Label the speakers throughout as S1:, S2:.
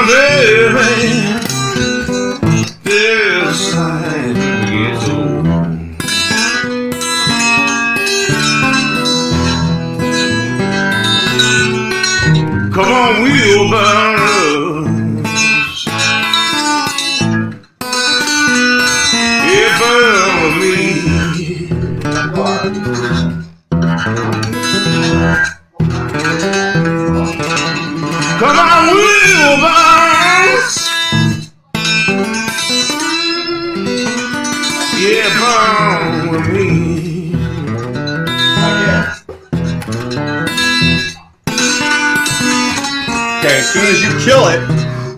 S1: baby, this time gets old. Come on, wheelbarrows, yeah, burn with me. Come on, wheelbarrows, yeah, burn with me.
S2: Okay, as soon as you kill it,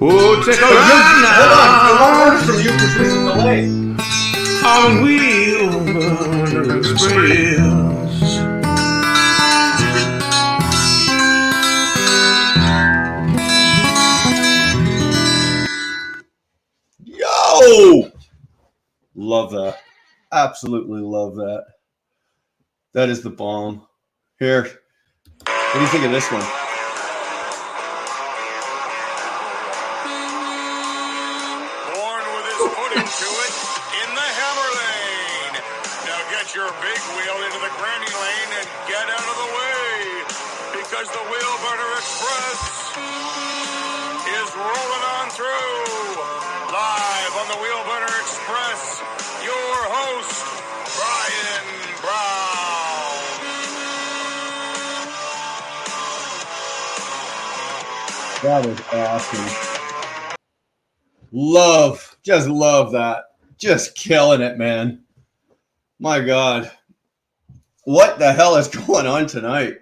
S1: Oh, take a ride
S2: hold on,
S1: now
S2: the from you because there's a delay.
S1: on Wheelbarrow Express.
S2: Yo! Love that. Absolutely love that. That is the bomb. Here. What do you think of this one?
S3: Born with his foot into it in the hammer lane. Now get your big wheel into the granny lane and get out of the way. Because the Wheelburner Express is rolling on through. Live on the Wheelburner Express, your host, Brian Brown.
S2: That is awesome. Just love that. Just killing it, man. My God. What the hell is going on tonight?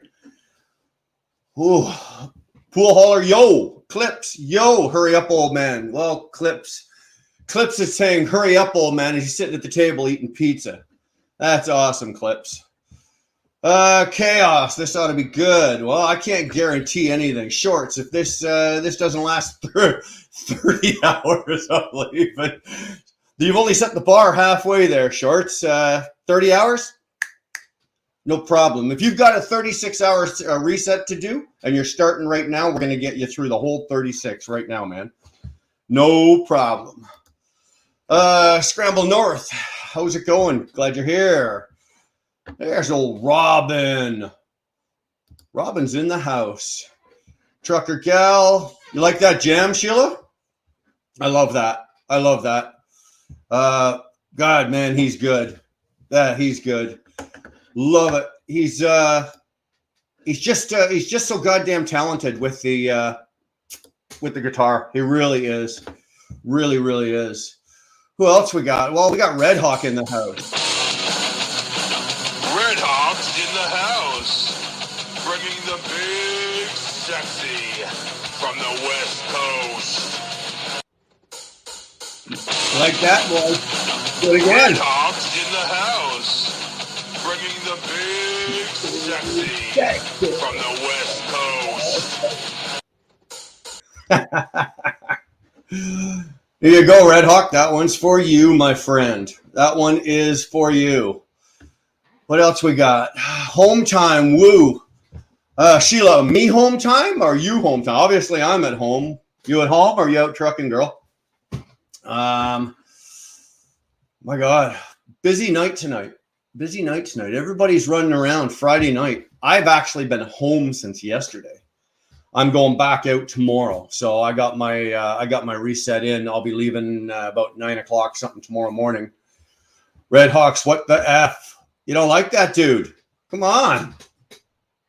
S2: Ooh. Pool hauler, yo. Clips, yo. Hurry up, old man. Well, Clips is saying, hurry up, old man, as he's sitting at the table eating pizza. That's awesome, Clips. Chaos. This ought to be good. Well, I can't guarantee anything. Shorts, if this doesn't last 30 hours, I'll leave it. You've only set the bar halfway there, Shorts. 30 hours? No problem. If you've got a 36 hours reset to do and you're starting right now, we're going to get you through the whole 36 right now, man. No problem. Scramble North. How's it going? Glad you're here. There's old Robin. Robin's in the house. Trucker Gal. You like that jam, Sheila? I love that. I love that. God, man, he's good. He's good. Love it. He's just so goddamn talented with the guitar. He really is. Really, really is. Who else we got? Well, we got Red Hawk in the house.
S3: Red Hawk's in the house, bringing the big sexy from the West Coast.
S2: Like that, boy. Do it again.
S3: Red Hawk's in the house, bringing the big sexy from the West Coast.
S2: Here you go, Red Hawk. That one's for you, my friend. That one is for you. What else we got? Home time, woo. Sheila, me home time or you home time? Obviously, I'm at home. You at home or are you out trucking, girl? My God. Busy night tonight. Busy night tonight. Everybody's running around Friday night. I've actually been home since yesterday. I'm going back out tomorrow. So I got my reset in. I'll be leaving about 9 o'clock something tomorrow morning. Red Hawks, what the F? You don't like that, dude? Come on.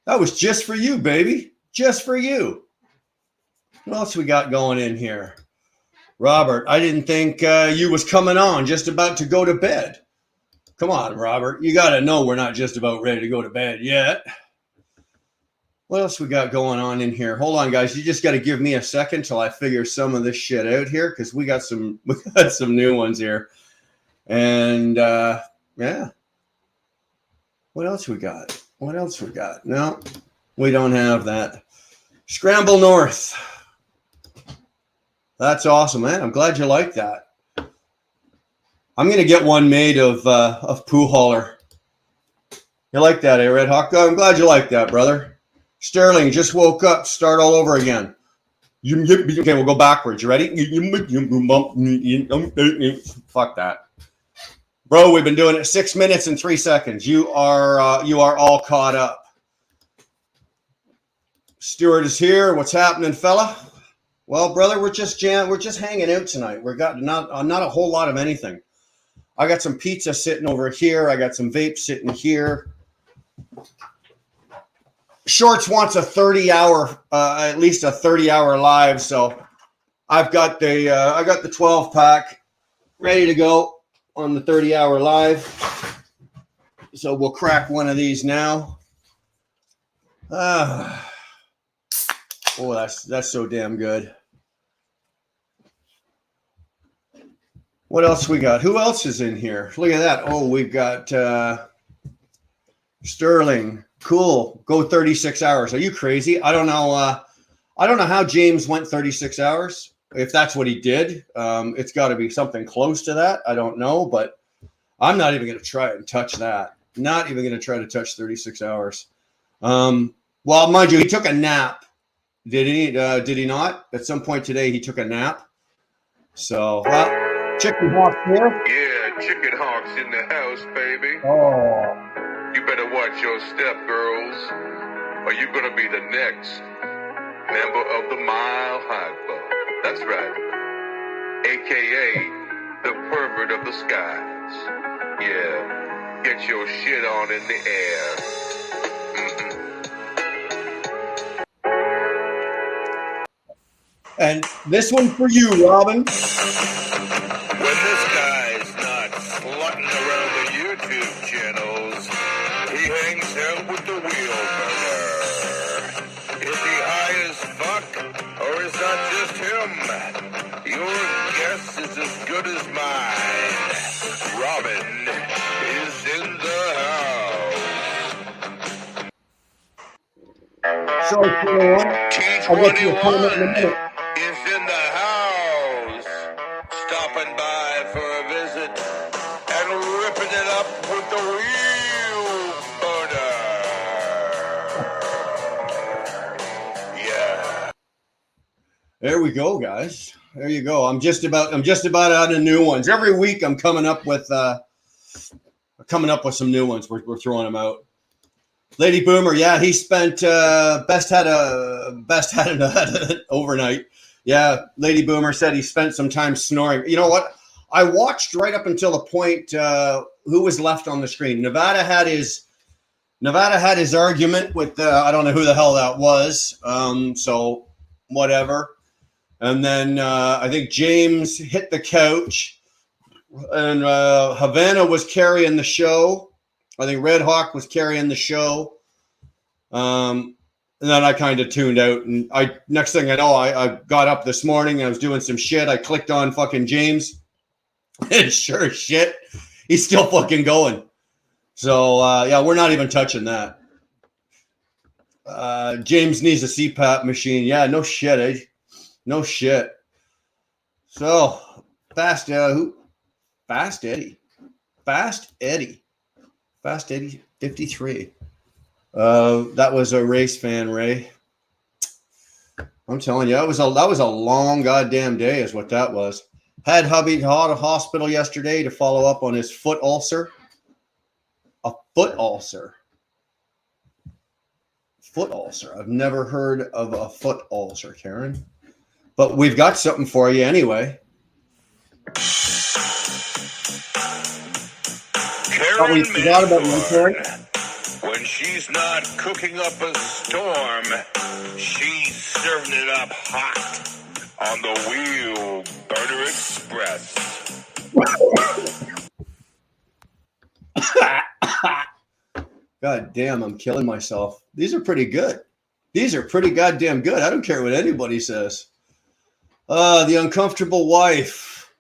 S2: That was just for you, baby. Just for you. What else we got going in here? Robert, I didn't think you was coming on, just about to go to bed. Come on, Robert. You got to know we're not just about ready to go to bed yet. What else we got going on in here? Hold on, guys. You just got to give me a second till I figure some of this shit out here because we got some new ones here. And yeah. What else we got? What else we got? No, we don't have that. Scramble North. That's awesome, man. I'm glad you like that. I'm going to get one made of Pooh Hauler. You like that, eh, Red Hawk? I'm glad you like that, brother. Sterling just woke up. Start all over again. Okay, we'll go backwards. You ready? Fuck that. Bro, we've been doing it 6 minutes and 3 seconds. You are all caught up. Stuart is here. What's happening, fella? Well, brother, we're just hanging out tonight. We got not a whole lot of anything. I got some pizza sitting over here. I got some vape sitting here. Shorts wants a 30-hour, at least a 30-hour live. So I've got the 12 pack ready to go on the 30-hour live. So we'll crack one of these now. Oh, that's so damn good. What else we got? Who else is in here? Look at that. Oh, we've got Sterling. Cool. Go 36 hours. Are you crazy? I don't know how James went 36 hours. If that's what he did, it's got to be something close to that. I don't know, but I'm not even going to try and touch that. Not even going to try to touch 36 hours. Well, mind you, he took a nap. Did he not? At some point today, he took a nap. So, Chicken Hawk here.
S3: Yeah, Chicken Hawk's in the house, baby.
S2: Oh.
S3: You better watch your step, girls, or you're gonna be the next member of the Mile High Club. That's right. AKA the pervert of the skies. Yeah, get your shit on in the air.
S2: And this one for you, Robin.
S3: When this guy's not slutting around the YouTube channels, he hangs out with the wheel burner. Is he high as fuck, or is that just him? Your guess is as good as mine. Robin is in the house.
S2: Sorry for the one. I'll get you a comment in a minute.
S3: Is in the house, stopping by for a visit and ripping it up with the wheel burner. Yeah.
S2: There we go, guys. There you go. I'm just about out of new ones. Every week I'm coming up with some new ones. We're throwing them out. Lady Boomer, yeah, he spent best had an overnight. Yeah, Lady Boomer said he spent some time snoring. You know what? I watched right up until the point who was left on the screen. Nevada had his argument with I don't know who the hell that was. So whatever. And then I think James hit the couch, and Havana was carrying the show. I think Red Hawk was carrying the show. And then I kind of tuned out. And next thing I know, I got up this morning. I was doing some shit. I clicked on fucking James. And sure as shit, he's still fucking going. So, yeah, we're not even touching that. James needs a CPAP machine. Yeah, no shit, eh? No shit. So, Fast Eddie. Fast Eddie 53. That was a race fan, Ray. I'm telling you, that was a long goddamn day is what that was. Had hubby to hospital yesterday to follow up on his foot ulcer. A foot ulcer. Foot ulcer. I've never heard of a foot ulcer, Karen. But we've got something for you anyway.
S3: Karen
S2: forgot about you, Karen.
S3: When she's not cooking up a storm, she's serving it up hot on the Wheel Burner Express.
S2: God damn, I'm killing myself. These are pretty good. These are pretty goddamn good. I don't care what anybody says. The uncomfortable wife.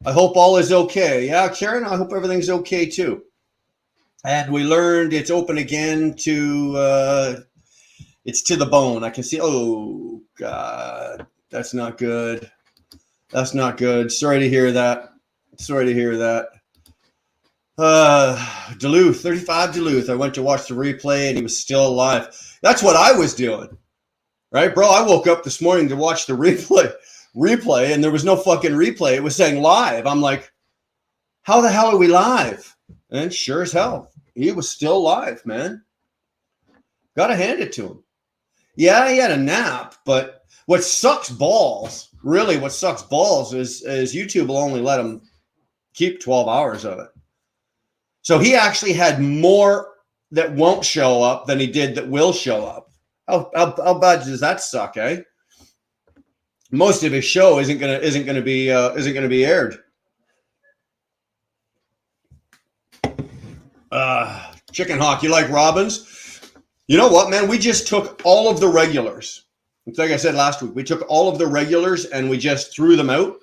S2: I hope all is okay. Yeah, Karen, I hope everything's okay too. And we learned it's open again to, it's to the bone. I can see, oh, God, that's not good. That's not good. Sorry to hear that. Duluth, 35 Duluth. I went to watch the replay and he was still alive. That's what I was doing. right, bro? I woke up this morning to watch the replay, and there was no fucking replay. It was saying live. I'm like, how the hell are we live? And sure as hell, he was still live, man. Got to hand it to him. Yeah, he had a nap, but what sucks balls, really what sucks balls is YouTube will only let him keep 12 hours of it. So he actually had more that won't show up than he did that will show up. How bad does that suck, eh? Most of his show isn't gonna be aired. Chicken Hawk, you like Robbins? You know what, man? We just took all of the regulars. It's like I said last week, we took all of the regulars and we just threw them out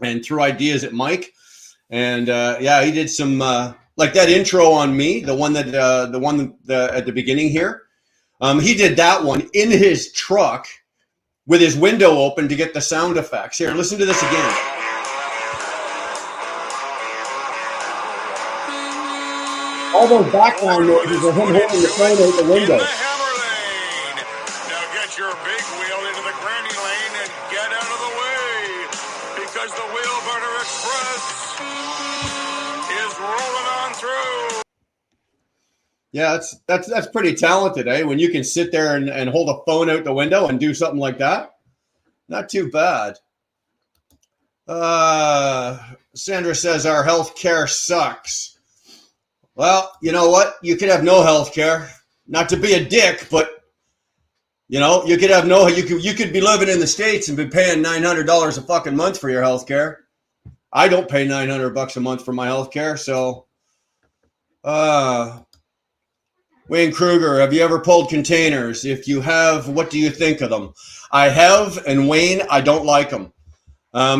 S2: and threw ideas at Mike. And yeah, he did some like that intro on me, the one at the beginning here. He did that one in his truck with his window open to get the sound effects. Here, listen to this again. All those background noises are him holding the phone out the window.
S3: In the hammer lane. Now get your big wheel into the granny lane and get out of the way because the Wheelburner Express is rolling on through.
S2: Yeah, that's pretty talented, eh? When you can sit there and hold a phone out the window and do something like that. Not too bad. Sandra says our health care sucks. Well, you know what? You could have no health care. Not to be a dick, but you know, you could have you could be living in the States and be paying $900 a fucking month for your health care. I don't pay $900 a month for my health care, so Wayne Kruger, have you ever pulled containers? If you have, what do you think of them? I have, and Wayne, I don't like them.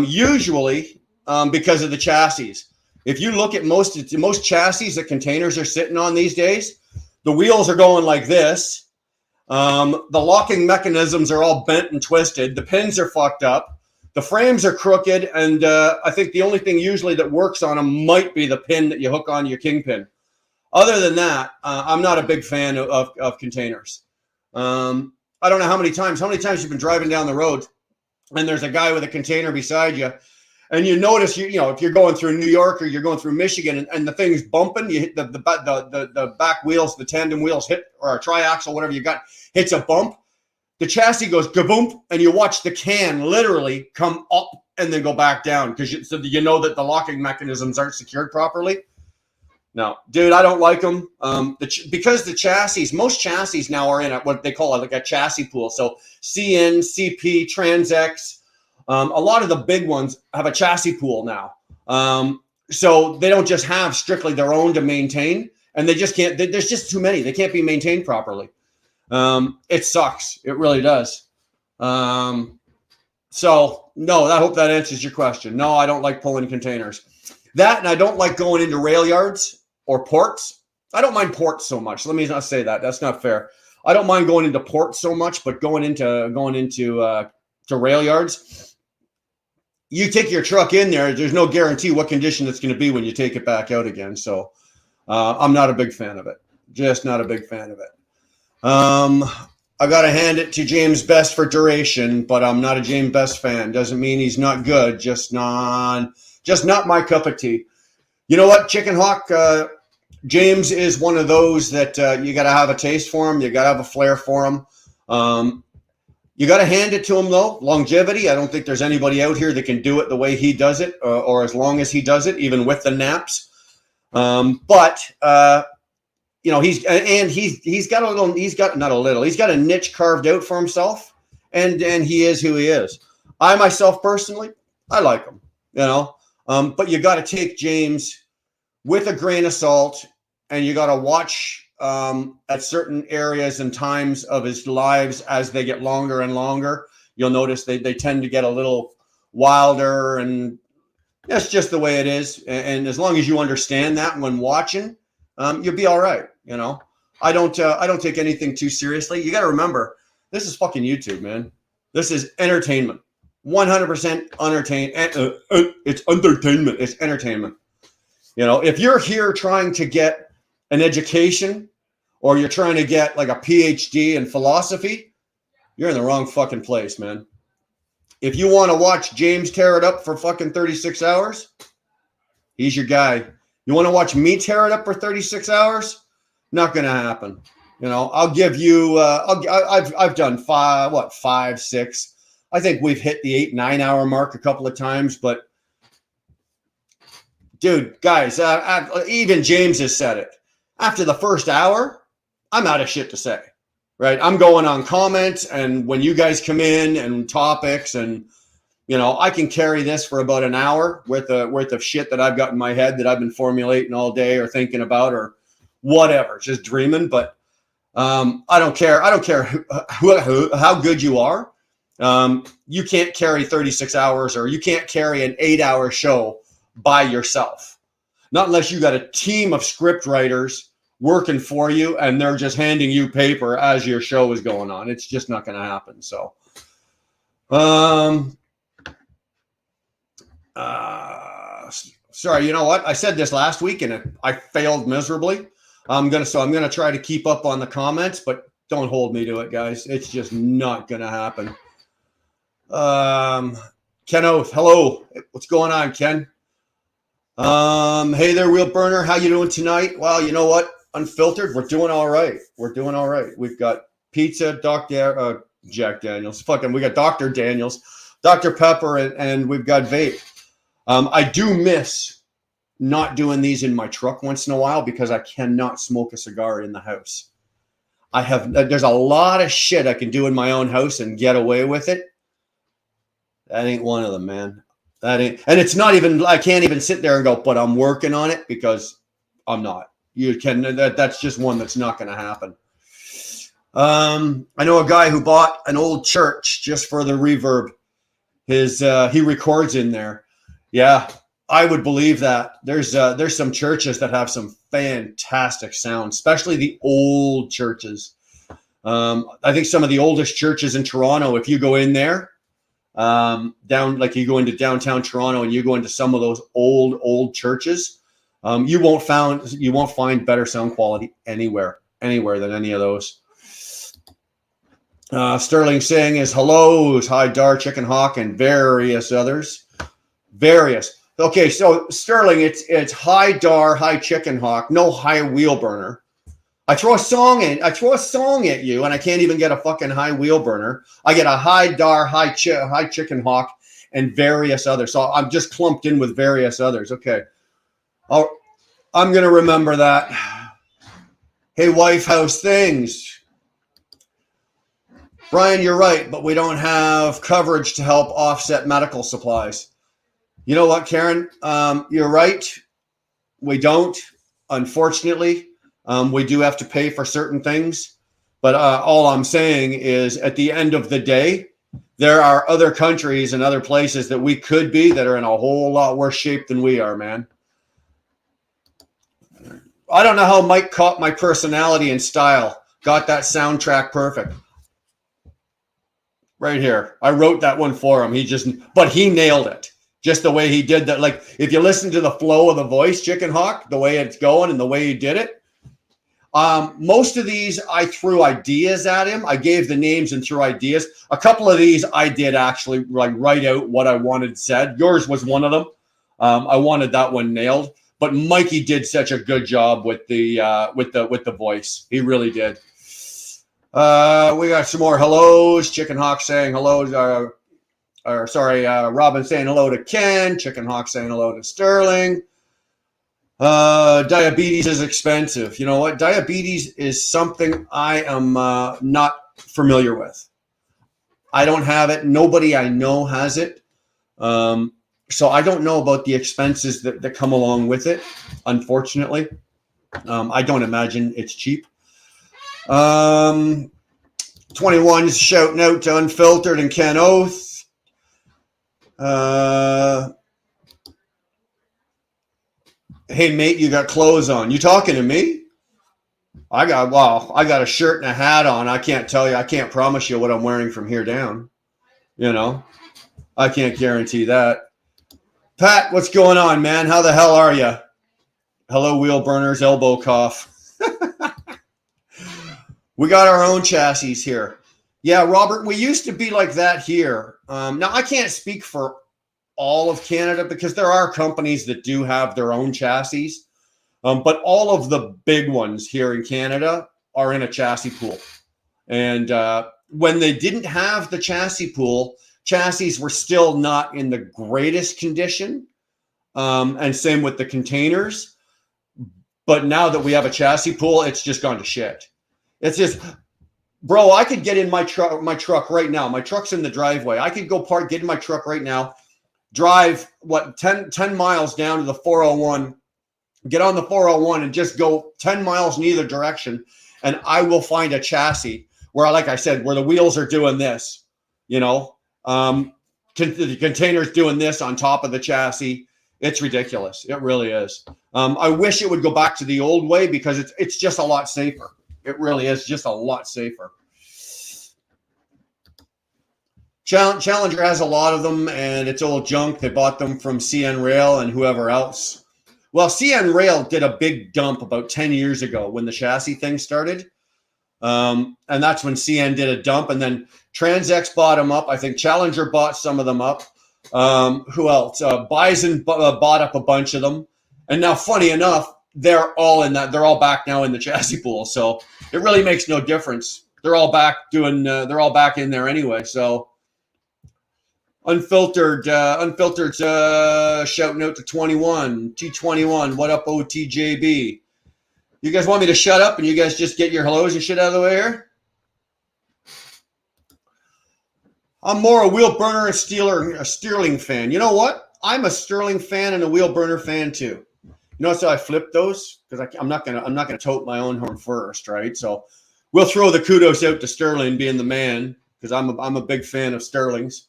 S2: Usually because of the chassis. If you look at most chassis that containers are sitting on these days, the wheels are going like this. The locking mechanisms are all bent and twisted. The pins are fucked up. The frames are crooked, and I think the only thing usually that works on them might be the pin that you hook on your kingpin. Other than that, I'm not a big fan of containers. I don't know how many times you've been driving down the road and there's a guy with a container beside you, and you notice you know if you're going through New York or you're going through Michigan and the thing's bumping, you hit the back wheels, the tandem wheels hit, or a triaxle, whatever you got, hits a bump. The chassis goes kaboom, and you watch the can literally come up and then go back down because you know that the locking mechanisms aren't secured properly. No, dude, I don't like them because the chassis, most chassis now are in what they call like a chassis pool. So CN, CP, Transx, a lot of the big ones have a chassis pool now. So they don't just have strictly their own to maintain, and they just can't. There's just too many. They can't be maintained properly. It sucks. It really does. So no, I hope that answers your question. No, I don't like pulling containers. That, and I don't like going into rail yards or ports. I don't mind ports so much. Let me not say that. That's not fair. I don't mind going into ports so much, but going into to rail yards, you take your truck in there, there's no guarantee what condition it's going to be when you take it back out again. So I'm not a big fan of it. Just not a big fan of it. I got to hand it to James Best for duration, but I'm not a James Best fan. Doesn't mean he's not good. Just not my cup of tea. You know what, Chicken Hawk? James is one of those that you got to have a taste for him. You got to have a flair for him. You got to hand it to him, though. Longevity. I don't think there's anybody out here that can do it the way he does it, or as long as he does it, even with the naps. But you know, he's got a niche carved out for himself, and he is who he is. I myself personally, I like him. You know. But you got to take James with a grain of salt, and you got to watch at certain areas and times of his lives as they get longer and longer. You'll notice they tend to get a little wilder, and that's just the way it is. And as long as you understand that when watching, you'll be all right. You know, I don't take anything too seriously. You got to remember, this is fucking YouTube, man. This is entertainment. 100% entertain. It's entertainment. It's entertainment. You know, if you're here trying to get an education or you're trying to get like a PhD in philosophy, you're in the wrong fucking place, man. If you want to watch James tear it up for fucking 36 hours, he's your guy. You want to watch me tear it up for 36 hours? Not going to happen. You know, I'll give you, I've done 5, 6. I think we've hit the 8, 9 hour mark a couple of times, but dude, guys, even James has said it. After the first hour, I'm out of shit to say, right? I'm going on comments, and when you guys come in and topics, and you know, I can carry this for about an hour worth of shit that I've got in my head that I've been formulating all day or thinking about or whatever, just dreaming. But I don't care. I don't care how good you are. You can't carry 36 hours, or you can't carry an 8-hour show by yourself. Not unless you got a team of script writers working for you and they're just handing you paper as your show is going on. It's just not going to happen. So, sorry, you know what? I said this last week and I failed miserably. I'm going to try to keep up on the comments, but don't hold me to it, guys. It's just not going to happen. Ken Oath, hello. What's going on, Ken? Hey there, Wheel Burner. How you doing tonight? Well, you know what? Unfiltered, we're doing all right. We're doing all right. We've got pizza, Jack Daniels. We got Dr. Daniels, Dr. Pepper, and we've got vape. I do miss not doing these in my truck once in a while because I cannot smoke a cigar in the house. There's a lot of shit I can do in my own house and get away with it. That ain't one of them, man. That ain't, and it's not even, I can't even sit there and go, but I'm working on it, because I'm not. That's just one that's not going to happen. I know a guy who bought an old church just for the reverb. He records in there. Yeah, I would believe that. There's some churches that have some fantastic sound, especially the old churches. I think some of the oldest churches in Toronto, if you go in there, you go into downtown Toronto and you go into some of those old churches, you won't find better sound quality anywhere than any of those. Sterling saying his hellos, hi Dar, Chicken Hawk, and various others. Okay, so Sterling, it's hi Dar, hi Chicken Hawk, no hi Wheel Burner. I throw a song at you, and I can't even get a fucking high Wheel Burner. I get a high Dar, high Chicken Hawk, and various others. So I'm just clumped in with various others. Okay. I'm going to remember that. Hey, wife, how's things? Brian, you're right, but we don't have coverage to help offset medical supplies. You know what, Karen? You're right. We don't, unfortunately. We do have to pay for certain things, but all I'm saying is at the end of the day, there are other countries and other places that we could be that are in a whole lot worse shape than we are, man. I don't know how Mike caught my personality and style, got that soundtrack perfect. Right here. I wrote that one for him. But he nailed it. Just the way he did that. Like, if you listen to the flow of the voice, Chicken Hawk, the way it's going and the way he did it, most of these I threw ideas at him. I gave the names and threw ideas. A couple of these I did actually write out what I wanted said. Yours was one of them. I wanted that one nailed. But Mikey did such a good job with the voice. He really did. We got some more hellos. Chicken Hawk saying hello. Robin saying hello to Ken. Chicken Hawk saying hello to Sterling. Diabetes is expensive. You know what? Diabetes is something I am not familiar with. I don't have it. Nobody I know has it. So I don't know about the expenses that come along with it, unfortunately. I don't imagine it's cheap. 21's shouting out to Unfiltered and Ken Oath. Hey, mate, you got clothes on. You talking to me? I got a shirt and a hat on. I can't tell you. I can't promise you what I'm wearing from here down. You know, I can't guarantee that. Pat, what's going on, man? How the hell are you? Hello, Wheel Burners, elbow cough. We got our own chassis here. Yeah, Robert, we used to be like that here. Now, I can't speak for all of Canada because there are companies that do have their own chassis. But all of the big ones here in Canada are in a chassis pool. And when they didn't have the chassis pool, chassis were still not in the greatest condition. And same with the containers. But now that we have a chassis pool, it's just gone to shit. It's just, bro, I could get in my truck right now. My truck's in the driveway. I could go get in my truck right now, drive 10 miles down to the 401, get on the 401 and just go 10 miles in either direction. And I will find a chassis where, like I said, where the wheels are doing this, the container's doing this on top of the chassis. It's ridiculous. It really is. I wish it would go back to the old way because it's just a lot safer. It really is just a lot safer. Challenger has a lot of them, and it's old junk. They bought them from CN Rail and whoever else. Well, CN Rail did a big dump about 10 years ago when the chassis thing started. And that's when CN did a dump, and then TransX bought them up. I think Challenger bought some of them up. Who else? Bison bought up a bunch of them. And now, funny enough, they're all in that. They're all back now in the chassis pool. So it really makes no difference. They're all back they're all back in there anyway. So unfiltered shouting out to 21, T21. What up, OTJB? You guys want me to shut up and you guys just get your hellos and shit out of the way here? I'm more a wheel burner and a Stirling fan. You know what? I'm a Stirling fan and a wheel burner fan too. You notice how I flipped those? Because I'm not gonna tote my own horn first, right? So we'll throw the kudos out to Stirling being the man, because I'm a big fan of Stirling's.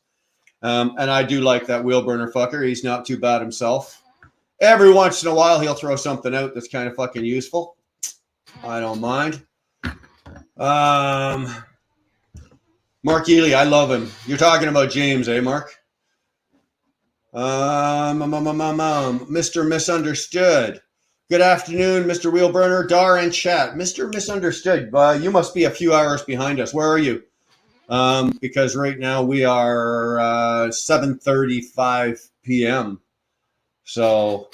S2: And I do like that wheel burner fucker. He's not too bad himself. Every once in a while he'll throw something out that's kind of fucking useful. I don't mind. Mark Ely, I love him. You're talking about James, eh, Mark? Mr. Misunderstood. Good afternoon, Mr. Wheelburner, Dar and chat. Mr. Misunderstood, you must be a few hours behind us. Where are you? Because right now we are 7:35 p.m. So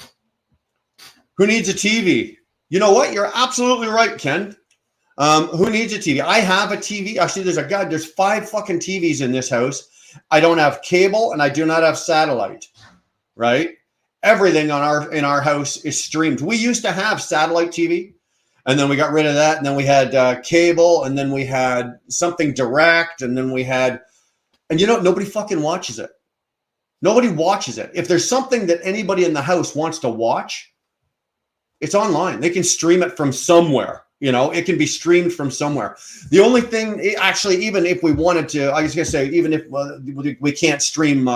S2: who needs a TV? You know what? You're absolutely right, Ken. Who needs a TV? I have a TV. Actually, there's 5 fucking TVs in this house. I don't have cable and I do not have satellite, right? Everything in our house is streamed. We used to have satellite TV, and then we got rid of that, and then we had cable, and then we had something direct, and then we had, and nobody fucking watches it. Nobody watches it. If there's something that anybody in the house wants to watch, it's online. They can stream it from somewhere. It can be streamed from somewhere. The only thing, actually, even if we wanted to, I was going to say, even if we can't stream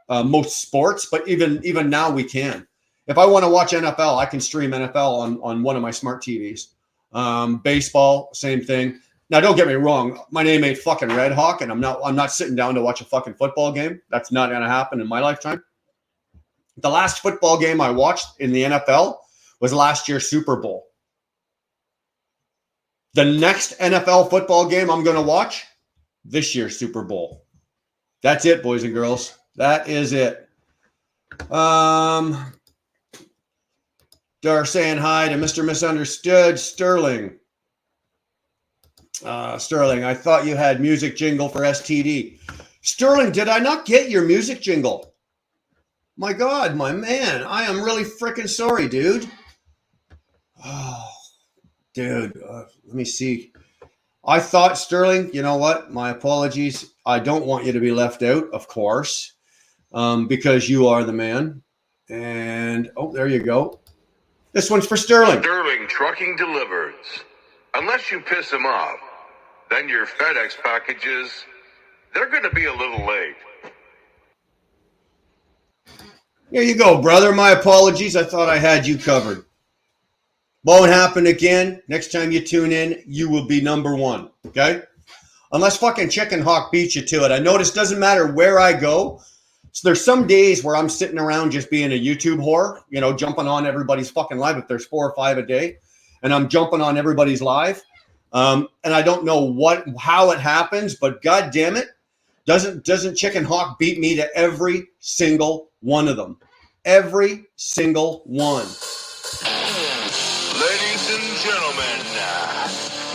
S2: most sports, but even now we can. If I want to watch NFL, I can stream NFL on one of my smart TVs. Baseball, same thing. Now, don't get me wrong. My name ain't fucking Red Hawk, and I'm not sitting down to watch a fucking football game. That's not going to happen in my lifetime. The last football game I watched in the NFL was last year's Super Bowl. The next NFL football game I'm going to watch, this year's Super Bowl. That's it, boys and girls. That is it. Dar saying hi to Mr. Misunderstood, Sterling. Sterling, I thought you had music jingle for STD. Sterling, did I not get your music jingle? My God, my man. I am really freaking sorry, dude. Oh, dude. Let me see. I thought, Sterling, you know what? My apologies. I don't want you to be left out, of course, because you are the man. And, oh, there you go. This one's for Sterling.
S3: Sterling Trucking delivers. Unless you piss him off, then your FedEx packages, they're going to be a little late.
S2: Here you go, brother. My apologies. I thought I had you covered. Won't happen again. Next time you tune in, you will be number one, okay? Unless fucking Chicken Hawk beats you to it. I notice it doesn't matter where I go. So there's some days where I'm sitting around just being a YouTube whore, jumping on everybody's fucking live. If there's 4 or 5 a day, and I'm jumping on everybody's live. And I don't know how it happens, but God damn it, doesn't Chicken Hawk beat me to every single one of them? Every single one.
S3: Ladies and gentlemen,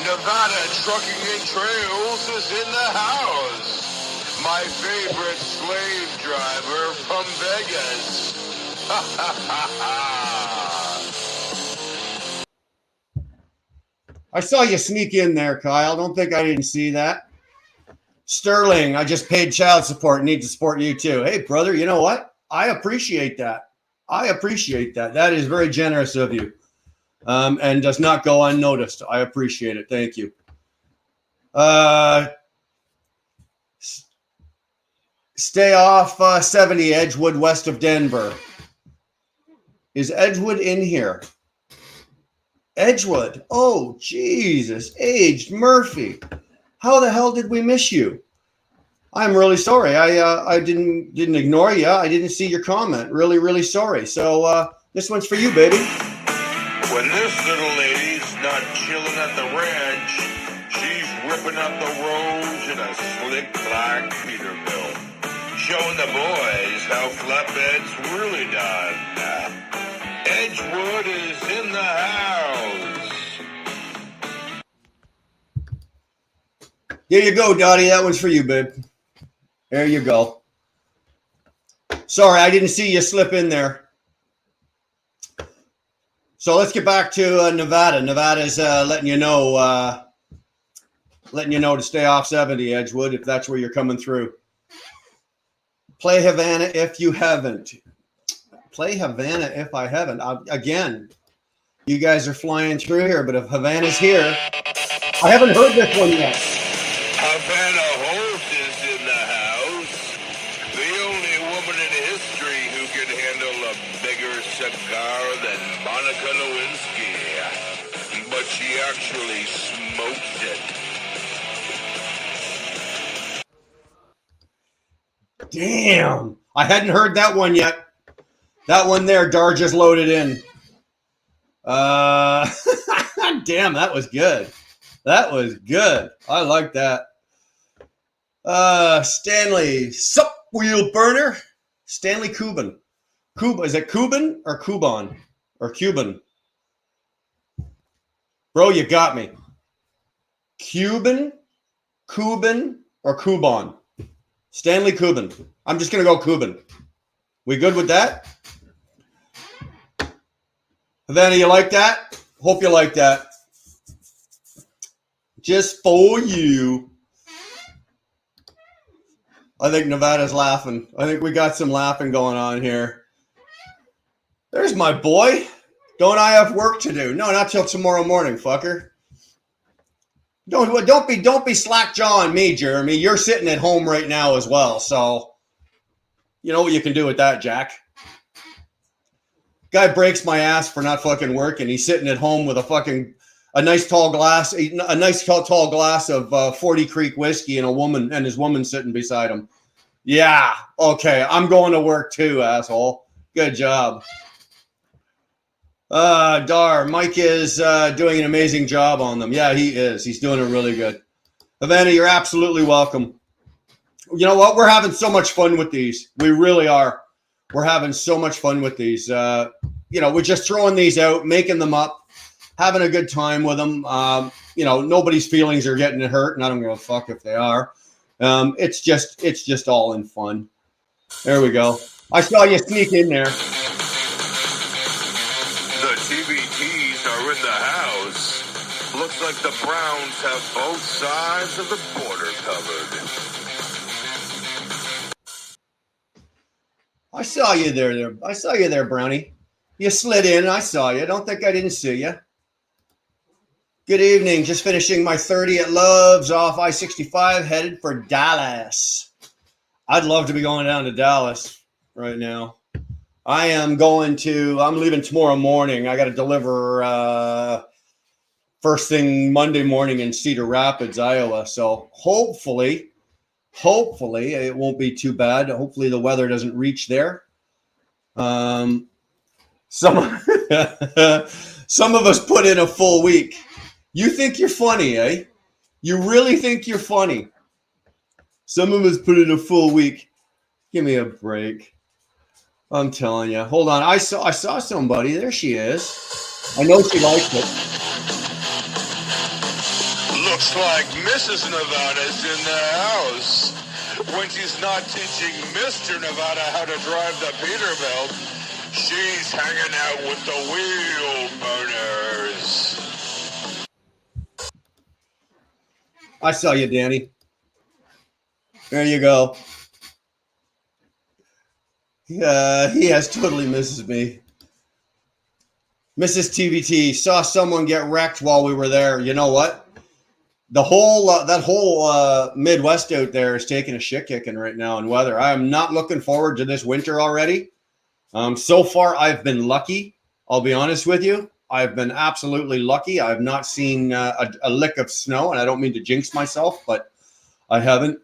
S3: Nevada Trucking and Trails is in the house. My favorite slave driver from Vegas.
S2: I saw you sneak in there, Kyle. Don't think I didn't see that. Sterling, I just paid child support. Need to support you too. Hey, brother, you know what? I appreciate that. I appreciate that. That is very generous of you, and does not go unnoticed. I appreciate it. Thank you. Stay off 70 Edgewood, west of Denver. Is Edgewood in here? Edgewood. Oh, Jesus. Aged Murphy. How the hell did we miss you? I'm really sorry. I didn't ignore you. I didn't see your comment. Really, really sorry. So this one's for you, baby.
S3: When this little lady's not chilling at the ranch, she's ripping up the roads in a slick black Peterbilt, showing the boys how flatbeds really done. Edgewood is in the house.
S2: Here you go, Dottie. That one's for you, babe. There you go. Sorry, I didn't see you slip in there. So let's get back to Nevada. Nevada's letting you know to stay off 70 Edgewood if that's where you're coming through. Play Havana if you haven't. Play Havana if I haven't. Again, you guys are flying through here, but if Havana's here, I haven't heard this one yet.
S3: Havana Holt is in the house. The only woman in history who can handle a bigger cigar than Monica Lewinsky. But she actually smoked it.
S2: Damn. I hadn't heard that one yet. That one there, Dar just loaded in. Damn, that was good. That was good. I like that. Stanley, sup, wheel burner? Stanley Cuban. Is it Cuban or Cuban? Or Cuban? Bro, you got me. Cuban, or Cuban? Stanley Cuban. I'm just going to go Cuban. We good with that? Havana, you like that? Hope you like that. Just for you. I think Nevada's laughing. I think we got some laughing going on here. There's my boy. Don't I have work to do? No, not till tomorrow morning, fucker. Don't be slack jawing me, Jeremy. You're sitting at home right now as well, so you know what you can do with that, Jack. Guy breaks my ass for not fucking working. He's sitting at home with a nice tall glass of 40 Creek whiskey and his woman sitting beside him. Yeah, okay. I'm going to work too, asshole. Good job. Dar, Mike is doing an amazing job on them. Yeah, he is. He's doing it really good. Havana, you're absolutely welcome. You know what? We're having so much fun with these. We really are. We're having so much fun with these. We're just throwing these out, making them up, having a good time with them. Nobody's feelings are getting hurt, and I don't give a fuck if they are. It's just all in fun. There we go. I saw you sneak in there.
S3: The TBTs are in the house. Looks like the Browns have both sides of the border covered.
S2: I saw you there. I saw you there, Brownie. You slid in. I saw you. Don't think I didn't see you. Good evening. Just finishing my 30 at Love's off I-65, headed for Dallas. I'd love to be going down to Dallas right now. I'm leaving tomorrow morning. I got to deliver first thing Monday morning in Cedar Rapids, Iowa. So hopefully it won't be too bad. Hopefully the weather doesn't reach there. Some of us put in a full week. You think you're funny, eh? You really think you're funny. Some of us put in a full week. Give me a break. I'm telling you. Hold on. I saw somebody. There she is. I know she likes it.
S3: Looks like Mrs. Nevada's in the house. When she's not teaching Mr. Nevada how to drive the Peterbilt, she's hanging out with the wheel burners.
S2: I saw you, Danny. There you go. He has totally misses me. Mrs. TBT saw someone get wrecked while we were there. You know what? The whole that whole Midwest out there is taking a shit kicking right now in weather. I am not looking forward to this winter already. So far, I've been lucky. I'll be honest with you. I've been absolutely lucky. I've not seen a lick of snow, and I don't mean to jinx myself, but I haven't.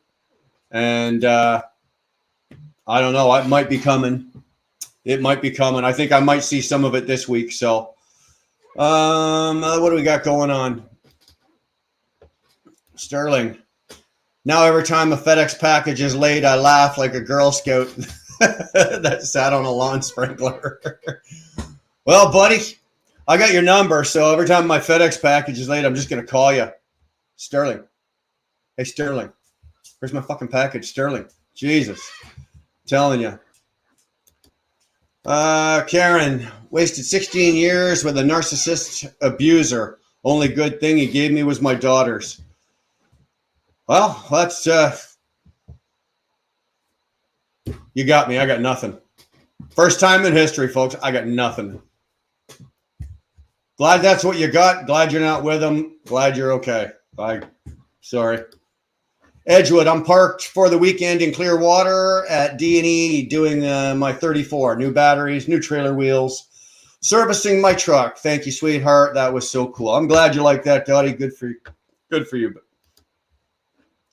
S2: And I don't know. It might be coming. It might be coming. I think I might see some of it this week. So, what do we got going on? Sterling. Now every time a FedEx package is late, I laugh like a Girl Scout that sat on a lawn sprinkler. Well, buddy, I got your number, so every time my FedEx package is late, I'm just going to call you. Sterling. Hey, Sterling. Where's my fucking package? Sterling. Jesus. I'm telling you. Karen. Wasted 16 years with a narcissist abuser. Only good thing he gave me was my daughters. Well, that's you got me. I got nothing. First time in history, folks. I got nothing. Glad that's what you got. Glad you're not with them. Glad you're okay. Sorry. Edgewood, I'm parked for the weekend in Clearwater at D&E doing my 34. New batteries, new trailer wheels, servicing my truck. Thank you, sweetheart. That was so cool. I'm glad you like that, Dottie. Good for you. Good for you.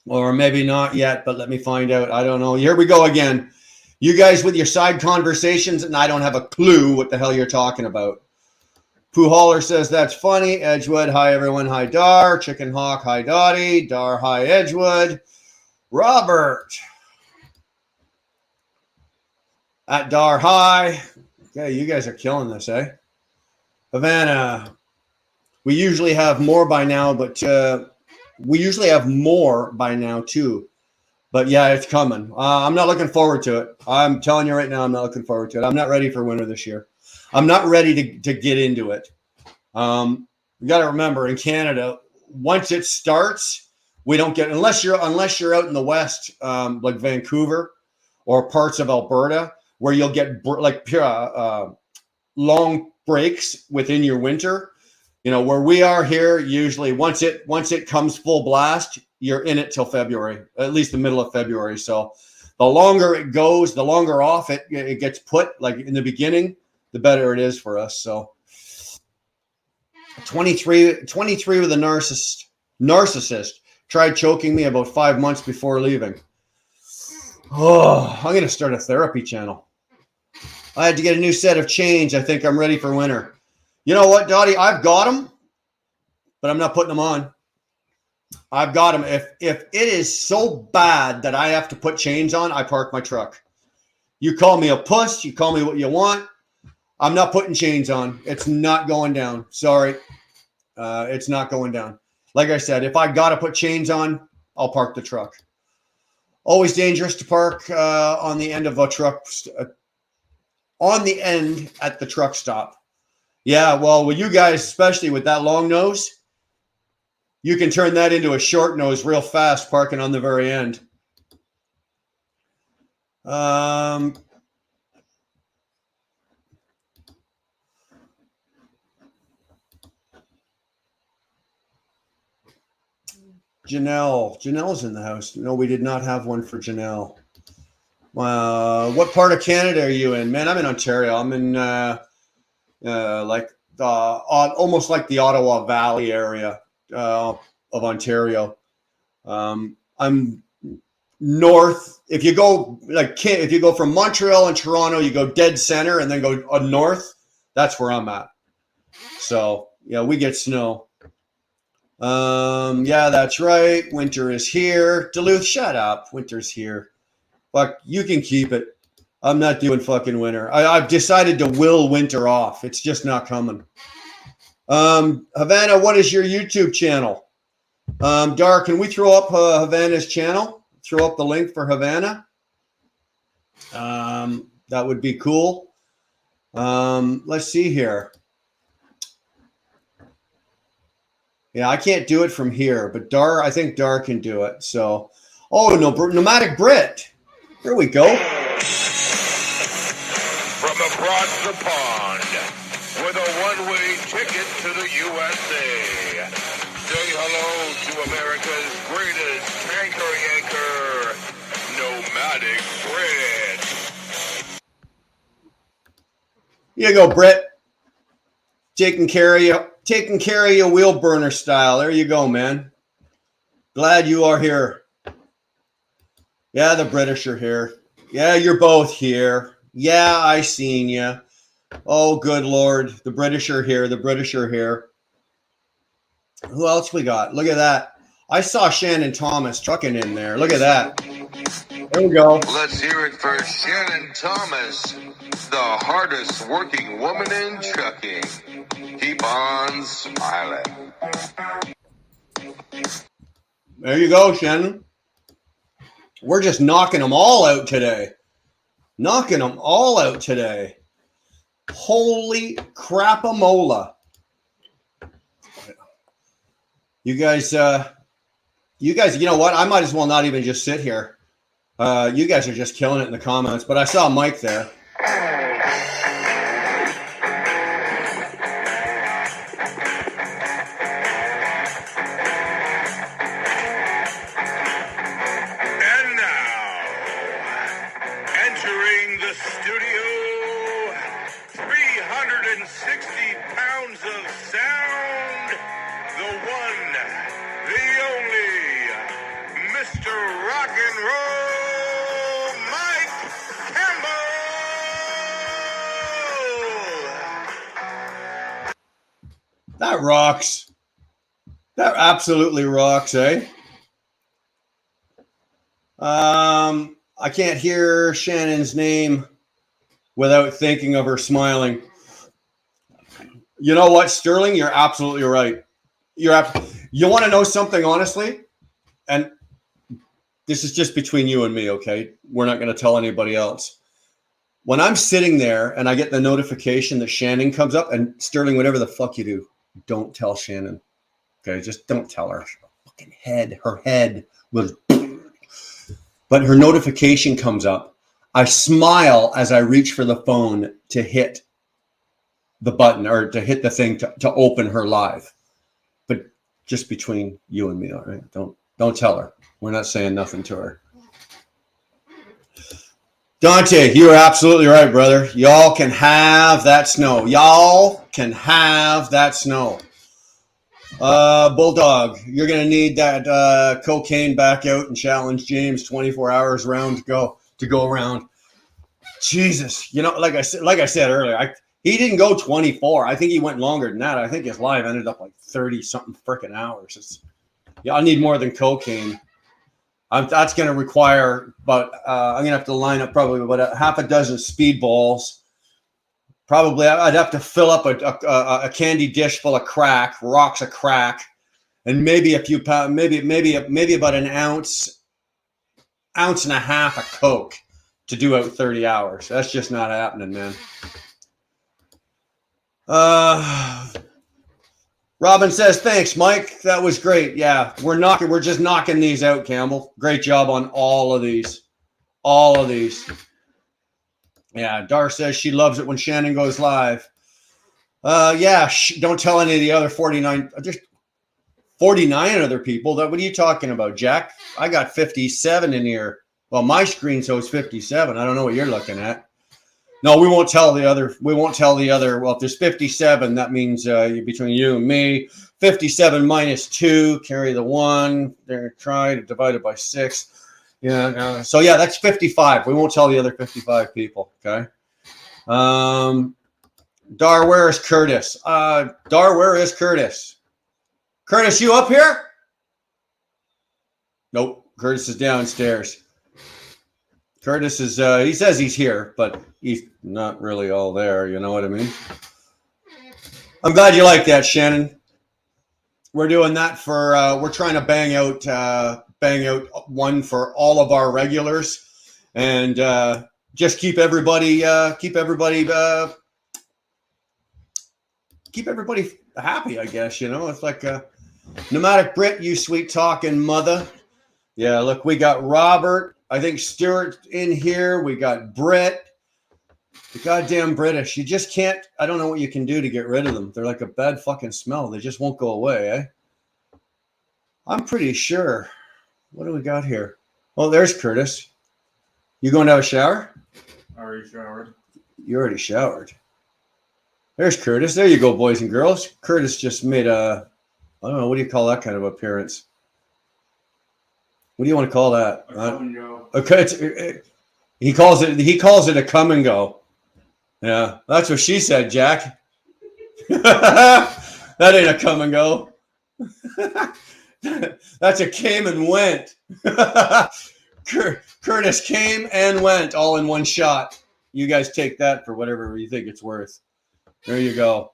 S2: Or maybe not yet, but let me find out. I don't know. Here we go again. You guys with your side conversations, and I don't have a clue what the hell you're talking about. Pooh Holler says, that's funny. Edgewood, hi, everyone. Hi, Dar. Chicken Hawk, hi, Dottie. Dar, hi, Edgewood. Robert. At Dar, hi. Okay, you guys are killing this, eh? Havana. We usually have more by now, but we usually have more by now, too. But, yeah, it's coming. I'm not looking forward to it. I'm telling you right now, I'm not looking forward to it. I'm not ready for winter this year. I'm not ready to get into it. You got to remember, in Canada, once it starts, we don't get unless you're out in the west, like Vancouver or parts of Alberta, where you'll get long breaks within your winter. You know, where we are here, usually once it comes full blast, you're in it till February, at least the middle of February. So the longer it goes, the longer off it gets put, like in the beginning, the better it is for us. So 23 with a narcissist tried choking me about 5 months before leaving. Oh, I'm going to start a therapy channel. I had to get a new set of chains. I think I'm ready for winter. You know what, Dottie? I've got them, but I'm not putting them on. I've got them. If it is so bad that I have to put chains on, I park my truck. You call me a puss. You call me what you want. I'm not putting chains on. It's not going down. Sorry. It's not going down. Like I said, if I got to put chains on, I'll park the truck. Always dangerous to park on the end of a truck, on the end at the truck stop. Yeah, well, with you guys, especially with that long nose, you can turn that into a short nose real fast, parking on the very end. Janelle's in the house. No, we did not have one for Janelle. What part of Canada are you in? Man, I'm in Ontario. I'm in almost like the Ottawa Valley area of Ontario. I'm north. If you go from Montreal and Toronto, you go dead center and then go north. That's where I'm at. So yeah, we get snow. Yeah, that's right. Winter is here. Duluth, shut up. Winter's here. Fuck, you can keep it. I'm not doing fucking winter. I've decided to will winter off. It's just not coming. Havana, what is your YouTube channel? Dar, can we throw up Havana's channel? Throw up the link for Havana. That would be cool. Let's see here. Yeah, I can't do it from here, but I think Dar can do it. So, oh, no, Nomadic Brit. There we go.
S3: From across the pond, with a one-way ticket to the USA. Say hello to America's greatest tanker yanker, Nomadic Brit.
S2: Here you go, Brit. Taking care of you wheel burner style. There you go, man. Glad you are here. Yeah, the British are here. Yeah, you're both here. Yeah, I seen you. Oh, good Lord. The British are here. The British are here. Who else we got? Look at that. I saw Shannon Thomas trucking in there. Look at that. There we go.
S3: Let's hear it for Shannon Thomas, the hardest working woman in trucking. Keep on smiling.
S2: There you go, Shannon. We're just knocking them all out today. Knocking them all out today. Holy crapamola. You guys, you know what? I might as well not even just sit here. You guys are just killing it in the comments, but I saw Mike there.
S3: And now, entering the studio, 360 pounds of sound, the one, the only, Mr. Rock and Roll, Mike Campbell!
S2: That rocks. That absolutely rocks, eh? I can't hear Shannon's name without thinking of her smiling. You know what, Sterling? You're absolutely right. You want to know something, honestly? And this is just between you and me, okay? We're not going to tell anybody else. When I'm sitting there and I get the notification that Shannon comes up, and Sterling, whatever the fuck you do, don't tell Shannon. Okay, just don't tell her. Her head was... But her notification comes up. I smile as I reach for the phone to hit the button or to hit the thing to open her live. But just between you and me, all right? Don't tell her. We're not saying nothing to her. Dante, you're absolutely right, brother. Y'all can have that snow. Y'all can have that snow. Bulldog, you're going to need that cocaine back out and challenge James 24 hours round to go around. Jesus, you know, like I said earlier, he didn't go 24. I think he went longer than that. I think his live ended up like 30 something freaking hours. I need more than cocaine. That's going to require, but I'm going to have to line up probably about a half a dozen speedballs. Probably I'd have to fill up a candy dish full of crack, rocks of crack, and maybe a few pounds, maybe about an ounce and a half of coke to do out 30 hours. That's just not happening, man. Robin says, thanks, Mike. That was great. Yeah, we're just knocking these out, Campbell. Great job on all of these. All of these. Yeah, Dar says she loves it when Shannon goes live. Yeah, don't tell any of the other 49, just 49 other people. What are you talking about, Jack? I got 57 in here. Well, my screen shows 57. I don't know what you're looking at. No, we won't tell the other. Well, if there's 57, that means between you and me, 57 minus 2, carry the 1. There, try to divide it by 6. Yeah. So yeah, that's 55. We won't tell the other 55 people. Okay. Dar, where is Curtis? Dar, where is Curtis? Curtis, you up here? Nope. Curtis is downstairs. Curtis is, he says he's here, but he's not really all there. You know what I mean? I'm glad you like that, Shannon. We're doing that for, we're trying to bang out one for all of our regulars and just keep everybody happy, I guess. You know, it's like Nomadic Brit, you sweet talking mother. Yeah, look, we got Robert. I think Stuart's in here. We got Britt. The goddamn British. You just can't, I don't know what you can do to get rid of them. They're like a bad fucking smell. They just won't go away, eh? I'm pretty sure. What do we got here? Oh, there's Curtis. You going to have a shower?
S1: I already showered.
S2: You already showered. There's Curtis. There you go, boys and girls. Curtis just made a, I don't know, what do you call that kind of appearance? What do you want to call that?
S1: A come and go.
S2: Okay, he calls it a come and go. Yeah, that's what she said, Jack. That ain't a come and go. That's a came and went. Curtis came and went all in one shot. You guys take that for whatever you think it's worth. There you go.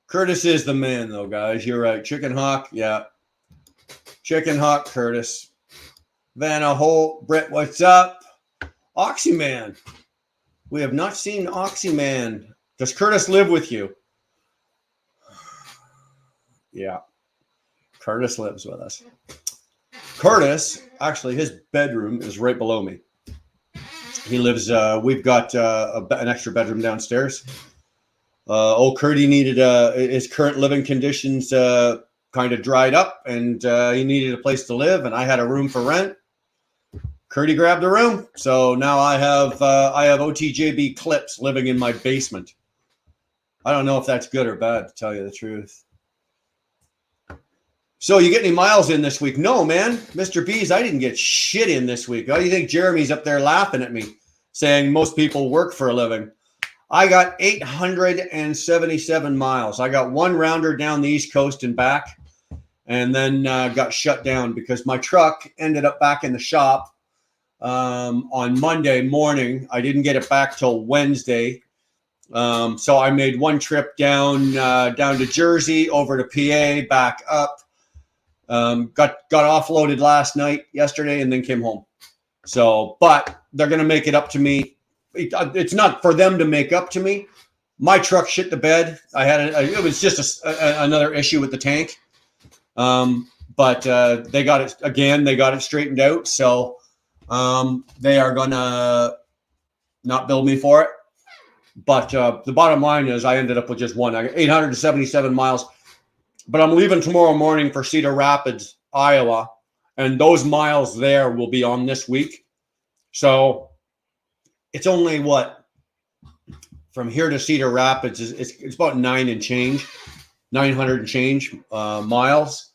S2: Curtis is the man, though, guys. You're right. Chicken Hawk, yeah. Chicken Hawk, Curtis. Vanna Holt, Brett, what's up? Oxyman. We have not seen Oxyman. Does Curtis live with you? Yeah. Curtis lives with us. Curtis, actually, his bedroom is right below me. He lives, we've got an extra bedroom downstairs. Old Curdy needed his current living conditions kind of dried up, and he needed a place to live, and I had a room for rent. Curdy grabbed a room, so now I have OTJB Clips living in my basement. I don't know if that's good or bad, to tell you the truth. So you get any miles in this week? No, man. Mr. B's, I didn't get shit in this week. How do you think Jeremy's up there laughing at me, saying most people work for a living? I got 877 miles. I got one rounder down the East Coast and back, and then got shut down because my truck ended up back in the shop on Monday morning. I didn't get it back till Wednesday. So I made one trip down to Jersey, over to PA, back up. Got offloaded yesterday, and then came home. So, but they're going to make it up to me. It's not for them to make up to me. My truck shit the bed. It was just another issue with the tank. But they got it again. They got it straightened out. So they are going to not bill me for it. But the bottom line is I ended up with just one. I got 877 miles. But I'm leaving tomorrow morning for Cedar Rapids, Iowa, and those miles there will be on this week. So it's only from here to Cedar Rapids it's about 900 and change miles.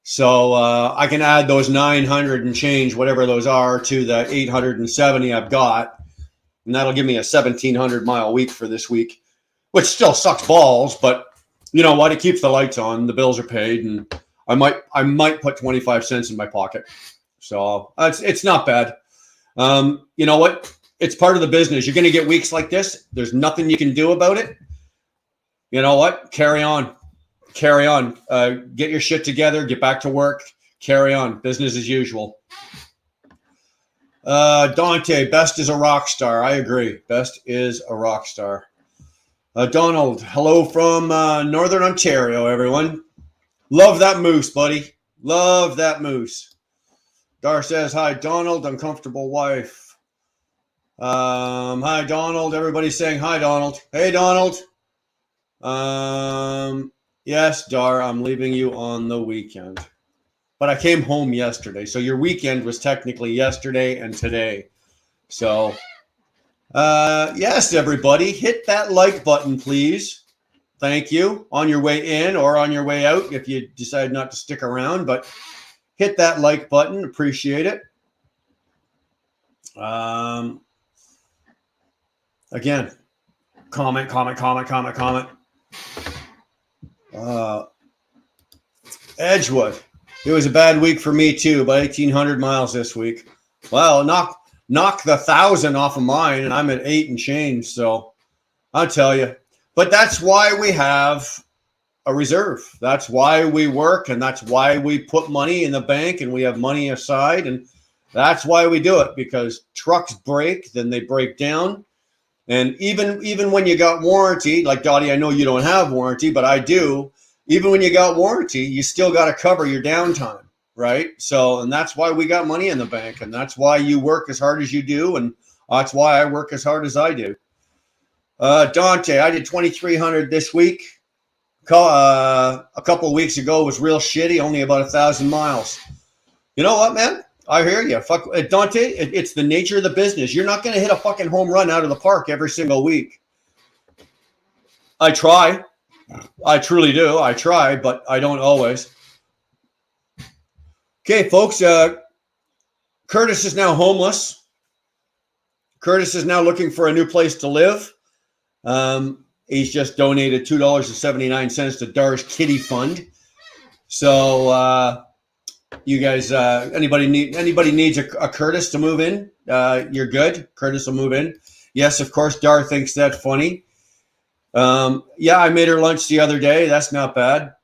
S2: So I can add those 900 and change, whatever those are, to the 870 I've got, and that'll give me a 1,700 mile week for this week, which still sucks balls, but you know what? It keeps the lights on. The bills are paid, and I might put 25 cents in my pocket. So it's not bad. You know what? It's part of the business. You're going to get weeks like this. There's nothing you can do about it. You know what? Carry on. Get your shit together. Get back to work. Carry on. Business as usual. Dante, Best is a rock star. I agree. Best is a rock star. Donald, hello from Northern Ontario, everyone. Love that moose, buddy. Love that moose. Dar says, hi, Donald, uncomfortable wife. Hi, Donald. Everybody's saying hi, Donald. Hey, Donald. Yes, Dar, I'm leaving you on the weekend. But I came home yesterday, so your weekend was technically yesterday and today. So... yes, everybody, hit that like button, please. Thank you. On your way in or on your way out if you decide not to stick around, but hit that like button. Appreciate it. Again, comment. Edgewood. It was a bad week for me too. About 1,800 miles this week. Well, knock the 1,000 off of mine, and I'm at 8 and change. So I'll tell you. But that's why we have a reserve. That's why we work, and that's why we put money in the bank, and we have money aside, and that's why we do it, because trucks break, then they break down. And even when you got warranty, like Dottie, I know you don't have warranty, but I do. Even when you got warranty, you still got to cover your downtime, right? So, and that's why we got money in the bank, and that's why you work as hard as you do, and that's why I work as hard as I do. Dante, I did 2,300 this week. A couple of weeks ago was real shitty, only about 1,000 miles. You know what, man? I hear you. Fuck, Dante, it's the nature of the business. You're not going to hit a fucking home run out of the park every single week. I try. I truly do. I try, but I don't always. Okay, folks. Curtis is now homeless. Curtis is now looking for a new place to live. He's just donated $2.79 to Dar's Kitty Fund. So you guys, anybody needs a Curtis to move in? You're good. Curtis will move in. Yes, of course. Dar thinks that's funny. Yeah, I made her lunch the other day. That's not bad.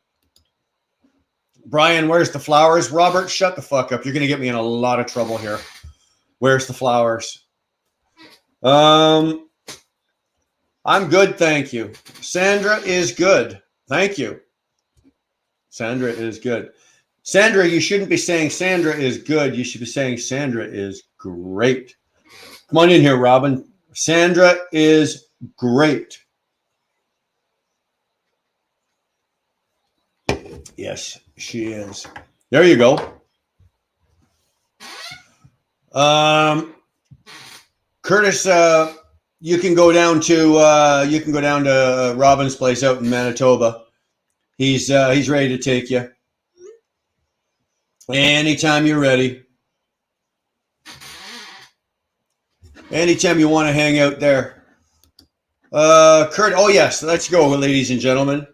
S2: Brian, where's the flowers? Robert, shut the fuck up. You're going to get me in a lot of trouble here. Where's the flowers? I'm good, thank you. Sandra is good. Thank you. Sandra is good. Sandra, you shouldn't be saying Sandra is good. You should be saying Sandra is great. Come on in here, Robin. Sandra is great. Yes, she is. There you go. Curtis, you can go down to Robin's place out in Manitoba. He's ready to take you anytime you're ready. Anytime you want to hang out there. Kurt, oh yes, let's go, ladies and gentlemen.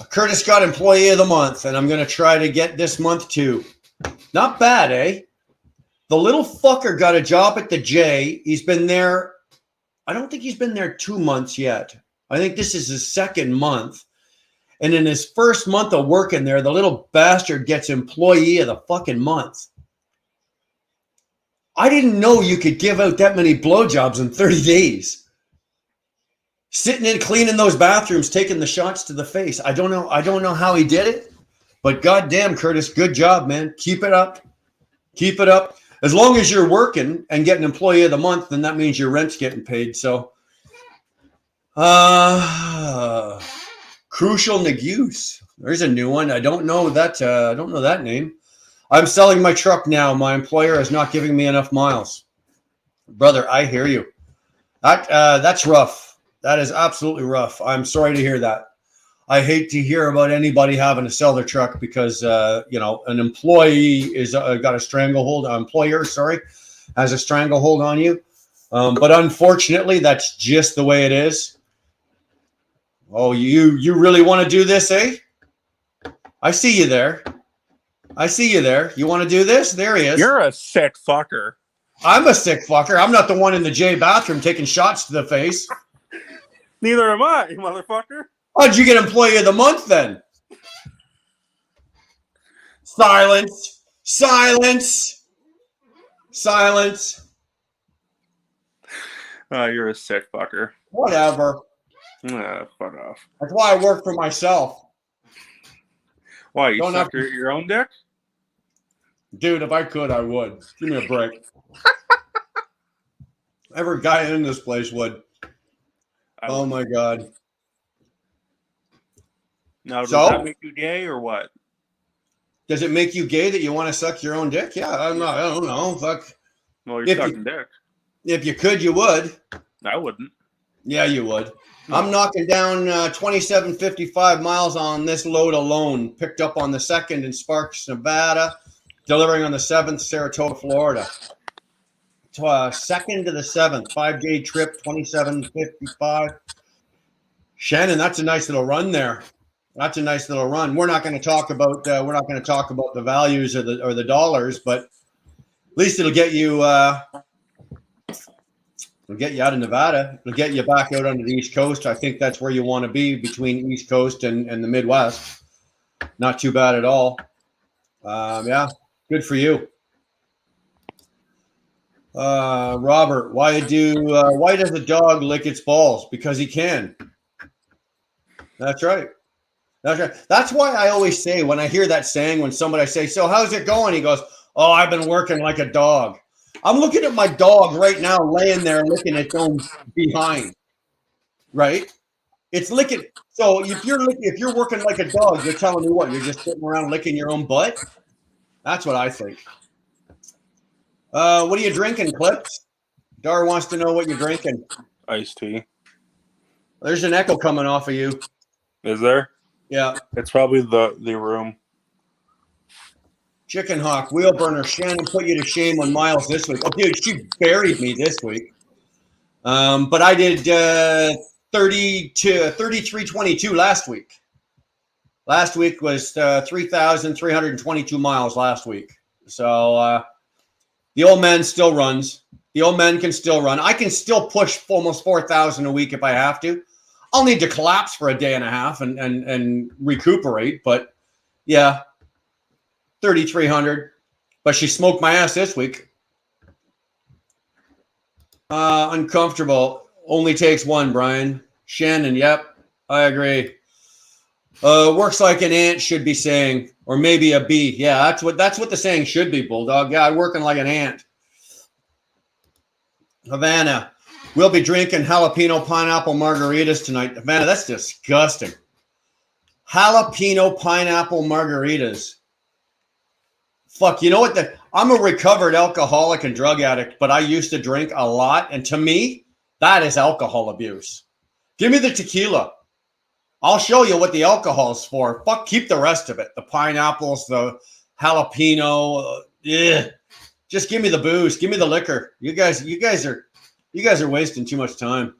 S2: Curtis got Employee of the Month, and I'm going to try to get this month too. Not bad, eh? The little fucker got a job at the J. He's been there. I don't think he's been there 2 months yet. I think this is his second month. And in his first month of working there, the little bastard gets Employee of the fucking Month. I didn't know you could give out that many blowjobs in 30 days. Sitting in cleaning those bathrooms, taking the shots to the face. I don't know how he did it, but goddamn, Curtis, good job, man. Keep it up. Keep it up. As long as you're working and getting Employee of the Month, then that means your rent's getting paid. So, Crucial Negus. There's a new one. I don't know that. I don't know that name. I'm selling my truck now. My employer is not giving me enough miles. Brother, I hear you. That's rough. That is absolutely rough. I'm sorry to hear that. I hate to hear about anybody having to sell their truck because, an employee is got a stranglehold. Employer, sorry, has a stranglehold on you. But unfortunately, that's just the way it is. Oh, you really want to do this, eh? I see you there. I see you there. You want to do this? There he is.
S4: You're a sick fucker.
S2: I'm a sick fucker. I'm not the one in the J bathroom taking shots to the face.
S4: Neither am I, motherfucker.
S2: How'd you get Employee of the Month then? Silence. Silence. Silence.
S4: You're a sick fucker.
S2: Whatever.
S4: Fuck off.
S2: That's why I work for myself.
S4: Why, you
S2: Don't
S4: suck
S2: have-
S4: your own dick?
S2: Dude, if I could, I would. Give me a break. Every guy in this place would. Oh my God.
S4: Now, does
S2: So?
S4: that make you gay or what?
S2: Does it make you gay that you want to suck your own dick? Yeah, I don't know. Fuck.
S4: Well,
S2: If
S4: you're
S2: you-
S4: sucking dick.
S2: If you could, you would.
S4: I wouldn't.
S2: Yeah, you would. I'm knocking down 2755 miles on this load alone. Picked up on the 2nd in Sparks, Nevada. Delivering on the 7th, Saratoga, Florida. 2nd to the 7th, 5-day trip, 2755. Shannon, that's a nice little run there. That's a nice little run. We're not going to talk about the values or the dollars, but at least it'll get you out of Nevada. It'll get you back out onto the East Coast. I think that's where you want to be, between East Coast and the Midwest. Not too bad at all. Yeah, good for you. Robert, why does a dog lick its balls? Because he can. That's right. That's right. That's why I always say, when I hear that saying, when somebody say, so how's it going? He goes, oh, I've been working like a dog. I'm looking at my dog right now, laying there licking its own behind. Right? It's licking. So if you're working like a dog, you're telling me what? You're just sitting around licking your own butt? That's what I think. What are you drinking, Clips? Dar wants to know what you're drinking.
S4: Iced tea.
S2: There's an echo coming off of you.
S4: Is there?
S2: Yeah.
S4: It's probably the room.
S2: Chicken Hawk, wheel burner. Shannon put you to shame on Miles this week. Oh, dude, she buried me this week. But I did 33:22 last week. Last week was 3,322 miles last week. So the old man still runs. The old man can still run. I can still push almost 4,000 a week if I have to. I'll need to collapse for a day and a half and recuperate. But yeah, 3,300. But she smoked my ass this week. Uncomfortable. Only takes one, Brian. Shannon, yep, I agree. Works like an ant should be saying, or maybe a bee. Yeah, that's what the saying should be, Bulldog. Yeah, working like an ant. Havana, we'll be drinking jalapeno pineapple margaritas tonight. Havana, that's disgusting. Jalapeno pineapple margaritas. Fuck, you know what? I'm a recovered alcoholic and drug addict, but I used to drink a lot, and to me, that is alcohol abuse. Give me the tequila. I'll show you what the alcohol's for. Fuck, keep the rest of it. The pineapples, the jalapeno. Yeah. Just give me the booze. Give me the liquor. You guys are wasting too much time.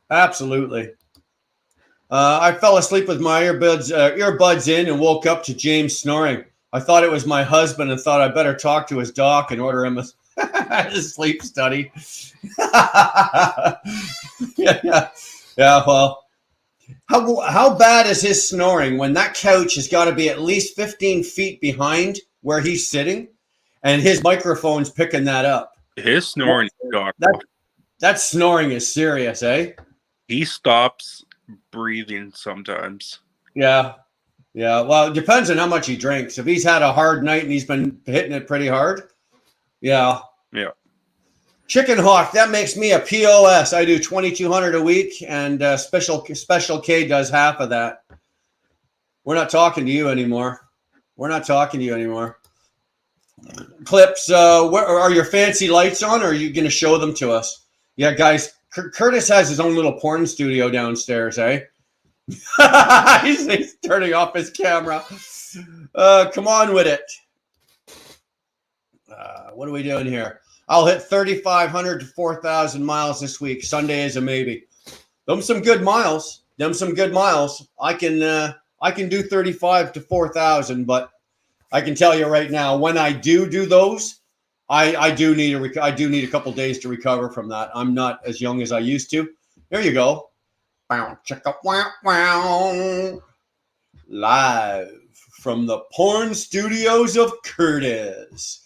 S2: Absolutely. I fell asleep with my earbuds in and woke up to James snoring. I thought it was my husband and thought I better talk to his doc and order him a sleep study. Yeah. Well, how bad is his snoring when that couch has got to be at least 15 feet behind where he's sitting, and his microphone's picking that up?
S4: His snoring,
S2: that snoring is serious, eh?
S4: He stops breathing sometimes.
S2: Yeah. Well, it depends on how much he drinks. If he's had a hard night and he's been hitting it pretty hard, yeah. Chicken Hawk, that makes me a POS. I do 2,200 a week, and Special K does half of that. We're not talking to you anymore. Clips, where are your fancy lights on, or are you going to show them to us? Yeah, guys, Curtis has his own little porn studio downstairs, eh? he's turning off his camera. Come on with it. What are we doing here? I'll hit 3,500 to 4,000 miles this week. Sunday is a maybe. Them some good miles. I can do 35 to 4,000, but I can tell you right now, when I do those, I do need a couple days to recover from that. I'm not as young as I used to. There you go. Live from the porn studios of Curtis.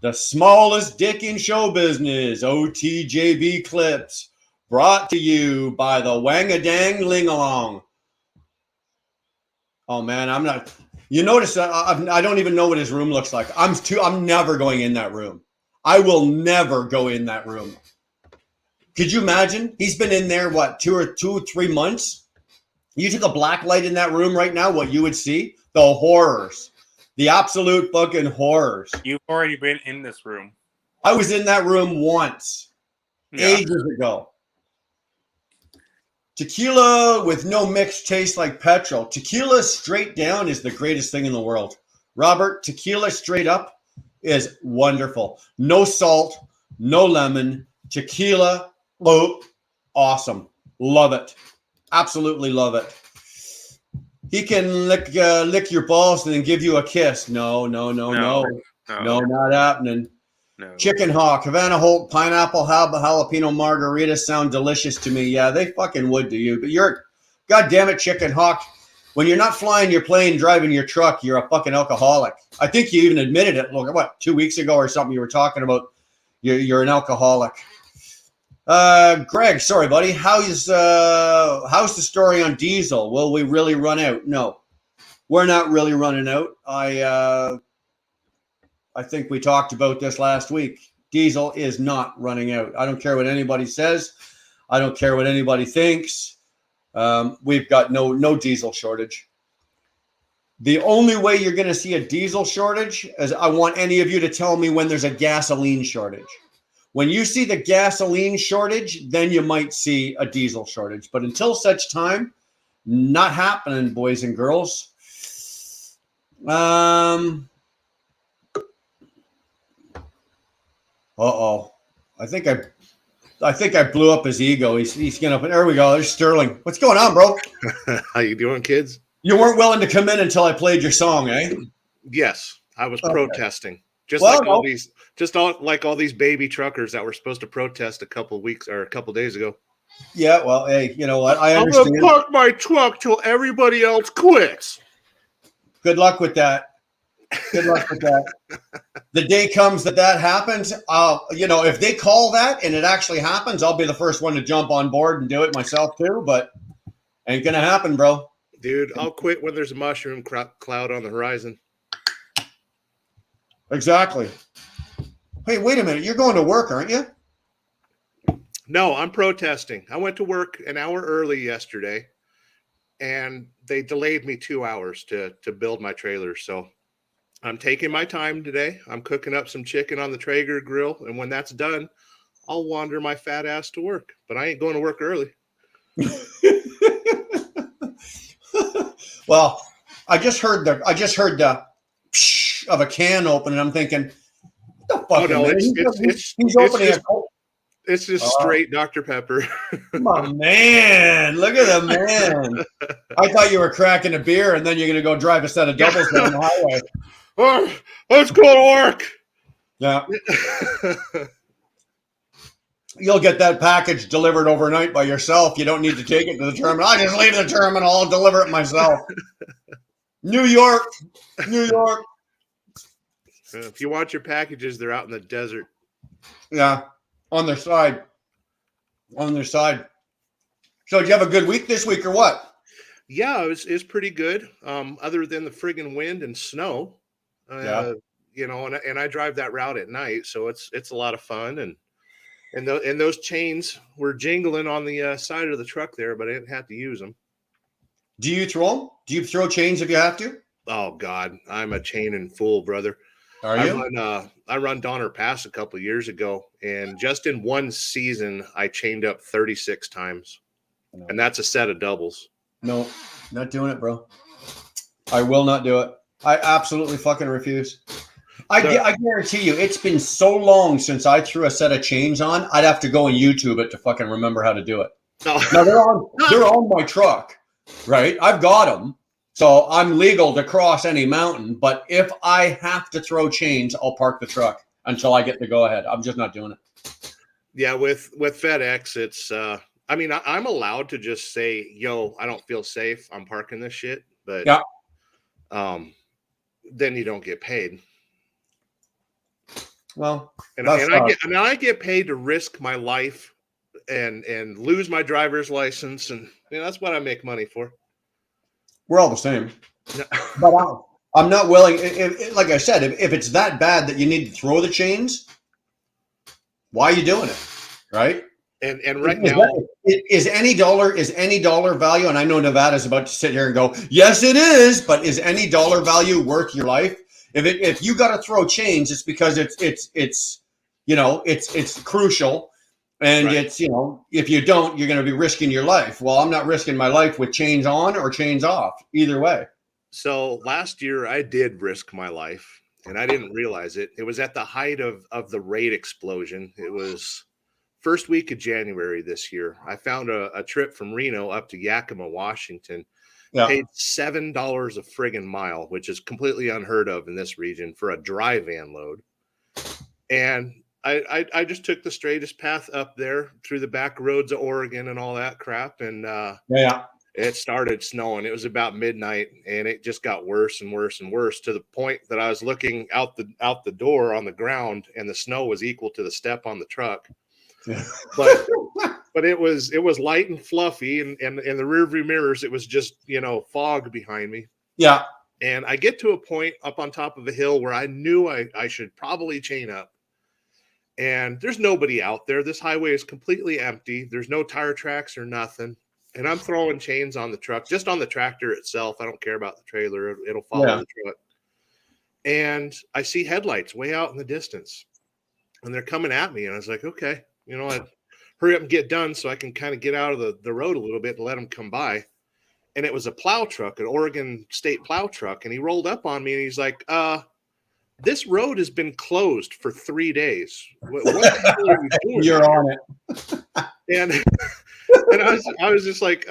S2: The smallest dick in show business, OTJB Clips, brought to you by the Wangadang Lingalong. Oh man, I'm not. You notice that I don't even know what his room looks like. I'm never going in that room. I will never go in that room. Could you imagine? He's been in there what 2 or 3 months. You took a black light in that room right now, what you would see? The horrors. The absolute fucking horrors.
S4: You've already been in this room.
S2: I was in that room once, ages ago. Tequila with no mix tastes like petrol. Tequila straight down is the greatest thing in the world. Robert, tequila straight up is wonderful. No salt, no lemon. Tequila, awesome. Love it. Absolutely love it. He can lick your balls and then give you a kiss. No, not happening.
S4: No.
S2: Chicken Hawk, Havana Holt, pineapple, jalapeno margaritas sound delicious to me. Yeah, they fucking would to you. But you're, God damn it, Chicken Hawk. When you're not flying your plane, driving your truck, you're a fucking alcoholic. I think you even admitted it. Look, what, 2 weeks ago or something, you were talking about you're an alcoholic. Greg, sorry, buddy. How's the story on diesel? Will we really run out? No, we're not really running out. I think we talked about this last week. Diesel is not running out. I don't care what anybody says. I don't care what anybody thinks. We've got no diesel shortage. The only way you're going to see a diesel shortage is I want any of you to tell me when there's a gasoline shortage. When you see the gasoline shortage, then you might see a diesel shortage. But until such time, not happening, boys and girls. Uh-oh. I think I blew up his ego. He's gonna. There we go. There's Sterling. What's going on, bro?
S5: How you doing, kids?
S2: You weren't willing to come in until I played your song, eh?
S5: Yes, I was
S2: Okay.
S5: protesting. Just
S2: Well,
S5: like all these baby truckers that were supposed to protest a couple days ago.
S2: Yeah, well, hey, you know what? I
S5: I'm
S2: understand.
S5: gonna park my truck till everybody else quits.
S2: Good luck with that. Good luck with that. The day comes that happens. If they call that and it actually happens, I'll be the first one to jump on board and do it myself too. But ain't gonna happen, bro.
S5: Dude, I'll quit when there's a mushroom cloud on the horizon.
S2: Exactly. Hey, wait a minute. You're going to work, aren't you?
S5: No, I'm protesting. I went to work an hour early yesterday, and they delayed me 2 hours to build my trailer. So I'm taking my time today. I'm cooking up some chicken on the Traeger grill, and when that's done, I'll wander my fat ass to work. But I ain't going to work early.
S2: Well, I just heard the psh of a can open, and I'm thinking, what the fuck?
S5: Oh, no,
S2: he's opening
S5: it's just straight Dr. Pepper.
S2: My man, look at the man. I thought you were cracking a beer, and then you're gonna go drive a set of doubles down the highway.
S5: Oh, let's go to work.
S2: Yeah. You'll get that package delivered overnight by yourself. You don't need to take it to the terminal. I just leave the terminal. I'll deliver it myself. New York.
S5: If you want your packages, they're out in the desert.
S2: Yeah, on their side. So did you have a good week this week or what?
S5: Yeah, it was pretty good. Other than the friggin' wind and snow.
S2: Yeah.
S5: And I drive that route at night, so it's a lot of fun. And those chains were jingling on the side of the truck there, but I didn't have to use them.
S2: Do you throw them? Do you throw chains if you have to?
S5: Oh God, I'm a chain and fool, brother.
S2: Are you?
S5: I run Donner Pass a couple of years ago, and just in one season, I chained up 36 times, and that's a set of doubles.
S2: No, not doing it, bro. I will not do it. I absolutely fucking refuse. I guarantee you, it's been so long since I threw a set of chains on. I'd have to go and YouTube it to fucking remember how to do it.
S5: No.
S2: Now they're on my truck, right? I've got them, so I'm legal to cross any mountain. But if I have to throw chains, I'll park the truck until I get the go ahead. I'm just not doing it.
S5: Yeah, with FedEx, it's. I'm allowed to just say, "Yo, I don't feel safe. I'm parking this shit." But
S2: yeah,
S5: then you don't get paid.
S2: Well,
S5: I get paid to risk my life and lose my driver's license, and that's what I make money for.
S2: We're all the same. But I'm not willing. Like I said, if it's that bad that you need to throw the chains, why are you doing it? Right?
S5: And right now,
S2: is any dollar value? And I know Nevada's about to sit here and go, yes, it is. But is any dollar value worth your life? If you got to throw chains, it's because it's crucial, and right. It's if you don't, you're going to be risking your life. Well, I'm not risking my life with chains on or chains off. Either way.
S5: So last year I did risk my life, and I didn't realize it. It was at the height of the rate explosion. It was first week of January this year, I found a trip from Reno up to Yakima, Washington.
S2: Yeah.
S5: Paid $7 a friggin' mile, which is completely unheard of in this region for a dry van load. And I just took the straightest path up there through the back roads of Oregon and all that crap. And
S2: Yeah.
S5: it started snowing. It was about midnight, and it just got worse and worse and worse to the point that I was looking out the door on the ground, and the snow was equal to the step on the truck. But it was light and fluffy, and in the rearview mirrors, it was just, fog behind me.
S2: Yeah.
S5: And I get to a point up on top of a hill where I knew I should probably chain up. And there's nobody out there. This highway is completely empty. There's no tire tracks or nothing. And I'm throwing chains on the truck, just on the tractor itself. I don't care about the trailer. It'll follow the truck. And I see headlights way out in the distance. And they're coming at me. And I was like, okay, I'd hurry up and get done so I can kind of get out of the road a little bit and let them come by. And it was a plow truck, an Oregon State plow truck. And he rolled up on me and he's like, this road has been closed for 3 days. What the hell are you doing?
S2: You're on it.
S5: And I was just like,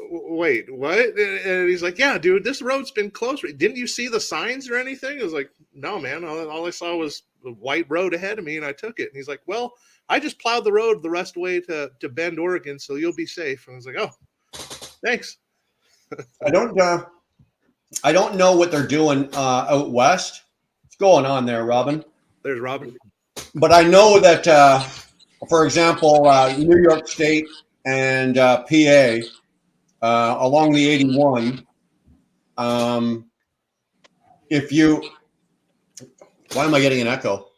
S5: wait, what? And he's like, yeah, dude, this road's been closed. Didn't you see the signs or anything? I was like, no, man. All I saw was a white road ahead of me, and I took it. And he's like, well, I just plowed the road the rest of the way to Bend, Oregon, so you'll be safe. And I was like, oh, thanks.
S2: I don't know what they're doing out west. What's going on there, Robin?
S5: There's Robin.
S2: But I know that, for example, New York State and PA along the 81. Why am I getting an echo?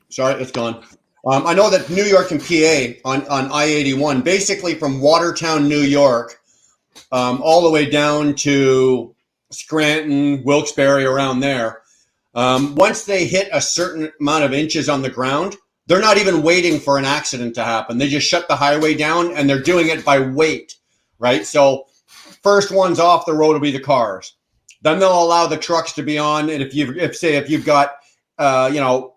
S2: Sorry, it's gone. I know that New York and PA on I-81, basically from Watertown, New York, all the way down to Scranton, Wilkes-Barre, around there. Once they hit a certain amount of inches on the ground, they're not even waiting for an accident to happen. They just shut the highway down, and they're doing it by weight, right? So first ones off the road will be the cars. Then they'll allow the trucks to be on. And if you've got, under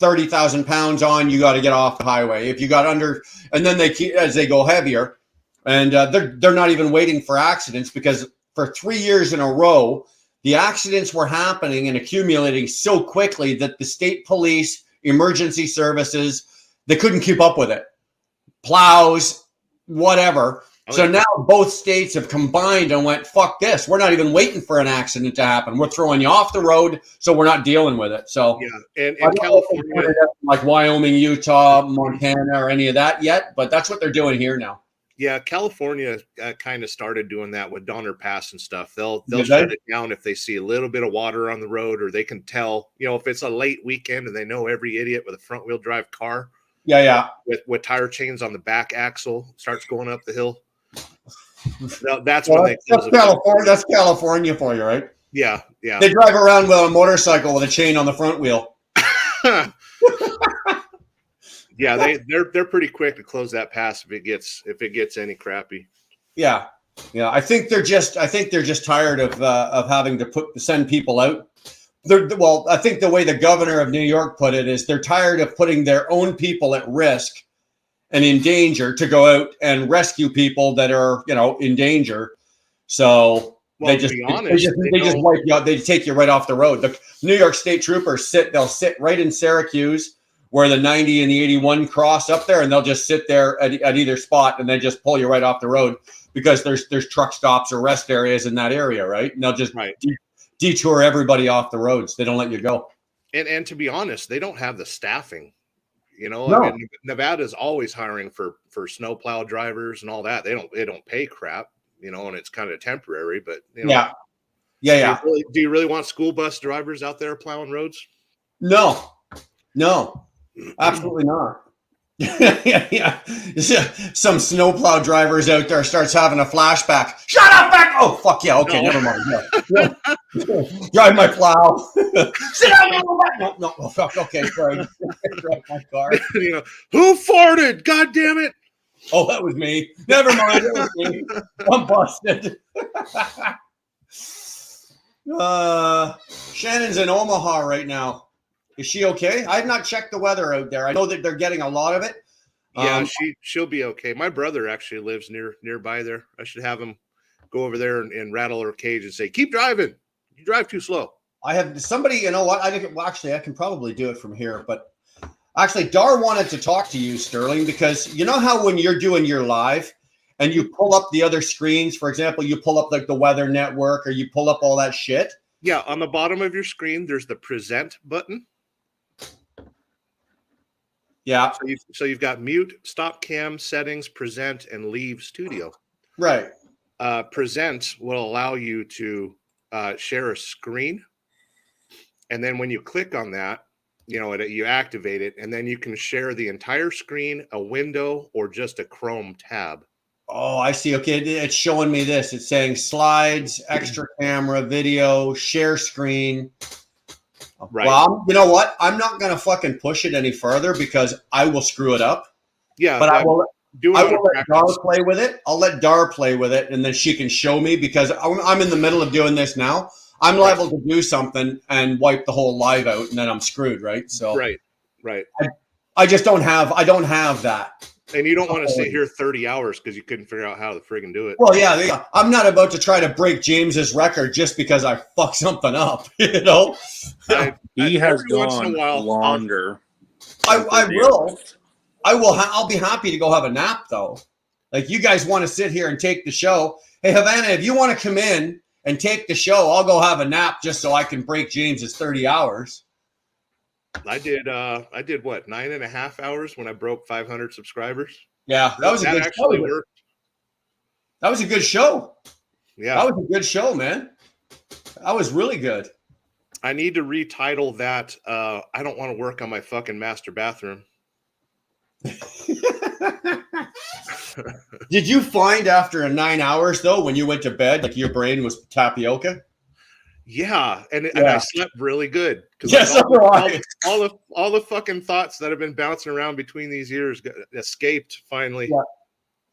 S2: 30,000 pounds on, you got to get off the highway. If you got under, and then they keep as they go heavier, and they're not even waiting for accidents, because for 3 years in a row, the accidents were happening and accumulating so quickly that the state police, emergency services, they couldn't keep up with it. Plows, whatever. So now both states have combined and went, fuck this. We're not even waiting for an accident to happen. We're throwing you off the road, so we're not dealing with it. So
S5: yeah, and California,
S2: like Wyoming, Utah, Montana, or any of that yet, but that's what they're doing here now.
S5: Yeah, California kind of started doing that with Donner Pass and stuff. They'll shut it down if they see a little bit of water on the road, or they can tell, if it's a late weekend and they know every idiot with a front wheel drive car.
S2: Yeah.
S5: With tire chains on the back axle starts going up the hill. That's when
S2: that's California. That's California for you, right?
S5: Yeah.
S2: They drive around with a motorcycle with a chain on the front wheel.
S5: Yeah, they're pretty quick to close that pass if it gets any crappy.
S2: Yeah. I think they're just tired of having to send people out. I think the way the governor of New York put it is they're tired of putting their own people at risk and in danger to go out and rescue people that are, in danger. So they just wipe you out. They take you right off the road. The New York State troopers they'll sit right in Syracuse where the 90 and the 81 cross up there, and they'll just sit there at either spot and then just pull you right off the road, because there's truck stops or rest areas in that area, right? And they'll just detour everybody off the roads. They don't let you go.
S5: And to be honest, they don't have the staffing.
S2: No.
S5: I mean, Nevada's always hiring for snowplow drivers and all that. They don't pay crap, and it's kind of temporary, but
S2: Yeah.
S5: Do you really want school bus drivers out there plowing roads?
S2: No, absolutely not. Yeah. Some snowplow drivers out there starts having a flashback. Shut up, back! Oh, fuck yeah. Okay, never mind. Yeah. Drive my plow. Sit down. No. Oh, fuck. Okay, sorry. Drive my car.
S5: Who farted? God damn it!
S2: Oh, that was me. Never mind. That was me. I'm busted. Shannon's in Omaha right now. Is she okay? I have not checked the weather out there. I know that they're getting a lot of it.
S5: Yeah, she'll be okay. My brother actually lives nearby there. I should have him go over there and rattle her cage and say, "Keep driving. You drive too slow."
S2: I have somebody. You know what? Actually, I can probably do it from here. But actually, Dar wanted to talk to you, Sterling, because you know how when you're doing your live and you pull up the other screens, for example, you pull up like the Weather Network or you pull up all that shit.
S5: Yeah, on the bottom of your screen, there's the present button.
S2: Yeah.
S5: So you've got mute, stop cam, settings, present, and leave studio.
S2: Right.
S5: Present will allow you to share a screen. And then when you click on that, you activate it, and then you can share the entire screen, a window, or just a Chrome tab.
S2: Oh, I see. Okay, it's showing me this. It's saying slides, extra camera, video, share screen.
S5: Right.
S2: Well, you know what? I'm not going to fucking push it any further because I will screw it up.
S5: Yeah,
S2: but I will let
S5: practice.
S2: Dar play with it. I'll let Dar play with it, and then she can show me because I'm in the middle of doing this now. I'm liable to do something and wipe the whole live out, and then I'm screwed, right? So
S5: right.
S2: I just don't have. I don't have that.
S5: And you don't want to sit here 30 hours because you couldn't figure out how to friggin' do it.
S2: Well, yeah. I'm not about to try to break James's record just because I fucked something up, you know?
S4: He has
S5: every once in a
S4: gone
S5: while,
S4: longer.
S2: I will. I'll be happy to go have a nap, though. Like, you guys want to sit here and take the show. Hey, Havana, if you want to come in and take the show, I'll go have a nap just so I can break James's 30 hours.
S5: I did what, 9.5 hours when I broke 500 subscribers.
S2: Yeah, that was a good show.
S5: Worked.
S2: That was a good show.
S5: Yeah,
S2: that was a good show, man. That was really good.
S5: I need to retitle that. I don't want to work on my fucking master bathroom.
S2: Did you find after 9 hours though, when you went to bed, like your brain was tapioca?
S5: Yeah, and I slept really good.
S2: Yes,
S5: all the fucking thoughts that have been bouncing around between these years escaped finally.
S2: Yeah.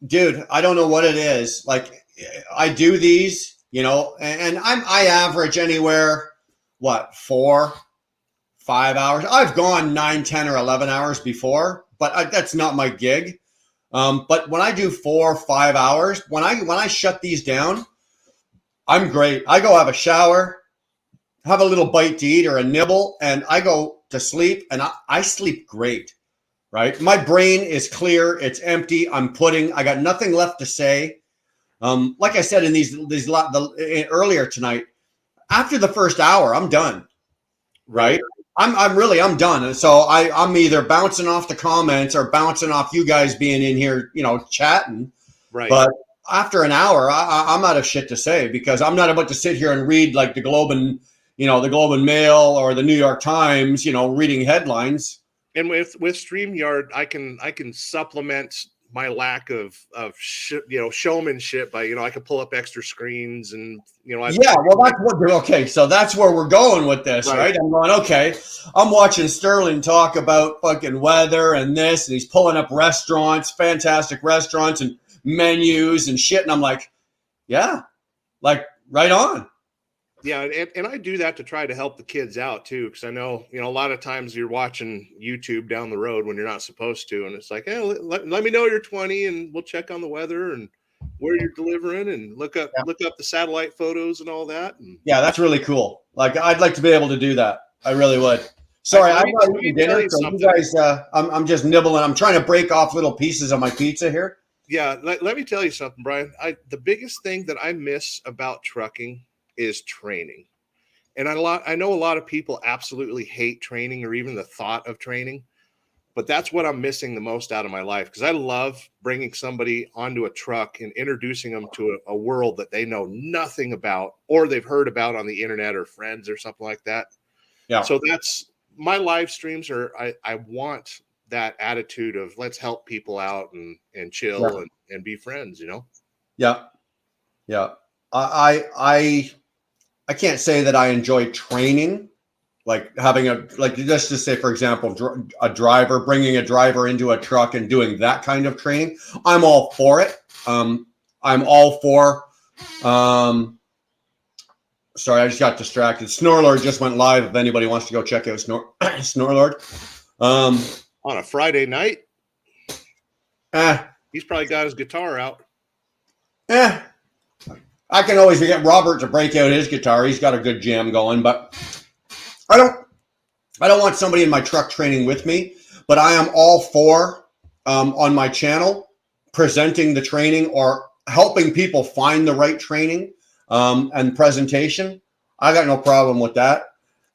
S2: Dude, I don't know what it is. Like, I do these, and I average anywhere, 4, 5 hours. I've gone 9, 10, or 11 hours before, but that's not my gig. But when I do 4, 5 hours, when I shut these down, I'm great. I go have a shower, have a little bite to eat or a nibble, and I go to sleep, and I sleep great, right? My brain is clear. It's empty. I got nothing left to say. Like I said in earlier tonight, after the first hour, I'm done, right? I'm done. And so I'm either bouncing off the comments or bouncing off you guys being in here, chatting.
S5: Right.
S2: But after an hour, I'm out of shit to say because I'm not about to sit here and read like the Globe and Mail or the New York Times, reading headlines.
S5: And with StreamYard, I can supplement my lack of showmanship by I can pull up extra screens and
S2: so that's where we're going with this, right? I'm going, okay, I'm watching Sterling talk about fucking weather and this, and he's pulling up restaurants, fantastic restaurants and menus and shit, and I'm like, yeah, like right on.
S5: Yeah, and I do that to try to help the kids out too, because I know a lot of times you're watching YouTube down the road when you're not supposed to, and it's like, hey, let me know you're 20, and we'll check on the weather and where you're delivering, and look up the satellite photos and all that. And
S2: yeah, that's really cool. Like, I'd like to be able to do that. I really would. Sorry, I'm not eating dinner, so you guys, I'm just nibbling. I'm trying to break off little pieces of my pizza here.
S5: Yeah, let me tell you something, Brian. The biggest thing that I miss about trucking is training. And I know a lot of people absolutely hate training or even the thought of training, but that's what I'm missing the most out of my life, because I love bringing somebody onto a truck and introducing them to a world that they know nothing about or they've heard about on the internet or friends or something like that. Yeah. So that's my live streams I want that attitude of let's help people out and chill and be friends,
S2: Yeah. Yeah. I can't say that I enjoy training, like having just to say, for example, bringing a driver into a truck and doing that kind of training. I'm all for it. I'm all for Sorry, I just got distracted. Snorlord just went live. If anybody wants to go check out Snorlord.
S5: On a Friday night,
S2: Eh,
S5: he's probably got his guitar out.
S2: I can always get Robert to break out his guitar. He's got a good jam going, but I don't want somebody in my truck training with me, but I am all for on my channel presenting the training or helping people find the right training and presentation. I got no problem with that.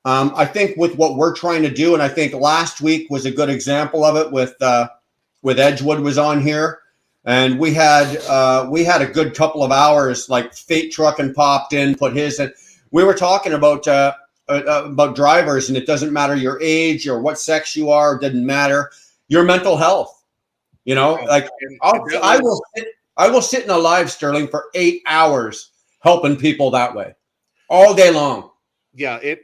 S2: I think with what we're trying to do, and I think last week was a good example of it with Edgewood was on here. And we had a good couple of hours, like Fate Trucking popped in, put his, and we were talking about drivers, and it doesn't matter your age or what sex you are, it doesn't matter your mental health. You know, like I will sit in a live, Sterling, for 8 hours helping people that way all day long.
S5: Yeah, it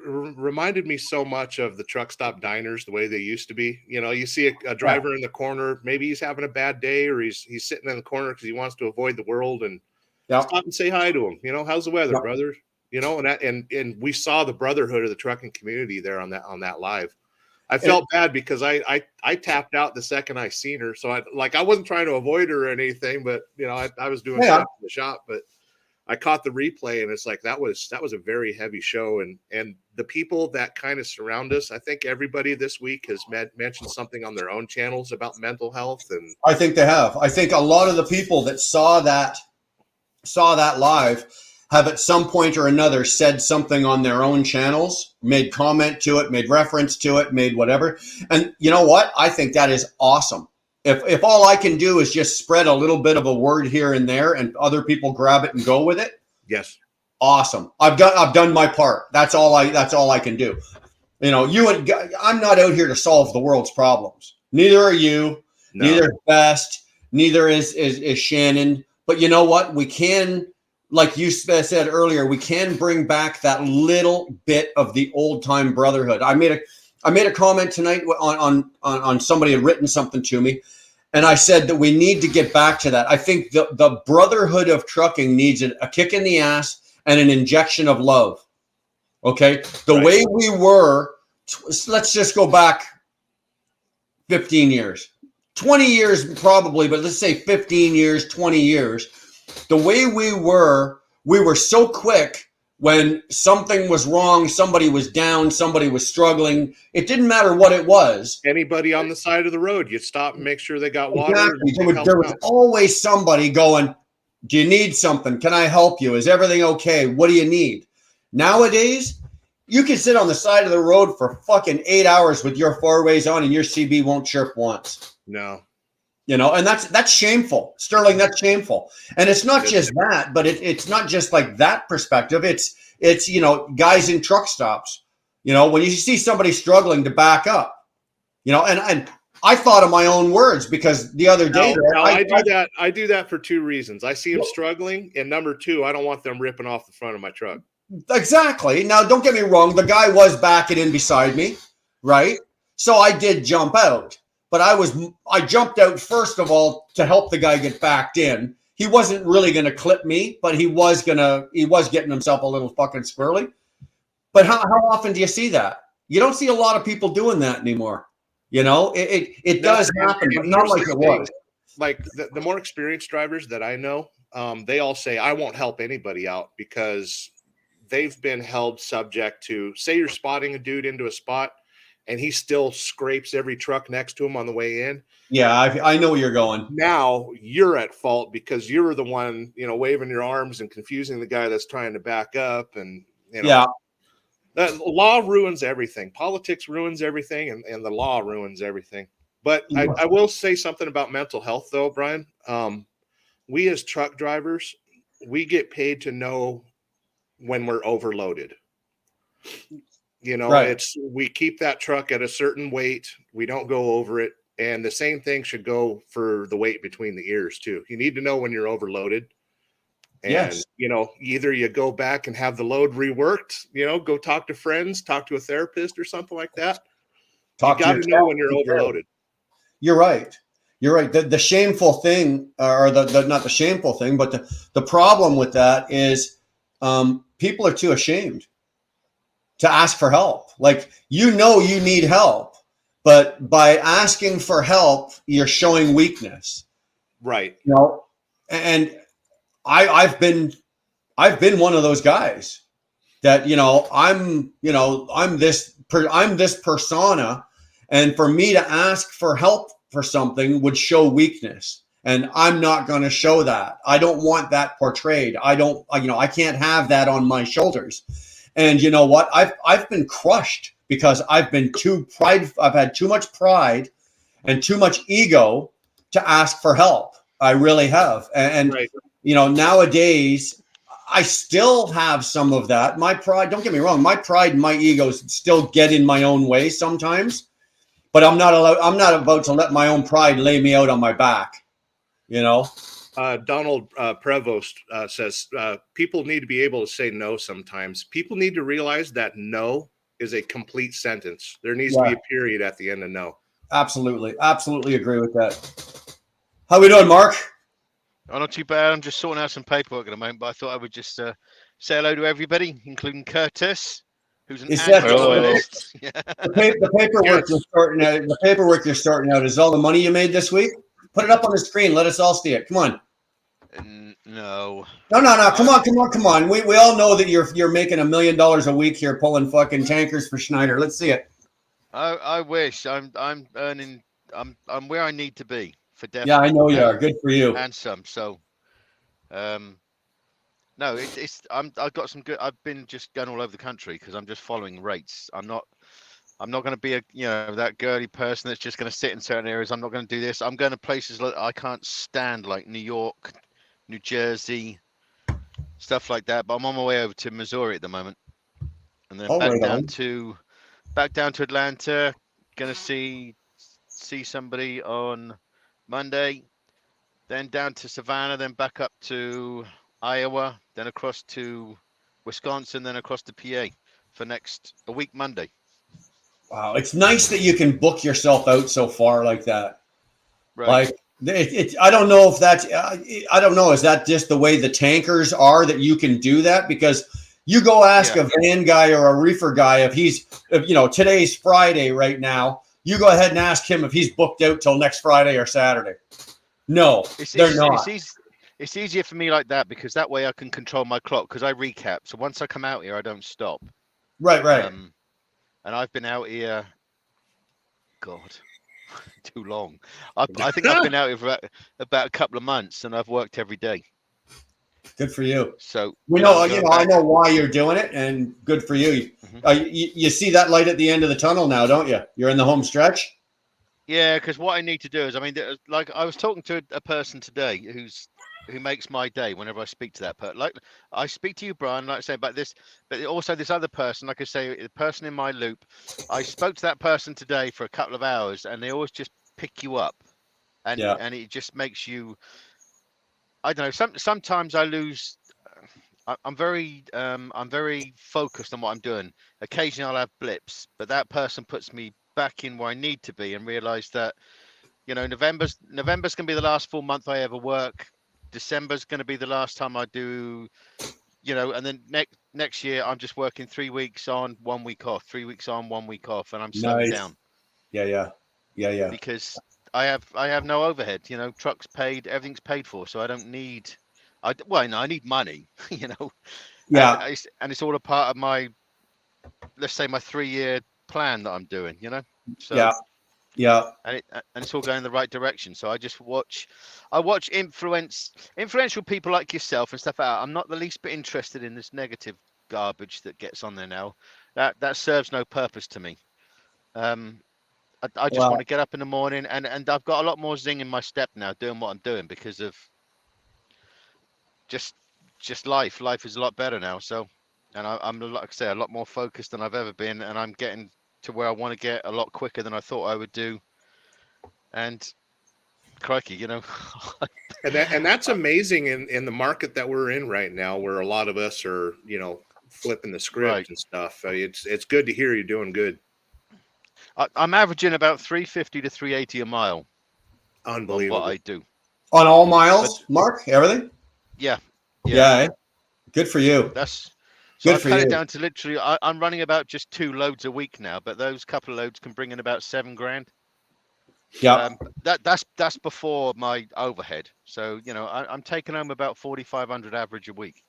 S5: reminded me so much of the truck stop diners, the way they used to be. You know, you see a driver in the corner, maybe he's having a bad day, or he's sitting in the corner because he wants to avoid the world, and stop and say hi to him. You know, how's the weather, brother? You know, and we saw the brotherhood of the trucking community there on that live. I felt bad because I tapped out the second I seen her, so I wasn't trying to avoid her or anything, but you know, I was doing stuff in the shop, but I caught the replay, and it's like that was a very heavy show, and the people that kind of surround us. I think everybody this week has mentioned something on their own channels about mental health, and
S2: I think they have. I think a lot of the people that saw that live have at some point or another said something on their own channels, made comment to it, made reference to it, made whatever. And you know what? I think that is awesome. If all I can do is just spread a little bit of a word here and there, and other people grab it and go with it,
S5: yes,
S2: awesome. I've done my part. That's all I can do. You know, I'm not out here to solve the world's problems. Neither are you. No. Neither is Best. Neither is Shannon. But you know what? We can, like you said earlier, we can bring back that little bit of the old time brotherhood. I made a comment tonight on somebody had written something to me, and I said that we need to get back to that. I think the brotherhood of trucking needs a kick in the ass and an injection of love. Okay? The way we were, let's just go back 15 years. 20 years probably, but let's say 15 years, 20 years. The way we were so quick. When something was wrong, somebody was down, somebody was struggling, it didn't matter what it was.
S5: Anybody on the side of the road, you'd stop and make sure they got water.
S2: Exactly. There was always somebody going, do you need something? Can I help you? Is everything okay? What do you need? Nowadays, you can sit on the side of the road for fucking 8 hours with your four-ways on and your CB won't chirp once.
S5: No.
S2: You know, and that's shameful. Sterling, that's shameful. And it's not just that, but it's not just like that perspective. It's you know, guys in truck stops, you know, when you see somebody struggling to back up, you know, and I thought of my own words because the other day
S5: I do that for two reasons. I see them struggling, and number two, I don't want them ripping off the front of my truck.
S2: Exactly. Now, don't get me wrong. The guy was backing in beside me, right? So I did jump out. But I jumped out first of all to help the guy get backed in. He wasn't really going to clip me, but he was getting himself a little fucking squirrely. But how often do you see that? You don't see a lot of people doing that anymore. You know, it does happen, but not like it was.
S5: Like the more experienced drivers that I know, they all say, I won't help anybody out because they've been held subject to, say you're spotting a dude into a spot, and he still scrapes every truck next to him on the way in.
S2: Yeah, I know where you're going.
S5: Now you're at fault because you're the one, you know, waving your arms and confusing the guy that's trying to back up. And, you know,
S2: yeah,
S5: the law ruins everything. Politics ruins everything, and the law ruins everything. But I will say something about mental health, though, Brian. We as truck drivers, we get paid to know when we're overloaded. You know, we keep that truck at a certain weight. We don't go over it. And the same thing should go for the weight between the ears too. You need to know when you're overloaded. And, you know, either you go back and have the load reworked, you know, go talk to friends, talk to a therapist or something like that. You got to know when you're overloaded.
S2: You're right. You're right. The shameful thing, or the not the shameful thing, but the problem with that is people are too ashamed to ask for help. Like, you need help, but by asking for help, you're showing weakness.
S5: Right.
S2: And I've been one of those guys that, I'm this persona, and for me to ask for help for something would show weakness, and I'm not going to show that. I don't want that portrayed. I can't have that on my shoulders. And you know what? I've been crushed because I've had too much pride and too much ego to ask for help. I really have. And
S5: Right.
S2: Nowadays I still have some of that. My pride, don't get me wrong, my pride and my ego still get in my own way sometimes, but I'm not about to let my own pride lay me out on my back,
S5: Donald Prevost says people need to be able to say no sometimes. People need to realize that no is a complete sentence. There needs to be a period at the end of no.
S2: Absolutely. Absolutely agree with that. How we doing, Mark?
S6: Oh, not too bad. I'm just sorting out some paperwork at the moment, but I thought I would just say hello to everybody, including Curtis, who's an anti-loyalist.
S2: The paperwork you're sorting out is all the money you made this week? Put it up on the screen. Let us all see it. Come on.
S6: No.
S2: No. Come on. We all know that you're making $1 million a week here pulling fucking tankers for Schneider. Let's see it.
S6: I wish. I'm earning. I'm where I need to be for definitely.
S2: Yeah, I know you are. Good for you.
S6: And some. So, no, I've got some good. I've been just going all over the country because I'm just following rates. I'm not going to be that girly person that's just going to sit in certain areas. I'm not going to do this. I'm going to places that I can't stand, like New York, New Jersey, stuff like that. But I'm on my way over to Missouri at the moment, and then back down to Atlanta. Going to see somebody on Monday, then down to Savannah, then back up to Iowa, then across to Wisconsin, then across to PA for a week Monday.
S2: Wow, it's nice that you can book yourself out so far like that.
S6: Right.
S2: Like, I don't know if that's, I don't know. Is that just the way the tankers are that you can do that? Because you go ask a van guy or a reefer guy if today's Friday right now, you go ahead and ask him if he's booked out till next Friday or Saturday. No, they're not.
S6: It's easier for me like that because that way I can control my clock because I recap. So once I come out here, I don't stop.
S2: Right.
S6: And I've been out here, God, too long. I think I've been out here for about a couple of months, and I've worked every day.
S2: Good for you.
S6: So
S2: I know why you're doing it, and good for you. Mm-hmm. You see that light at the end of the tunnel now, don't you? You're in the home stretch.
S6: Yeah, because what I need to do is, like I was talking to a person today who makes my day whenever I speak to that person. Like I speak to you, Brian, like I say about this, but also this other person, like I say, the person in my loop. I spoke to that person today for a couple of hours, and they always just pick you up, and it just makes you. I don't know. Sometimes I lose. I'm very focused on what I'm doing. Occasionally I'll have blips, but that person puts me back in where I need to be, and realize that November's gonna be the last full month I ever work. December's going to be the last time I do, and then next year I'm just working 3 weeks on, 1 week off, 3 weeks on, 1 week off, and I'm slowing down. Yeah. Because I have no overhead. Trucks paid, everything's paid for, so I don't need. I need money.
S2: Yeah.
S6: And it's all a part of my, let's say, my 3-year plan that I'm doing. So.
S2: Yeah.
S6: And it's all going in the right direction. So I watch influential people like yourself and stuff out. I'm not the least bit interested in this negative garbage that gets on there now. That serves no purpose to me. I just want to get up in the morning and I've got a lot more zing in my step now doing what I'm doing because of just life. Life is a lot better now. So, and I'm, like I say, a lot more focused than I've ever been, and I'm getting to where I want to get a lot quicker than I thought I would do. And crikey,
S5: and that's amazing in the market that we're in right now, where a lot of us are, flipping the script and stuff. It's good to hear you're doing good.
S6: I'm averaging about 350 to 380 a mile.
S5: Unbelievable.
S6: What I do
S2: on all miles, Mark, everything.
S6: Yeah.
S2: Yeah. Good for you.
S6: That's so
S2: Good
S6: I've
S2: for
S6: cut
S2: you.
S6: it down to literally. I'm running about just 2 loads a week now, but those couple of loads can bring in about $7,000.
S2: Yeah.
S6: That's before my overhead. So I'm taking home about 4,500 average a week.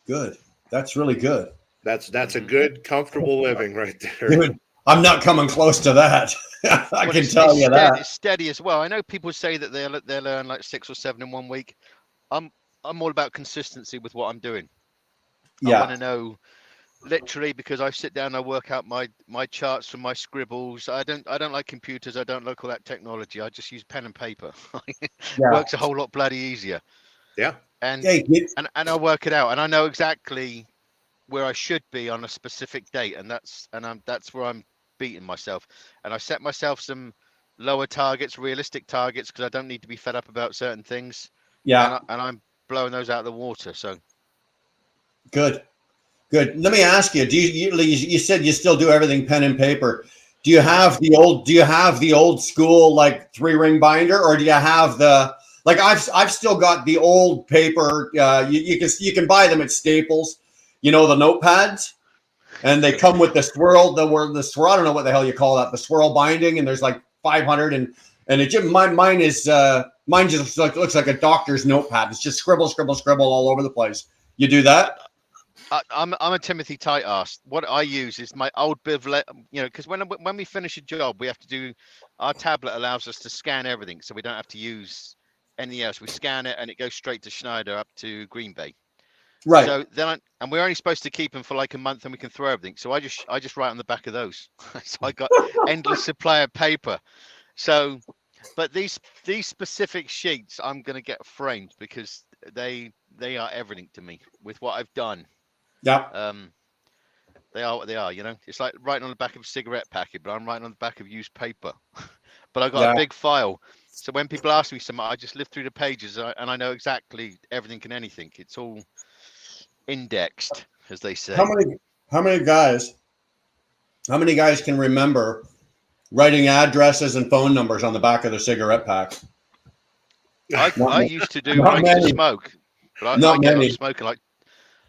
S2: Good. That's really good.
S5: That's a good, comfortable living right there.
S2: Dude, I'm not coming close to that. I
S6: Well,
S2: can tell you that.
S6: It's steady as well. I know people say that they'll earn like 6 or 7 in 1 week. I'm all about consistency with what I'm doing. I want
S2: Yeah.
S6: to know literally, because I sit down and I work out my charts from my scribbles. I don't like computers. I don't like all that technology. I just use pen and paper.
S2: Yeah.
S6: Works a whole lot bloody easier.
S5: Yeah.
S6: And
S2: Hey,
S6: and I work it out, and I know exactly where I should be on a specific date, and that's where I'm beating myself. And I set myself some lower targets, realistic targets, because I don't need to be fed up about certain things.
S2: yeah.
S6: And I'm blowing those out of the water. So
S2: Good. Good. Let me ask you, you said you still do everything pen and paper. Do you have the old school like 3-ring binder, or do you have the like I've still got the old paper, you can buy them at Staples, the notepads, and they come with the swirl, the swirl, I don't know what the hell you call that, the swirl binding, and there's like 500 and it just mine just looks like a doctor's notepad. It's just scribble all over the place. You do that?
S6: I'm a Timothy tight ass. What I use is my old Bivlet, because when we finish a job, we have to do, our tablet allows us to scan everything, so we don't have to use anything else. We scan it and it goes straight to Schneider up to Green Bay.
S2: Right.
S6: So then, and we're only supposed to keep them for like a month, and we can throw everything. So I just write on the back of those. So I got endless supply of paper. So, but these specific sheets, I'm gonna get framed because they are everything to me with what I've done.
S2: Yeah.
S6: They are what they are, It's like writing on the back of a cigarette packet, but I'm writing on the back of used paper. But I got a big file, so when people ask me something, I just live through the pages and I know exactly everything and anything. It's all indexed, as they say.
S2: How many guys can remember writing addresses and phone numbers on the back of their cigarette pack?
S6: I used to do. I used to smoke, but I gave up smoking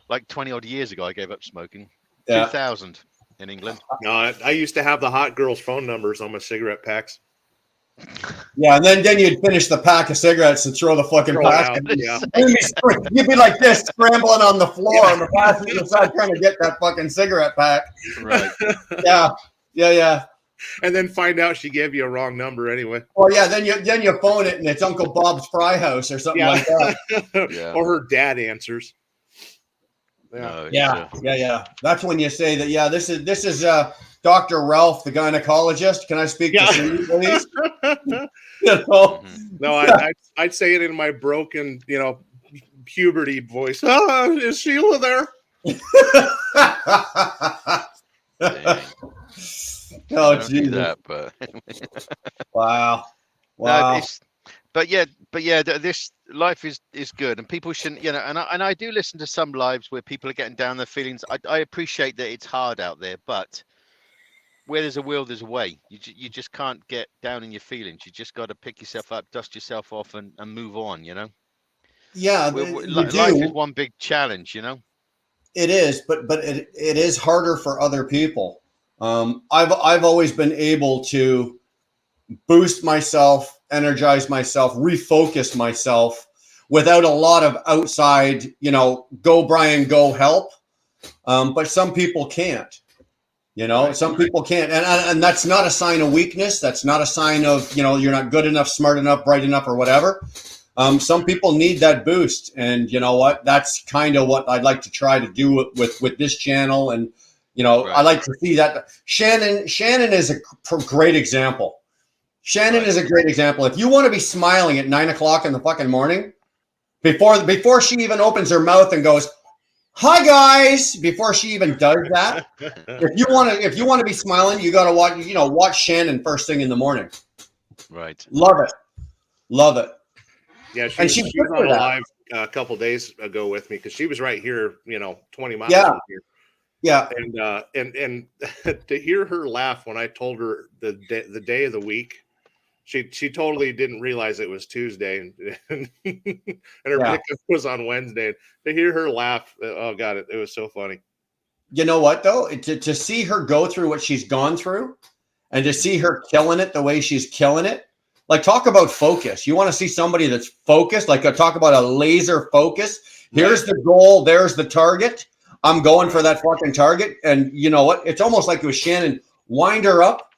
S6: like 20 odd years ago. I gave up smoking.
S2: Yeah.
S6: 2000 in England.
S5: No, I used to have the hot girls' phone numbers on my cigarette packs.
S2: Yeah, and then you'd finish the pack of cigarettes and throw the fucking pack.
S5: Yeah.
S2: You'd be like this, scrambling on the floor on the passenger side, trying to get that fucking cigarette pack.
S6: Right.
S2: Yeah.
S5: And then find out she gave you a wrong number anyway.
S2: Well, yeah. Then you phone it, and it's Uncle Bob's Fry House or something like that.
S6: Yeah.
S5: Or her dad answers.
S6: No,
S2: Yeah. That's when you say that. Yeah, this is Dr. Ralph, the gynecologist. Can I speak to you, please?
S5: No, I'd say it in my broken, puberty voice. Oh, is Sheila there?
S2: Oh,
S6: do
S2: geez.
S6: that, but
S2: Wow.
S6: no, but yeah, this life is good, and people shouldn't, and I do listen to some lives where people are getting down their feelings. I appreciate that it's hard out there, but where there's a will, there's a way. You just can't get down in your feelings. You just got to pick yourself up, dust yourself off, and move on.
S2: Yeah,
S6: life is one big challenge.
S2: It is, but it is harder for other people. I've always been able to boost myself, energize myself, refocus myself without a lot of outside, go Brian, go help. But some people can't. Some people can't, and that's not a sign of weakness. That's not a sign of you're not good enough, smart enough, bright enough, or whatever. Some people need that boost, and you know what? That's kind of what I'd like to try to do with this channel, and I like to see that. Shannon is a great example. Shannon is a great example. If you want to be smiling at 9 o'clock in the fucking morning, before she even opens her mouth and goes, "Hi guys," before she even does that, if you want to be smiling, you got to watch Shannon first thing in the morning.
S6: Right.
S2: Love it.
S5: Yeah, she was on a live a couple days ago with me because she was right here, 20 miles from here.
S2: Yeah.
S5: And to hear her laugh when I told her the day of the week She totally didn't realize it was Tuesday, and her
S2: Yeah.
S5: pickup was on Wednesday. To hear her laugh, oh god, it was so funny.
S2: You know what though? To see her go through what she's gone through, and to see her killing it the way she's killing it, like talk about focus. You want to see somebody that's focused, like talk about a laser focus. Here's the goal. There's the target. I'm going for that fucking target. And you know what? It's almost like it was Shannon. Wind her up,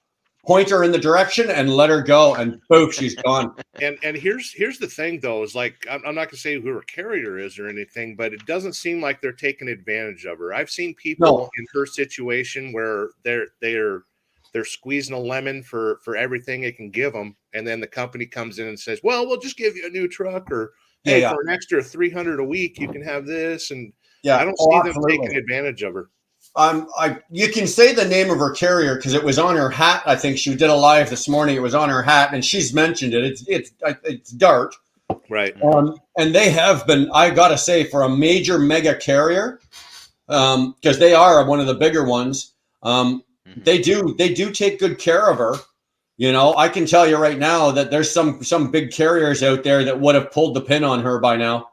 S2: point her in the direction, and let her go. And boom, she's gone.
S5: And here's the thing though, is like I'm not gonna say who her carrier is or anything, but it doesn't seem like they're taking advantage of her. I've seen people in her situation where they're squeezing a lemon for everything it can give them, and then the company comes in and says, "Well, we'll just give you a new truck, or hey, for an extra $300 a week, you can have this." And I don't see them taking advantage of her.
S2: You can say the name of her carrier because it was on her hat. I think she did a live this morning. It was on her hat, and she's mentioned it. It's Dart,
S5: right?
S2: And they have been. I gotta say, for a major mega carrier, because they are one of the bigger ones. They do take good care of her. You know, I can tell you right now that there's some big carriers out there that would have pulled the pin on her by now.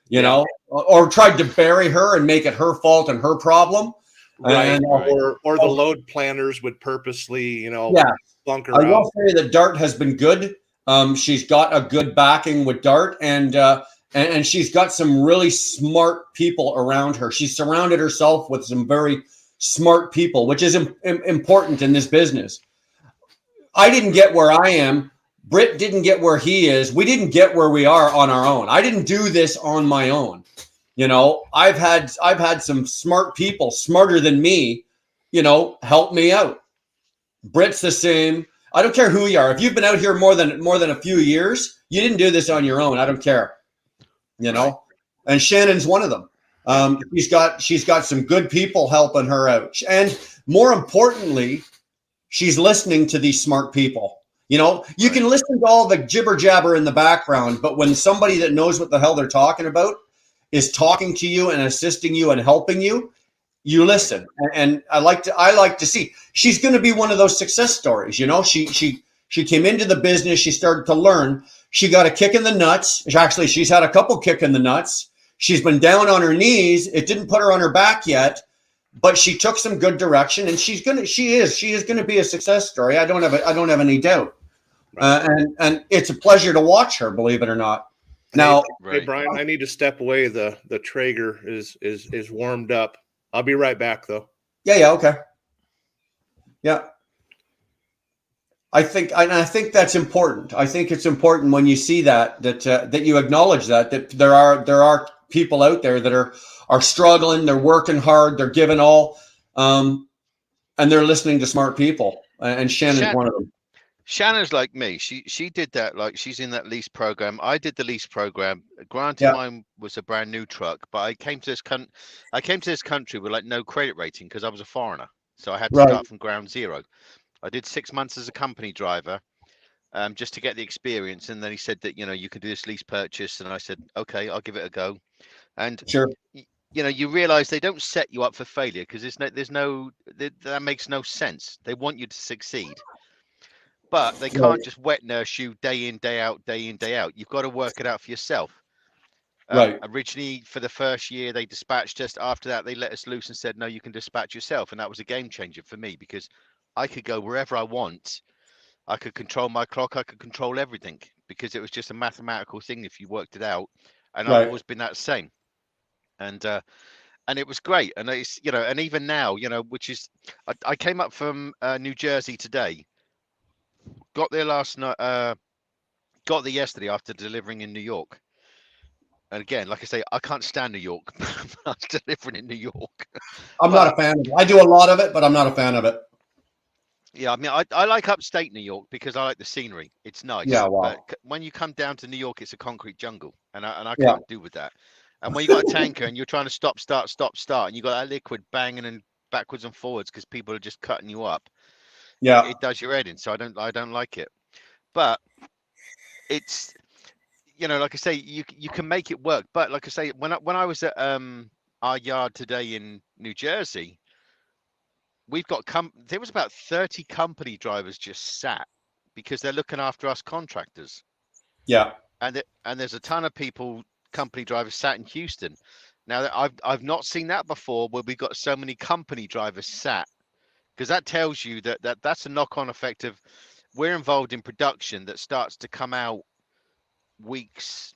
S2: You know, or tried to bury her and make it her fault and her problem.
S5: Right.
S2: And,
S5: or the load planners would purposely, bunk her
S2: I will
S5: out.
S2: say that Dart has been good. She's got a good backing with Dart, and she's got some really smart people around her. She's surrounded herself with some very smart people, which is important in this business. I didn't get where I am. Britt didn't get where he is. We didn't get where we are on our own. I didn't do this on my own. You know, I've had some smart people, smarter than me, help me out. Britt's the same. I don't care who you are. If you've been out here more than a few years, you didn't do this on your own. I don't care. And Shannon's one of them. She's got some good people helping her out. And more importantly, she's listening to these smart people. You can listen to all the jibber jabber in the background, but when somebody that knows what the hell they're talking about is talking to you and assisting you and helping you, you listen. And I like to see. She's going to be one of those success stories. She came into the business. She started to learn. She got a kick in the nuts. Actually, she's had a couple kick in the nuts. She's been down on her knees. It didn't put her on her back yet, but she took some good direction, and she is going to be a success story. I don't have any doubt. And it's a pleasure to watch her, believe it or not. Now,
S5: hey Brian, I need to step away. The Traeger is warmed up. I'll be right back though.
S2: Yeah, okay. Yeah. I think that's important. I think it's important when you see that you acknowledge that there are people out there that are struggling, they're working hard, they're giving all, and they're listening to smart people. And Shannon's one of them.
S6: Shannon's like me. She did that. Like, she's in that lease program. I did the lease program. Granted, mine was a brand new truck, but I came to this country with like no credit rating because I was a foreigner. So I had to start from ground zero. I did 6 months as a company driver, just to get the experience. And then he said that, you can do this lease purchase. And I said, okay, I'll give it a go. And
S2: sure.
S6: You realize they don't set you up for failure because that makes no sense. They want you to succeed. But they can't just wet nurse you day in, day out, day in, day out. You've got to work it out for yourself. Originally, for the first year, they dispatched us. After that, they let us loose and said, no, you can dispatch yourself. And that was a game changer for me because I could go wherever I want. I could control my clock. I could control everything because it was just a mathematical thing if you worked it out. And I've always been that same. And it was great. And it's, and even now, which is, I came up from New Jersey today. Got there last night. Got there yesterday after delivering in New York. And again, like I say, I can't stand New York. I was delivering in New York.
S2: I'm not a fan of it. I do a lot of it, but I'm not a fan of it.
S6: Yeah, I mean, I like upstate New York because I like the scenery. It's nice.
S2: Yeah, wow.
S6: But when you come down to New York, it's a concrete jungle, and I can't do with that. And when you got a tanker and you're trying to stop, and you got that liquid banging and backwards and forwards because people are just cutting you up.
S2: Yeah,
S6: it does your head in. So I don't like it. But it's, like I say, you can make it work. But like I say, when I was at our yard today in New Jersey, we've got there was about 30 company drivers just sat because they're looking after us contractors.
S2: Yeah.
S6: And there's a ton of people, company drivers sat in Houston. Now I've not seen that before, where we've got so many company drivers sat, because that tells you that's a knock-on effect of we're involved in production that starts to come out weeks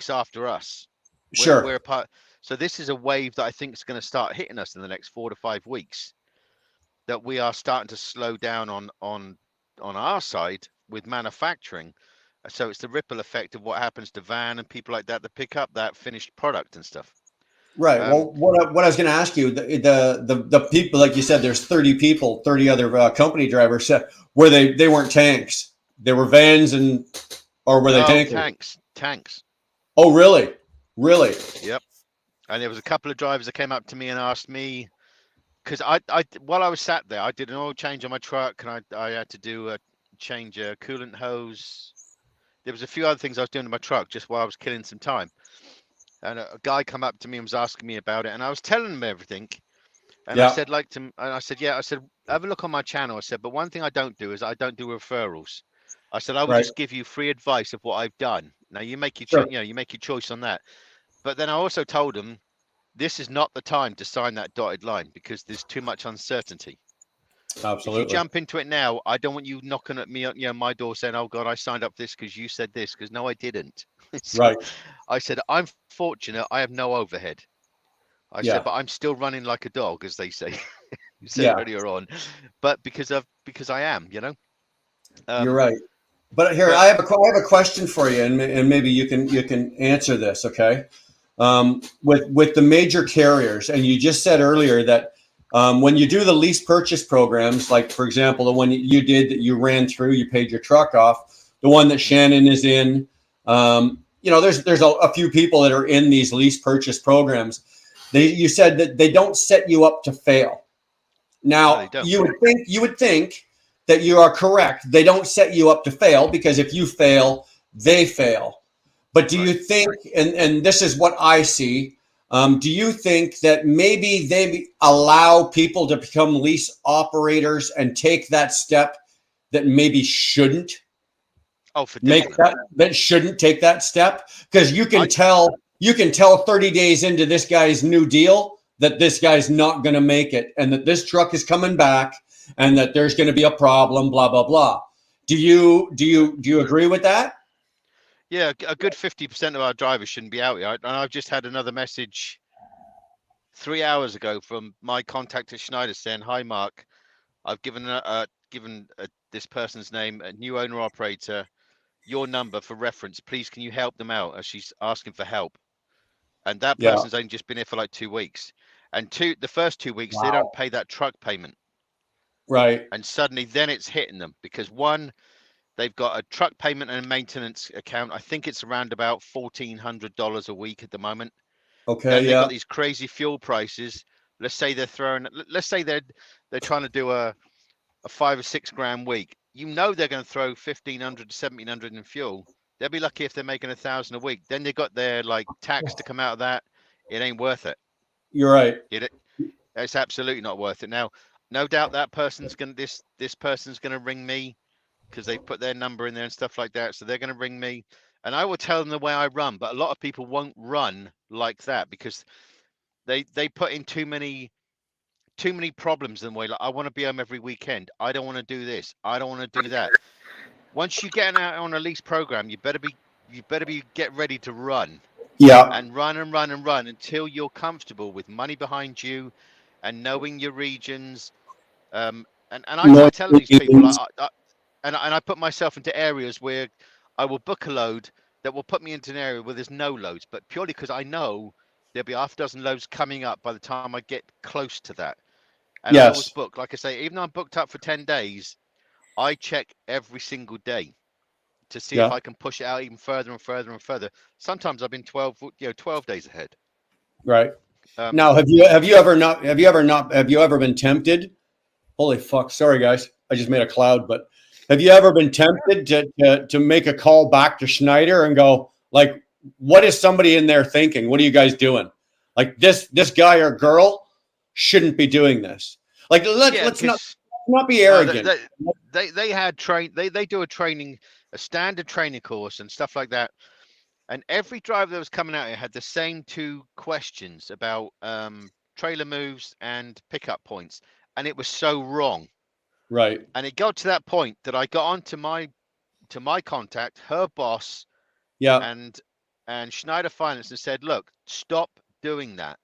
S6: after us.
S2: Sure.
S6: We're a part. So this is a wave that I think is going to start hitting us in the next 4 to 5 weeks, that we are starting to slow down on our side with manufacturing. So it's the ripple effect of what happens to van and people like that pick up that finished product and stuff.
S2: Right. Well, what I was going to ask you, the people, like you said, there's 30 people, 30 other company drivers. Were they weren't tanks? They were vans or were they tankers?
S6: Tanks.
S2: Oh, really? Really?
S6: Yep. And there was a couple of drivers that came up to me and asked me, because I while I was sat there, I did an oil change on my truck, and I had to do a change a coolant hose. There was a few other things I was doing in my truck just while I was killing some time. And a guy come up to me and was asking me about it, and I was telling him everything. And I said, I said, have a look on my channel. I said, but one thing I don't do is I don't do referrals. I said, I will just give you free advice of what I've done. Now you make your you make your choice on that. But then I also told him, this is not the time to sign that dotted line, because there's too much uncertainty.
S2: Absolutely.
S6: If you jump into it now, I don't want you knocking at me, my door saying, "Oh God, I signed up for this because you said this." Because no, I didn't. So
S2: right.
S6: I said, I'm fortunate. I have no overhead. I said, but I'm still running like a dog, as they say. You said earlier on, but because I am,
S2: You're right. But here, I have a question for you, and maybe you can answer this. Okay. With the major carriers, and you just said earlier that when you do the lease purchase programs, like for example, the one you did that you ran through, you paid your truck off, the one that Shannon is in, there's a few people that are in these lease purchase programs. You said that they don't set you up to fail. Now, you would think that you are correct. They don't set you up to fail, because if you fail, they fail. But do you think, and this is what I see, do you think that maybe they allow people to become lease operators and take that step that maybe shouldn't?
S6: Oh, for
S2: that shouldn't take that step? Because you can tell 30 days into this guy's new deal that this guy's not going to make it, and that this truck is coming back, and that there's going to be a problem, blah blah blah. Do you agree with that?
S6: Yeah, a good 50% of our drivers shouldn't be out yet. And I've just had another message 3 hours ago from my contact at Schneider saying, "Hi Mark, I've given this person's name, a new owner operator, your number for reference. Please, can you help them out?" As she's asking for help. And that person's only just been here for like 2 weeks. And the first 2 weeks, they don't pay that truck payment.
S2: Right.
S6: And suddenly then it's hitting them, because one, they've got a truck payment and a maintenance account. I think it's around about $1,400 a week at the moment.
S2: Okay.
S6: Then they've got these crazy fuel prices. Let's say they're trying to do a 5 or 6 grand week. They're going to throw 1,500 to 1,700 in fuel. They'll be lucky if they're making 1,000 a week. Then they got their tax to come out of that. It ain't worth it.
S2: You're right.
S6: It's absolutely not worth it. Now, no doubt that person's this person's gonna ring me, because they put their number in there and stuff like that. So they're gonna ring me, and I will tell them the way I run. But a lot of people won't run like that, because they put in too many problems in the way. Like, I want to be home every weekend. I don't want to do this. I don't want to do that. Once you get out on a lease program, you better be get ready to run.
S2: Yeah.
S6: And run and run and run until you're comfortable with money behind you and knowing your regions. And I tell these people, I put myself into areas where I will book a load that will put me into an area where there's no loads, but purely because I know there'll be half a dozen loads coming up by the time I get close to that. And I always book, like I say, even though I'm booked up for 10 days, I check every single day to see if I can push it out even further and further and further. Sometimes I've been 12 days ahead.
S2: Right. Now, have you ever been tempted? Holy fuck! Sorry, guys, I just made a cloud. But have you ever been tempted to make a call back to Schneider and go, like, what is somebody in there thinking? What are you guys doing? Like, this guy or girl shouldn't be doing this. Like, let's not. not be
S6: No,
S2: arrogant.
S6: they had they do a standard training course and stuff like that. And every driver that was coming out here had the same two questions about trailer moves and pickup points, and it was so wrong.
S2: Right.
S6: And it got to that point that I got on to my contact, her boss,
S2: Yeah.
S6: and Schneider Finance, and said, look, stop doing that.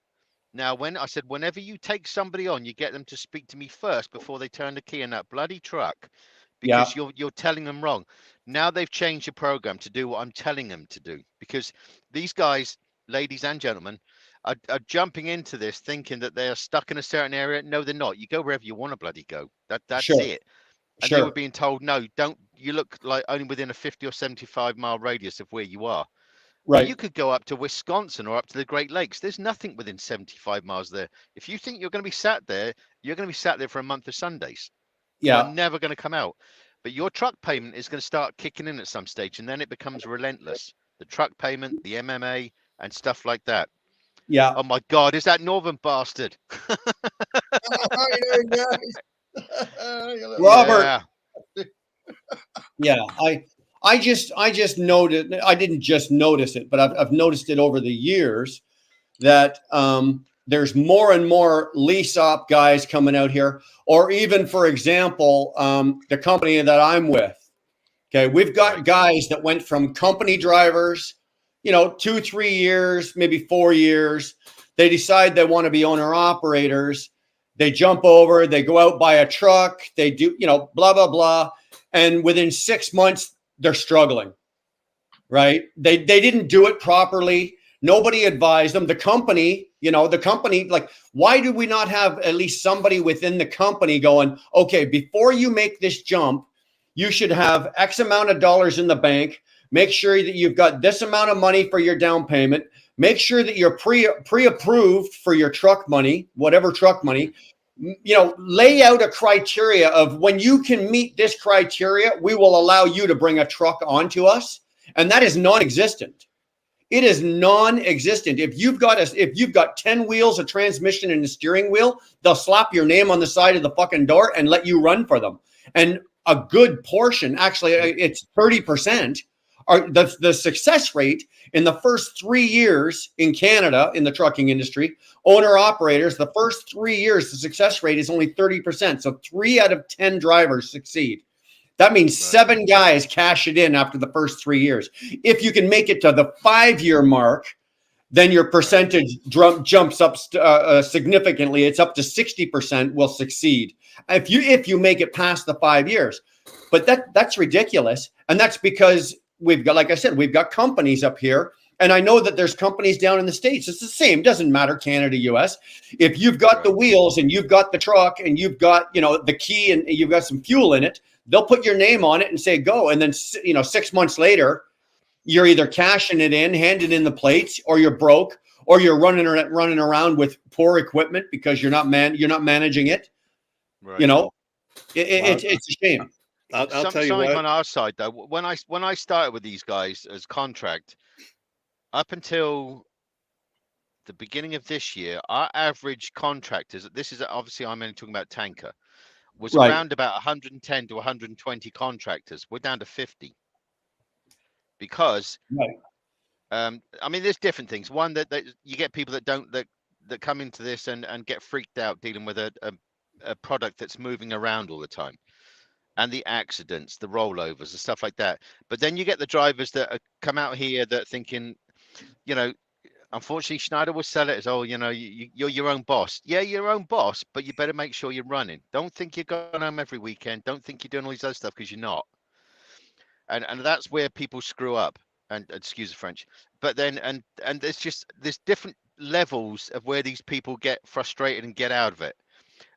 S6: Now, whenever you take somebody on, you get them to speak to me first before they turn the key in that bloody truck, because you're telling them wrong. Now they've changed your program to do what I'm telling them to do, because these guys, ladies and gentlemen, are jumping into this thinking that they are stuck in a certain area. No, they're not. You go wherever you want to bloody go. That's
S2: Sure.
S6: it. And they were being told, no, don't. You look like only within a 50 or 75-mile radius of where you are.
S2: Right.
S6: You could go up to Wisconsin or up to the Great Lakes. There's nothing within 75 miles there. If you think you're going to be sat there, you're going to be sat there for a month of Sundays.
S2: Yeah.
S6: You're never going to come out. But your truck payment is going to start kicking in at some stage, and then it becomes relentless. The truck payment, the MMA, and stuff like that.
S2: Yeah.
S6: Oh my God, is that Northern bastard?
S2: Robert.
S6: Yeah.
S2: Yeah. I just noted, I didn't just notice it, but I've noticed it over the years that there's more and more lease op guys coming out here, or even, for example, the company that I'm with. Okay. We've got guys that went from company drivers, 2-3 years, maybe 4 years. They decide they want to be owner operators. They jump over, they go out, buy a truck, they do, blah, blah, blah. And within 6 months, they're struggling, right? They didn't do it properly. Nobody advised them. The company, like, why do we not have at least somebody within the company going, okay, before you make this jump, you should have X amount of dollars in the bank. Make sure that you've got this amount of money for your down payment. Make sure that you're pre-approved for your truck money, whatever truck money. Lay out a criteria of when you can meet this criteria, we will allow you to bring a truck onto us. And that is non-existent. It is non-existent. If you've got 10 wheels, a transmission, and a steering wheel, they'll slap your name on the side of the fucking door and let you run for them. And a good portion, actually, it's 30%. The success rate in the first 3 years in Canada in the trucking industry, owner operators, the first 3 years, the success rate is only 30%. So 3 out of 10 drivers succeed. That means 7 guys cash it in after the first 3 years. If you can make it to the 5-year mark, then your percentage jumps up significantly. It's up to 60% will succeed if you make it past the 5 years. But that's ridiculous, and that's because we've got, like I said, we've got companies up here, and I know that there's companies down in the States. It's the same. Doesn't matter, Canada, US. If you've got the wheels and you've got the truck and you've got the key and you've got some fuel in it, they'll put your name on it and say go. And then 6 months later, you're either cashing it in, handing in the plates, or you're broke, or you're running around with poor equipment because you're not managing it.
S6: Right.
S2: It's a shame.
S5: I'll tell you
S6: something
S5: what.
S6: on our side though. When I started with these guys as contract, up until the beginning of this year, our average contractors, this is obviously I'm only talking about tanker, was around about 110 to 120 contractors. We're down to 50 because I mean, there's different things. One, that you get people that come into this and get freaked out dealing with a product that's moving around all the time. And the accidents, the rollovers, and stuff like that. But then you get the drivers that come out here that are thinking, unfortunately, Schneider will sell it as, you're your own boss. Yeah, you're your own boss, but you better make sure you're running. Don't think you're going home every weekend. Don't think you're doing all this other stuff, because you're not. And that's where people screw up. And excuse the French. But then, and there's different levels of where these people get frustrated and get out of it.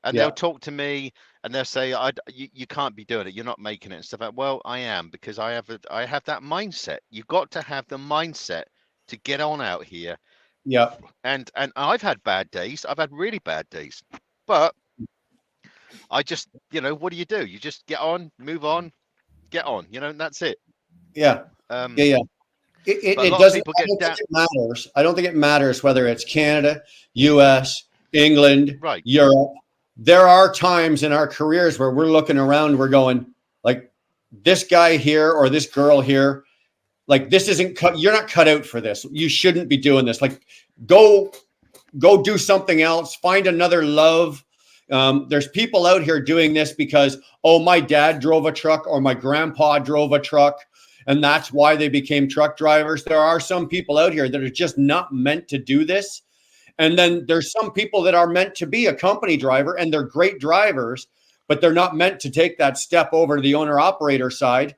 S6: And they'll talk to me and they'll say, you can't be doing it. You're not making it and stuff. Well, I am, because I have that mindset. You've got to have the mindset to get on out here.
S2: Yeah.
S6: And I've had bad days. I've had really bad days. But I just, what do? You just get on, move on, get on, and that's it.
S2: Yeah. It doesn't matters. I don't think it matters whether it's Canada, US, England, Europe. there are times in our careers where we're looking around, we're going like, this guy here or this girl here, like this isn't cut. You're not cut out for this. You shouldn't be doing this. Like, go do something else. Find another love. There's people out here doing this because, oh, my dad drove a truck or my grandpa drove a truck, and that's why they became truck drivers. There are some people out here that are just not meant to do this. And then there's some people that are meant to be a company driver, and they're great drivers, but they're not meant to take that step over to the owner operator side.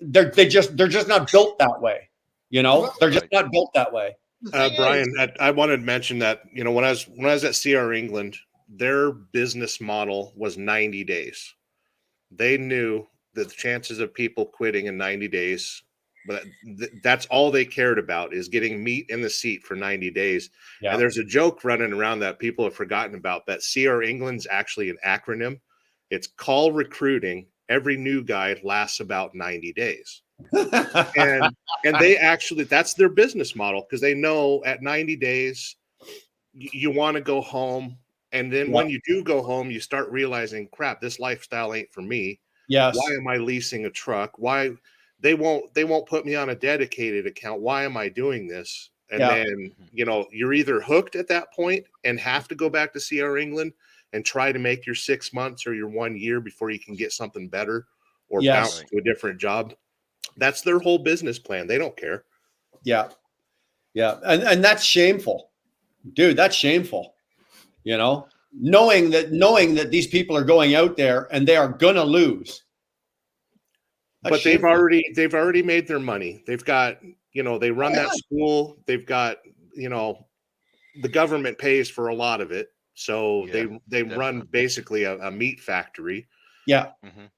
S2: They're just not built that way. You know, they're just not built that way.
S5: Brian, I wanted to mention that, you know, when I was at CR England, their business model was 90 days. They knew that the chances of people quitting in 90 days, but that's all they cared about, is getting meat in the seat for 90 days.
S2: Yeah.
S5: And there's a joke running around that people have forgotten about, that CR England's actually an acronym. It's call recruiting. Every new guy lasts about 90 days. and they actually, that's their business model, because they know at 90 days you want to go home. And then when you do go home, you start realizing, crap, this lifestyle ain't for me.
S2: Yes.
S5: Why am I leasing a truck? Why they won't put me on a dedicated account? Why am I doing this? And then, you know, you're either hooked at that point and have to go back to CR England and try to make your 6 months or your 1 year before you can get something better, or bounce to a different job. That's their whole business plan. They don't care.
S2: Yeah. Yeah. And that's shameful, dude. That's shameful. You know, knowing that these people are going out there and they are going to lose. That's
S5: But
S2: shameful.
S5: they've already made their money. They've got, you know, they run that school. They've got, you know, the government pays for a lot of it. So they run basically a meat factory.
S2: Yeah.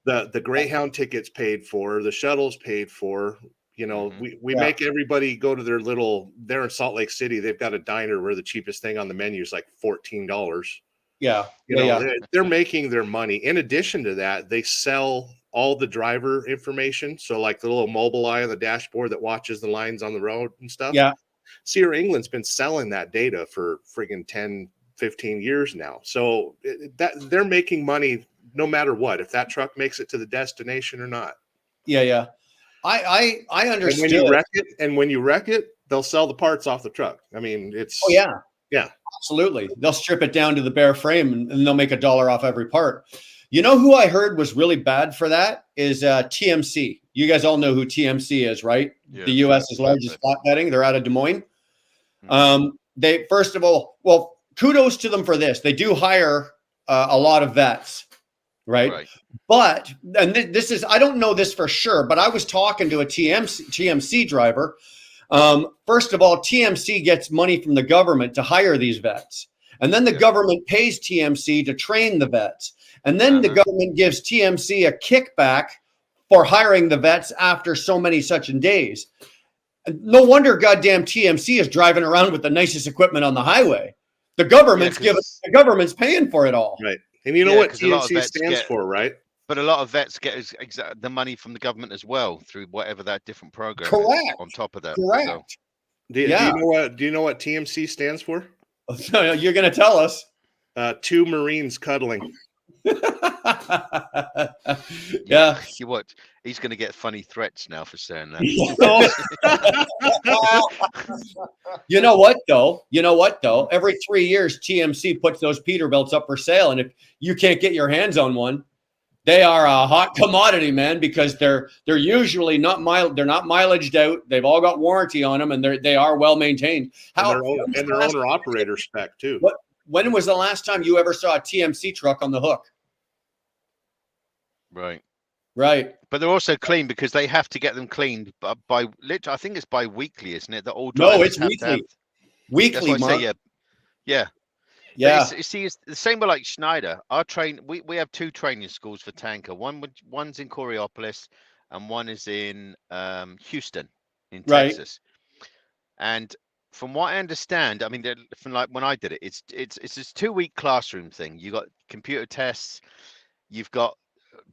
S5: The Greyhound tickets paid for, the shuttles paid for. You know, we make everybody go to their little, there in Salt Lake City, they've got a diner where the cheapest thing on the menu is like $14.
S2: Yeah.
S5: You know, they're making their money. In addition to that, they sell all the driver information. So like the little mobile eye on the dashboard that watches the lines on the road and stuff.
S2: Yeah.
S5: CR England's been selling that data for friggin' 10, 15 years now. So that they're making money no matter what, if that truck makes it to the destination or not.
S2: Yeah. Yeah. I understood.
S5: And when you wreck it, they'll sell the parts off the truck. I mean, it's
S2: yeah,
S5: absolutely.
S2: They'll strip it down to the bare frame and they'll make $1 off every part. You know who I heard was really bad for that is TMC. You guys all know who TMC is, right?
S6: Yeah,
S2: the U.S.'s largest flatbedding. They're out of Des Moines. They, first of all, well, kudos to them for this. They do hire a lot of vets, right? But, and this is, I don't know this for sure, but I was talking to a TMC driver. First of all, TMC gets money from the government to hire these vets. And then the government pays TMC to train the vets. And then the government gives TMC a kickback for hiring the vets after so many such days. No wonder goddamn TMC is driving around with the nicest equipment on the highway. The government's the government's paying for it all.
S5: Right. And you know what TMC stands for, right?
S6: But a lot of vets get the money from the government as well through whatever that different program
S2: Correct.
S6: is on top of that.
S2: Correct.
S6: So.
S5: Do you know what TMC stands for?
S2: You're going to tell us.
S5: Two Marines cuddling.
S2: Yeah.
S6: You what? He's going to get funny threats now for saying that.
S2: You know what though? Every 3 years, TMC puts those Peterbilts up for sale, and if you can't get your hands on one, they are a hot commodity, man, because they're usually not they're not mileaged out. They've all got warranty on them, and they are well maintained.
S5: And they're owner operator spec too.
S2: When was the last time you ever saw a TMC truck on the hook?
S6: Right.
S2: But
S6: they're also clean because they have to get them cleaned by I think it's bi-weekly, isn't it? That all
S2: no, it's
S6: have
S2: weekly. Weekly, Mark.
S6: Yeah. See, it's the same with like Schneider. We have two training schools for tanker. One's in Coriopolis, and one is in Houston, in Texas. And from what I understand, I mean, from like when I did it, it's this 2-week classroom thing. You got computer tests, you've got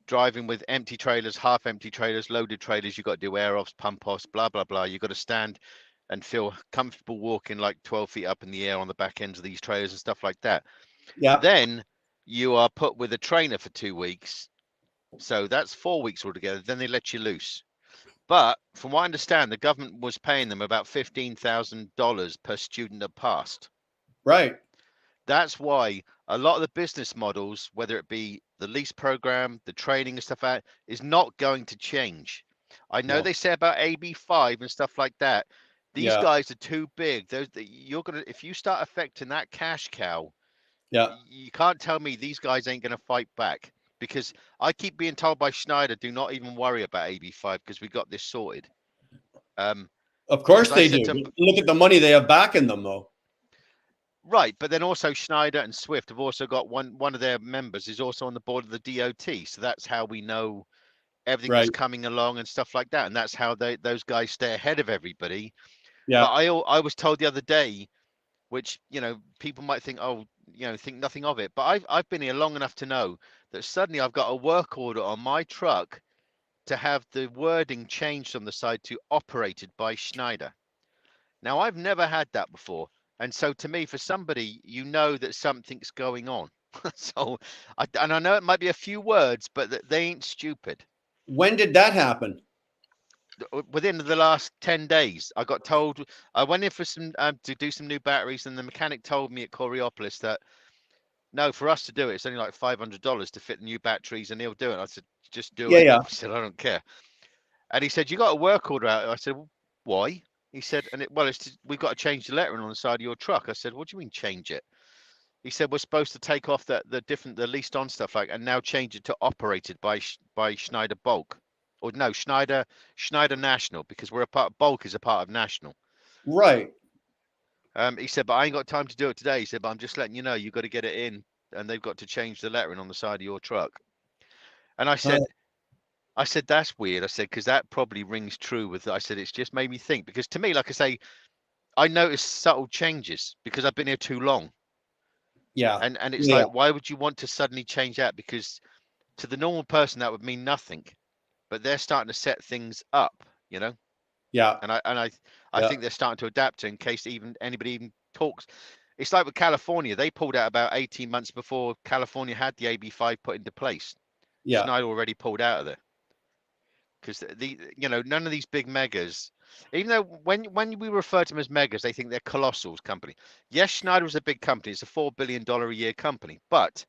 S6: driving with empty trailers, half empty trailers, loaded trailers. You got to do air offs, pump offs, blah blah blah. You got to stand and feel comfortable walking like 12 feet up in the air on the back ends of these trailers and stuff like that.
S2: Yeah.
S6: Then you are put with a trainer for 2 weeks. So that's 4 weeks altogether. Then they let you loose. But from what I understand, the government was paying them about $15,000 per student that passed.
S2: Right.
S6: That's why a lot of the business models, whether it be the lease program, the training and stuff like that, is not going to change. I know
S2: No.
S6: they say about AB5 and stuff like that. These
S2: Yeah.
S6: guys are too big. You're gonna, if you start affecting that cash cow,
S2: Yeah.
S6: you can't tell me these guys ain't gonna fight back. Because I keep being told by Schneider, do not even worry about AB5 because we got this sorted.
S2: Of course
S6: because I
S2: they
S6: said
S2: do.
S6: to-
S2: Look at the money they have backing them, though.
S6: Right, but then also Schneider and Swift have also got one of their members is also on the board of the DOT, so that's how we know everything that's
S2: Right.
S6: coming along and stuff like that, and that's how those guys stay ahead of everybody.
S2: Yeah.
S6: But I was told the other day, which people might think, oh, think nothing of it, but I've been here long enough to know that suddenly I've got a work order on my truck to have the wording changed on the side to operated by Schneider. Now I've never had that before. And so to me, for somebody, that something's going on. So, I know it might be a few words, but they ain't stupid.
S2: When did that happen?
S6: Within the last 10 days, I got told, I went in for some to do some new batteries, and the mechanic told me at Coriopolis that no, for us to do it, it's only like $500 to fit the new batteries, and he'll do it. I said, just do
S2: Yeah,
S6: it.
S2: yeah.
S6: I said, I don't care. And he said, you got a work order out. I said, well, why? He said, we've got to change the lettering on the side of your truck. I said, what do you mean change it? He said, we're supposed to take off the leased on stuff and now change it to operated by Schneider Bulk. Or no, Schneider National, because Bulk is a part of National.
S2: Right.
S6: He said, but I ain't got time to do it today. He said, but I'm just letting you know, you've got to get it in and they've got to change the lettering on the side of your truck. And I said, that's weird. I said, because that probably rings true with, I said, it's just made me think, because to me, like I say, I noticed subtle changes because I've been here too long.
S2: Yeah.
S6: And it's
S2: Yeah.
S6: like, why would you want to suddenly change that? Because to the normal person, that would mean nothing, but they're starting to set things up,
S2: Yeah.
S6: And I
S2: Yeah.
S6: think they're starting to adapt in case anybody even talks. It's like with California, they pulled out about 18 months before California had the AB5 put into place.
S2: Yeah.
S6: Schneider already pulled out of there. Because none of these big megas, even though when we refer to them as megas, they think they're colossals company. Yes, Schneider is a big company; it's a $4 billion a year company, but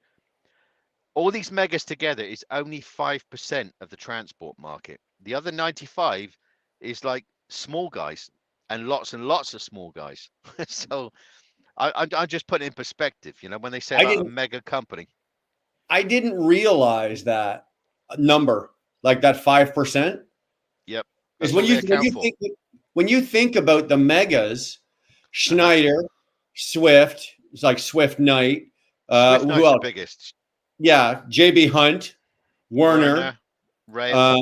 S6: all these megas together is only 5% of the transport market. The other 95 is like small guys and lots of small guys. So I just put it in perspective. When they say about a mega company,
S2: I didn't realize that number, like that 5%.
S6: Yep.
S2: Because
S6: That's
S2: when you think about the megas, Schneider, Swift, it's like Swift Knight.
S6: Swift
S2: Who
S6: Knight's the
S2: else?
S6: biggest.
S2: Yeah, JB Hunt, Werner,
S6: Rail.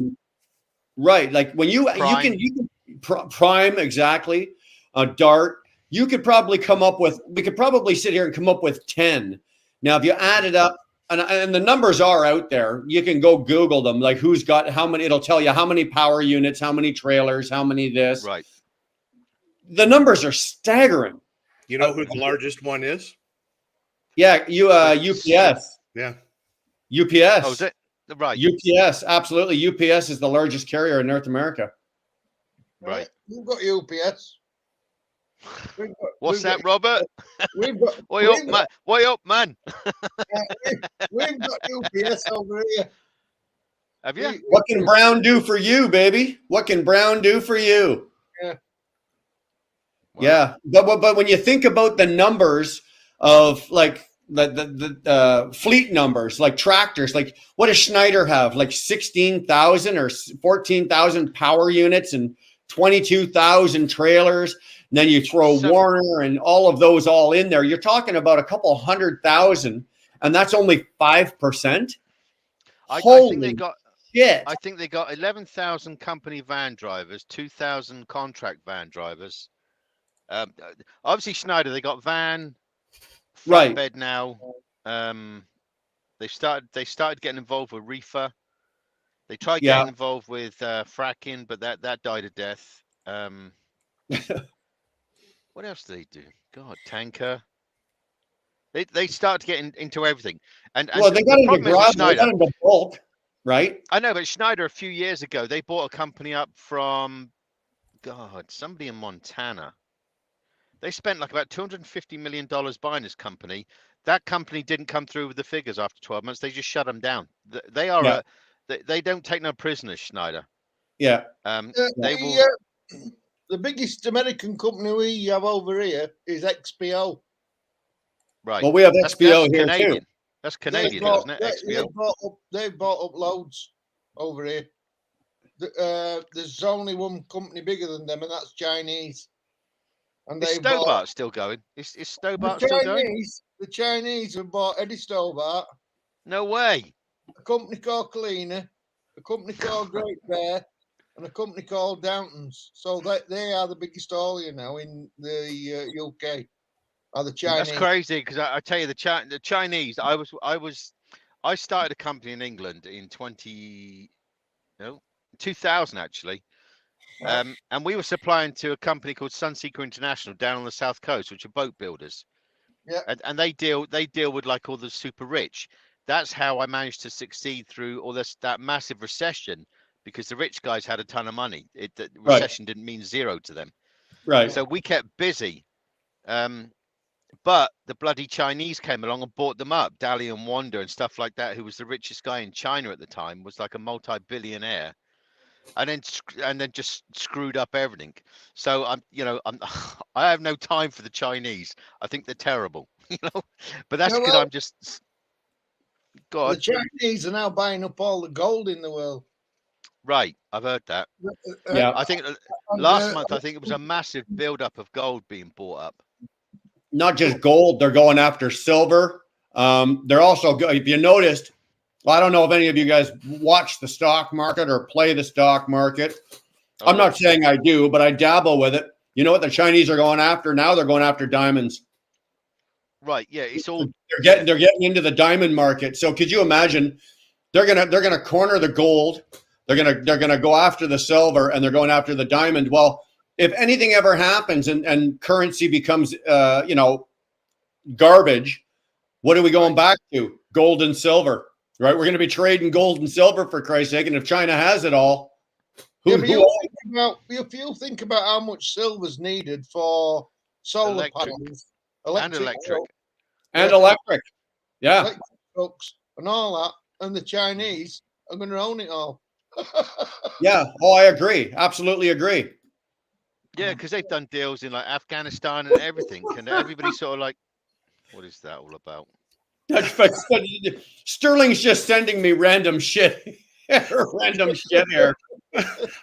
S2: right. Like when you
S6: Prime.
S2: you can Prime, exactly. Dart. We could probably sit here and come up with 10. Now, if you add it up, and the numbers are out there, you can go Google them, like who's got how many, it'll tell you how many power units, how many trailers, how many this.
S6: Right.
S2: The numbers are staggering.
S5: You know who the largest one is?
S2: Yeah, UPS.
S5: Yeah.
S2: UPS.
S6: Oh, is it? Right.
S2: UPS, absolutely. UPS is the largest carrier in North America.
S6: Right.
S7: We've got UPS.
S6: What's that, Robert?
S7: We've got.
S6: Way up, man.
S7: We've got UPS over here.
S6: Have you?
S2: What can Brown do for you, baby? What can Brown do for you?
S7: Yeah.
S6: Wow.
S2: Yeah, but when you think about the numbers of like the fleet numbers, like tractors, like what does Schneider have? Like 16,000 or 14,000 power units and 22,000 trailers. And then you throw Warner and all of those all in there. You're talking about a couple 100,000, and that's only 5%.
S6: I think they got.
S2: Shit.
S6: I think they got 11,000 company van drivers, 2,000 contract van drivers. Obviously Schneider, they got van,
S2: Right.
S6: flatbed now. They started getting involved with reefer. They tried getting involved with fracking, but that died a death. What else do they do? God, tanker. They start to get into everything. And
S2: Well, they got
S6: the
S2: into
S6: problem is with
S2: gravel, they
S6: Schneider.
S2: got into bulk, right?
S6: I know, but Schneider a few years ago, they bought a company up from somebody in Montana. They spent like about $250 million buying this company. That company didn't come through with the figures after 12 months. They just shut them down. They are
S2: Yeah.
S6: they don't take no prisoners, Schneider.
S2: Yeah.
S6: They will.
S7: The biggest American company we have over here is XPO.
S6: Right.
S2: Well, we have
S6: That's
S2: XPO here
S6: Canadian.
S2: too.
S6: That's Canadian, isn't it? XPO.
S7: They've bought up loads over here. There's only one company bigger than them, and that's Chinese. And
S6: Is
S7: they bought
S6: Stobart still going? Is Stobart
S7: the
S6: still going?
S7: Chinese. The Chinese have bought Eddie Stobart,
S6: No way.
S7: a company called Kalina, a company called Great Bear, and a company called Downtons. So they are the biggest haulier now in the UK. Are the Chinese?
S6: That's crazy because I tell you the Chinese. I started a company in England in 2000 actually, and we were supplying to a company called Sunseeker International down on the south coast, which are boat builders.
S7: Yeah.
S6: And they deal with like all the super rich. That's how I managed to succeed through all that massive recession, because the rich guys had a ton of money. The recession didn't mean zero to them.
S2: Right.
S6: So we kept busy. But the bloody Chinese came along and bought them up. Dalian Wanda and stuff like that, who was the richest guy in China at the time, was like a multi-billionaire, and then just screwed up everything. So I have no time for the Chinese. I think they're terrible, But that's because I'm just. God.
S7: The Chinese are now buying up all the gold in the world.
S6: Right, I've heard that.
S2: Yeah.
S6: I think last month, I think it was a massive buildup of gold being bought up.
S2: Not just gold, they're going after silver. They're also, if you noticed, well, I don't know if any of you guys watch the stock market or play the stock market. I'm not saying I do, but I dabble with it. You know what the Chinese are going after now? They're going after diamonds.
S6: Right. Yeah. It's all
S2: they're getting into the diamond market. So could you imagine? They're gonna corner the gold. They're gonna go after the silver, and they're going after the diamond. Well, if anything ever happens and currency becomes garbage, what are we going back to? Gold and silver, right? We're going to be trading gold and silver, for Christ's sake. And if China has it all,
S7: if you think about how much silver's needed for solar panels, electric,
S2: yeah,
S7: trucks, and all that, and the Chinese are going to own it all.
S2: Yeah. Oh, I agree. Absolutely agree.
S6: Yeah, because they've done deals in like Afghanistan and everything, and everybody's sort of like, "What is that all about?"
S2: Sterling's just sending me random shit. Random shit here.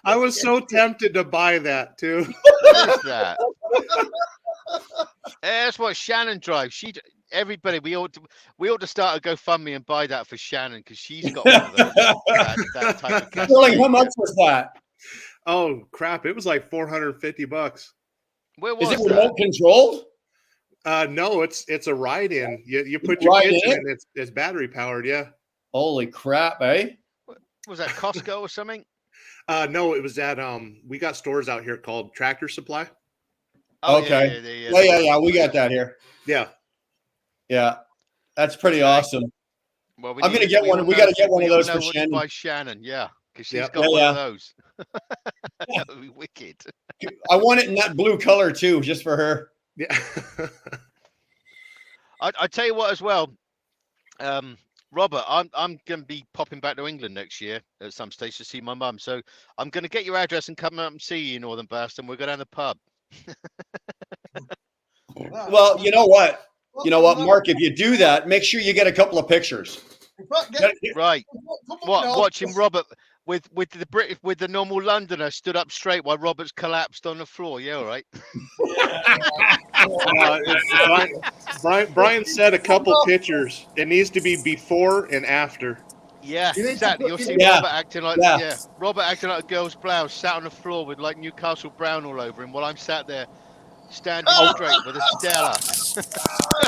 S5: I was so tempted to buy that too.
S6: What is that? That's what Shannon drives. Everybody, we ought to start a GoFundMe and buy that for Shannon, because she's got one of those. that type of car.
S2: Sterling, how much was that?
S5: Oh crap! It was like $450.
S6: Where was
S2: Is it remote controlled?
S5: No, it's a ride-in. You put your kids in, and it's battery powered. Yeah.
S2: Holy crap, eh?
S6: Was that Costco or something?
S5: No, it was at we got stores out here called Tractor Supply.
S6: Oh,
S2: okay. Yeah. We got that here. Yeah. That's pretty awesome.
S6: Well,
S2: I'm gonna get one. We got to get one of those for Shannon.
S6: By Shannon, yeah, because she's got one of those. That would be wicked.
S2: I want it in that blue color too, just for her.
S5: Yeah.
S6: I tell you what, as well, Robert, I'm going to be popping back to England next year at some stage to see my mum. So I'm going to get your address and come up and see you, Northern Bastard. We'll go down the pub.
S2: Well, you know what? Mark, if you do that, make sure you get a couple of pictures.
S6: Right. Watching Robert with the normal Londoner stood up straight while Robert's collapsed on the floor. Yeah, all right.
S5: Brian said a couple pictures. It needs to be before and after.
S6: Yeah, exactly. You'll see Robert acting like Robert acting like a girl's blouse, sat on the floor with like Newcastle brown all over him, while I'm sat there standing straight with a Stella.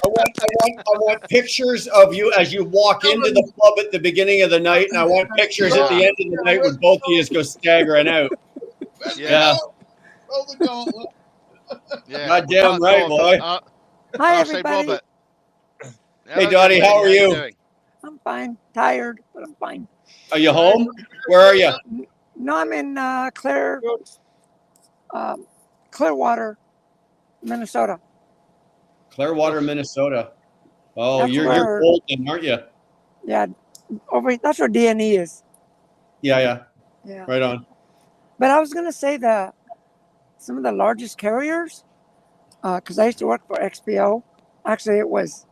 S2: I want pictures of you as you walk into the club at the beginning of the night, and I want pictures at the end of the night when both of you go staggering out.
S6: Yeah.
S2: God damn right, boy.
S8: Hi, everybody.
S6: Say, Robert, Hello,
S2: Dottie,
S6: young
S2: how
S6: lady,
S2: are you?
S6: doing?
S8: I'm fine. Tired, but I'm fine.
S2: Are you home? Where are you?
S8: No, I'm in Clearwater, Minnesota.
S2: Clearwater, Minnesota. Oh,
S8: That's
S2: you're
S8: where-
S2: cold then, aren't you?
S8: Yeah, that's where DNE is.
S2: Yeah.
S8: Yeah.
S2: Right on.
S8: But I was gonna say that some of the largest carriers, because I used to work for XPO. Actually, it was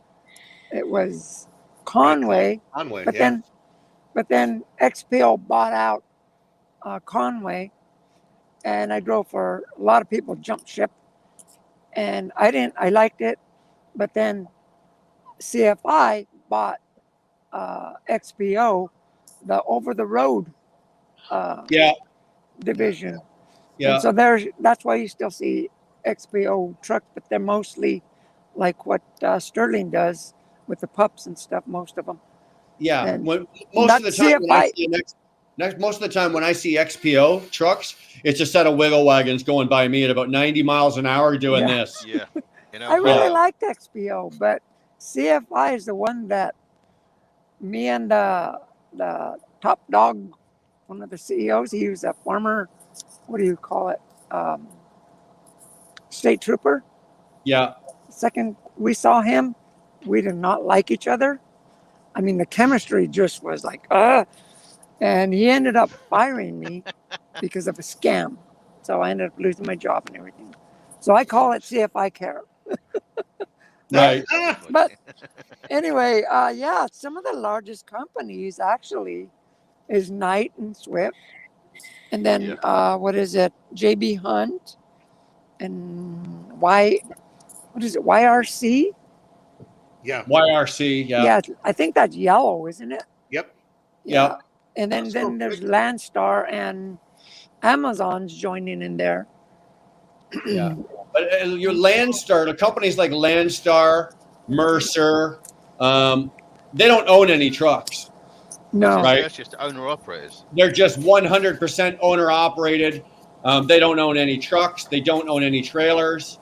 S8: Conway,
S5: Conway,
S8: but
S5: yeah.
S8: then XPO bought out Conway, and I drove for a lot of people jumped ship, and I liked it, but then CFI bought XPO, the over the road
S2: Yeah.
S8: division.
S2: Yeah.
S8: And so that's why you still see XPO trucks, but they're mostly like what Sterling does with the pups and stuff. Most of them.
S2: Yeah.
S8: And
S2: Most of the
S8: that's
S2: time when I
S8: CFI.
S2: see most of the time when I see XPO trucks, it's a set of wiggle wagons going by me at about 90 miles an hour doing
S8: Yeah.
S2: this.
S6: Yeah. You know,
S8: I really
S2: Yeah.
S8: liked XPO, but CFI is the one that me and the top dog, one of the CEOs, he was a former, what do you call it, state trooper.
S2: Yeah.
S8: Second we saw him, we did not like each other. I mean, the chemistry just was like, and he ended up firing me because of a scam. So I ended up losing my job and everything. So I call it CFI care.
S2: Right.
S8: But anyway, yeah, some of the largest companies actually is Knight and Swift, and then what is it, JB Hunt, and what is it, YRC?
S5: Yeah.
S2: YRC. Yeah.
S8: Yeah, I think that's yellow, isn't it?
S5: Yep.
S2: Yeah.
S8: And then
S5: That's so
S8: there's
S5: big.
S8: Landstar and Amazon's joining in there.
S2: Yeah. But your Landstar, the companies like Landstar, Mercer, they don't own any trucks.
S8: No.
S2: Right.
S6: That's just owner operators.
S2: They're just 100% owner operated. They don't own any trucks. They don't own any trailers.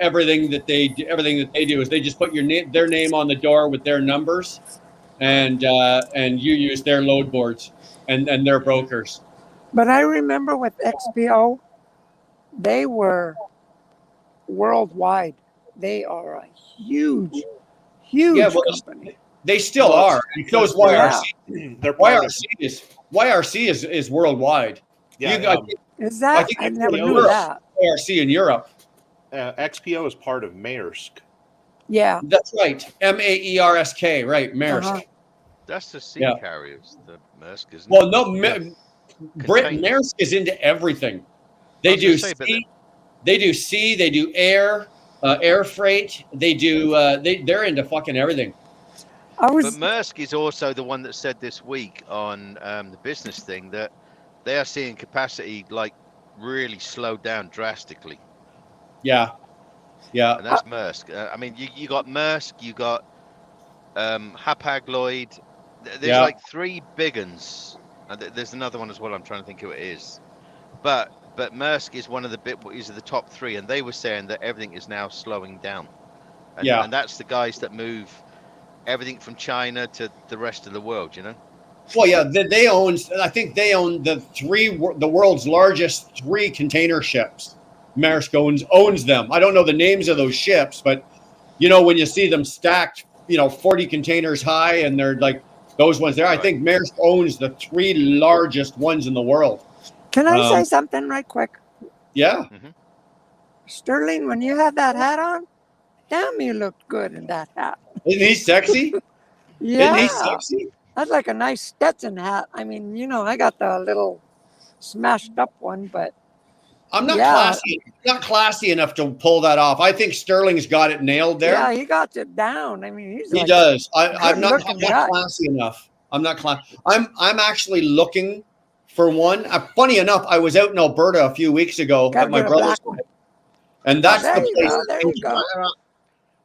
S2: Everything that they do is they just put their name on the door with their numbers, and you use their load boards and their brokers.
S8: But I remember with XPO, they were worldwide. They are a huge company.
S2: They still are. And so is YRC.
S5: They're part of,
S2: YRC is worldwide.
S5: yeah,
S2: You got
S8: Is
S2: I
S8: that?
S2: think
S8: I
S2: it's
S8: never
S2: in
S8: knew
S2: Europe.
S8: that.
S2: YRC in Europe.
S5: XPO is part of Maersk.
S8: Yeah.
S2: That's right. Maersk. Right. Maersk.
S8: Uh-huh.
S6: That's the sea
S2: Yeah.
S6: carriers, the Maersk, isn't
S2: Well,
S6: it?
S2: no,
S6: Containers.
S2: Maersk is into everything. They
S6: I was
S2: do
S6: gonna say, but
S2: sea, they do sea, they do air, air freight. They do. They're into fucking everything.
S8: I
S6: But
S8: was
S6: Maersk is also the one that said this week on the business thing that they are seeing capacity like really slow down drastically,
S2: Yeah. Yeah.
S6: and that's Maersk. I mean, you got Maersk, you got Hapag-Lloyd. There's
S2: Yeah.
S6: like three big uns. There's another one as well. I'm trying to think who it is, but Maersk is one of the top three, and they were saying that everything is now slowing down. And,
S2: Yeah.
S6: and that's the guys that move everything from China to the rest of the world, you know.
S2: Well, yeah. They own. I think they own the world's largest 3 container ships. Maersk owns them. I don't know the names of those ships, but when you see them stacked, 40 containers high, and they're like those ones there. I
S6: Right.
S2: think Maersk owns the 3 largest ones in the world.
S8: Can I say
S2: Um,
S8: something right quick?
S2: Yeah.
S8: Sterling, when you had that hat on, damn, you looked good in that hat.
S2: Isn't he sexy?
S8: Yeah.
S2: Isn't he sexy?
S8: That's like a nice Stetson hat. I mean, I got the little smashed up one, but
S2: I'm not
S8: Yeah.
S2: classy enough to pull that off. I think Sterling's got it nailed there.
S8: yeah, he got it down. I mean, he's
S2: He
S8: like,
S2: does. I'm not
S8: good-looking guy.
S2: classy enough. I'm not classy. I'm actually looking for one. Funny enough, I was out in Alberta a few weeks ago
S8: Gotta
S2: at my
S8: get a
S2: brother's,
S8: black one.
S2: and that's
S8: There
S2: the
S8: you
S2: place.
S8: go. There you go.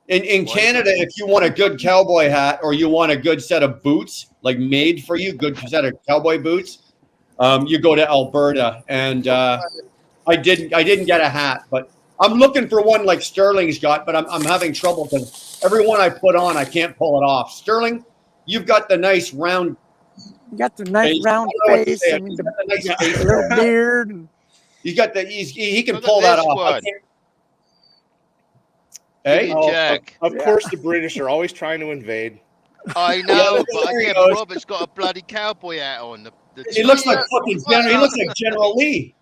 S2: In Canada, if you want a good cowboy hat or you want a good set of boots, like made for you, good set of cowboy boots, you go to Alberta. And I didn't get a hat, but I'm looking for one like Sterling's got, but I'm having trouble because every one I put on, I can't pull it off. Sterling, you've got the nice round.
S8: You got the nice
S2: face.
S8: round
S2: I don't know what to
S8: face.
S2: say.
S8: I mean,
S2: He's
S8: the
S2: got the nice face.
S8: little beard. And
S2: He's got the. He can
S6: Look at
S2: pull that
S6: this
S2: off. I
S6: one.
S2: can't-
S6: Hey,
S2: Hey,
S5: Oh,
S6: Jack.
S5: of course, the British are always trying to invade.
S6: I know, but
S2: there he
S6: again,
S2: goes.
S6: Robert's got a bloody cowboy hat on. The
S2: he looks like fucking General. He looks like General Lee.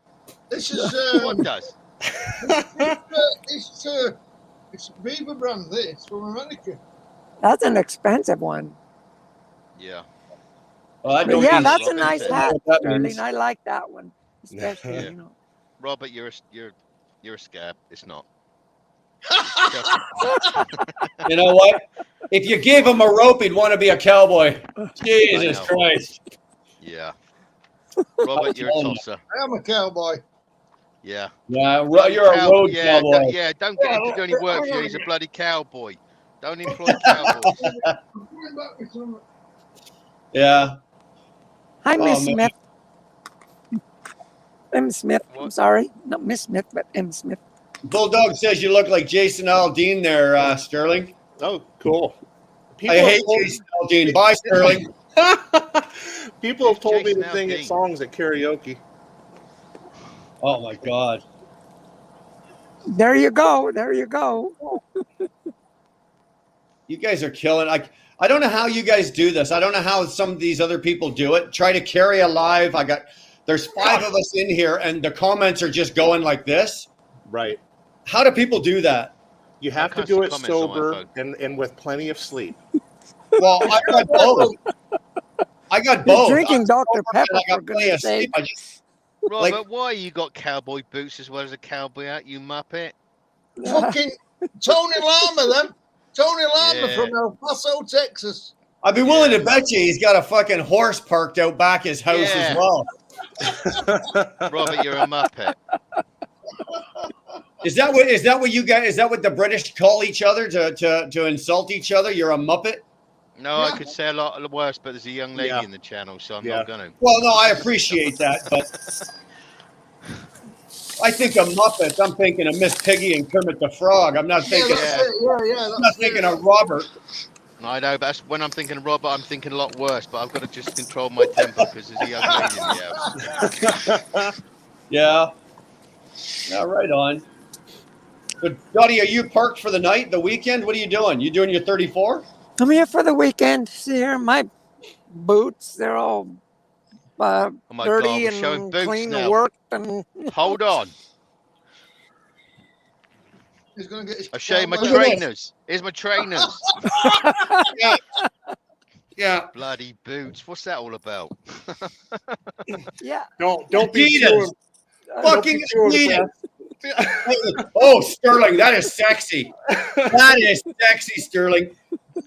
S7: This is
S6: what does?
S7: it's Beaver brand. This from America.
S8: that's an expensive one.
S6: Yeah.
S2: Well, I
S8: But
S2: don't
S8: yeah,
S2: think-
S8: that's a
S6: Robin
S8: nice
S6: said.
S8: hat,
S2: What that
S8: Sterling.
S2: means.
S8: I like that one, especially.
S6: Yeah.
S8: You know.
S6: Robert, you're a scab. It's not.
S2: You know what? If you gave him a rope, he'd want to be a cowboy. Jesus
S6: know.
S2: Christ.
S6: Yeah. Robert, you're a tosser.
S7: I am a cowboy.
S6: Yeah.
S2: Yeah, you're a road
S6: yeah,
S2: cowboy.
S6: yeah, don't get him to do any work for you. He's a bloody cowboy. Don't employ cowboys.
S7: Going back with some-
S2: Yeah.
S8: Hi,
S2: Oh,
S8: Miss
S2: man.
S8: Smith. M. Smith. I'm
S6: What?
S8: sorry, not Miss Smith, but M. Smith.
S2: Bulldog says you look like Jason Aldean there, Sterling.
S5: Oh, cool.
S2: I hate Jason Aldean. Bye, Sterling.
S5: People have told me
S6: Jason
S5: to sing
S6: Aldean.
S5: at songs at karaoke.
S2: Oh my God.
S8: There you go. There you go.
S2: You guys are killing. I don't know how you guys do this. I don't know how some of these other people do it. Try to carry a live. There's 5 of us in here, and the comments are just going like this.
S5: Right.
S2: How do people do that?
S5: You have to
S6: can't
S5: do
S6: see
S5: it
S6: comments on my
S5: sober
S6: phone.
S5: and with plenty of sleep.
S2: Well, I got both. I got both.
S8: drinking
S2: I'm
S8: Dr.
S2: sober
S8: Pepper,
S2: and I
S8: for
S2: got plenty
S8: goodness
S2: of sleep.
S8: sake.
S2: I just,
S6: Robert, why you got cowboy boots as well as a cowboy hat, you muppet?
S7: Fucking Tony Lama, then. Tony Lama
S6: Yeah.
S7: from El Paso, Texas.
S2: I'd be willing
S6: Yeah.
S2: to bet you he's got a fucking horse parked out back his house
S6: Yeah.
S2: as well.
S6: Robert, you're a muppet.
S2: Is that what you guys? Is that what the British call each other to insult each other? You're a muppet.
S6: No, I
S7: Yeah.
S6: could say a lot worse, but there's a young lady
S5: Yeah.
S6: in the channel, so I'm
S5: Yeah.
S6: not going to.
S2: Well, no, I appreciate that, but I think of Muppets. I'm thinking of Miss Piggy and Kermit the Frog. I'm not
S7: Yeah,
S2: thinking.
S7: that's it. Yeah,
S2: I'm not thinking of Robert.
S6: I know, but that's, when I'm thinking of Robert, I'm thinking a lot worse, but I've got to just control my temper because there's a young lady in the house.
S2: Yeah. Yeah, right on. But Dottie, are you parked for the night, the weekend? What are you doing? You doing your 34?
S8: I'm here for the weekend. See here, my boots, they're all
S6: Oh my God,
S8: dirty
S6: we're showing
S8: and
S6: boots
S8: clean
S6: now.
S8: to work. And
S6: Hold on.
S7: He's going to get his
S6: I'll show you my
S2: Look at this.
S6: trainers. Here's my trainers.
S2: Yeah.
S6: Bloody boots. What's that all about?
S8: yeah,
S5: Don't be
S2: Adidas.
S5: too,
S2: Fucking
S5: too
S2: Adidas. Oh, Sterling, that is sexy. That is sexy, Sterling.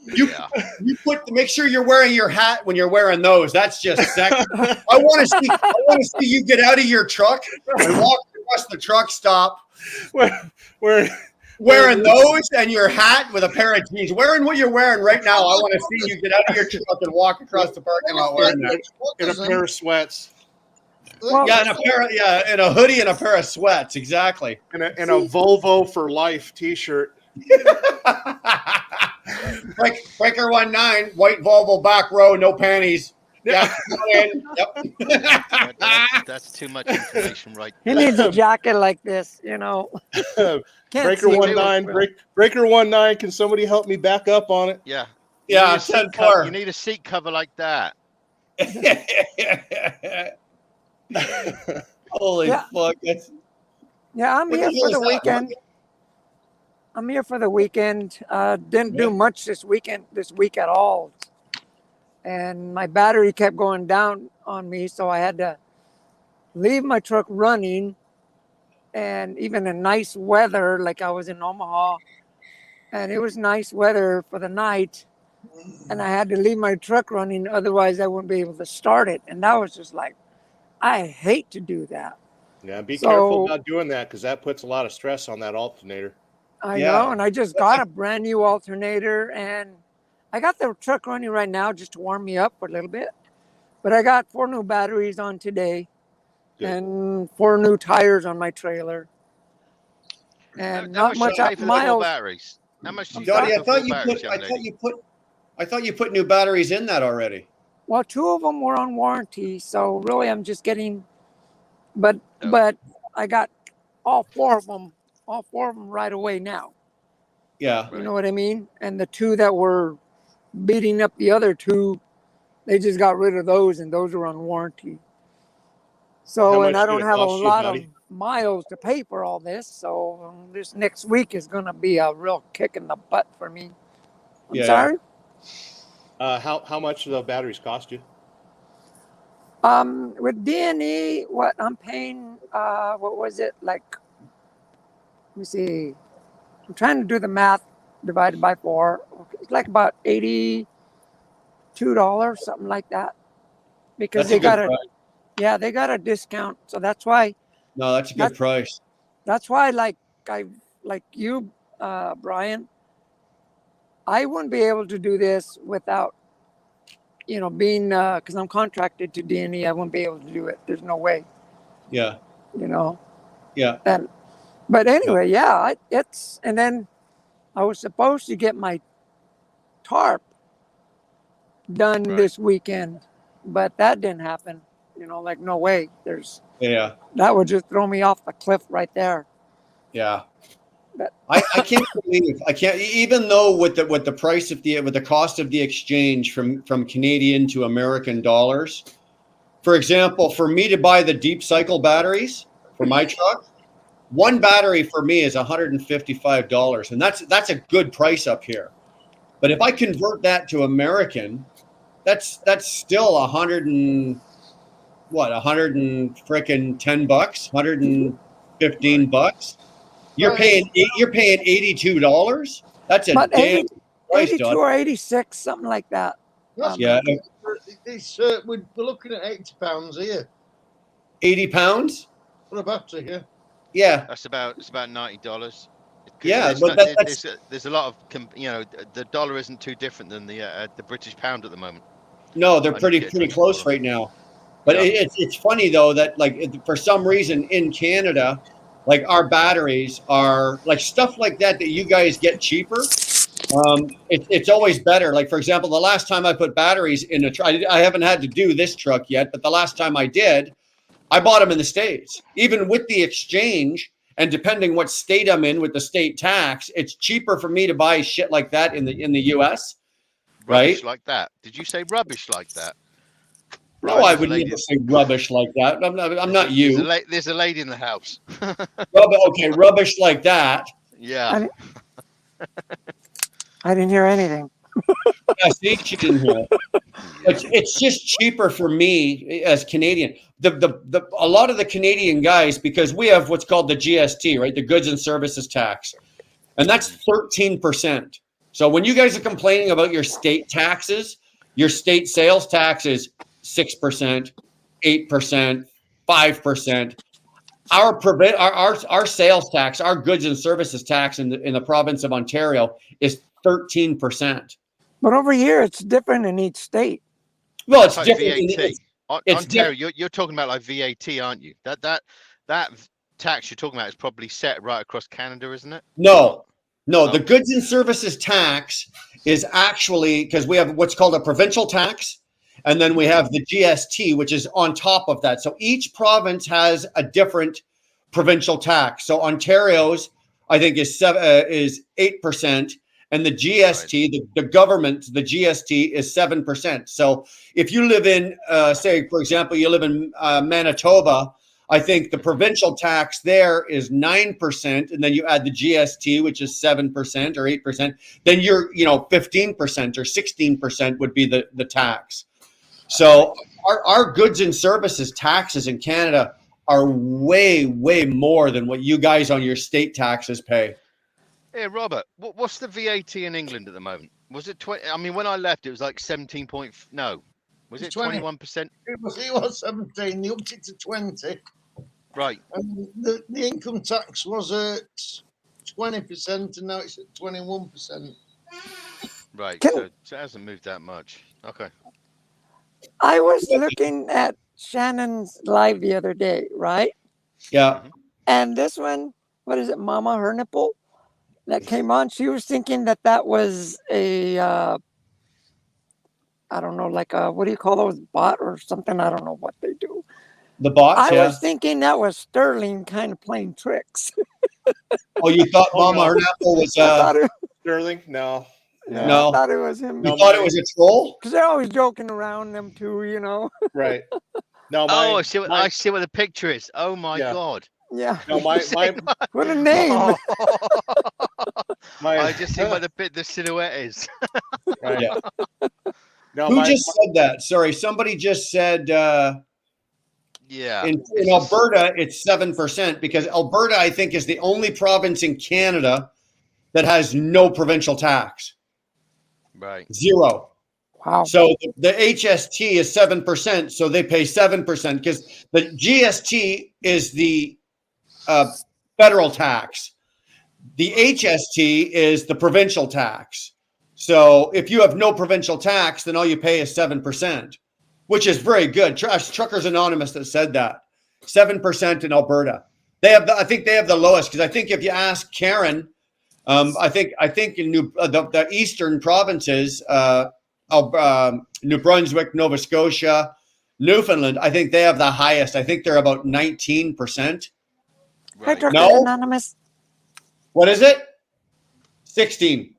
S6: Yeah.
S2: You make sure you're wearing your hat when you're wearing those. That's just sexy. I want to see you get out of your truck and walk across the truck stop
S5: We're
S2: wearing those and your hat with a pair of jeans. Wearing what you're wearing right now. I want to see you get out of your truck and walk across the parking lot wearing that.
S5: in a pair of sweats
S8: Well,
S2: Yeah, in a hoodie and a pair of sweats. Exactly.
S5: and a Volvo for life T-shirt.
S2: Breaker 19, white Volvo back row, no panties. Yeah. Yep.
S6: That's too much information right
S8: he
S6: there.
S8: needs a jacket like this, you know. Can't
S5: Breaker
S8: see
S5: 19, Breaker 19. Can somebody help me back up on it?
S6: Yeah.
S2: Yeah,
S6: You need a seat
S2: 10-4.
S6: You need a seat cover like that.
S2: Holy
S8: Yeah.
S2: fuck. That's,
S8: Yeah, I'm
S2: what
S8: here
S2: the hell
S8: for
S2: is
S8: the
S2: that?
S8: weekend. I'm here for the weekend. Didn't do much this week at all. And my battery kept going down on me, so I had to leave my truck running. And even in nice weather, like I was in Omaha, and it was nice weather for the night, and I had to leave my truck running, otherwise I wouldn't be able to start it. And that was just like, I hate to do that.
S5: Yeah, be
S8: So-
S5: careful about doing that because that puts a lot of stress on that alternator.
S8: I
S2: Yeah.
S8: know, and I just got a brand new alternator, and I got the truck running right now just to warm me up for a little bit. But I got 4 new batteries on today,
S5: Good.
S8: and 4 new tires on my trailer. and
S6: How
S8: not
S6: much
S8: much
S6: do you pay for the four
S8: miles.
S6: batteries? How much do you
S2: Dottie,
S6: pay
S2: I
S6: for
S2: thought
S6: four
S2: you
S6: batteries,
S2: put,
S6: young lady?
S2: I thought you put new batteries in that already.
S8: Well, 2 of them were on warranty, so really I'm just getting, but
S6: Oh.
S8: but I got all four of them right away now.
S2: Yeah.
S8: You know what I mean? And the 2 that were beating up the other 2, they just got rid of those, and those are on warranty. So,
S5: How
S8: and
S5: much
S8: I
S5: did
S8: don't
S5: it
S8: have a
S5: cost you,
S8: lot of
S5: Dottie?
S8: miles to pay for all this. So this next week is going to be a real kick in the butt for me. I'm
S2: Yeah.
S8: sorry.
S5: How much do the batteries cost you?
S8: With D&E, what I'm paying, what was it like? Let me see. I'm trying to do the math divided by 4. It's like about $82, something like that. Because
S2: That's a
S8: they got
S2: good
S8: a,
S2: price.
S8: yeah, they got a discount. So that's why,
S2: No, that's a good price.
S8: like you, Brian, I wouldn't be able to do this without, being, because I'm contracted to D&E. I wouldn't be able to do it. There's no way,
S2: Yeah. Yeah.
S8: And, but anyway, yeah, and then I was supposed to get my tarp done this weekend, but that didn't happen. Like no way.
S2: Yeah.
S8: That would just throw me off the cliff right there.
S2: Yeah.
S8: But
S2: I can't believe even though with the price of with the cost of the exchange from Canadian to American dollars, for example, for me to buy the deep cycle batteries for my truck, one battery for me is $155, and that's a good price up here. But if I convert that to American, that's still $110, $115. You're paying $82. That's a
S8: but
S2: damn price,
S8: 82
S2: Dodd.
S8: or 86, something like that.
S2: Yeah,
S7: It's, we're looking at £80 here
S2: 80 pounds.
S7: for a battery. Yeah.
S2: Yeah,
S6: It's about $90.
S2: Yeah,
S6: there's,
S2: but
S6: not-
S2: that's
S6: there's a lot of the dollar isn't too different than the British pound at the moment.
S2: no, they're
S6: I need to get
S2: pretty
S6: touch
S2: close
S6: with them.
S2: right now. But
S6: Yeah.
S2: it's funny though that for some reason in Canada, like our batteries are like stuff like that you guys get cheaper. It's always better. Like for example, the last time I put batteries in a truck, I haven't had to do this truck yet, but the last time I did, I bought them in the States. Even with the exchange, and depending what state I'm in with the state tax, it's cheaper for me to buy shit like that in the US.
S6: Rubbish
S2: Right?
S6: like that. Did you say rubbish like that?
S2: No, I would never say rubbish like that. I'm not you.
S6: There's a lady in the house.
S2: Okay, rubbish like that.
S6: Yeah.
S8: I didn't hear anything.
S2: Yeah, see, she didn't hear it. It's just cheaper for me as Canadian. A lot of the Canadian guys, because we have what's called the GST, right? The goods and services tax. And that's 13%. So when you guys are complaining about your state taxes, your state sales tax is 6%, 8%, 5%. Our sales tax, our goods and services tax in the province of Ontario is 13%.
S8: But over here, it's different in each state.
S2: Well, it's
S6: Like
S2: different.
S6: VAT.
S2: It's
S6: Ontario, you're talking about like VAT, aren't you? That tax you're talking about is probably set right across Canada, isn't it?
S2: No. The goods and services tax is actually because we have what's called a provincial tax, and then we have the GST, which is on top of that. So each province has a different provincial tax. So Ontario's, I think, is 8%. And the GST, the government, the GST is 7%. So if you live in, say, for example, you live in Manitoba, I think the provincial tax there is 9%. And then you add the GST, which is 7% or 8%. Then you're, 15% or 16% would be the tax. So our goods and services taxes in Canada are way, way more than what you guys on your state taxes pay.
S6: Hey, Robert, what's the VAT in England at the moment? Was it 20? I mean, when I left, it was like 17 point. No, was it 21%?
S7: It was 17. They upped it to 20.
S6: Right.
S7: And the income tax was at 20%, and now it's at 21%.
S6: Right. So it hasn't moved that much. Okay.
S8: I was looking at Shannon's live the other day, right?
S2: Yeah.
S8: And this one, what is it, Mama Her Nipple, that came on. She was thinking that was a, I don't know, like a, what do you call those, bot or something? I don't know what they do.
S2: The bots,
S8: I
S2: yeah.
S8: was thinking that was Sterling kind of playing tricks.
S2: Oh, you thought
S5: Oh,
S2: Mama
S5: no.
S2: Her Nipple was
S8: I thought it,
S5: Sterling? No.
S8: yeah,
S2: No.
S8: I thought it was him.
S2: you
S5: No,
S2: thought
S5: my-
S2: it was a troll?
S8: Because they're always joking around them too, you know.
S5: Right. No,
S6: Oh, I see what the picture is. Oh my
S5: Yeah.
S6: God.
S8: Yeah.
S5: No, my
S8: What a name.
S6: Oh,
S5: my.
S6: I just see what the silhouette is.
S5: Right.
S2: Yeah.
S5: No,
S2: Who
S5: my,
S2: just said that? Sorry, somebody just said
S6: Yeah.
S2: in
S6: It's just-
S2: Alberta it's 7% because Alberta, I think, is the only province in Canada that has no provincial tax.
S6: Right.
S2: 0.
S8: Wow.
S2: So the HST is 7%, so they pay 7% because the GST is the federal tax. The HST is the provincial tax. So if you have no provincial tax, then all you pay is 7%, which is very good. Truckers Anonymous that said that 7% in Alberta. They have, I think they have the lowest because I think if you ask Karen, I think in the eastern provinces, New Brunswick, Nova Scotia, Newfoundland, I think they have the highest. I think they're about 19%.
S8: Hi,
S6: Right.
S8: Truckers
S2: No.
S8: Anonymous.
S2: What is it? 16.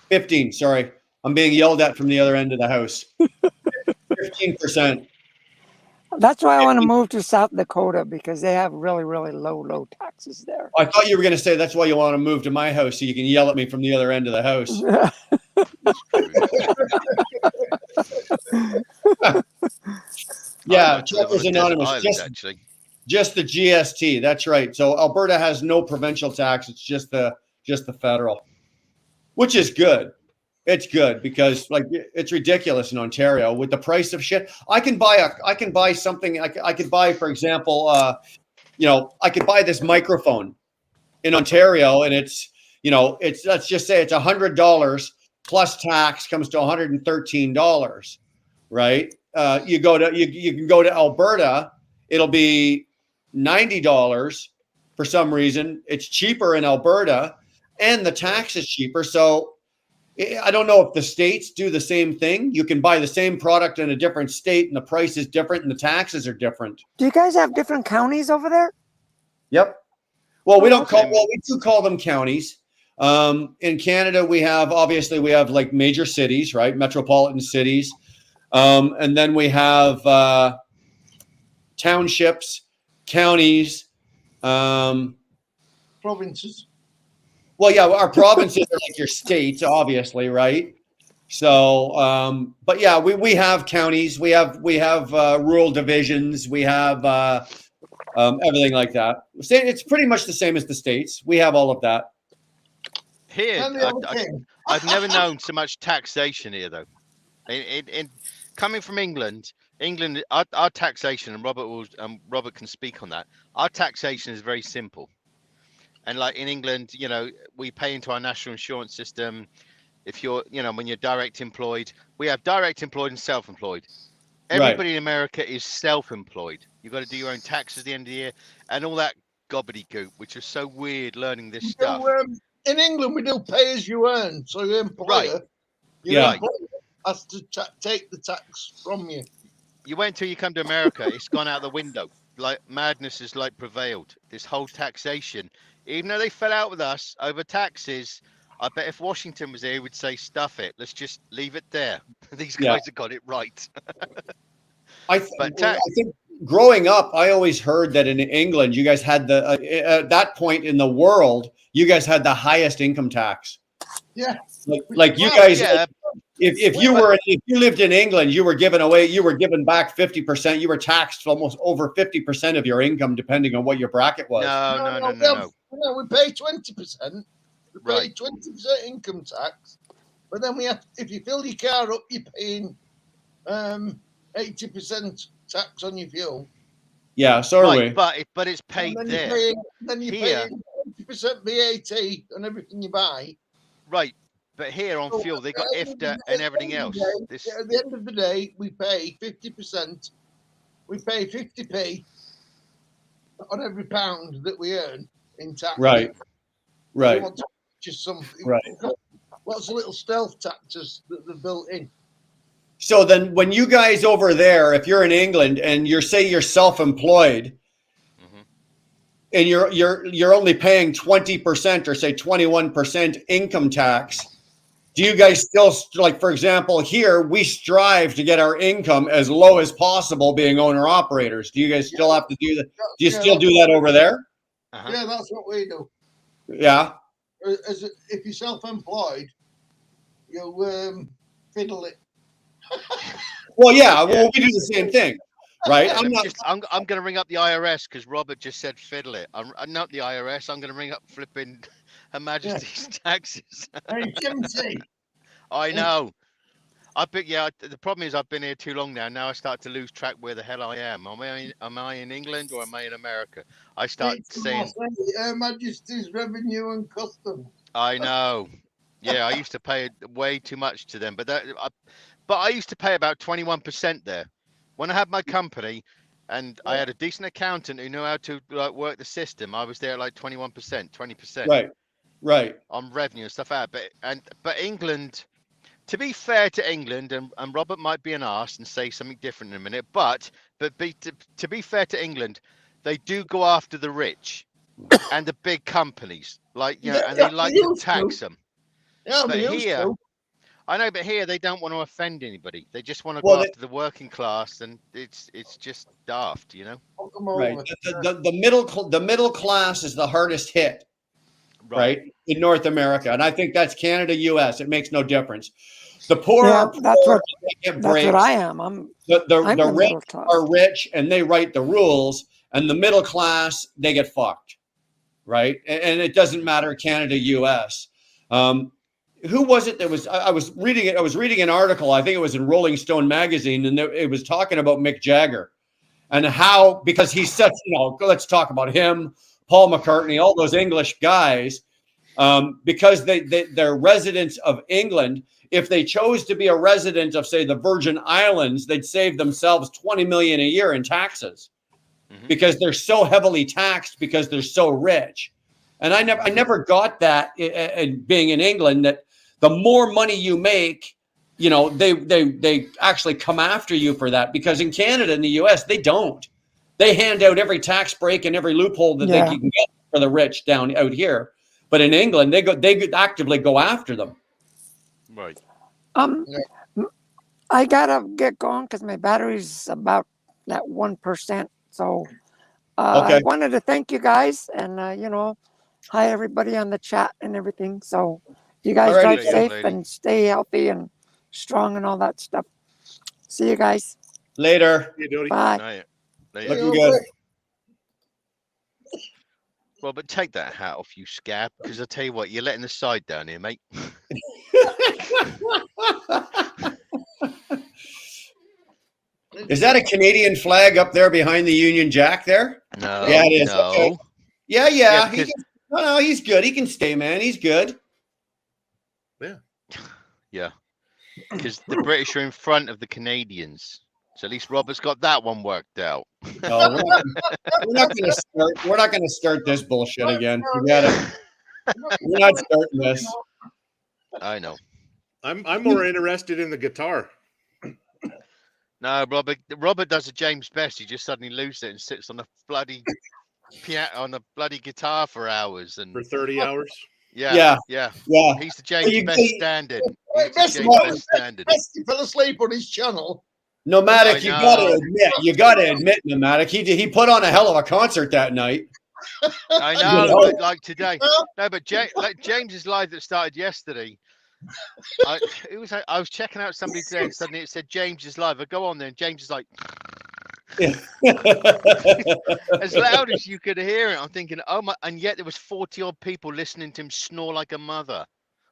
S2: 15, sorry. I'm being yelled at from the other end of the house. 15%.
S8: That's why I want to move to South Dakota because they have really, really low taxes there.
S2: I thought you were going to say that's why you want to move to my house so you can yell at me from the other end of the house. Yeah,
S6: I'd like to live on
S2: Truckers
S6: a desert
S2: Anonymous,
S6: island, actually.
S2: just the GST. That's right. So Alberta has no provincial tax. It's just the federal, which is good. It's good because like it's ridiculous in Ontario with the price of shit. I can buy something. I could buy, for example, I could buy this microphone in Ontario, and it's let's just say it's $100 plus tax comes to $113, right? You can go to Alberta, it'll be $90 for some reason. It's cheaper in Alberta, and the tax is cheaper. So I don't know if the states do the same thing. You can buy the same product in a different state, and the price is different, and the taxes are different.
S8: Do you guys have different counties over there?
S2: Yep. Well, we don't
S6: Okay.
S2: we do call them counties. In Canada, we have like major cities, right? Metropolitan cities. And then we have townships, counties.
S7: Provinces.
S2: Well, yeah, our provinces are like your states, obviously, right? So, but yeah, we have counties, we have rural divisions, we have everything like that. It's pretty much the same as the states. We have all of that.
S6: Here,
S7: And the other thing,
S6: I've never known so much taxation here, though. In coming from England, our taxation, and Robert can speak on that. Our taxation is very simple, and like in England, we pay into our national insurance system. If you're, when you're direct employed, we have direct employed and self-employed. Everybody in America is self-employed. You've got to do your own taxes at the end of the year and all that gobbledygook, which is so weird learning this stuff.
S7: so, in England, we do pay as you earn. So your employer,
S2: Yeah.
S7: has to take the tax from you.
S6: You wait until you come to America, it's gone out the window. Like madness has like prevailed. This whole taxation, even though they fell out with us over taxes, I bet if Washington was here, he would say, stuff it. Let's just leave it there. These guys have got it right.
S2: I think growing up, I always heard that in England, you guys had at that point in the world, you guys had the highest income tax.
S7: Yeah.
S2: Like you
S7: Well,
S2: guys,
S6: yeah.
S2: if you lived in England, you were given back 50%. You were taxed almost over 50% of your income, depending on what your bracket was.
S6: No.
S7: We pay 20%. We pay
S6: Right.
S7: 20% income tax, but then if you fill your car up, you're paying 80% tax on your fuel.
S2: Yeah, so are we.
S6: But it's paid
S7: And
S6: there.
S7: then you're
S6: Here.
S7: paying 80% VAT on everything you buy.
S6: Right. But here on
S7: So
S6: fuel, they got
S7: at the end of
S6: IFTA
S7: the
S6: and
S7: day-
S6: everything else. This,
S7: At the end of the day, we pay 50%. We pay 50p on every pound that we earn. in tax.
S2: Right.
S7: They
S2: Right.
S7: want to just something.
S2: Right.
S7: Lots of little stealth taxes that they've built in.
S2: So then when you guys over there, if you're in England and you're self-employed
S6: Mhm.
S2: and you're only paying 20% or say 21% income tax, do you guys still, like, for example, here we strive to get our income as low as possible being owner operators. Do you guys still have to do that? Do you still do that over there?
S6: Uh-huh.
S7: Yeah, that's what we do.
S2: Yeah.
S7: If you're self-employed, you fiddle it.
S2: Well, yeah. Well, we do the same thing, right?
S6: Yeah,
S2: I'm not.
S6: I'm going to ring up the IRS because Robert just said fiddle it. I'm not the IRS. I'm going to ring up flipping Her Majesty's taxes.
S7: Hey, Kimsey.
S6: I know. The problem is I've been here too long now. Now I start to lose track where the hell I am. Am I in England or am I in America? I start saying,
S7: Her Majesty's Revenue and Customs.
S6: I know. Yeah, I used to pay way too much to them, but I used to pay about 21% there. When I had my company and I had a decent accountant who knew how to work the system, I was there like 21%, 20%.
S2: Right.
S6: On revenue and stuff out. But England, to be fair to England, and Robert might be an arse and say something different in a minute, but to be fair to England, they do go after the rich and the big companies, and they like to tax them.
S7: Yeah,
S6: but here, I know, but here they don't want to offend anybody. They just want to go after the working class, and it's just daft,
S2: Right. The middle class is the hardest hit, right, in North America, and I think that's Canada, U.S. It makes no difference. The poor are
S8: that's
S2: poor,
S8: what I am.
S2: The rich are rich, and they write the rules, and the middle class, they get fucked, right? And it doesn't matter Canada, U.S. Who was it that was? I was reading it. I was reading an article. I think it was in Rolling Stone magazine, and it was talking about Mick Jagger and how, because he's such, let's talk about him, Paul McCartney, all those English guys, because they're residents of England. If they chose to be a resident of, say, the Virgin Islands, they'd save themselves $20 million a year in taxes because they're so heavily taxed because they're so rich. And I never got that in being in England, that the more money you make, they actually come after you for that, because in Canada and the US, they don't. They hand out every tax break and every loophole that they can get for the rich down out here. But in England, they actively go after them.
S6: Right.
S8: I gotta get going because my battery's about at 1%. So I wanted to thank you guys, and hi everybody on the chat and everything. So you guys drive safe and stay healthy and strong and all that stuff. See you guys
S2: later.
S8: Bye.
S2: Looking good.
S6: Well, but take that hat off, you scab, because I tell you what, you're letting the side down here, mate.
S2: Is that a Canadian flag up there behind the Union Jack there?
S6: No.
S2: Yeah, it is.
S6: No.
S2: Okay. Yeah. He's good. He can stay, man. He's good.
S6: Yeah. Because the British are in front of the Canadians. So at least Robert's got that one worked out.
S2: No, we're not gonna start this bullshit again. We're not starting this.
S6: I know.
S5: I'm more interested in the guitar.
S6: No, Robert does a James Best. He just suddenly loses it and sits on a bloody piano, on a bloody guitar for hours and
S5: for 30 hours.
S6: Yeah. He's the James Best standard.
S7: Bestie fell asleep on his channel.
S2: Nomadic, you gotta admit, Nomadic, he put on a hell of a concert that night.
S6: I know, like today. No, but James's live that started yesterday. I was checking out somebody today, and suddenly it said James is live. I go on there, and James is like, as loud as you could hear it. I'm thinking, oh my! And yet there was 40 odd people listening to him snore like a mother.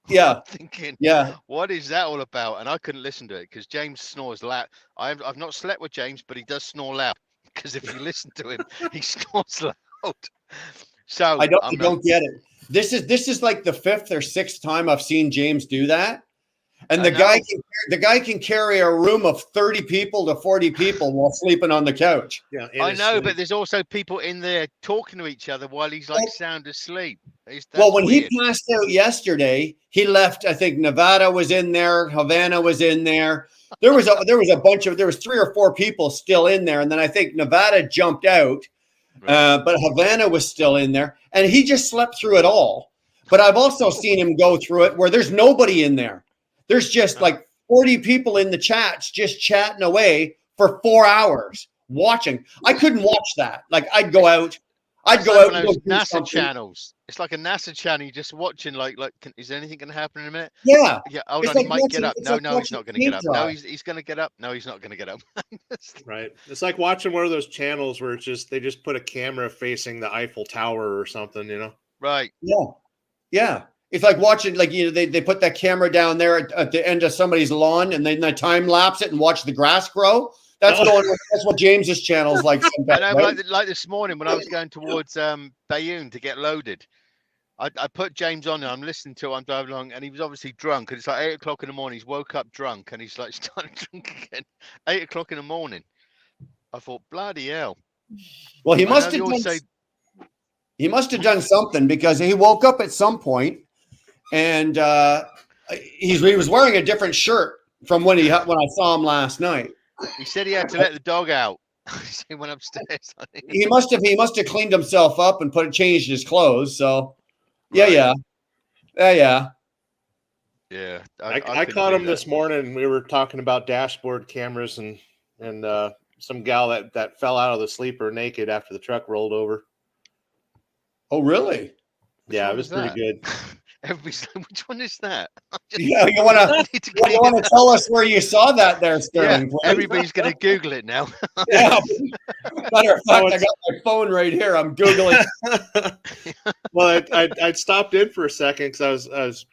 S2: Yeah.
S6: I'm thinking,
S2: yeah.
S6: What is that all about? And I couldn't listen to it because James snores loud. I've not slept with James, but he does snore loud. Because if you listen to him, he snores loud. So
S2: I don't get it. This is like the 5th or 6th time I've seen James do that. And
S6: I
S2: the guy can carry a room of 30 people to 40 people while sleeping on the couch.
S5: Yeah,
S6: I know, but there's also people in there talking to each other while he's like sound asleep.
S2: Well, when
S6: weird.
S2: he passed out yesterday, he left. I think Nevada was in there, Havana was in there. There was a bunch of 3 or 4 people still in there, and then I think Nevada jumped out, but Havana was still in there, and he just slept through it all. But I've also seen him go through it where there's nobody in there. There's just like 40 people in the chats just chatting away for 4 hours watching. I couldn't watch that. Like I'd go out. And go
S6: NASA
S2: something.
S6: channels. It's like a NASA channel. You're just watching. Like, is anything going to happen in a minute?
S2: Yeah.
S6: Yeah. Hold
S2: It's
S6: on. He
S2: like
S6: might
S2: watching-
S6: get up.
S2: it's
S6: No,
S2: like
S6: no, he's
S2: watching
S6: not going to get up.
S2: paint
S6: No,
S2: dry.
S6: he's going to get up. No, he's not going to get up.
S5: Right. It's like watching one of those channels where they just put a camera facing the Eiffel Tower or something, you know?
S6: Right.
S2: Yeah. Yeah. It's like watching, like, you know, they put that camera down there at the end of somebody's lawn and then they time lapse it and watch the grass grow. That's what James's channel is like.
S6: I
S2: Sometimes,
S6: know,
S2: right?
S6: like this morning when I was going towards Bayonne to get loaded, I put James on and I'm listening to it, I'm driving along, and he was obviously drunk. And it's like 8 o'clock in the morning. He's woke up drunk and he's like started drunk again. 8 o'clock in the morning. I thought, bloody hell.
S2: Well, he
S6: I
S2: must
S6: know
S2: have
S6: you all
S2: done.
S6: say-
S2: He must have done something because he woke up at some point, and he was wearing a different shirt from when I saw him last night.
S6: He said he had to let the dog out. He went upstairs.
S2: He must have cleaned himself up and changed his clothes. So, yeah.
S6: Yeah.
S5: I
S6: couldn't
S5: caught
S6: do
S5: him
S6: that.
S5: this morning. We were talking about dashboard cameras and some gal that fell out of the sleeper naked after the truck rolled over.
S2: Oh, really?
S5: Yeah,
S6: one
S5: it was
S6: was
S5: pretty good.
S6: Everybody's like, which one is that?
S2: Yeah, you want to tell us where you saw that there, Sterling? please?
S6: Everybody's going to Google it now.
S2: Yeah. Matter of fact, I got my phone right here. I'm googling.
S5: Well, I'd stopped in for a second because I was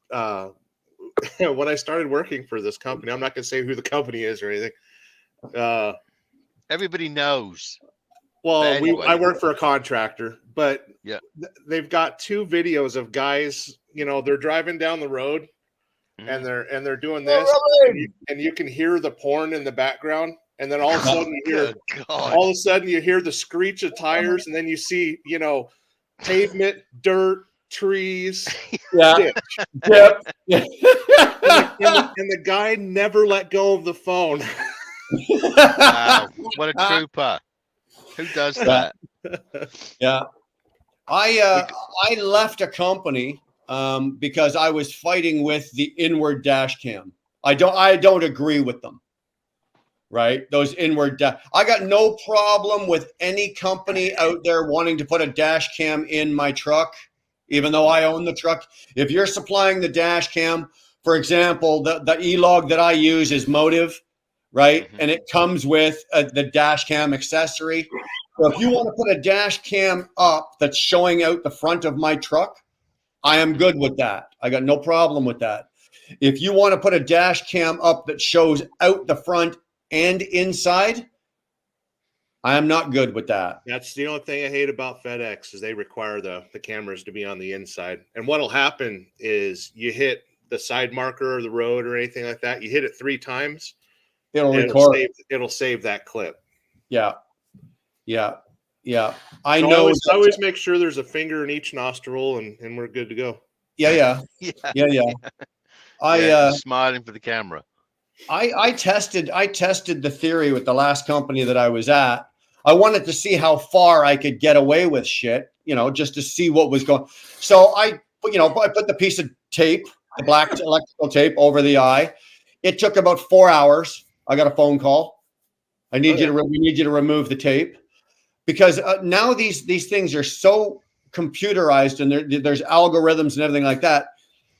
S5: when I started working for this company. I'm not going to say who the company is or anything.
S6: Everybody knows.
S5: Well,
S6: But anyway.
S5: I work for a contractor, but
S6: Yeah.
S5: They've got 2 videos of guys. You know, they're driving down the road and they're doing this, and you can hear the porn in the background, and then all of a sudden you hear the screech of tires, and then you see, you know, pavement, dirt, trees.
S2: Yeah.
S5: ditch.
S2: Yep.
S5: And the guy never let go of the phone.
S6: Wow, what a trooper. Who does that?
S2: Yeah. I left a company because I was fighting with the inward dash cam. I don't agree with them. Right? Those inward I got no problem with any company out there wanting to put a dash cam in my truck, even though I own the truck. If you're supplying the dash cam, for example, the E-Log that I use is Motive, right?
S6: Mm-hmm.
S2: And it comes with the dash cam accessory. So if you want to put a dash cam up that's showing out the front of my truck, I am good with that. I got no problem with that. If you want to put a dash cam up that shows out the front and inside, I am not good with that.
S5: That's the only thing I hate about FedEx is they require the cameras to be on the inside. And what'll happen is you hit the side marker or the road or anything like that. You hit it 3 times.
S2: It'll record.
S5: It'll save that clip.
S2: Yeah. I
S5: So
S2: know.
S5: I always make sure there's a finger in each nostril, and we're good to go.
S2: Yeah.
S6: Smiling for the camera.
S2: I tested the theory with the last company that I was at. I wanted to see how far I could get away with shit, you know, just to see what was going. So I put the piece of tape, the black electrical tape, over the eye. It took about 4 hours. I got a phone call. We need you to remove the tape, because now these things are so computerized and there's algorithms and everything like that.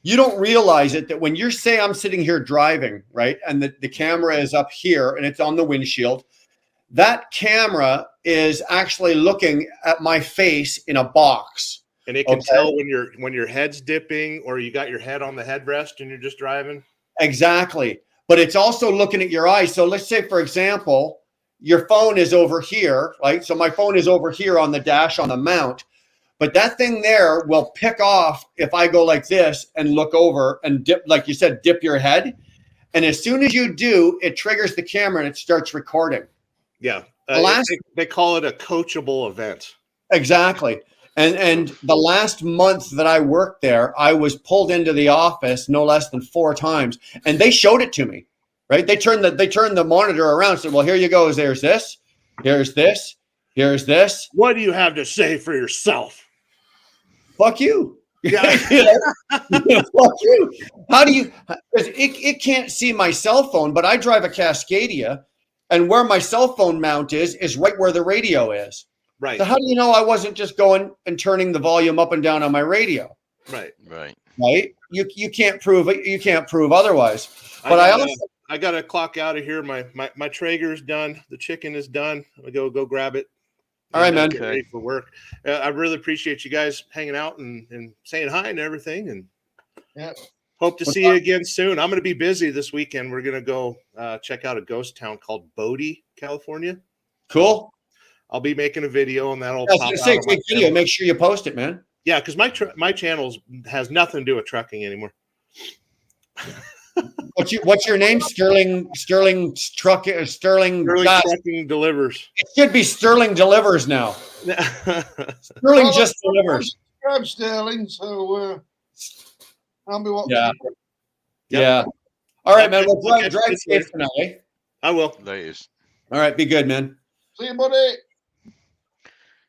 S2: You don't realize it, that when you're saying I'm sitting here driving, right, and the camera is up here and it's on the windshield, that camera is actually looking at my face in a box.
S5: And it can tell when your head's dipping or you got your head on the headrest and you're just driving.
S2: Exactly. But it's also looking at your eyes. So let's say, for example, your phone is over here, right? So my phone is over here on the dash on the mount, But that thing there will pick off if I go like this and look over and dip, like you said, dip your head. And as soon as you do, it triggers the camera and it starts recording.
S5: Yeah. They call it a coachable event.
S2: Exactly. And the last month that I worked there, I was pulled into the office no less than 4 times, and they showed it to me. Right? They turned the monitor around and said, "Well, here you go. There's this. Here's this. Here's this.
S5: What do you have to say for yourself?"
S2: Fuck you.
S5: Yeah.
S2: Fuck you. How do you? It can't see my cell phone, but I drive a Cascadia, and where my cell phone mount is right where the radio is.
S5: Right.
S2: So how do you know I wasn't just going and turning the volume up and down on my radio?
S5: Right.
S6: Right.
S2: Right. You can't prove it. You can't prove otherwise. But
S5: I got to clock out of here. My Traeger's done. The chicken is done. I go grab it.
S2: All right, man.
S5: Get ready for work. I really appreciate you guys hanging out and saying hi and everything. And
S7: Yep.
S5: hope to see you again soon. I'm going to be busy this weekend. We're going to go check out a ghost town called Bodie, California.
S2: Cool.
S5: I'll be making a video, and that'll
S2: I was
S5: pop
S2: gonna
S5: out
S2: say,
S5: on my
S2: take video.
S5: channel.
S2: Make sure you post it, man.
S5: Yeah, because my channel has nothing to do with trucking anymore.
S2: What's your name? Sterling
S5: Sterling
S2: God,
S5: Trucking Delivers.
S2: it should be Sterling Delivers now. Sterling
S7: Well,
S2: just delivers.
S7: Subscribe, Sterling. So I'll be watching.
S2: Yeah.
S5: Yep.
S2: Yeah. All right, man. Well,
S5: Okay,
S2: drive safe for now, eh?
S5: I will.
S6: Latest.
S2: All right. Be good, man.
S7: See you, buddy.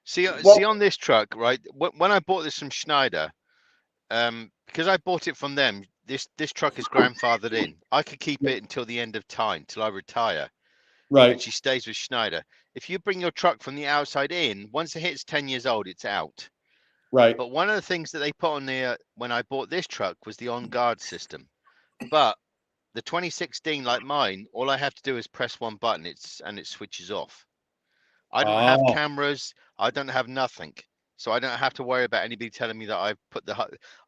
S6: See,
S2: Well-
S6: see on this truck, right? When I bought this from Schneider, because I bought it from them, this truck is grandfathered in. I could keep it until the end of time, till I retire, and
S2: Right.
S6: she stays with Schneider. If you bring your truck from the outside in, once it hits 10 years old, it's out.
S2: Right.
S6: But one of the things that they put on there when I bought this truck was the on-guard system. But the 2016, like mine, all I have to do is press one button, and it switches off. I don't have
S2: Oh.
S6: cameras. I don't have nothing, so I don't have to worry about anybody telling me that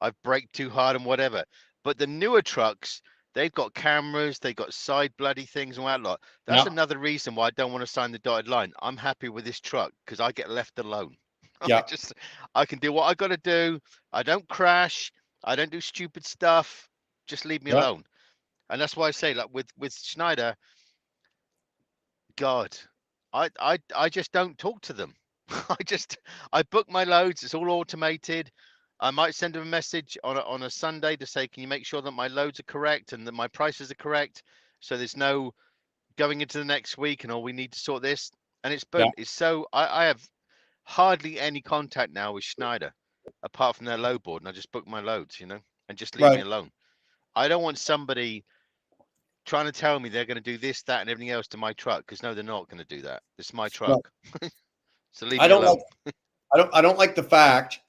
S6: I've braked too hard and whatever. But the newer trucks, they've got cameras, they got side bloody things and that lot. That's
S2: Yeah.
S6: another reason why I don't want to sign the dotted line. I'm happy with this truck because I get left alone.
S2: Yeah.
S6: I can do what I got to do. I don't crash. I don't do stupid stuff. Just leave me
S2: Yeah.
S6: alone. And that's why I say, like with Schneider, God, I just don't talk to them. I book my loads. It's all automated. I might send them a message on a Sunday to say, can you make sure that my loads are correct and that my prices are correct? So there's no going into the next week and we need to sort this. And it's boom.
S2: Yeah.
S6: It's so I have hardly any contact now with Schneider apart from their load board, and I just book my loads, and just leave me
S2: Right.
S6: alone. I don't want somebody trying to tell me they're going to do this, that, and everything else to my truck, because no, they're not going to do that. It's my truck. So leave
S2: I
S6: me
S2: don't
S6: alone.
S2: I don't like the fact.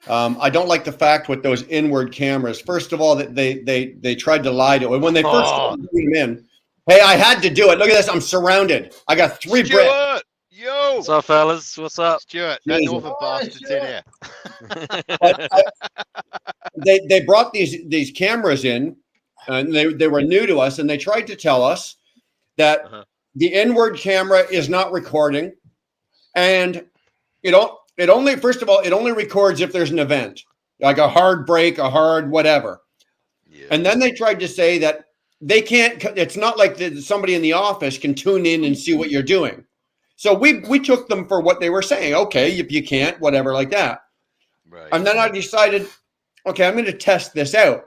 S2: I don't like the fact with those inward cameras. First of all, that they tried to lie to it when they first put them in. Hey, I had to do it. Look at this. I'm surrounded. I got 3 Brits.
S6: Stuart, yo,
S9: What's up, fellas? What's up?
S6: Stuart, that
S2: Jesus.
S6: northern bastard's in here.
S2: They brought these cameras in, and they were new to us, and they tried to tell us that
S6: Uh-huh.
S2: the inward camera is not recording, and it only, first of all, it only records if there's an event, like a hard break, a hard whatever.
S6: Yeah.
S2: And then they tried to say that they can't. It's not like somebody in the office can tune in and see what you're doing. So we took them for what they were saying. Okay, if you can't, whatever, like that.
S6: Right.
S2: And then I decided, okay, I'm going to test this out.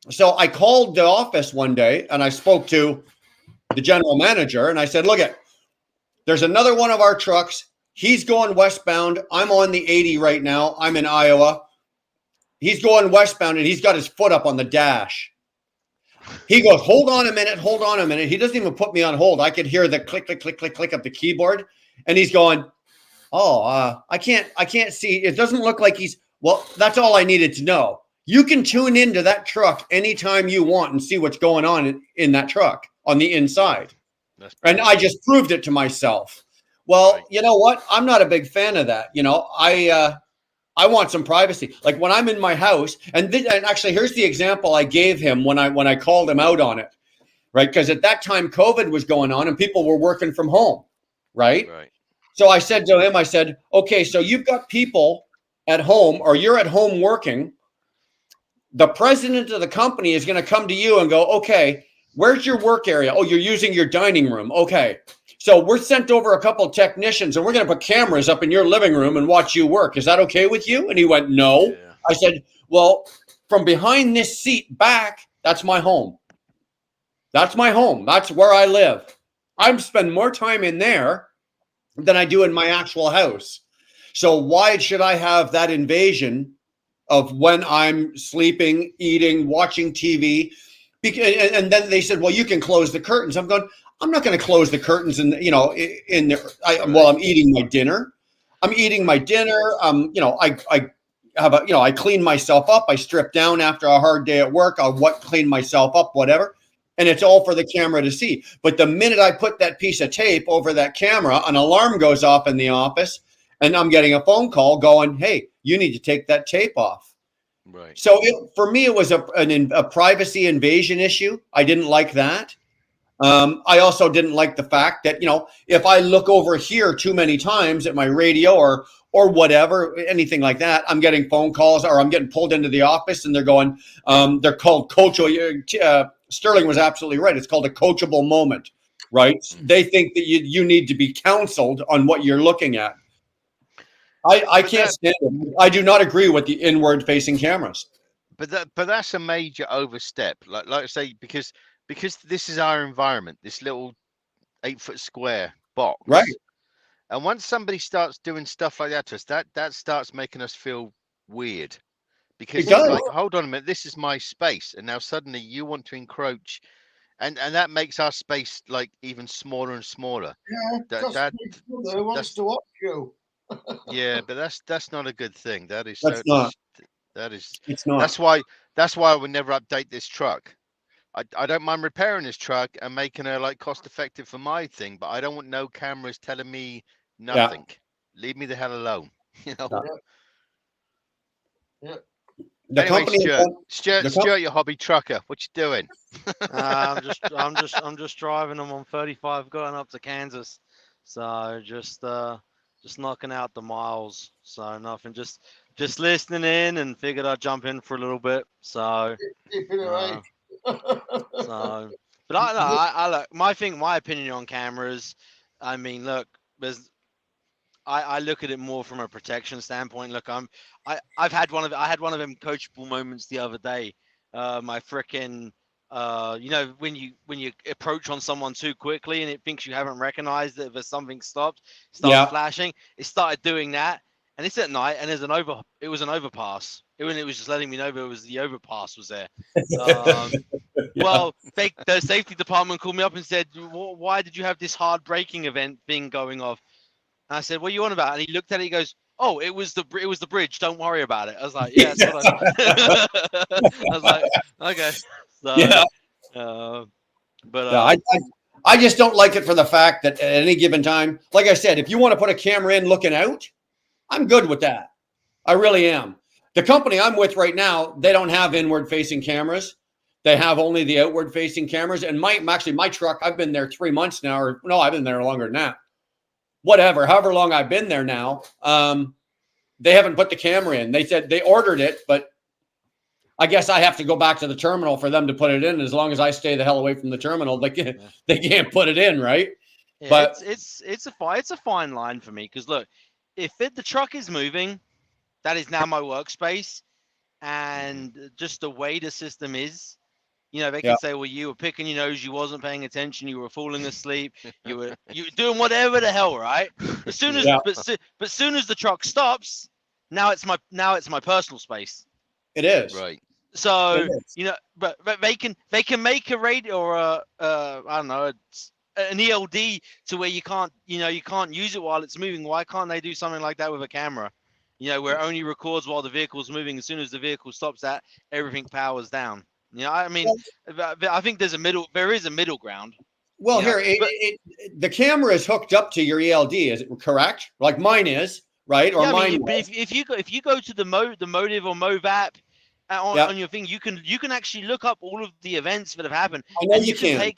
S2: So I called the office one day and I spoke to the general manager and I said, look, there's another one of our trucks. He's going westbound. I'm on the 80 right now. I'm in Iowa. He's going westbound and he's got his foot up on the dash. He goes, hold on a minute. Hold on a minute. He doesn't even put me on hold. I could hear the click, click, click, click, click of the keyboard. And he's going, I can't see. It doesn't look like well, that's all I needed to know. You can tune into that truck anytime you want and see what's going on in that truck on the inside. And I just proved it to myself. Well,
S6: Right.
S2: you know what? I'm not a big fan of that. I want some privacy. Like when I'm in my house, and actually, here's the example I gave him when I called him out on it, right? Because at that time, COVID was going on and people were working from home, right?
S6: Right.
S2: So I said to him, I said, okay, so you've got people at home or you're at home working, the president of the company is going to come to you and go, okay, where's your work area? Oh, you're using your dining room. Okay. So we're sent over a couple of technicians and we're going to put cameras up in your living room and watch you work. Is that okay with you? And he went, no.
S6: Yeah.
S2: I said, well, from behind this seat back, that's my home. That's my home. That's where I live. I spend more time in there than I do in my actual house. So why should I have that invasion of when I'm sleeping, eating, watching TV? And then they said, well, you can close the curtains. I'm going, I'm not going to close the curtains while I'm eating my dinner. I'm eating my dinner. I clean myself up. I strip down after a hard day at work. I'll clean myself up, whatever. And it's all for the camera to see. But the minute I put that piece of tape over that camera, an alarm goes off in the office and I'm getting a phone call going, hey, you need to take that tape off.
S6: Right.
S2: So for me, it was a privacy invasion issue. I didn't like that. I also didn't like the fact that, if I look over here too many times at my radio or whatever, anything like that, I'm getting phone calls or I'm getting pulled into the office and they're going, they're called coachable. Sterling was absolutely right. It's called a coachable moment, right? They think that you need to be counseled on what you're looking at. I can't stand it. I do not agree with the inward facing cameras.
S6: But that's a major overstep. Like I say, because this is our environment, this little 8-foot square box.
S2: Right.
S6: And once somebody starts doing stuff like that to us, that starts making us feel weird. Because it's like, hold on a minute, this is my space. And now suddenly you want to encroach. And that makes our space like even smaller and smaller.
S7: Yeah, who wants to watch you?
S6: Yeah, but that's not a good thing. That is
S2: That's not.
S6: That is.
S2: It's not.
S6: That's why I would never update this truck. I don't mind repairing this truck and making her like cost effective for my thing, but I don't want no cameras telling me nothing. Yeah. Leave me the hell alone.
S7: Yeah.
S2: The
S6: anyway,
S2: company,
S6: Stuart, your hobby trucker. What you doing?
S9: I'm just driving them on 35 going up to Kansas. So just knocking out the miles. So nothing, just listening in and figured I'd jump in for a little bit. So but I look, my opinion on cameras, I mean, look, I look at it more from a protection standpoint. Look, I had one of them coachable moments the other day. My frickin' when you approach on someone too quickly and it thinks you haven't recognized it, if something starts flashing, it started doing that. And it's at night and it was an overpass. It was just letting me know that the overpass was there. Well, the safety department called me up and said, why did you have this hard braking event thing going off? And I said, what are you on about? And he looked at it, he goes, oh, it was the bridge. Don't worry about it. I was like, yeah. I was like, okay. So,
S2: yeah. I just don't like it for the fact that at any given time, like I said, if you want to put a camera in looking out, I'm good with that. I really am. The company I'm with right now, they don't have inward facing cameras. They have only the outward facing cameras. And my truck, I've been there 3 months now, or no, I've been there longer than that. However long I've been there now, they haven't put the camera in. They said they ordered it, but I guess I have to go back to the terminal for them to put it in. As long as I stay the hell away from the terminal, they can't put it in, right?
S9: Yeah,
S2: but
S9: it's a fine line for me because look, if the truck is moving, that is now my workspace, and just the way the system is, they can say, well, you were picking your nose, you wasn't paying attention, you were falling asleep, you were doing whatever the hell, right? As soon as but soon as the truck stops, now it's my personal space.
S2: It is.
S6: Right.
S9: So but they can make a radio or I don't know, an ELD to where you can't use it while it's moving. Why can't they do something like that with a camera? Where it only records while the vehicle's moving. As soon as the vehicle stops, everything powers down. I mean, I think there is a middle ground.
S2: Well, the camera is hooked up to your ELD. Is it correct? Like mine is, right? Or mine.
S9: But if you go to the Motive or Move app on your thing, you can actually look up all of the events that have happened.
S2: I know
S9: and
S2: you can.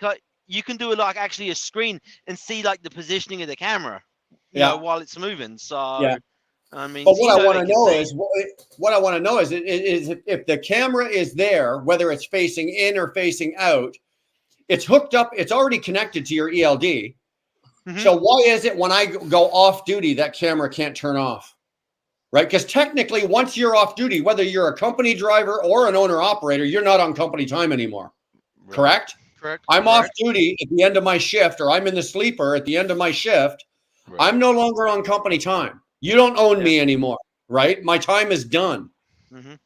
S9: You can do actually a screen and see like the positioning of the camera, while it's moving. So I mean,
S2: But what I want to
S9: they can
S2: know
S9: say-
S2: is what I want to know is if the camera is there, whether it's facing in or facing out, it's hooked up. It's already connected to your ELD.
S9: Mhm.
S2: So why is it when I go off duty that camera can't turn off? Right? Because technically, once you're off duty, whether you're a company driver or an owner operator, you're not on company time anymore.
S6: Right.
S2: Correct?
S6: Correct.
S2: I'm off
S6: correct,
S2: duty at the end of my shift, or I'm in the sleeper at the end of my shift.
S6: right.
S2: I'm no longer on company time. You don't own me anymore, right? My time is done.
S9: Mhm.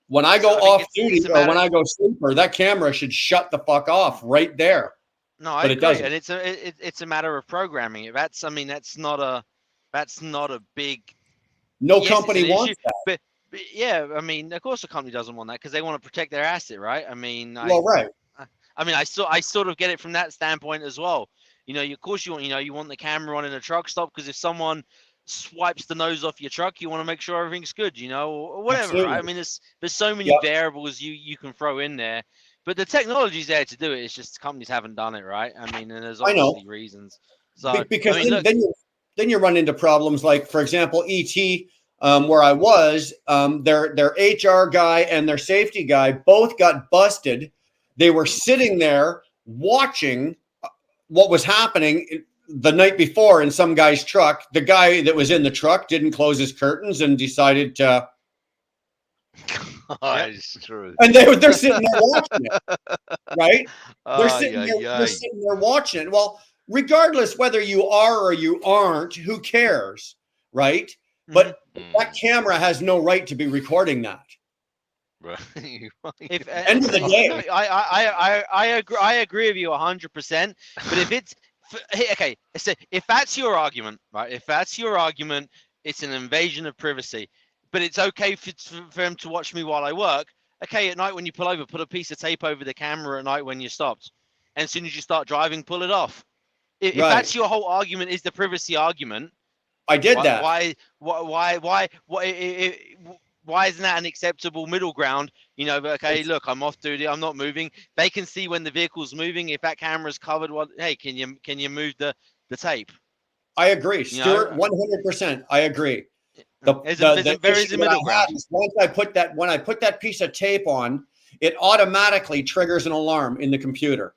S2: When I
S9: So
S2: go
S9: I think
S2: off
S9: it's
S2: duty
S9: a
S2: or
S9: matter-
S2: when I go sleeper, that camera should shut the fuck off right there.
S9: No, I
S2: But it
S9: agree,
S2: doesn't.
S9: and it's a matter of programming. That's I mean that's not a big
S2: No
S9: yes, it's
S2: company
S9: an
S2: wants
S9: issue,
S2: that.
S9: but yeah, I mean, of course, the company doesn't want that because they want to protect their asset, right? I mean,
S2: Well, right.
S9: I mean, I sort of get it from that standpoint as well. You know, of course, you want the camera on in a truck stop because if someone swipes the nose off your truck, you want to make sure everything's good, or whatever, right? I
S2: Absolutely.
S9: mean, there's so many
S2: Yep.
S9: variables you can throw in there, but the technology's there to do it. It's just companies haven't done it, right? I mean, and there's
S2: I know.
S9: obviously reasons. So
S2: Because
S9: I mean, look,
S2: then you run into problems like, for example, ET, where I was, their HR guy and their safety guy both got busted. They were sitting there watching what was happening the night before in some guy's truck. The guy that was in the truck didn't close his curtains and decided to,
S6: It's true.
S2: and they're sitting there watching it, right? They're
S6: Ay,
S2: sitting
S6: ay,
S2: there,
S6: ay.
S2: they're sitting there watching it. Well, regardless whether you are or you aren't, who cares, right? But that camera has no right to be recording that.
S6: Right.
S9: if
S2: End of the day.
S9: no, I agree with you 100%. But if it's okay, so if that's your argument, right? If that's your argument, it's an invasion of privacy. But it's okay for him to watch me while I work. Okay, at night when you pull over, put a piece of tape over the camera at night when you stopped, and as soon as you start driving, pull it off. If
S2: Right.
S9: that's your whole argument, is the privacy argument?
S2: I did that.
S9: Why isn't that an acceptable middle ground? But okay, look, I'm off duty, I'm not moving. They can see when the vehicle's moving. If that camera's covered, hey, can you move the tape?
S2: I agree,
S9: You know,
S2: Stuart. 100%. I agree.
S9: There is a
S2: issue that
S9: middle
S2: I
S9: ground.
S2: had is when I put that piece of tape on, it automatically triggers an alarm in the computer.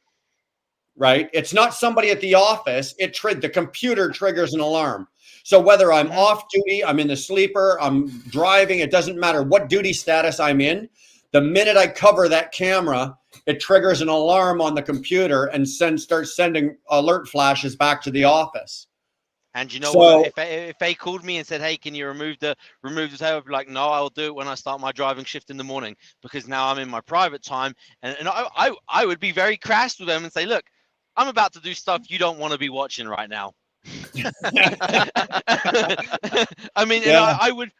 S2: Right? It's not somebody at the office. The computer triggers an alarm. So whether I'm off duty, I'm in the sleeper, I'm driving, it doesn't matter what duty status I'm in. The minute I cover that camera, it triggers an alarm on the computer and starts sending alert flashes back to the office.
S9: And you know
S2: So-
S9: what? If they called me and said, "Hey, can you remove the tape?" I'd be like, "No, I'll do it when I start my driving shift in the morning because now I'm in my private time." And I would be very crass with them and say, "Look, I'm about to do stuff you don't want to be watching right now." I mean, and
S2: Yeah.
S9: I would,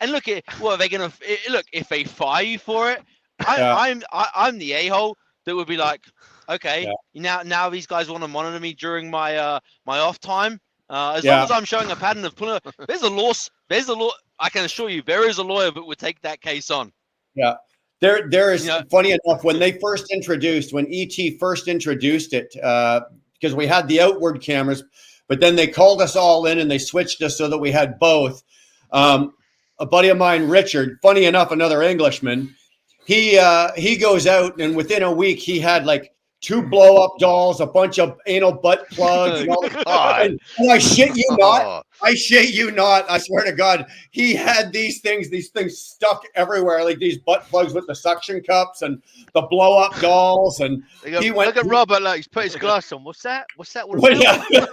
S9: and look at what are they gonna look if they fire you for it?
S2: Yeah.
S9: I'm the a-hole that would be like, okay,
S2: Yeah.
S9: now these guys want to monitor me during my my off time. As
S2: Yeah.
S9: long as I'm showing a pattern of pulling, there's a law. I can assure you, there is a lawyer that would take that case on.
S2: Yeah. There is,
S9: Yeah.
S2: funny enough, when ET first introduced it, because we had the outward cameras, but then they called us all in and they switched us so that we had both. A buddy of mine, Richard, funny enough, another Englishman, he goes out and within a week he had like 2 blow-up dolls, a bunch of anal butt plugs, and all
S6: God.
S2: and I shit you not.
S6: Oh,
S2: I shit you not. I swear to God, he had these things stuck everywhere, like these butt plugs with the suction cups and the blow up dolls. And
S6: They go,
S2: he went.
S6: look at Robert, like he's put his glass on. What's that? What's that? What
S2: Well,
S6: about?
S2: yeah.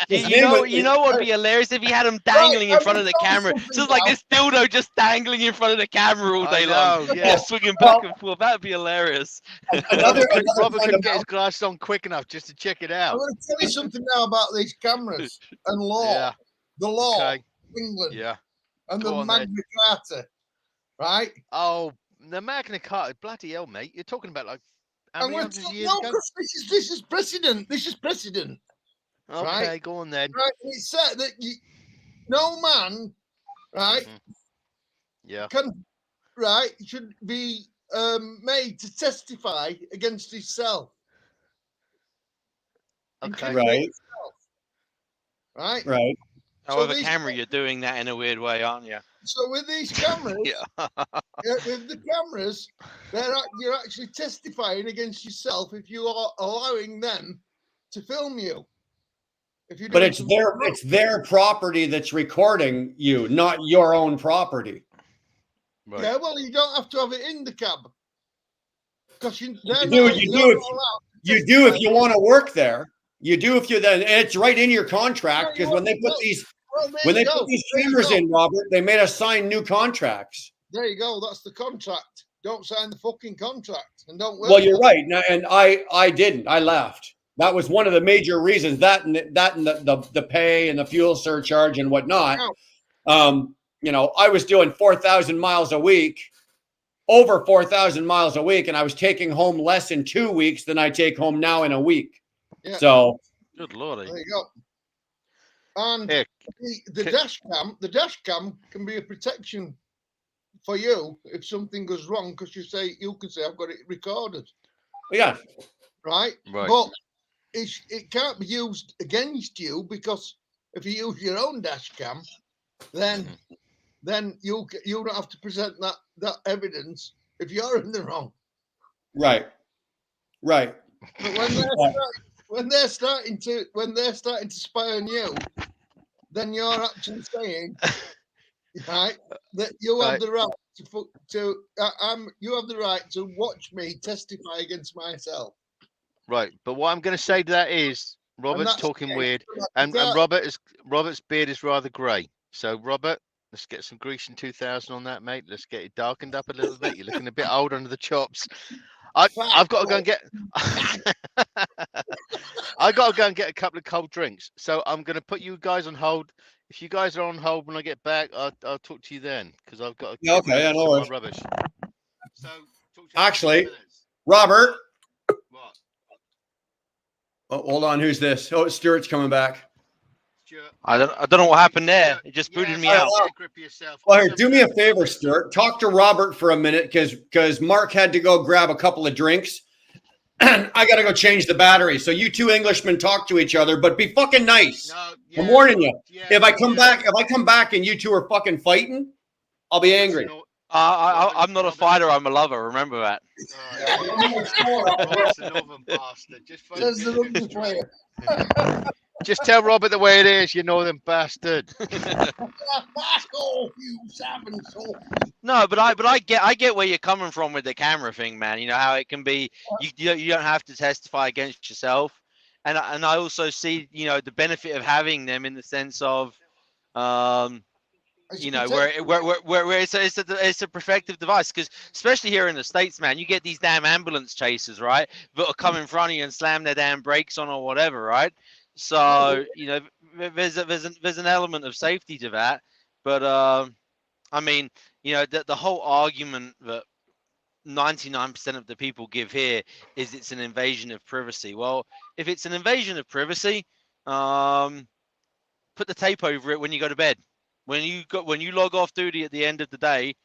S2: His
S9: You
S2: name
S9: know,
S2: was-
S9: you know what would be hilarious if he had him dangling in
S7: I'm
S9: front of the
S7: gonna tell you
S9: camera,
S7: something
S9: just like
S7: now.
S9: this dildo just dangling in front of the camera all
S6: I
S9: day long,
S6: know, yeah.
S9: just swinging back and forth. That would be hilarious.
S2: Another
S6: Robert
S2: friend
S6: couldn't
S2: of
S6: get his glass on quick enough just to check it
S7: I'm
S6: out.
S7: going to tell you something now about these cameras and law.
S6: Yeah.
S7: The law,
S6: Okay.
S7: England,
S6: Yeah.
S7: and
S6: Go
S7: the
S6: on then.
S7: Magna Carta, right?
S6: Oh, the Magna Carta, bloody hell, mate! You're talking about like how
S7: And
S6: many
S7: we're
S6: hundreds of years
S7: no,
S6: ago?
S7: 'cause this is precedent. This is precedent,
S6: Okay,
S7: right.
S6: go on then.
S7: right? And it said that no man, right,
S6: Mhm. Yeah.
S7: can, right, should be made to testify against himself.
S6: Okay.
S2: Right,
S7: Right?
S2: right.
S9: However,
S7: these
S9: camera, you're doing that in a weird way, aren't you?
S7: So with these cameras,
S9: Yeah.
S7: with the cameras, you're actually testifying against yourself if you are allowing them to film you. If you
S2: But it's their property that's recording you, not your own property.
S6: Right.
S7: Yeah, well, you don't have to have it in the cab because you do
S2: if you want to work there. You do if you then it's right in your contract because when they put these cameras in, Robert, they made us sign new contracts.
S7: There you go. That's the contract. Don't sign the fucking contract and don't.
S2: Well, you're right. And I didn't. I left. That was one of the major reasons. That and the pay and the fuel surcharge and whatnot. You know, I was doing 4,000 miles a week, over 4,000 miles a week, and I was taking home less in 2 weeks than I take home now in a week.
S7: Yeah.
S2: So,
S9: Good lordy.
S7: There you go. And
S6: Here.
S7: the dash cam can be a protection for you if something goes wrong because you can say I've got it recorded.
S2: yeah.
S7: Right. But it can't be used against you because if you use your own dash cam, then you don't have to present that evidence if you're in the wrong.
S2: Right. Right.
S7: But when they're starting to spy on you, then you're actually saying, right, that you have the right you have the right to watch me testify against myself.
S6: Right, but what I'm going to say to that is Robert's talking weird, and Robert's beard is rather grey. So Robert, let's get some grease in 2000 on that, mate. Let's get it darkened up a little bit. You're looking a bit old under the chops. I've got to go and get. I got to go and get a couple of cold drinks. So I'm going to put you guys on hold. If you guys are on hold when I get back, I'll talk to you then because I've got to.
S2: Yeah, okay, I know.
S6: Rubbish. So
S2: Actually, Robert.
S6: What?
S2: Oh, hold on. Who's this? Oh, Stuart's coming back.
S9: I don't know what happened there. It just booted me out.
S2: Well, here, do me a favor, Stuart. Talk to Robert for a minute because Mark had to go grab a couple of drinks. And I got to go change the battery. So you two Englishmen talk to each other, but be fucking nice. I'm warning you. If I come back and you two are fucking fighting, I'll be angry.
S9: I'm not a fighter. I'm a lover. Remember that.
S6: Just tell Robert the way it is, you northern bastard.
S9: No, but I get where you're coming from with the camera thing, man. You know how it can be. You don't have to testify against yourself, and I also see the benefit of having them in the sense of, where it's a protective device because especially here in the States, man, you get these damn ambulance chasers, right, that will come in front of you and slam their damn brakes on or whatever, right? So there's an element of safety to that, but I mean, the whole argument that 99% of the people give here is it's an invasion of privacy. Well, if it's an invasion of privacy, put the tape over it when you go to bed. When you log off duty at the end of the day,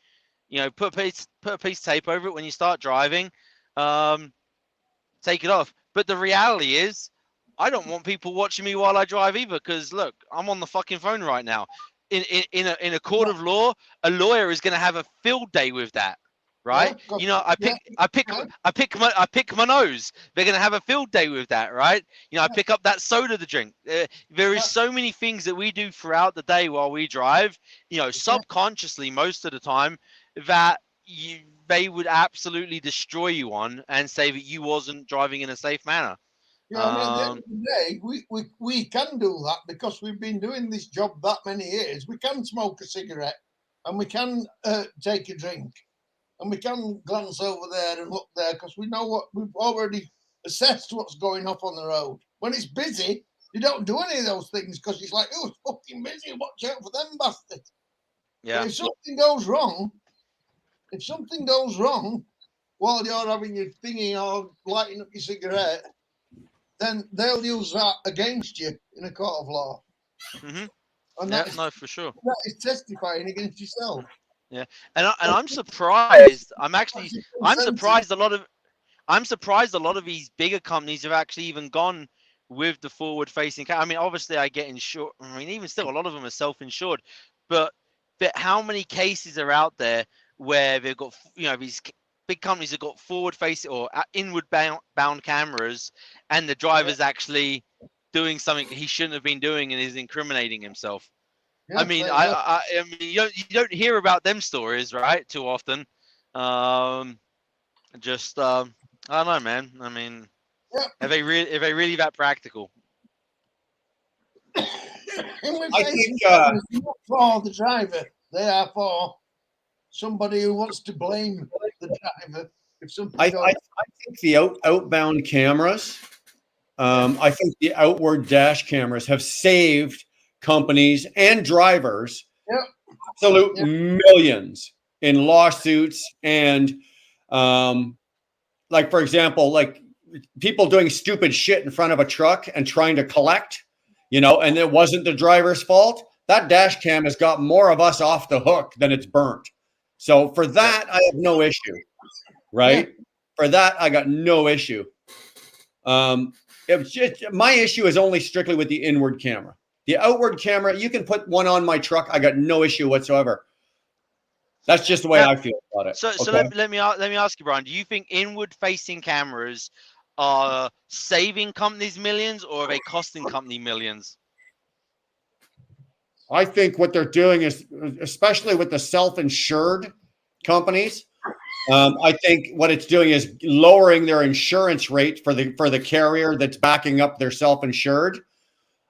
S9: put a piece of tape over it when you start driving. Take it off. But the reality is, I don't want people watching me while I drive either, because look, I'm on the fucking phone right now. In a court of law, a lawyer is going to have a field day with that, right? I pick my nose. They're going to have a field day with that, right? I pick up that soda to drink. There is so many things that we do throughout the day while we drive, subconsciously most of the time, that they would absolutely destroy you on and say that you wasn't driving in a safe manner.
S7: At the end of the day, we can do that because we've been doing this job that many years. We can smoke a cigarette and we can take a drink and we can glance over there and look there because we know we've already assessed what's going off on the road. When it's busy, you don't do any of those things because it's like, oh, it's fucking busy. Watch out for them bastards.
S9: Yeah.
S7: But if something goes wrong while you're having your thingy or lighting up your cigarette, then they'll use that against you in a court of law.
S9: Mm-hmm.
S7: And
S9: no, for sure.
S7: That is testifying against yourself.
S9: Yeah, and I'm surprised. I'm surprised a lot of these bigger companies have actually even gone with the forward-facing camera. I mean, obviously, I get insured. I mean, even still, a lot of them are self-insured. But how many cases are out there where they've got, these big companies have got forward-facing or inward-bound cameras, and the driver's actually doing something he shouldn't have been doing and is incriminating himself?
S7: Yeah,
S9: I mean,
S7: but-
S9: I mean, you don't hear about them stories, right? Too often. I don't know, man. I mean,
S7: Yeah.
S9: are they really that practical?
S7: Inward
S2: I
S7: facing
S2: think,
S7: cameras are not for the driver. They are for somebody who wants to blame the driver if something
S2: I
S7: goes.
S2: think the outbound cameras, I think the outward dash cameras have saved companies and drivers
S7: Yep.
S2: absolute millions in lawsuits and, like, for example, like people doing stupid shit in front of a truck and trying to collect, and it wasn't the driver's fault. That dash cam has got more of us off the hook than it's burnt. So for that, I have no issue, right? For that, I got no issue. It's just, my issue is only strictly with the inward camera. The outward camera, you can put one on my truck. I got no issue whatsoever. That's just the way I feel about it.
S9: So
S2: okay?
S9: let me ask you, Brian. Do you think inward-facing cameras are saving companies millions, or are they costing company millions?
S2: I think what they're doing is, especially with the self-insured companies, I think what it's doing is lowering their insurance rate for the carrier that's backing up their self-insured.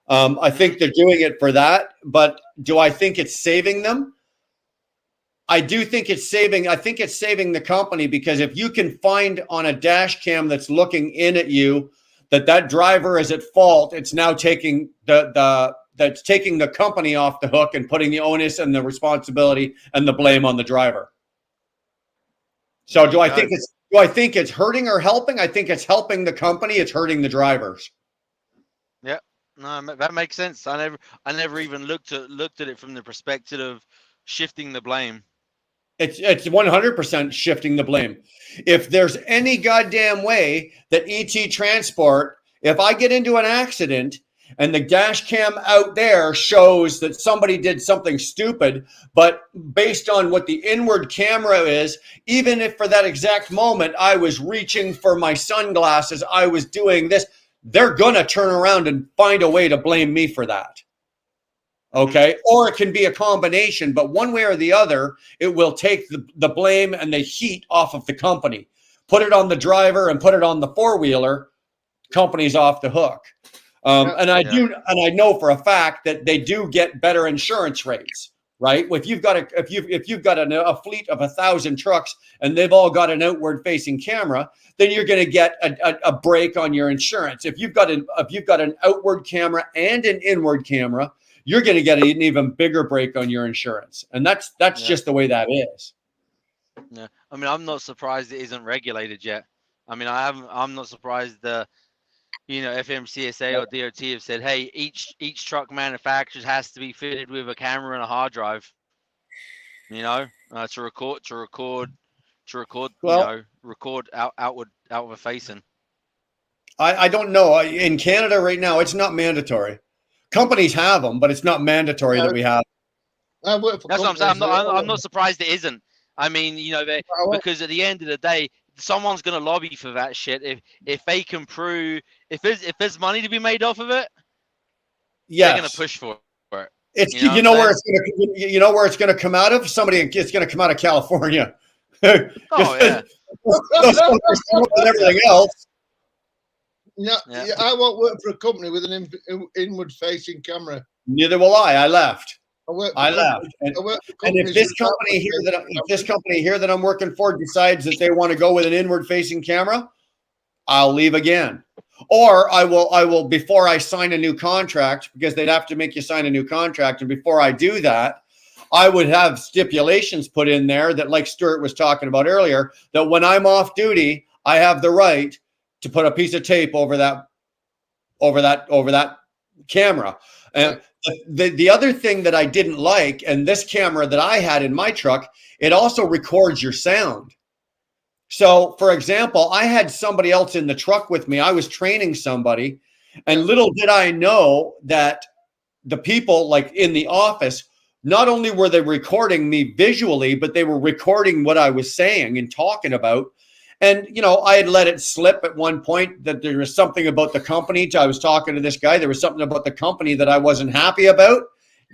S2: I think they're doing it for that, but do I think it's saving them? I do think it's saving. I think it's saving the company, because if you can find on a dash cam that's looking in at you that driver is at fault, it's now taking that's taking the company off the hook and putting the onus and the responsibility and the blame on the driver. So do I think it's hurting or helping? I think it's helping the company. It's hurting the drivers.
S9: Yeah, no, that makes sense. I never even looked at it from the perspective of shifting the blame.
S2: It's 100% shifting the blame. If there's any goddamn way that ET Transport, if I get into an accident and the dash cam out there shows that somebody did something stupid, but based on what the inward camera is, even if for that exact moment I was reaching for my sunglasses, I was doing this, they're going to turn around and find a way to blame me for that. Okay. Or it can be a combination, but one way or the other, it will take the blame and the heat off of the company, put it on the driver and put it on the four-wheeler. Company's off the hook. And I know for a fact that they do get better insurance rates, right? If you've got a fleet of 1,000 trucks and they've all got an outward facing camera, then you're going to get a break on your insurance. If you've got an outward camera and an inward camera, you're going to get an even bigger break on your insurance. And that's just the way that is.
S9: Yeah. I mean, I'm not surprised it isn't regulated yet. I mean, I'm not surprised FMCSA or DOT have said, hey, each truck manufacturer has to be fitted with a camera and a hard drive, to record, record outward facing.
S2: I don't know. In Canada right now, it's not mandatory. Companies have them, but it's not mandatory that we have.
S7: I work for
S9: That's what I'm saying.
S7: companies
S9: I'm not surprised it isn't. I mean, because at the end of the day, someone's going to lobby for that shit. If they can prove, if there's money to be made off of it,
S2: yes,
S9: they're going to push for it.
S2: It's where it's going to come out of. It's going to come out of California.
S9: Oh yeah.
S2: And everything else.
S7: Yeah, I won't work for a company with an inward-facing camera.
S2: Neither will I. I left.
S7: I
S2: left. And if this company here that I'm working for decides that they want to go with an inward-facing camera, I'll leave again. Or I will before I sign a new contract, because they'd have to make you sign a new contract, and before I do that, I would have stipulations put in there that, like Stuart was talking about earlier, that when I'm off duty, I have the right to put a piece of tape over that camera. And the other thing that I didn't like, and this camera that I had in my truck, it also records your sound. So, for example, I had somebody else in the truck with me. I was training somebody, And little did I know that the people like in the office, not only were they recording me visually, but they were recording what I was saying and talking about. And, you know, I had let it slip at one point that there was something about the company. I was talking to this guy. There was something about the company that I wasn't happy about.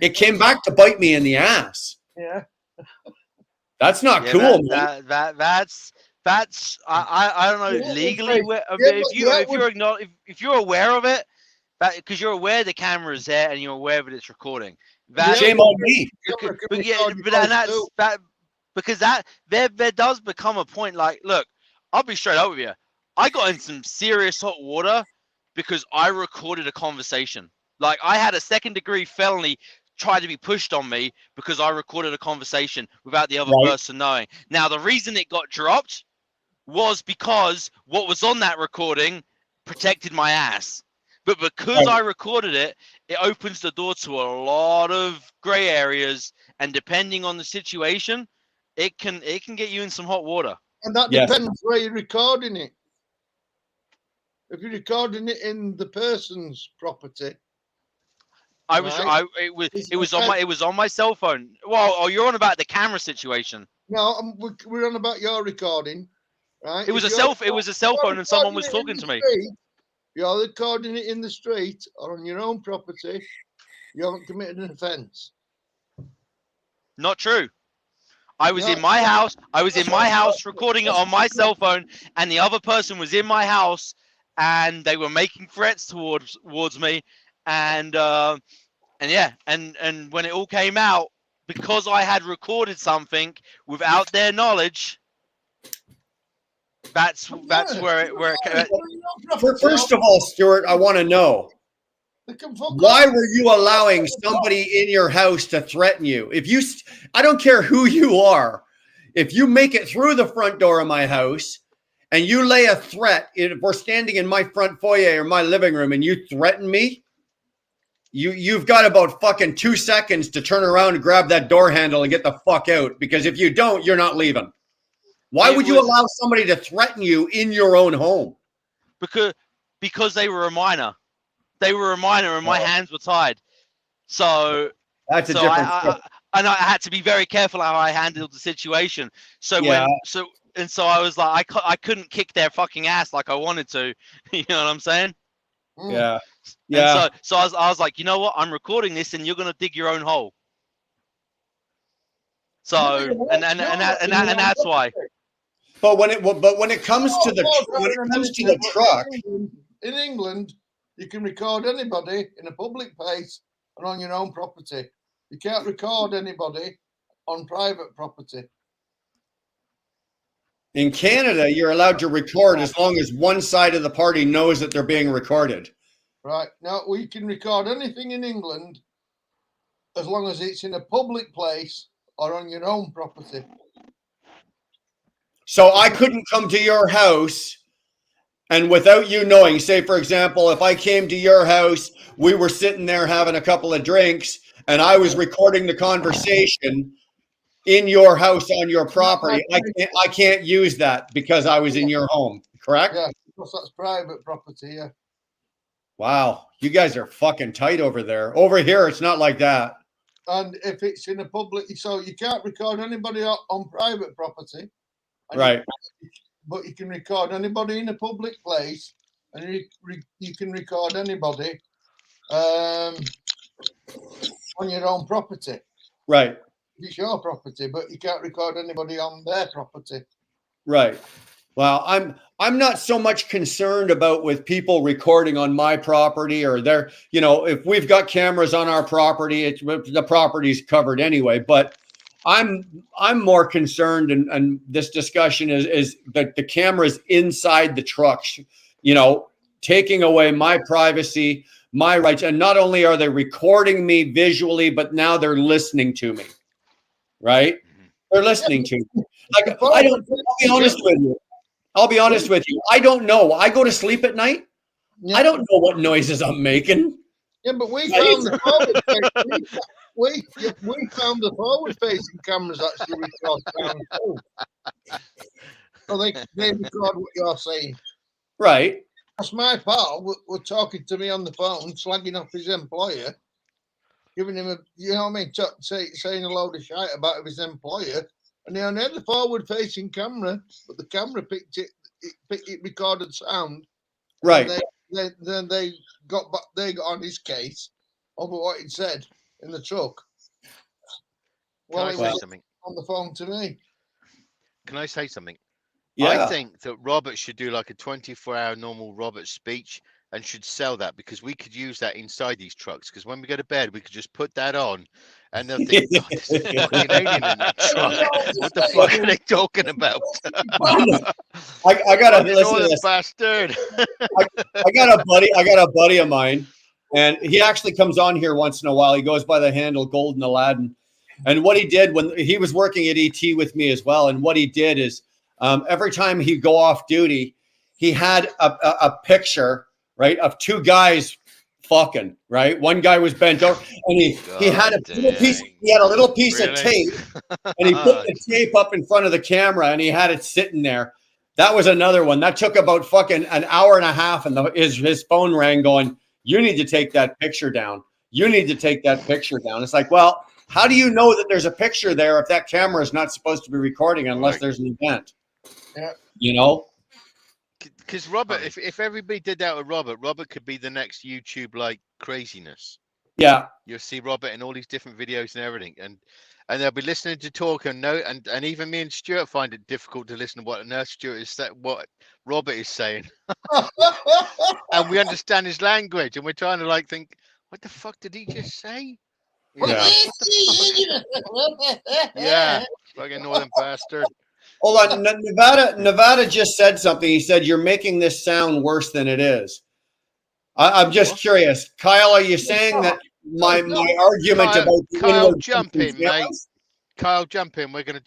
S2: It came back to bite me in the ass.
S7: Yeah.
S2: That's not
S9: Yeah,
S2: cool,
S9: that,
S2: man.
S9: that's I don't know
S7: Yeah,
S9: legally if you're aware of it, because you're aware the camera is there and you're aware that it's recording. That
S2: Shame on me.
S9: but yeah, but and that's that because that there does become a point. Like, look, I'll be straight up with you. I got in some serious hot water because I recorded a conversation. Like, I had a 2nd-degree felony try to be pushed on me because I recorded a conversation without the other person knowing. Now, the reason it got dropped was because what was on that recording protected my ass. But because I recorded it, it opens the door to a lot of gray areas, and depending on the situation, it can get you in some hot water.
S7: And that depends where you're recording it. If you're recording it in the person's property,
S9: it was on my cell phone. Well, you're on about the camera situation.
S7: No, we're on about your recording, right?
S9: It was a cell phone, and someone was talking to me.
S7: You're recording it in the street or on your own property, you haven't committed an offence.
S9: Not true. I was in my house. I was in my house recording it on my cell phone, and the other person was in my house, and they were making threats towards me, and when it all came out, because I had recorded something without their knowledge, that's where it.
S2: First of all, Stuart, I want to know, why were you allowing somebody in your house to threaten you? I don't care who you are. If you make it through the front door of my house and you lay a threat, if we're standing in my front foyer or my living room and you threaten me, you've got about fucking 2 seconds to turn around and grab that door handle and get the fuck out. Because if you don't, you're not leaving. Why would you allow somebody to threaten you in your own home?
S9: Because they were a minor. They were a minor, and my hands were tied. So
S2: that's a different story.
S9: And I had to be very careful how I handled the situation. So so I was like, I couldn't kick their fucking ass like I wanted to. You know what I'm saying?
S2: Yeah. Yeah.
S9: And so I was like, you know what? I'm recording this, and you're gonna dig your own hole. So and that's why.
S2: But when it comes to the truck,
S7: in England, you can record anybody in a public place and on your own property. You can't record anybody on private property.
S2: In Canada, you're allowed to record as long as one side of the party knows that they're being recorded.
S7: Right. Now, we can record anything in England as long as it's in a public place or on your own property.
S2: So I couldn't come to your house and without you knowing, say, for example, if I came to your house, we were sitting there having a couple of drinks and I was recording the conversation in your house on your property. I can't use that because I was in your home, correct?
S7: Yeah, because that's private property, yeah.
S2: Wow, you guys are fucking tight over there. Over here, it's not like that.
S7: And if it's in a public, so you can't record anybody on private property.
S2: Right.
S7: But you can record anybody in a public place, and you can record anybody on your own property.
S2: Right.
S7: It's your property, but you can't record anybody on their property.
S2: Right. Well, I'm not so much concerned about with people recording on my property or their, you know, if we've got cameras on our property, the property's covered anyway. But I'm more concerned, and this discussion is that the cameras inside the trucks, you know, taking away my privacy, my rights, and not only are they recording me visually, but now they're listening to me. Right? They're listening to me. Like, I'll be honest with you. I don't know. I go to sleep at night. Yeah. I don't know what noises I'm making.
S7: Yeah, but we found the forward we found the forward-facing cameras actually record sound too. So they record what you're saying.
S2: Right.
S7: Because my pal were talking to me on the phone, slagging off his employer, giving him a, you know what I mean, saying a load of shit about his employer. And he only had the forward-facing camera, but the camera picked it recorded sound.
S2: Right.
S7: Then they got on his case over what he'd said in the truck. Well,
S6: Can
S7: he
S6: I say
S7: was
S6: something?
S7: on the phone to me.
S6: Can I say something?
S2: Yeah.
S6: I think that Robert should do like a 24-hour normal Robert speech and should sell that, because we could use that inside these trucks. Because when we go to bed, we could just put that on, and they'll think, "God, there's a fucking alien in that truck. What the fuck are they talking about?"
S2: I gotta
S6: Fucking
S2: listen to
S6: northern
S2: this.
S6: bastard.
S2: I got a buddy of mine, and he actually comes on here once in a while. He goes by the handle Golden Aladdin. And what he did when he was working at ET with me as well, and what he did is every time he'd go off duty, he had a picture, right, of two guys fucking, right? One guy was bent over, and he had a little piece of tape, and he put the tape up in front of the camera, and he had it sitting there. That was another one. That took about fucking an hour and a half, and his phone rang going, "You need to take that picture down. You need to take that picture down." It's like, well, how do you know that there's a picture there if that camera is not supposed to be recording unless there's an event?
S7: Yeah.
S2: You know?
S6: Because Robert, if everybody did that with Robert could be the next YouTube like craziness.
S2: Yeah.
S6: You'll see Robert in all these different videos and everything, and they'll be listening to talk and even me and Stuart find it difficult to listen to what on earth Stuart is what Robert is saying, and we understand his language, and we're trying to like think, what the fuck did he just say? You know, yeah, fucking northern bastard.
S2: Hold on. Nevada just said something. He said, "You're making this sound worse than it is." I'm just curious. Kyle, are you saying that my argument
S6: Kyle,
S2: about the
S6: Kyle,
S2: inward
S6: jump in,
S2: cameras?
S6: mate. Kyle, jump in. We're gonna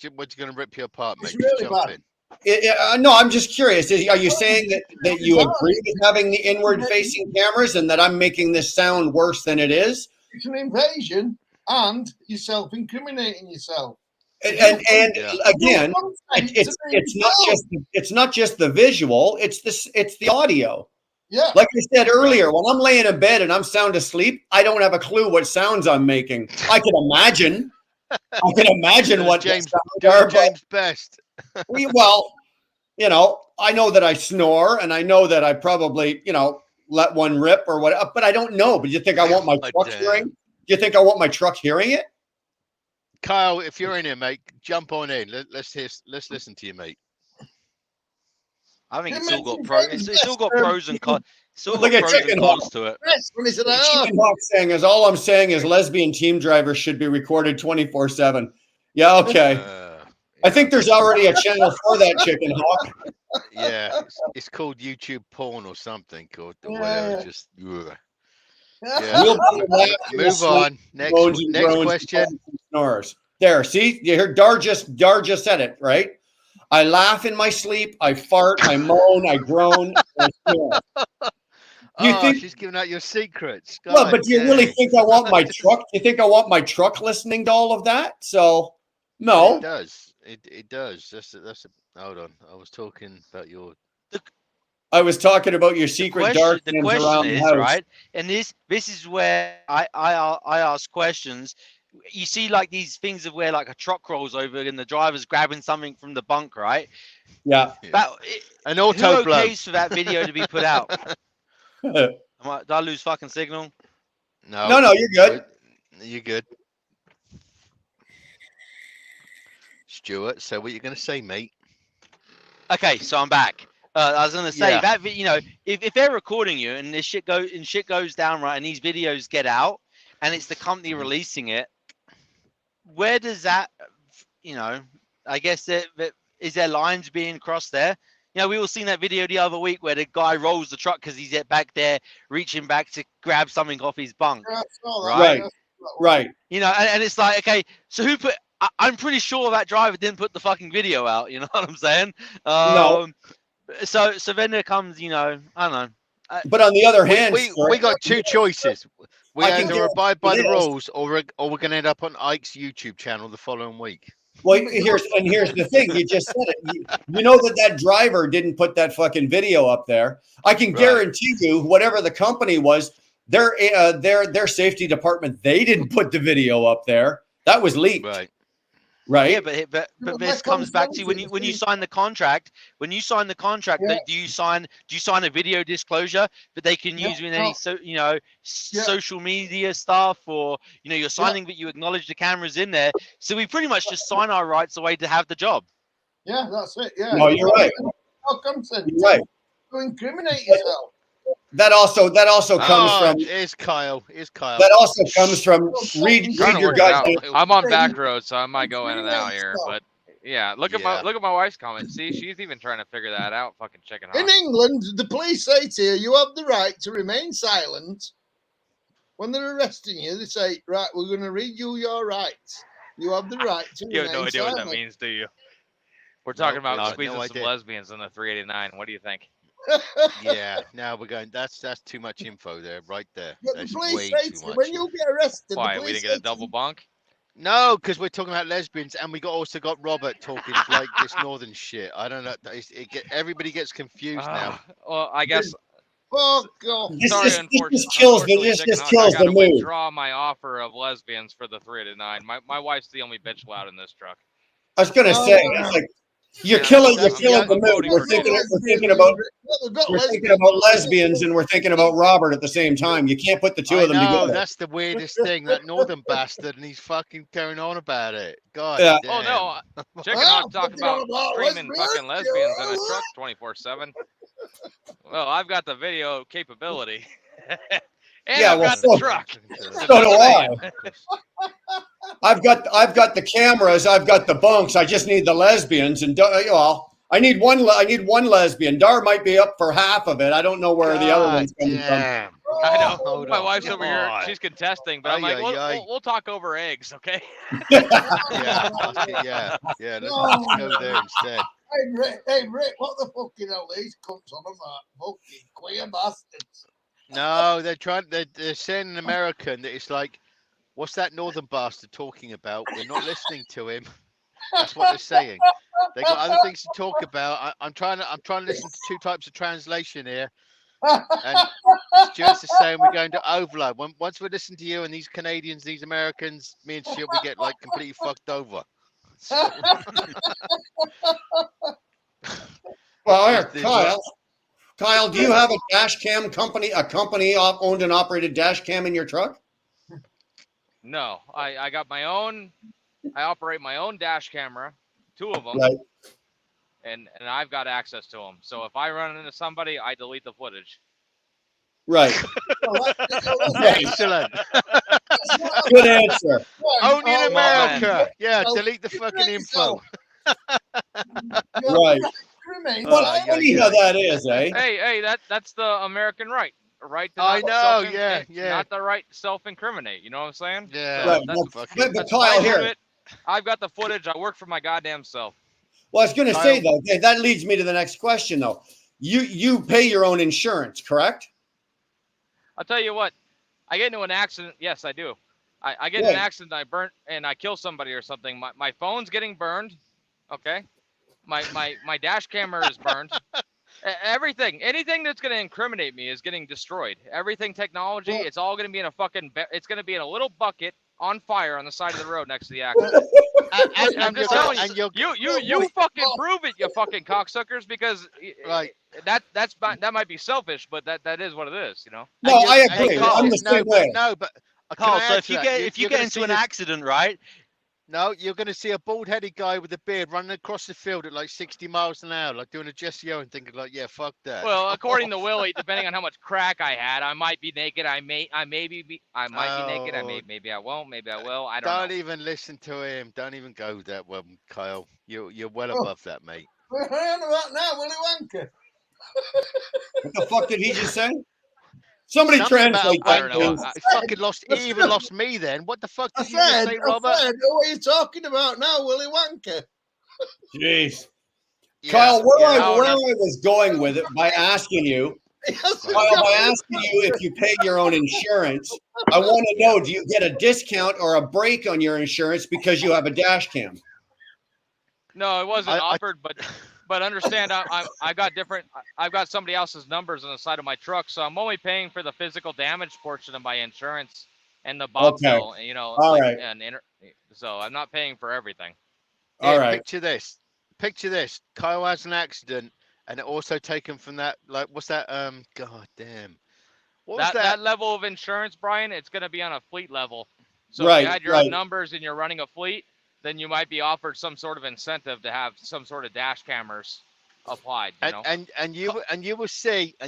S6: rip you apart, mate.
S7: It's really
S6: Jump
S7: bad.
S6: in.
S2: No, I'm just curious. Are you saying that you agree with having the inward-facing cameras, and that I'm making this sound worse than it is?
S7: It's an invasion, and you're self-incriminating yourself.
S2: And
S6: Yeah.
S2: again, it's not just the visual. It's the audio.
S7: Yeah.
S2: Like I said earlier, when I'm laying in bed and I'm sound asleep, I don't have a clue what sounds I'm making. I can imagine. What
S6: James,
S2: the sounds are, but
S6: James Best.
S2: well, you know, I know that I snore, and I know that I probably, let one rip or what. But I don't know. But you think I want my truck hearing? Do you think I want my truck hearing it?
S6: Kyle, if you're in here, mate, jump on in. Let's listen to you, mate.
S9: I think it's all got pros and cons. It's all
S2: Look
S9: got
S2: at
S9: pros
S2: Chicken
S9: and cons to it.
S2: Chicken Hawk saying is all I'm saying is lesbian team drivers should be recorded 24/7. Yeah, okay. I think there's already a channel for that, Chicken Hawk.
S6: Yeah, it's called YouTube porn or something, or whatever. Just yeah. Move on. Next question.
S2: Snores. There, see, you hear Dar just said it, right? I laugh in my sleep, I fart, I moan, I groan, I snore.
S6: She's giving out your secrets.
S2: Well, but do you really think I want my truck? Do you think I want my truck listening to all of that? So, no.
S6: It does. It does. Hold on. I was talking about your.
S2: I was talking about your secret dark
S9: The
S2: things
S9: question
S2: around the
S9: is,
S2: house.
S9: right? And this is where I ask questions. You see, like these things of where like a truck rolls over and the driver's grabbing something from the bunk, right?
S2: Yeah.
S6: An auto blow.
S9: Who okays for that video to be put out? Did I lose fucking signal?
S2: No, you're good.
S6: You're good. Stuart, so what you going to say, mate?
S9: Okay, so I'm back. I was going to say that if they're recording you and this shit goes down right, and these videos get out, and it's the company releasing it, where does that, I guess that is there lines being crossed there? We all seen that video the other week where the guy rolls the truck because he's back there reaching back to grab something off his bunk.
S2: Right.
S9: And it's like, okay, so who put? I'm pretty sure that driver didn't put the fucking video out. You know what I'm saying?
S2: No.
S6: So then there comes, I don't know.
S2: But on the other hand,
S6: we got two choices. We either abide by the rules, or we're going to end up on Ike's YouTube channel the following week.
S2: Well, here's the thing. You just said it. You know that driver didn't put that fucking video up there. I can guarantee you, whatever the company was, their safety department, they didn't put the video up there. That was leaked. Right.
S9: Yeah, but this comes back to when you sign the contract. When you sign the contract, do you sign a video disclosure that they can use in any social media stuff, or you're signing that you acknowledge the cameras in there. So we pretty much just sign our rights away to have the job.
S7: Yeah, that's it. Yeah.
S2: No, you're right.
S7: Consent.
S2: You're right.
S7: To incriminate yourself.
S2: That also comes from.
S6: Is Kyle?
S2: That also comes from read your gut.
S10: I'm on back road, so I might go in and out here. But yeah, look at my wife's comment. See, she's even trying to figure that out. Fucking checking.
S7: In England, the police say to you, you have the right to remain silent. When they're arresting you, they say, right, we're going to read you your rights. You have the right to
S10: You
S7: remain
S10: have no idea
S7: silent.
S10: what that means, do you? We're talking about
S6: no
S10: squeezing some
S6: idea.
S10: lesbians in the 389. What do you think?
S6: Yeah, now we're going. That's too much info there, right there.
S7: But the
S6: That's
S7: police
S6: way
S7: say
S6: too
S7: to you,
S6: much.
S7: when you get arrested,
S10: Why?
S7: the
S10: We
S7: police
S10: didn't get a
S7: say
S10: double bunk?
S6: No, because we're talking about lesbians, and we also got Robert talking like this northern shit. I don't know. Everybody gets confused now.
S10: Well, I guess.
S7: fuck off.
S2: This
S10: Sorry,
S2: just kills the
S10: I gotta
S2: mood.
S10: withdraw my offer of lesbians for the 389. My wife's the only bitch allowed in this truck.
S2: I was gonna say, it's like you're killing the mood. We're thinking about lesbians and we're thinking about Robert at the same time. You can't put the two of them together.
S6: That's the weirdest thing. That northern bastard, and he's fucking going on about it. God.
S2: Yeah.
S6: Damn.
S10: Oh no, Chicken Hawk talking about screaming fucking lesbians in a truck 24/7. Well, I've got the video capability. And
S2: Yeah,
S10: I've
S2: well,
S10: got the truck.
S2: So do I. I've got the cameras. I've got the bunks. I just need the lesbians, and I need one. I need one lesbian. Dar might be up for half of it. I don't know where the other one's coming from.
S10: I know.
S6: Hold
S10: My
S6: on.
S10: wife's over here.
S6: Come
S10: She's contesting, but I'm like, we'll talk over eggs, okay?
S6: Yeah. Let's go there instead.
S7: Hey, Rick, what the fucking hell these cunts on about? Fucking queer bastards.
S6: No, they're saying in American that it's like, what's that northern bastard talking about? We're not listening to him. That's what they're saying. They got other things to talk about. I'm trying to listen to two types of translation here. And Stuart's is saying we're going to overload. Once we listen to you and these Canadians, these Americans, me and Stuart, we get like completely fucked over.
S2: Well, here, Kyle, do you have a dash cam company, owned and operated dash cam in your truck?
S10: No, I got my own. I operate my own dash camera, 2 of them,
S2: Right.
S10: and I've got access to them. So if I run into somebody, I delete the footage.
S2: Right.
S6: Excellent.
S2: Good answer.
S6: Only in
S10: Oh,
S6: America. Yeah, delete the fucking info.
S2: Right.
S6: Oh,
S2: Funny how that is, eh?
S10: Hey, that's the American right. Right to
S6: I
S10: not
S6: know,
S10: self-
S6: yeah.
S10: Not the right to self-incriminate. You know what I'm saying?
S6: Yeah.
S10: So
S2: Right,
S10: that's
S2: but Kyle,
S10: my
S2: here.
S10: limit. I've got the footage. I work for my goddamn self.
S2: Well, I was going to say though, that leads me to the next question though. You pay your own insurance, correct?
S10: I'll tell you what. I get into an accident. Yes, I do. I get in an accident. I burn and I kill somebody or something. My phone's getting burned. Okay. My dash camera is burned. Everything, anything that's going to incriminate me is getting destroyed. Everything technology, it's all going to be in a fucking, it's going to be in a little bucket on fire on the side of the road next to the accident. And I'm just telling you, you fucking prove it, you fucking cocksuckers, because that might be selfish, but that is what it is, you know.
S2: No, I agree. I'm the same way.
S6: No, but
S9: Carl, so if you get into an accident, right?
S6: No, you're going to see a bald-headed guy with a beard running across the field at like 60 miles an hour, like doing a Jesse Owen, thinking like, yeah, fuck that.
S10: Well, according to Willie, depending on how much crack I had, I might be naked. I might be naked. Maybe I won't. Maybe I will. I don't know.
S6: Don't even listen to him. Don't even go that way, Kyle. You're well above that, mate.
S7: We're on about now, Willy Wonka.
S2: What the fuck did he just say? Somebody
S6: Something
S2: translate
S6: about-
S2: that, please.
S6: I fucking lost. He even lost me then. What the fuck
S7: I
S6: did you just
S7: said,
S6: say, Robert?
S7: what are you talking about now, Willy Wonka?
S2: Jeez.
S6: Yeah,
S2: Kyle, where
S6: yeah.
S2: I was going with it by asking you, if you pay your own insurance, I want to know, do you get a discount or a break on your insurance because you have a dash cam?
S6: I-
S10: it wasn't
S6: I-
S10: offered, but understand, I got different. I've got somebody else's numbers on the side of my truck, so I'm only paying for the physical damage portion of my insurance and the Bob
S2: Okay.
S10: bill. You know,
S2: All
S10: like
S2: right.
S10: so I'm not paying for everything.
S2: All
S6: Here,
S2: right.
S6: picture this. Picture this. Kyle has an accident, and it also taken from that. Like, what's that? God damn. What was
S10: That level of insurance, Brian, it's going to be on a fleet level. So if
S2: Right,
S10: you had your own
S2: right.
S10: numbers and you're running a fleet, then you might be offered some sort of incentive to have some sort of dash cameras applied. You know.
S6: And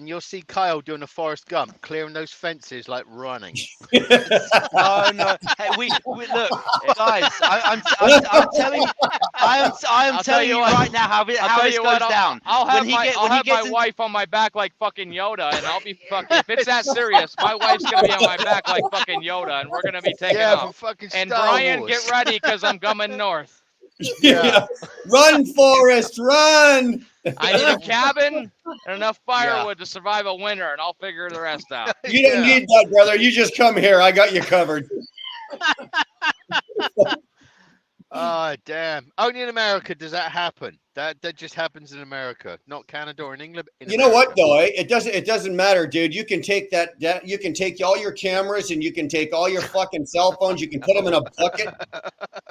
S6: you'll see Kyle doing a Forrest Gump, clearing those fences like running.
S9: Oh no! Hey, we look, guys. I'm telling you, I am
S10: I'll tell
S9: telling
S10: you
S9: you
S10: what,
S9: right now how this goes down.
S10: I'll have
S9: When he
S10: my,
S9: get-
S10: I'll
S9: when he
S10: have my
S9: gets in-
S10: wife on my back like fucking Yoda, and I'll be fucking. If it's that serious, my wife's gonna be on my back like fucking Yoda, and we're gonna be taking
S6: Yeah,
S10: off.
S6: for fucking
S10: And
S6: Star
S10: Brian,
S6: Wars.
S10: get ready because I'm coming north.
S2: Yeah. Run, Forrest, run.
S10: I need a cabin and enough firewood to survive a winter, and I'll figure the rest out.
S2: You don't need that, brother. You just come here. I got you covered.
S6: Oh damn! Only in America does that happen. That just happens in America, not Canada or in England. In
S2: You know what
S6: America.
S2: though? It doesn't matter, dude. You can take that you can take all your cameras and you can take all your fucking cell phones. You can put them in a bucket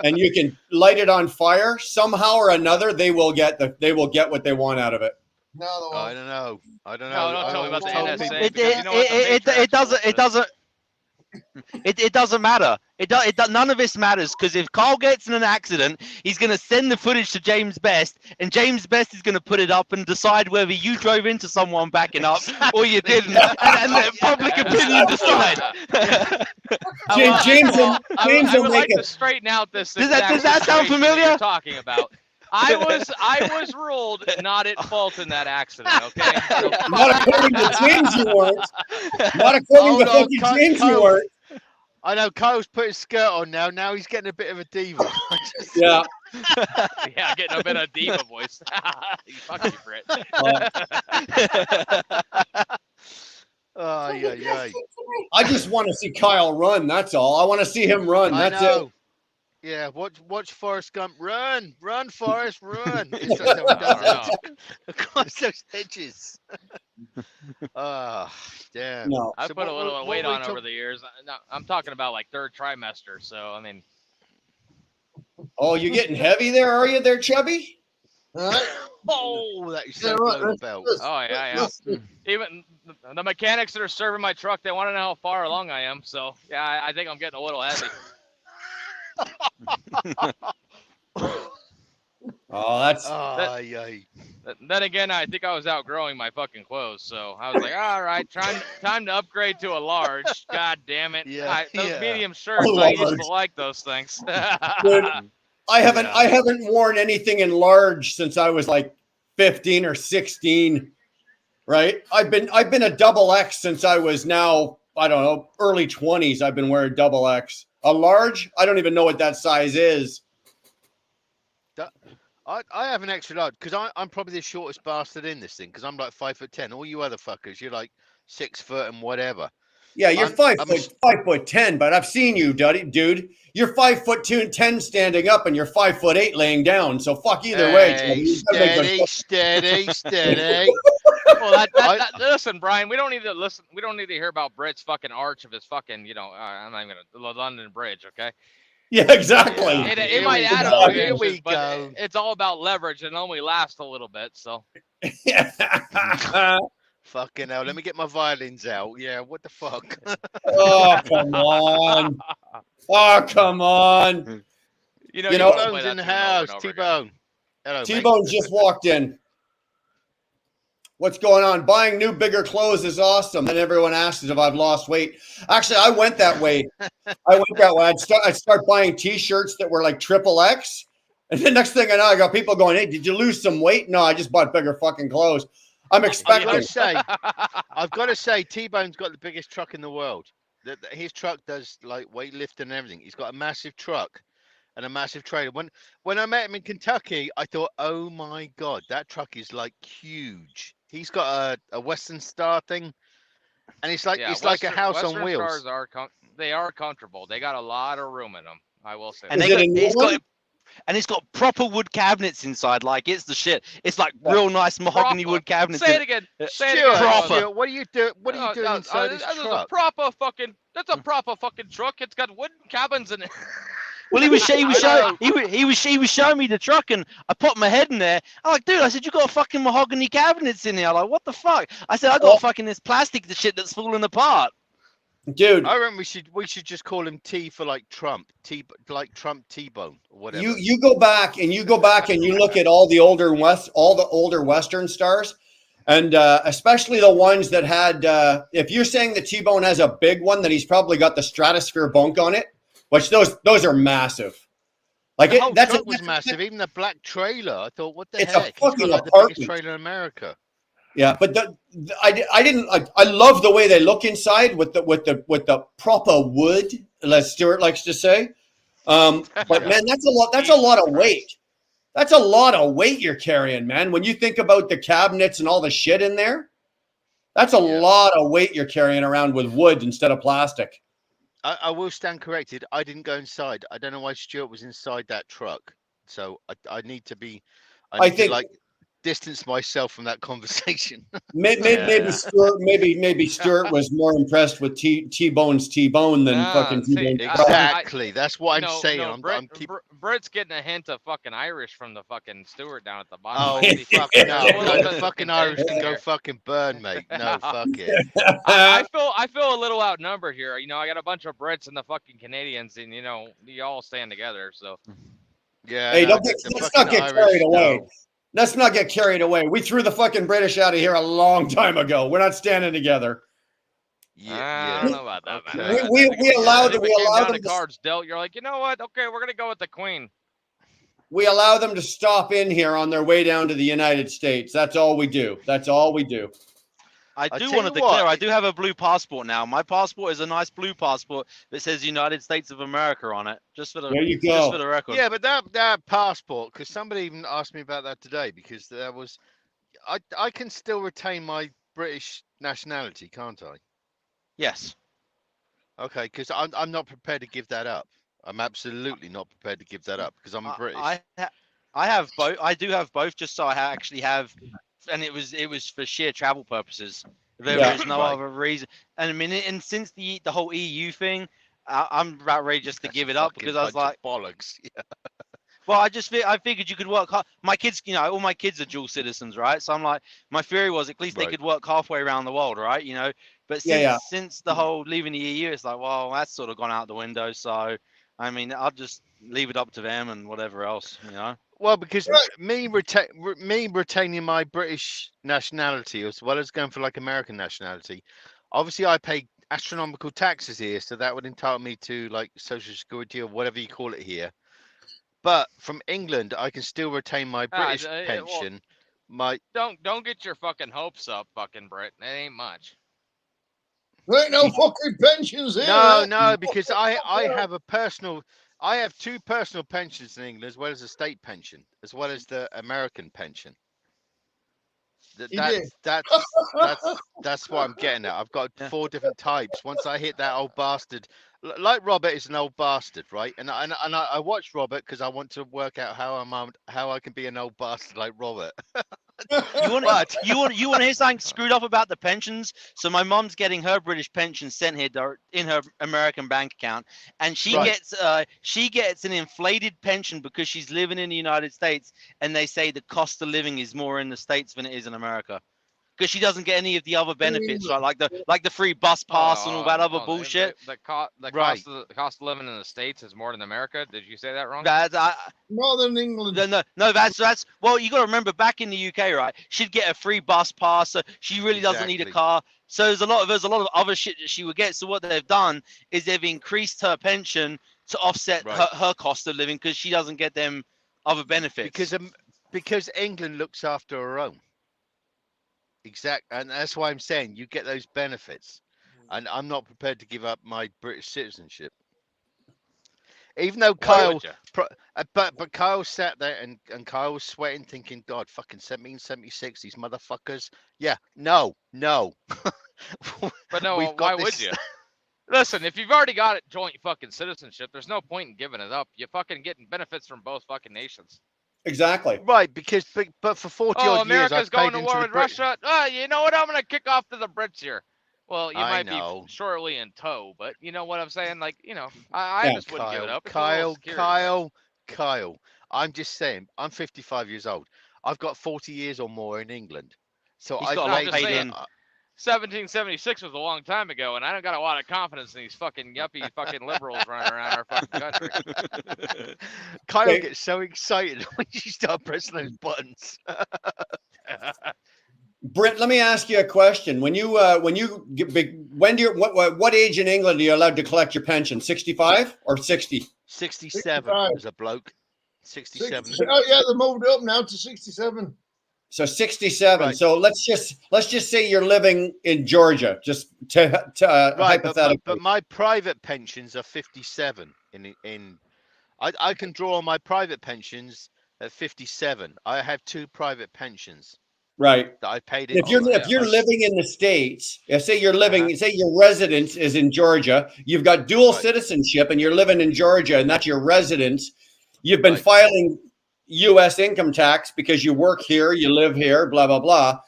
S2: and you can light it on fire. Somehow or another, they will get what they want out of it.
S7: No,
S6: I don't know. I don't
S10: No,
S6: know.
S10: don't tell me about the
S6: told
S10: NSA.
S6: people-
S10: because you know what the Matrix
S9: it doesn't.
S10: was.
S9: It doesn't. It doesn't matter. None of this matters because if Carl gets in an accident, he's going to send the footage to James Best, and James Best is going to put it up and decide whether you drove into someone backing up or you didn't, and let public opinion decide.
S2: James will
S10: I would
S2: make
S10: like
S2: it.
S10: to straighten out this.
S9: Does that
S10: exact
S9: sound
S10: situation
S9: familiar?
S10: You're talking about. I was ruled not at fault in that accident. Okay. So,
S2: Not according to James, you weren't. Not according to
S6: Hold on,
S2: fucking James, you weren't.
S6: I know Kyle's put his skirt on now. Now he's getting a bit of a diva.
S2: Yeah.
S10: yeah, getting a bit of diva voice. You fuck you, Brit.
S6: Oh yeah.
S2: I just want to see Kyle run. That's all. I want to see him run.
S6: I
S2: That's
S6: know.
S2: it.
S6: Yeah, watch Forrest Gump run, Forrest, run. It's like how he does it across those hedges. Oh, damn.
S2: No.
S10: I
S6: So
S10: put a
S6: what-
S10: little
S6: what
S10: weight
S6: we
S10: on
S6: talk-
S10: over the years. No, I'm talking about like third trimester. So I mean,
S2: Oh, you getting heavy there? Are you there, Chubby?
S7: All right.
S6: Oh, that is
S7: Yeah,
S6: so
S7: right,
S6: below the
S7: let's-
S6: belt.
S7: let's-
S10: oh yeah. Even the mechanics that are serving my truck, they want to know how far along I am. So yeah, I think I'm getting a little heavy.
S2: Oh, that's
S6: Oh, yeah.
S10: Then again, I think I was outgrowing my fucking clothes, so I was like, all right, time to upgrade to a large. God damn it!
S6: Yeah,
S10: Those
S6: yeah.
S10: medium shirts, I used
S2: Large.
S10: to like those things.
S2: Dude, I haven't worn anything in large since I was like 15 or 16. Right? I've been a double X since I was now, I don't know, early 20s. I've been wearing double X. A large, I don't even know what that size is.
S6: I have an extra large because I'm probably the shortest bastard in this thing because I'm like 5'10". All you other fuckers, you're like 6 foot and whatever.
S2: Yeah, you're
S6: I'm-
S2: 5'10", but I've seen you, dude. You're 5'10" standing up, and you're 5'8" laying down. So fuck either way.
S6: Hey,
S2: Tony. You gotta make
S6: steady.
S10: Well, listen, Brian, we don't need to listen. We don't need to hear about Britt's fucking arch of his fucking, I'm not even gonna the London Bridge, okay?
S2: Yeah, exactly.
S10: It
S6: Here
S10: might
S6: we
S10: add
S6: go,
S10: a few
S6: here we
S10: inches, but
S6: go.
S10: it's all about leverage and only lasts a little bit. So
S6: Fucking hell. Let me get my violins out. Yeah, what the fuck?
S2: Oh, come on. Oh, come on.
S10: you know,
S2: You know-
S10: can
S6: T-Bone's
S10: play that
S6: in the
S10: tune over
S6: house.
S10: and over again.
S6: T-Bone. Hello, mate.
S2: T-Bone just walked in. What's going on? Buying new, bigger clothes is awesome. And everyone asks if I've lost weight. Actually, I went that way. I'd start buying T-shirts that were like XXX. And the next thing I know, I got people going, hey, did you lose some weight? No, I just bought bigger fucking clothes. I'm
S6: I've
S2: expecting.
S6: got to say, T-Bone's got the biggest truck in the world. His truck does like weightlifting and everything. He's got a massive truck and a massive trailer. When I met him in Kentucky, I thought, oh my God, that truck is like huge. He's got a Western Star thing, and it's like
S10: Yeah,
S6: like a house
S10: Western
S6: on wheels.
S10: Stars they are comfortable. They got a lot of room in them. I will say.
S9: And
S2: Is
S9: they
S2: it
S9: got,
S2: a new
S9: it's
S2: one?
S9: got and it's got proper wood cabinets inside. Like it's the shit. It's like real nice mahogany
S10: Proper.
S9: wood cabinets.
S10: Say it again. Say it
S5: Stuart,
S10: again.
S9: Proper.
S5: Stuart, what are you doing? What are you doing inside his
S10: That's a
S5: truck?
S10: proper fucking. That's a proper fucking truck. It's got wooden cabins in it.
S9: Well, he was showing
S5: I
S9: showing me the truck, and I popped my head in there. I'm like, dude, I said, you got fucking mahogany cabinets in there. I'm like, what the fuck? I said, I got fucking this plastic shit that's falling apart.
S2: Dude,
S6: I reckon we should just call him T for like Trump, like Trump T-bone or whatever.
S2: you go back and you look at all the older Western stars, and especially the ones that had. If you're saying the T-bone has a big one, then he's probably got the Stratosphere bunk on it, which those are massive. Like
S6: The whole
S2: that's
S6: truck was massive. Even the black trailer, I thought, what the
S2: It's a
S6: heck? He's got,
S2: fucking
S6: like, the
S2: apartment.
S6: biggest trailer in America.
S2: Yeah, but I love the way they look inside with the proper wood, as Stuart likes to say. But man, that's a lot. That's a lot of weight. That's a lot of weight you're carrying, man. When you think about the cabinets and all the shit in there, that's a lot of weight you're carrying around with wood instead of plastic.
S6: I will stand corrected. I didn't go inside. I don't know why Stuart was inside that truck. So I need to be. I think like distance myself from that conversation.
S2: Maybe Stuart was more impressed with T-Bone's T-Bone than fucking T-Bone.
S6: Exactly. That's what I'm saying.
S10: Britt's getting a hint of fucking Irish from the fucking Stewart down at the bottom.
S6: Oh, fuck no. The fucking Irish can go fucking burn, mate. No, fuck it.
S10: I feel a little outnumbered here. You know, I got a bunch of Brits and the fucking Canadians, and you know, you all stand together. So
S6: yeah.
S2: Hey, let's not get carried away. Let's not get carried away. We threw the fucking British out of here a long time ago. We're not standing together.
S10: I don't know about that, man.
S2: Okay. We allowed them.
S10: The cards dealt. You're like, you know what? Okay, we're gonna go with the Queen.
S2: We allow them to stop in here on their way down to the United States. That's all we do. That's all we do.
S9: I do want to declare, I do have a blue passport now. My passport is a nice blue passport that says United States of America on it. Just for the
S2: there you go.
S9: Just for the record.
S6: Yeah, but that passport, because somebody even asked me about that today, because there was, I can still retain my British nationality, can't I?
S9: Yes.
S6: Okay, because I'm not prepared to give that up. I'm absolutely not prepared to give that up because I'm a British.
S9: I have both. I do have both, just so I actually have, and it was for sheer travel purposes. There is no other reason. And I mean, and since the whole EU thing, I'm about ready just to give it up because I was like,
S6: bollocks. Yeah.
S9: Well, I figured you could work hard. My kids, you know, all my kids are dual citizens, right? So I'm like, my theory was at least they could work halfway around the world, right? You know, but since the whole leaving the EU, it's like, well, that's sort of gone out the window. So, I mean, I'll just leave it up to them and whatever else, you know.
S6: Well, because me retaining my British nationality as well as going for like American nationality, obviously I pay astronomical taxes here, so that would entitle me to like Social Security or whatever you call it here. But from England, I can still retain my British pension.
S10: Don't get your fucking hopes up, fucking Brit. It ain't much.
S7: There ain't no fucking pensions here.
S6: No, because I have two personal pensions in England, as well as a state pension, as well as the American pension. That's what I'm getting at. I've got 4 different types. Once I hit that old bastard, like Robert is an old bastard, right? And I watch Robert because I want to work out how I can be an old bastard like Robert.
S9: You want to hear something screwed up about the pensions? So my mom's getting her British pension sent here in her American bank account, and she gets an inflated pension because she's living in the United States, and they say the cost of living is more in the States than it is in America. Because she doesn't get any of the other benefits, right? Like the free bus pass and all that other bullshit.
S10: The cost of living in the States is more than America. Did you say that wrong?
S7: More than England.
S9: No, that's well, you got to remember back in the UK, right? She'd get a free bus pass, so she really doesn't need a car. So there's a lot of other shit that she would get. So what they've done is they've increased her pension to offset her cost of living because she doesn't get them other benefits.
S6: Because England looks after her own. And that's why I'm saying you get those benefits, and I'm not prepared to give up my British citizenship. Even though Kyle, but Kyle sat there and Kyle was sweating, thinking, "God, fucking 1776, these motherfuckers." Yeah, no.
S10: But no, why would you? Listen, if you've already got it joint fucking citizenship, there's no point in giving it up. You're fucking getting benefits from both fucking nations.
S2: Exactly.
S11: Right, because but for 40
S10: Oh,
S11: odd
S10: America's
S11: years, I've
S10: going
S11: paid
S10: to
S11: into
S10: war
S11: the
S10: with Russia. You know what? I'm gonna kick off to the Brits here. Well, you
S11: I
S10: might
S11: know.
S10: be shortly in tow, but you know what I'm saying? Like, I
S2: Yeah.
S10: just wouldn't give it up. It's a little
S11: Kyle. I'm just saying, I'm 55 years old. I've got 40 years or more in England. So
S9: He's
S11: I've
S9: got a lot
S11: paid
S10: just
S9: paid
S10: saying.
S9: in.
S10: 1776 was a long time ago, and I don't got a lot of confidence in these fucking yuppie fucking liberals running around our fucking country.
S11: Kyle
S2: Okay.
S11: gets so excited when you start pressing those buttons.
S2: Britt, let me ask you a question. When you get big, when do you what age in England are you allowed to collect your pension? 65 or 60?
S11: 67
S7: 65.
S11: as a bloke. 67.
S7: Oh yeah, they moved it up now to 67.
S2: So 67.
S11: Right.
S2: So let's just say you're living in Georgia, just to
S11: Right,
S2: hypothetically.
S11: but my private pensions are 57 I can draw on my private pensions at 57. I have 2 private pensions
S2: Right.
S11: that I paid
S2: If
S11: into.
S2: you're living in the States, say you're living, say your residence is in Georgia, you've got dual
S11: Right.
S2: citizenship and you're living in Georgia and that's your residence, you've been
S11: Right.
S2: filing US income tax because you work here, you live here, blah, blah, blah.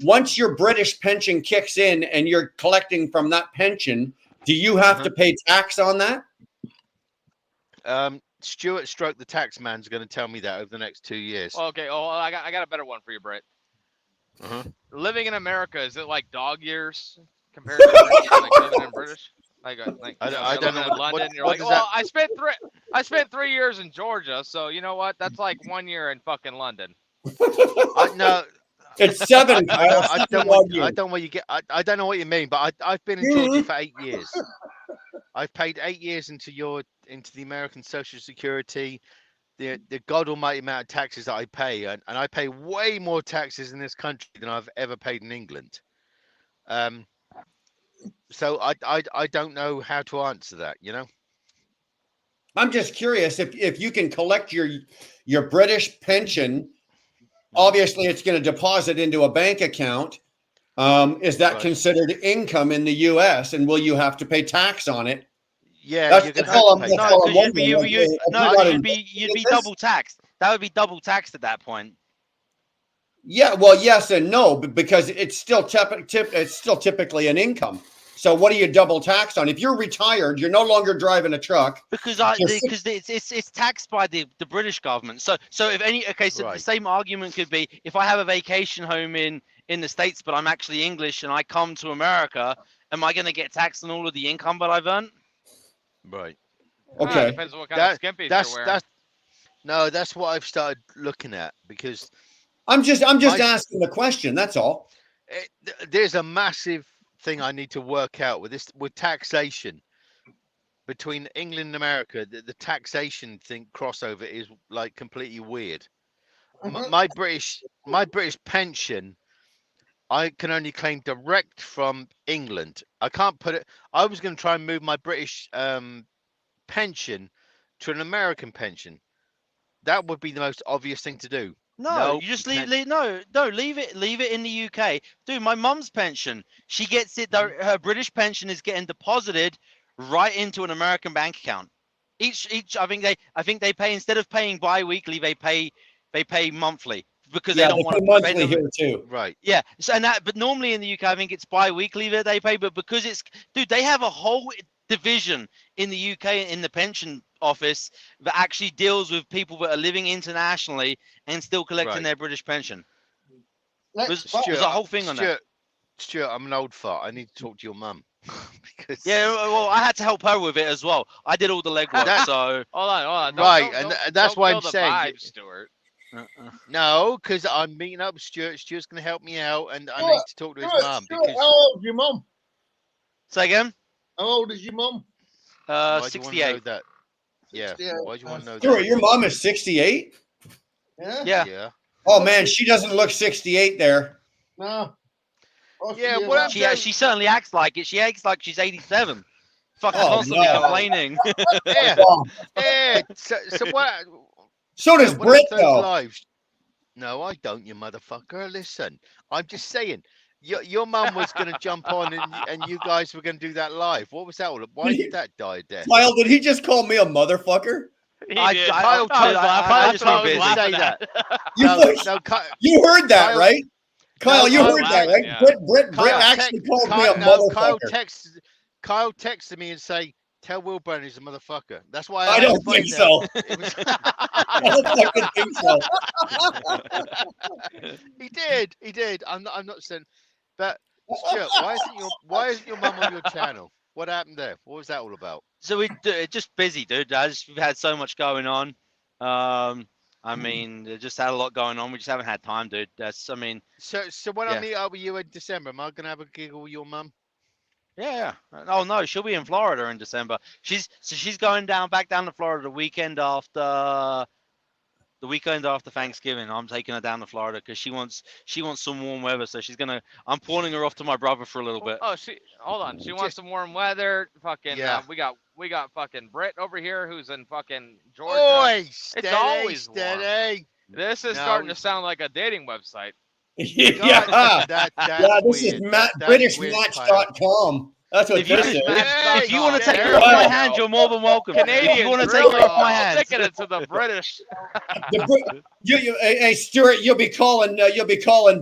S2: Once your British pension kicks in and you're collecting from that pension, do you have to pay tax on that?
S11: Stuart Stroke, the tax man's going to tell me that over the next 2 years.
S10: Okay. Oh, I got a better one for you, Brett. Living in America, is it like dog years compared to like living in British?
S11: I don't
S10: living
S11: know
S10: in
S11: what-
S10: London.
S11: what-
S10: You're
S11: what
S10: like,
S11: does
S10: well,
S11: that-
S10: I spent 3 years in Georgia, so you know what? That's like 1 year in fucking London.
S11: No,
S2: It's 7. Kyle.
S11: I don't know what you mean, but I've been in Georgia for 8 years. I've paid 8 years into the American Social Security, the God Almighty amount of taxes that I pay, and I pay way more taxes in this country than I've ever paid in England. So I don't know how to answer that. You know.
S2: I'm just curious if you can collect your British pension. Obviously, it's going to deposit into a bank account. Is that
S11: Right.
S2: considered income in the U.S. and will you have to pay tax on it?
S11: Yeah,
S2: That's-
S11: you're gonna
S2: that's
S11: have
S2: all
S11: to
S2: I'm-
S11: pay
S2: that's
S11: tax.
S2: all I'm wondering.
S9: You'd be double taxed. That would be double taxed at that point.
S2: Yeah, well, yes and no, because it's still it's still typically an income. So what are you double taxed on? If you're retired, you're no longer driving a truck.
S9: Because
S2: You're
S9: it's taxed by the British government. So if any so
S11: Right.
S9: the same argument could be if I have a vacation home in the States, but I'm actually English and I come to America, am I going to get taxed on all of the income that I've earned?
S11: Right.
S2: Okay.
S10: Depends on what kind of skimpies you're wearing.
S11: That's what I've started looking at because
S2: I'm just
S11: My-
S2: asking the question. That's all.
S11: there's a massive thing I need to work out with taxation between England and America. The taxation thing crossover is like completely weird. My British pension, I can only claim direct from England. I can't put it. I was going to try and move my British pension to an American pension. That would be the most obvious thing to do.
S9: No, you just leave it in the UK. Dude, my mum's pension, she gets it. Her British pension is getting deposited right into an American bank account. Each, I think they pay, instead of paying bi-weekly, they pay monthly because they don't want to pay
S2: monthly here too.
S11: Right.
S9: Yeah. So but normally in the UK, I think it's bi-weekly that they pay. But because they have a whole division in the UK in the pension office that actually deals with people that are living internationally and still collecting their British pension. There's a whole thing on that.
S11: Stuart, I'm an old fart. I need to talk to your mum. Because
S9: well, I had to help her with it as well. I did all the legwork, so
S10: hold on.
S11: That's why I'm
S10: kill the
S11: saying.
S10: vibe, Stuart.
S11: No, because I'm meeting up with Stuart. Stuart's going to help me out, and I need to talk to his mum.
S7: Stuart, how old is your mum?
S9: Say again.
S7: How old is your mum?
S11: Why do you want to know
S9: 68.
S11: that? Yeah.
S7: 68.
S11: Why do you want to know
S2: Stuart,
S11: that?
S2: your mom is 68?
S7: Yeah.
S11: Yeah.
S2: Oh man, she doesn't look 68 there.
S7: No.
S11: Yeah, what I'm saying-
S9: She certainly acts like it. She acts like she's 87. Fucking
S2: Oh,
S9: constantly
S2: no.
S9: complaining.
S11: Yeah.
S2: Oh,
S11: Yeah. So what?
S2: so does
S11: One of
S2: Britt
S11: those
S2: though.
S11: lives. No, I don't, you motherfucker. Listen, I'm just saying. Your mum was going to jump on and you guys were going to do that live. What was that all? Why did that die a death?
S2: Kyle, did he just call me a motherfucker?
S11: Kyle
S9: just
S11: told
S9: been
S11: me to
S9: busy.
S11: say that.
S2: You, you heard that, right? Kyle, you heard that, right?
S10: Yeah.
S2: Britt actually called me a motherfucker.
S11: Kyle texted me and say, "Tell Wilburn he's a motherfucker." That's why
S2: I don't think so. I don't fucking think so.
S11: He did. I'm not saying, but Stuart, why isn't your mum on your channel? What happened there? What was that all about?
S9: So we just busy, dude. We've had so much going on. I mean, just had a lot going on. We just haven't had time, dude. So when I meet up with you in December, am I gonna have a giggle with your mum? Yeah. Oh no, she'll be in Florida in December. She's going back down to Florida the weekend after Thanksgiving. I'm taking her down to Florida because she wants some warm weather. So I'm pawning her off to my brother for a little bit.
S10: Oh, hold on. She wants some warm weather. Fucking we got fucking Britt over here who's in fucking Georgia.
S11: Oi,
S10: it's always
S11: steady.
S10: warm. This is starting to sound like a dating website.
S2: Yeah. This is BritishMatch.com. That's what
S9: If
S2: this is.
S9: you want to take her off my hand, you're more than welcome.
S10: Canadian.
S9: If you want to take her off my hand,
S10: sticking it to the British.
S2: Hey Stuart, you'll be calling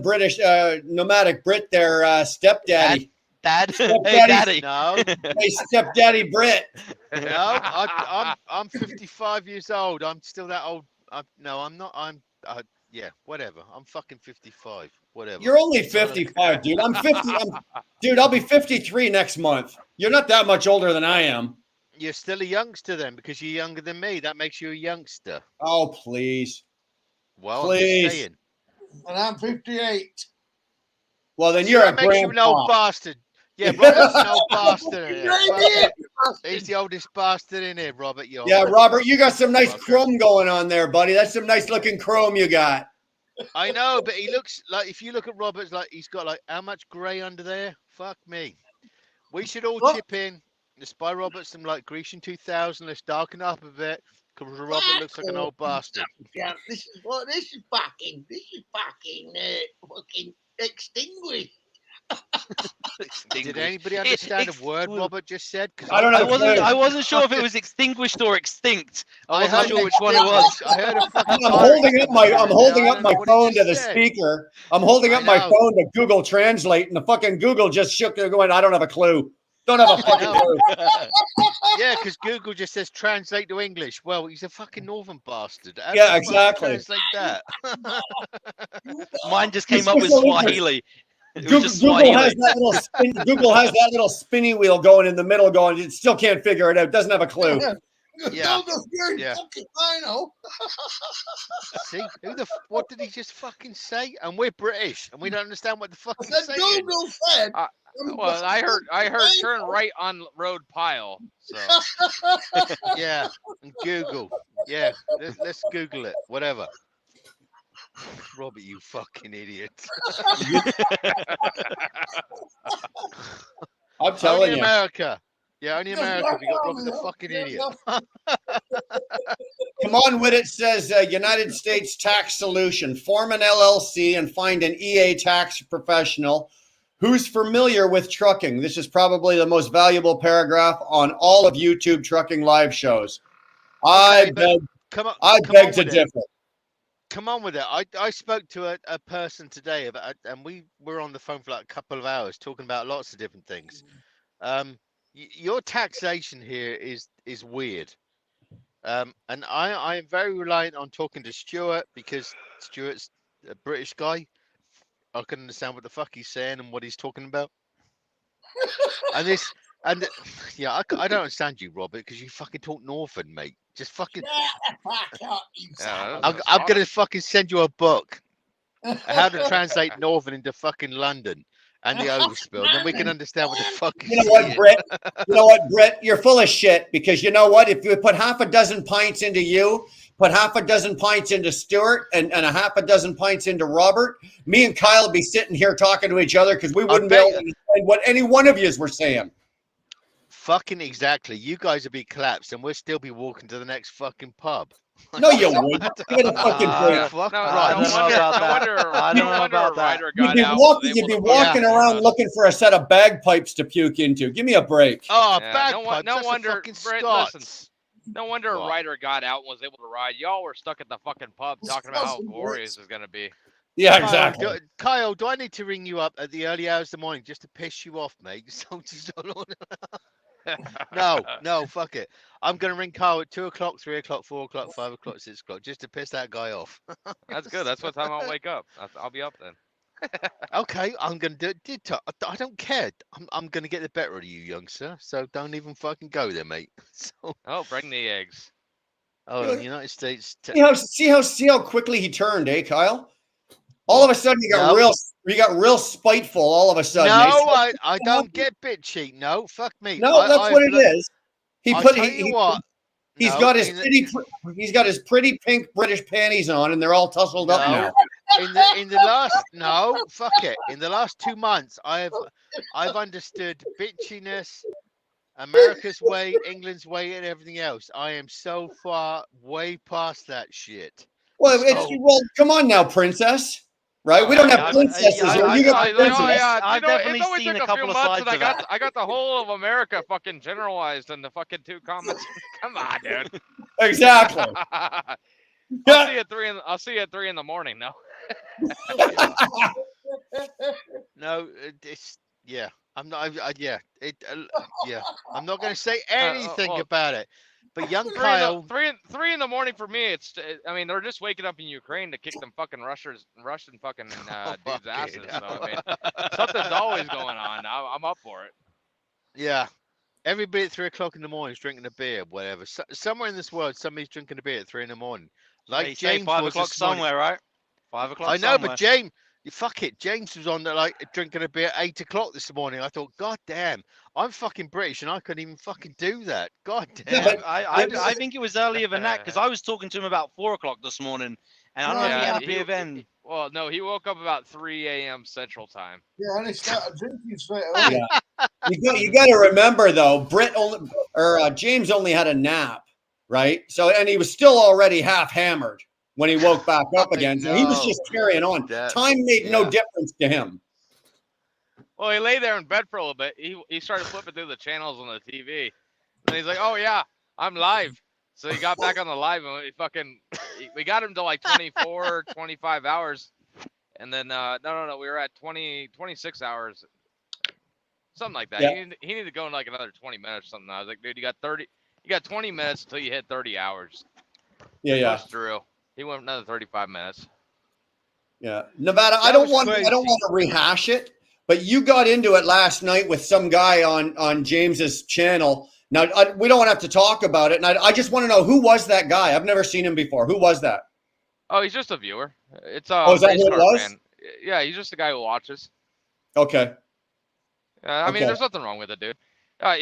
S2: British nomadic Brit their stepdaddy.
S9: Dad.
S2: Stepdaddy.
S9: Hey, daddy.
S11: No,
S2: Hey, stepdaddy Brit.
S11: no, I'm 55 years old. I'm still that old. I'm not. Yeah, whatever. I'm fucking 55. Whatever.
S2: You're only 55, dude. I'm 50. Dude, I'll be 53 next month. You're not that much older than I am.
S11: You're still a youngster then, because you're younger than me. That makes you a youngster.
S2: Oh, please.
S11: Well,
S2: please.
S11: I'm just saying.
S7: And I'm 58.
S2: Well, then
S11: See,
S2: you're a
S11: that makes you an old
S2: grandpa.
S11: bastard. Yeah, Robert's an old bastard. In here. He's the oldest bastard in here, Robert.
S2: Yeah, Robert, you got some nice chrome going on there, buddy. That's some nice looking chrome you got.
S11: I know, but he looks like, if you look at Robert's, like he's got like how much grey under there? Fuck me. We should all chip in. Let's buy Robert some like Grecian 2000. Let's darken up a bit because Robert looks like an old bastard.
S7: Yeah, this is fucking extinguished.
S11: Did anybody understand a word Robert just said?
S2: I don't know.
S9: I wasn't sure if it was extinguished or extinct. I wasn't
S11: heard
S9: sure which one it was.
S11: I heard a fucking
S2: I'm holding up my
S11: what he
S2: phone to
S11: just
S2: the
S11: said.
S2: speaker. I'm holding up my phone to Google Translate, and the fucking Google just shook there going, I don't have a clue. Don't have a fucking clue.
S11: Yeah, because Google just says translate to English. Well, he's a fucking northern bastard. How
S2: Yeah,
S11: do you
S2: exactly.
S11: Translate that.
S9: Mine just came up with Swahili. It was just
S2: Google
S9: Swahili.
S2: has that little Google has that little spinny wheel going in the middle, going. It still can't figure it out. Doesn't have a clue.
S11: Yeah.
S7: Yeah. I know.
S11: See, what did he just fucking say? And we're British, and we don't understand what the fuck
S7: I
S11: he's
S7: said
S11: saying.
S7: Google said.
S10: Well, I heard turn right on road pile. So
S11: Yeah, and Google. Yeah, let's Google it. Whatever. Robert, you fucking idiot.
S2: I'm telling
S11: Only
S2: you.
S11: America. Yeah, only America. We got Robert the fucking idiot.
S2: Come on with it, says United States Tax Solution. Form an LLC and find an EA tax professional who's familiar with trucking. This is probably the most valuable paragraph on all of YouTube trucking live shows. I beg to differ.
S11: Come on with it. I spoke to a person today about, and we were on the phone for like a couple of hours talking about lots of different things. Your taxation here is weird. And I am very reliant on talking to Stuart because Stuart's a British guy. I can understand what the fuck he's saying and what he's talking about. I don't understand you, Robert, because you fucking talk Northern, mate. Just fucking. I'm gonna fucking send you a book, how to translate Northern into fucking London and the overspill. Then we can understand what the fuck.
S2: You know what, Britt? You know what, Britt? You're full of shit because you know what? If you put half a dozen pints into you, put half a dozen pints into Stuart, and a half a dozen pints into Robert, me and Kyle would be sitting here talking to each other because we wouldn't be able to understand what any one of yous were saying.
S11: Fucking exactly. You guys will be collapsed, and we'll still be walking to the next fucking pub.
S2: No, you wouldn't. Give it a fucking break.
S11: Fuck
S10: No,
S11: right.
S10: no wonder, no wonder,
S9: I don't
S10: no
S9: know
S10: wonder
S9: about
S10: a
S9: that.
S10: writer
S2: You'd
S10: got
S2: be
S10: out.
S2: walking,
S10: was
S2: you'd be
S10: able to
S2: walking
S10: find
S2: around
S10: us.
S2: looking for a set of bagpipes to puke into. Give me a break.
S11: Oh,
S10: Yeah,
S11: bagpipes.
S10: no
S11: That's
S10: wonder.
S11: the fucking
S10: Brett,
S11: Scots.
S10: listen, no wonder a
S11: What?
S10: writer got out and was able to ride. Y'all were stuck at the fucking pub talking about how
S7: Scots and
S10: glorious it's gonna be.
S2: Yeah,
S11: Kyle,
S2: exactly.
S11: Kyle, do I need to ring you up at the early hours of the morning just to piss you off, mate? So just no, fuck it. I'm gonna ring Kyle at 2 o'clock, 3 o'clock, 4 o'clock, 5 o'clock, 6 o'clock, just to piss that guy off.
S10: That's good. That's what time I'll wake up. I'll be up then.
S11: Okay, I'm gonna do it. I don't care. I'm gonna get the better of you, youngster. So don't even fucking go there, mate. So,
S10: Oh, bring the eggs.
S11: oh, the United States.
S2: See how quickly he turned, eh, Kyle? All of a sudden, you got real spiteful. All of a sudden,
S11: No, I don't get bitchy. No, fuck me.
S2: No, that's what it is.
S11: I'll tell you what.
S2: He's
S11: No,
S2: got his
S11: in
S2: pretty, pretty pink British panties on, and they're all tussled up now.
S11: In the last fuck it. In the last 2 months, I've understood bitchiness, America's way, England's way, and everything else. I am so far way past that shit.
S2: Well, well, come on now, princess. Right? We don't have princesses here. You got princesses.
S9: I've definitely seen a couple of sides of that.
S10: I got the whole of America fucking generalized in the fucking 2 comments. Come on, dude.
S2: Exactly.
S10: I'll see you at 3 in the morning. No.
S11: No, it's yeah. I'm not. Yeah. I'm not going to say anything about it. But young Kyle,
S10: 3 in the morning for me. I mean, they're just waking up in Ukraine to kick them fucking Russian fucking dudes' asses. So I mean, something's always going on. I'm up for it.
S11: Yeah. Everybody at 3 o'clock in the morning is drinking a beer, whatever. Somewhere in this world, somebody's drinking a beer at 3 in the morning. Like
S9: They say
S11: James
S9: 5
S11: was
S9: o'clock
S11: this morning.
S9: somewhere, right? 5 o'clock.
S11: I know,
S9: somewhere.
S11: but James, fuck it. James was on like drinking a beer at 8 o'clock this morning. I thought, God damn, I'm fucking British and I couldn't even fucking do that. God damn.
S9: Yeah, I think it was earlier than that because I was talking to him about 4 o'clock this morning, and I don't know if he had a beer then.
S10: Well, no, he woke up about 3 a.m. Central Time.
S7: Yeah, and he started drinking straight away.
S2: Yeah. You got to remember though, James only had a nap, right? So, and he was still already half hammered when he woke back up again. So he was just carrying on. Time made no difference to him.
S10: Well, he lay there in bed for a little bit. He started flipping through the channels on the TV, and he's like, "Oh yeah, I'm live." So he got back on the live, and we got him to like 24, 25 hours, and then no, we were at 26 hours, something like that.
S2: Yeah.
S10: He needed to go in like another 20 minutes or something. I was like, dude, you got 20 minutes until you hit 30 hours.
S2: Yeah.
S10: Push through. He went another 35 minutes.
S2: Yeah, Nevada. I don't want to rehash it, but you got into it last night with some guy on James's channel. Now we don't have to talk about it, and I just want to know who was that guy. I've never seen him before. Who was that?
S10: Oh, he's just a viewer. It's
S2: is that who it was?
S10: fan. Yeah, he's just a guy who watches.
S2: Okay.
S10: I mean, there's nothing wrong with it, dude.
S2: No. I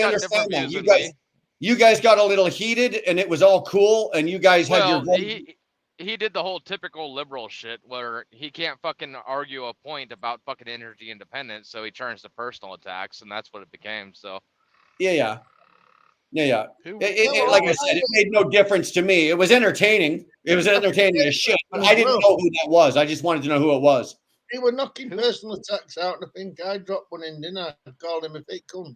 S2: understand that. You guys got a little heated, and it was all cool, and you guys had your.
S10: He did the whole typical liberal shit where he can't fucking argue a point about fucking energy independence, so he turns to personal attacks, and that's what it became. So.
S2: Yeah. Like I said, it made no difference to me. It was entertaining. It was entertaining as shit, but I didn't know who that was. I just wanted to know who it was.
S7: They were knocking personal attacks out, and I think I dropped one in, didn't I? I called him a fake cunt.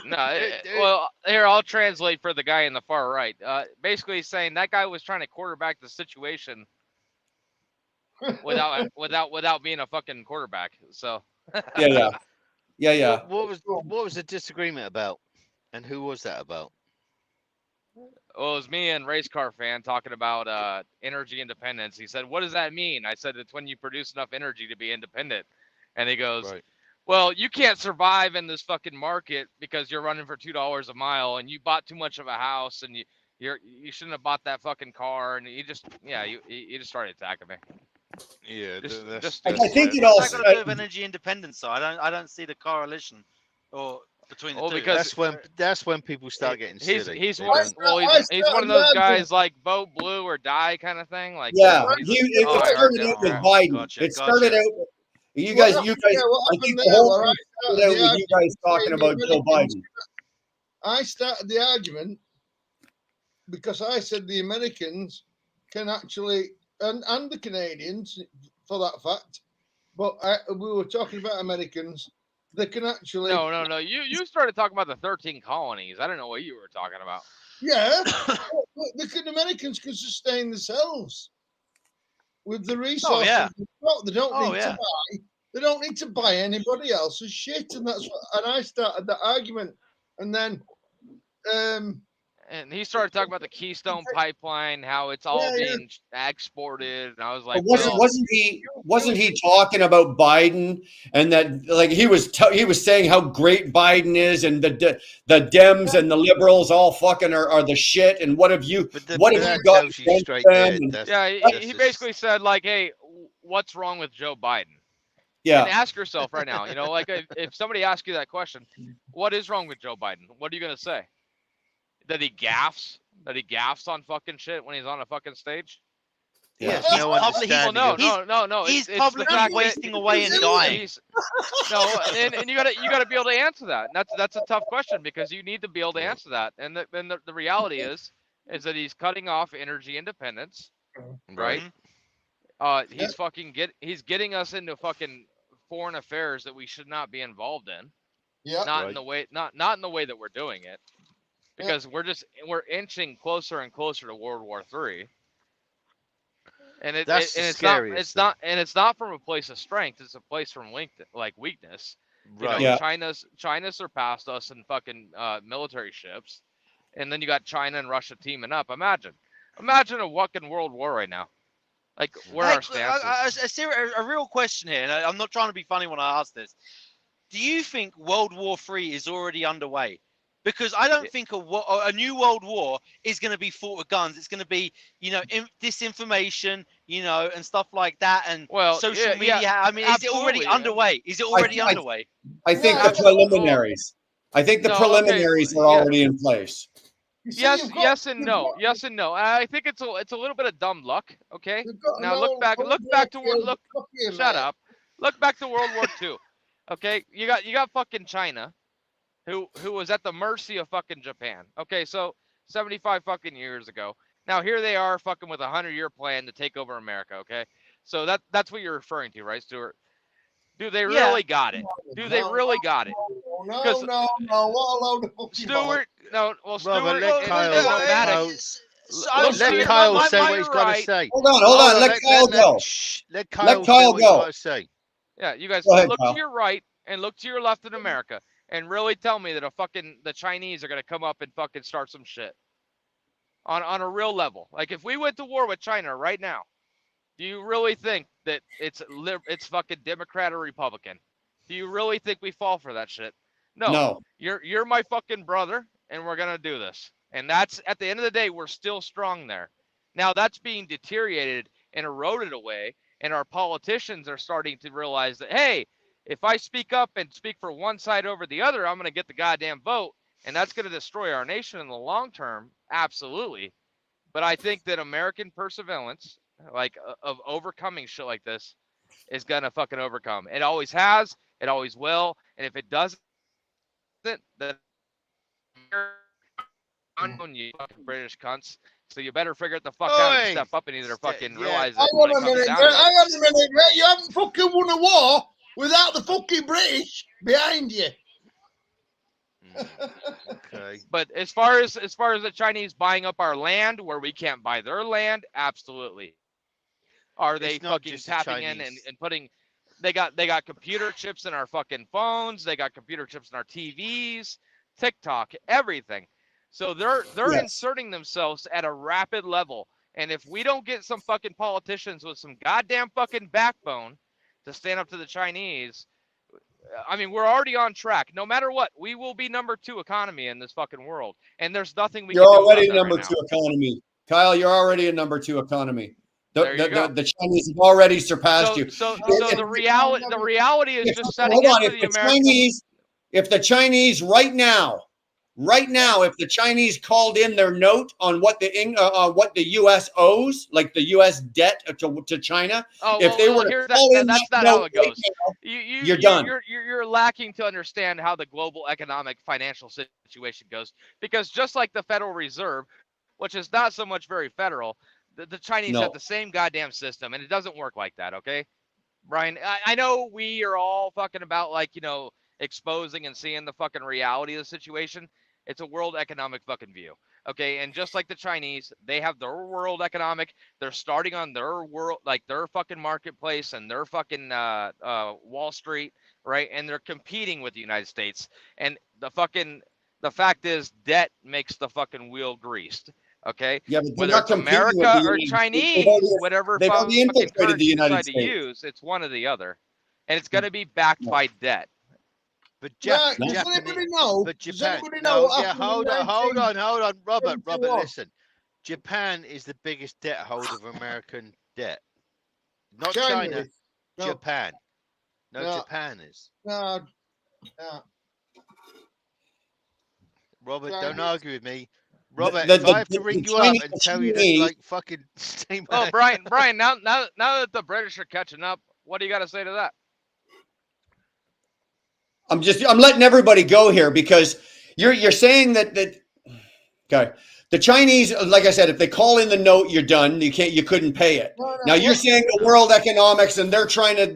S10: No, well, here I'll translate for the guy in the far right. Basically, he's saying that guy was trying to quarterback the situation without being a fucking quarterback. So.
S2: Yeah.
S11: What was the disagreement about, and who was that about?
S10: Well, it was me and Race Car Fan talking about energy independence. He said, "What does that mean?" I said, "It's when you produce enough energy to be independent." And he goes,
S11: Right.
S10: "Well, you can't survive in this fucking market because you're running for $2 a mile, and you bought too much of a house, and you shouldn't have bought that fucking car." And he just started attacking me.
S11: Yeah,
S2: I think it
S9: also. It's got a bit of energy independence, so I don't see the correlation or between the two.
S10: Because
S11: that's when people start getting silly.
S10: He's one of those guys like vote blue or die kind of thing. Like
S2: it started out with Biden. You
S7: What
S2: guys,
S7: happened there? What
S2: I
S7: happened
S2: think
S7: there?
S2: the whole
S7: Well, I
S2: thing
S7: started
S2: started
S7: the
S2: out with you guys talking
S7: argument
S2: about
S7: saying
S2: Joe
S7: the Americans-
S2: Biden.
S7: I started the argument because I said the Americans can actually, and the Canadians for that fact, but we were talking about Americans. They can actually.
S10: No. You started talking about the 13 colonies. I don't know what you were talking about.
S7: Yeah, the Americans can sustain themselves with the resources.
S9: yeah.
S7: they've got. They don't
S9: Oh,
S7: need
S9: yeah.
S7: to buy. They don't need to buy anybody else's shit, and that's what. And I started that argument, and then,
S10: And he started talking about the Keystone Pipeline, how it's all
S7: Yeah, yeah.
S10: being exported, and I was like,
S2: But
S10: well,
S2: wasn't he talking about Biden and that like he was saying how great Biden is and the Dems and the liberals all fucking are the shit and what have you
S11: But
S2: got
S11: that
S2: against
S11: tells you
S2: them?
S11: straight there.
S2: And-
S11: That's,
S10: yeah, he
S11: that's
S10: basically said like, hey, what's wrong with Joe Biden?
S2: yeah,
S10: And ask yourself right now, like if somebody asks you that question, what is wrong with Joe Biden? What are you gonna say? That he gaffes? That he gaffes on fucking shit when he's on a fucking stage?
S11: Yes,
S9: He's
S11: no
S9: public-
S10: Well,
S11: understanding.
S10: no.
S9: He's
S10: it's the
S9: publicly
S10: fact that
S9: wasting away and
S7: he's-
S9: dying.
S10: he's and you gotta be able to answer that. And that's a tough question because you need to be able to answer that. And the reality is that he's cutting off energy independence, right? He's getting us into fucking foreign affairs that we should not be involved in.
S7: yeah,
S10: Not in
S11: Right.
S10: the way not in the way that we're doing it. Because we're inching closer and closer to World War III. And
S11: That's the scariest thing.
S10: it's not from a place of strength, it's a place from weakness.
S11: Right.
S2: Yeah.
S10: China surpassed us in fucking military ships. And then you got China and Russia teaming up. Imagine a fucking world war right now. Like where our stance is.
S9: A real question here, and I'm not trying to be funny when I ask this. Do you think World War III is already underway? Because I don't think a new world war is going to be fought with guns. It's going to be, disinformation, and stuff like that, and social media.
S10: yeah,
S9: I mean, is it already
S10: absolutely, man.
S9: underway? Is it already underway?
S2: I think
S7: Yeah,
S2: the preliminaries. I think the
S10: No,
S2: preliminaries
S10: okay,
S2: are already in place.
S7: You see,
S10: Yes,
S7: you've got-
S10: yes and
S7: you've
S10: no.
S7: got-
S10: Yes and no. I think it's a little bit of dumb luck. Okay.
S7: you've got
S10: Now
S7: an
S10: look
S7: old
S10: back to
S7: Cold War copy of
S10: shut
S7: that.
S10: up. Look back to World War II. Okay, you got fucking China, who was at the mercy of fucking Japan. Okay, so 75 fucking years ago. Now here they are fucking with a 100-year plan to take over America. Okay, so that's what you're referring to, right, Stuart? Do they
S9: Yeah.
S10: really got it? Do they really got it?
S7: No,
S10: 'Cause-
S7: no, what a load of fucking
S10: Stuart, no, well, Stuart,
S11: Brother, let
S10: it
S11: Kyle-
S10: doesn't matter.
S11: Kyle-
S10: Look,
S11: Let
S10: Stuart,
S11: Kyle
S10: my-
S11: say
S10: my
S11: what he's got to
S10: right.
S11: say.
S2: Hold on. Let Kyle go.
S11: Let Kyle say
S2: Kyle
S11: what he's
S2: go.
S11: got to say.
S10: Yeah, you guys
S2: Go ahead,
S10: look
S2: Kyle.
S10: to your right and look to your left in America and really tell me that the Chinese are gonna come up and fucking start some shit on a real level. Like if we went to war with China right now, do you really think that it's fucking Democrat or Republican? Do you really think we fall for that shit? No. You're my fucking brother, and we're gonna do this. And that's at the end of the day, we're still strong there. Now that's being deteriorated and eroded away, and our politicians are starting to realize that, hey, if I speak up and speak for one side over the other, I'm gonna get the goddamn vote, and that's gonna destroy our nation in the long term. Absolutely. But I think that American perseverance, like of overcoming shit like this, is gonna fucking overcome. It always has, it always will, and if it doesn't, then unknown, you fucking British cunts. So you better figure it the fuck out and
S11: Oi.
S10: step up and either fucking
S11: Yeah.
S10: realize
S7: Hang
S10: that when
S7: on
S10: it
S7: a
S10: comes
S7: minute,
S10: down
S7: Brett,
S10: to
S7: hang
S10: it.
S7: on a minute, Brett. You haven't fucking won a war without the fucking British behind you.
S11: Okay.
S10: But as far as the Chinese buying up our land where we can't buy their land, absolutely. Are they
S11: It's not
S10: fucking
S11: just the
S10: tapping in
S11: Chinese.
S10: and putting? They got computer chips in our fucking phones. They got computer chips in our TVs, TikTok, everything. So they're
S2: Yes.
S10: inserting themselves at a rapid level. And if we don't get some fucking politicians with some goddamn fucking backbone to stand up to the Chinese, I mean, we're already on track. No matter what, we will be number 2 economy in this fucking world. And there's nothing we
S2: You're
S10: can do
S2: already
S10: about that
S2: number
S10: right
S2: 2
S10: now.
S2: economy. Kyle, you're already a number 2 economy.
S10: There you go.
S2: The Chinese have already surpassed you.
S10: So
S2: If-
S10: the reality is
S2: if-
S10: just setting
S2: hold
S10: in
S2: on,
S10: for
S2: if
S10: the
S2: the
S10: Americans.
S2: Chinese right now right now, if the Chinese called in their note on what the U.S. owes, like the U.S. debt to China,
S10: Oh,
S2: if they were to
S10: here's
S2: call in
S10: that's
S2: that
S10: not how
S2: note
S10: it goes.
S2: right now,
S10: You're
S2: done.
S10: You're lacking to understand how the global economic financial situation goes, because just like the Federal Reserve, which is not so much very federal, the Chinese
S2: No.
S10: have the same goddamn system, and it doesn't work like that. Okay, Brian, I know we are all fucking about, like, exposing and seeing the fucking reality of the situation. It's a world economic fucking view. Okay, and just like the Chinese, they have their world economic. They're starting on their world, like their fucking marketplace and their fucking Wall Street, right? And they're competing with the United States. And the fact is, debt makes the fucking wheel greased. Okay,
S2: Yeah, but they're
S10: whether
S2: not
S10: it's
S2: competing with
S10: America
S2: the
S10: or
S2: United States.
S10: Chinese, whatever
S2: they've already
S10: fucking
S2: infiltrated the
S10: currency you
S2: United
S10: decide to
S2: States.
S10: use, it's one or the other, and it's going to be backed by debt.
S11: But
S7: Right, does anybody know?
S11: But
S7: Does
S11: Japan.
S7: anybody know
S11: No,
S7: what
S11: yeah,
S7: happened in
S11: hold on, Robert.
S7: 1971?
S11: Listen, Japan is the biggest debt holder of American debt. Not
S7: China
S11: China.
S7: is. No.
S11: Japan. No,
S7: No.
S11: Japan is.
S7: No,
S11: Robert,
S7: China
S11: don't
S7: is.
S11: argue with me. Robert,
S2: the-
S11: if I have
S2: the-
S11: to ring
S2: the
S11: you up
S2: Chinese-
S11: and
S2: the
S11: tell you to
S2: Chinese-
S11: like fucking stay
S10: Oh,
S11: back.
S10: Brian, now that the British are catching up, what do you got to say to that?
S2: I'm letting everybody go here because you're saying that okay. The Chinese, like I said, if they call in the note, you're done. You couldn't pay it.
S7: No,
S2: Now you're saying the world economics, and they're trying to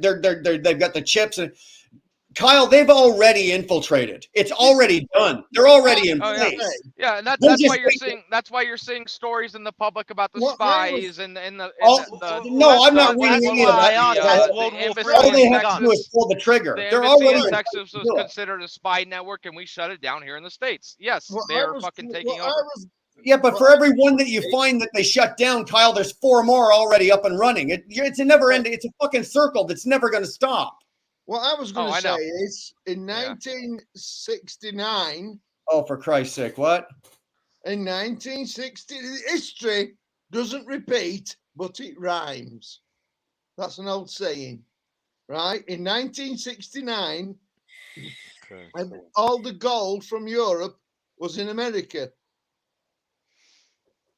S2: they've got the chips, and Kyle, they've already infiltrated. It's already done. They're already in
S10: Oh,
S2: place.
S10: Yeah, and
S2: They're
S10: that's
S2: just
S10: why you're
S2: waiting.
S10: seeing stories in the public about the
S7: What I was-
S10: spies and the
S2: No, I'm not
S10: the-
S2: reading
S10: the-
S2: any of that.
S9: I
S10: the,
S9: asked,
S10: the
S9: World War
S10: embassy
S9: III
S2: All
S10: in
S2: they
S9: was
S2: have to do is
S10: Texas.
S2: pull the trigger.
S10: The
S2: They're
S10: embassy
S2: already
S10: in
S2: in
S10: Texas was
S2: do it.
S10: considered a spy network, and we shut it down here in the States. Yes,
S7: What
S10: they
S7: I
S10: are
S7: was-
S10: fucking
S7: what
S10: taking
S7: I
S10: over.
S7: was-
S2: Yeah, but for every one that you find that they shut down, Kyle, there's 4 more already up and running. It's a never ending. It's a fucking circle that's never going to stop.
S7: What I was going
S10: Oh,
S7: to
S10: I know.
S7: say is in 1969,
S2: Oh, for Christ's sake, what?
S7: in 1960, history doesn't repeat, but it rhymes. That's an old saying, right? In 1969, and all the gold from Europe was in America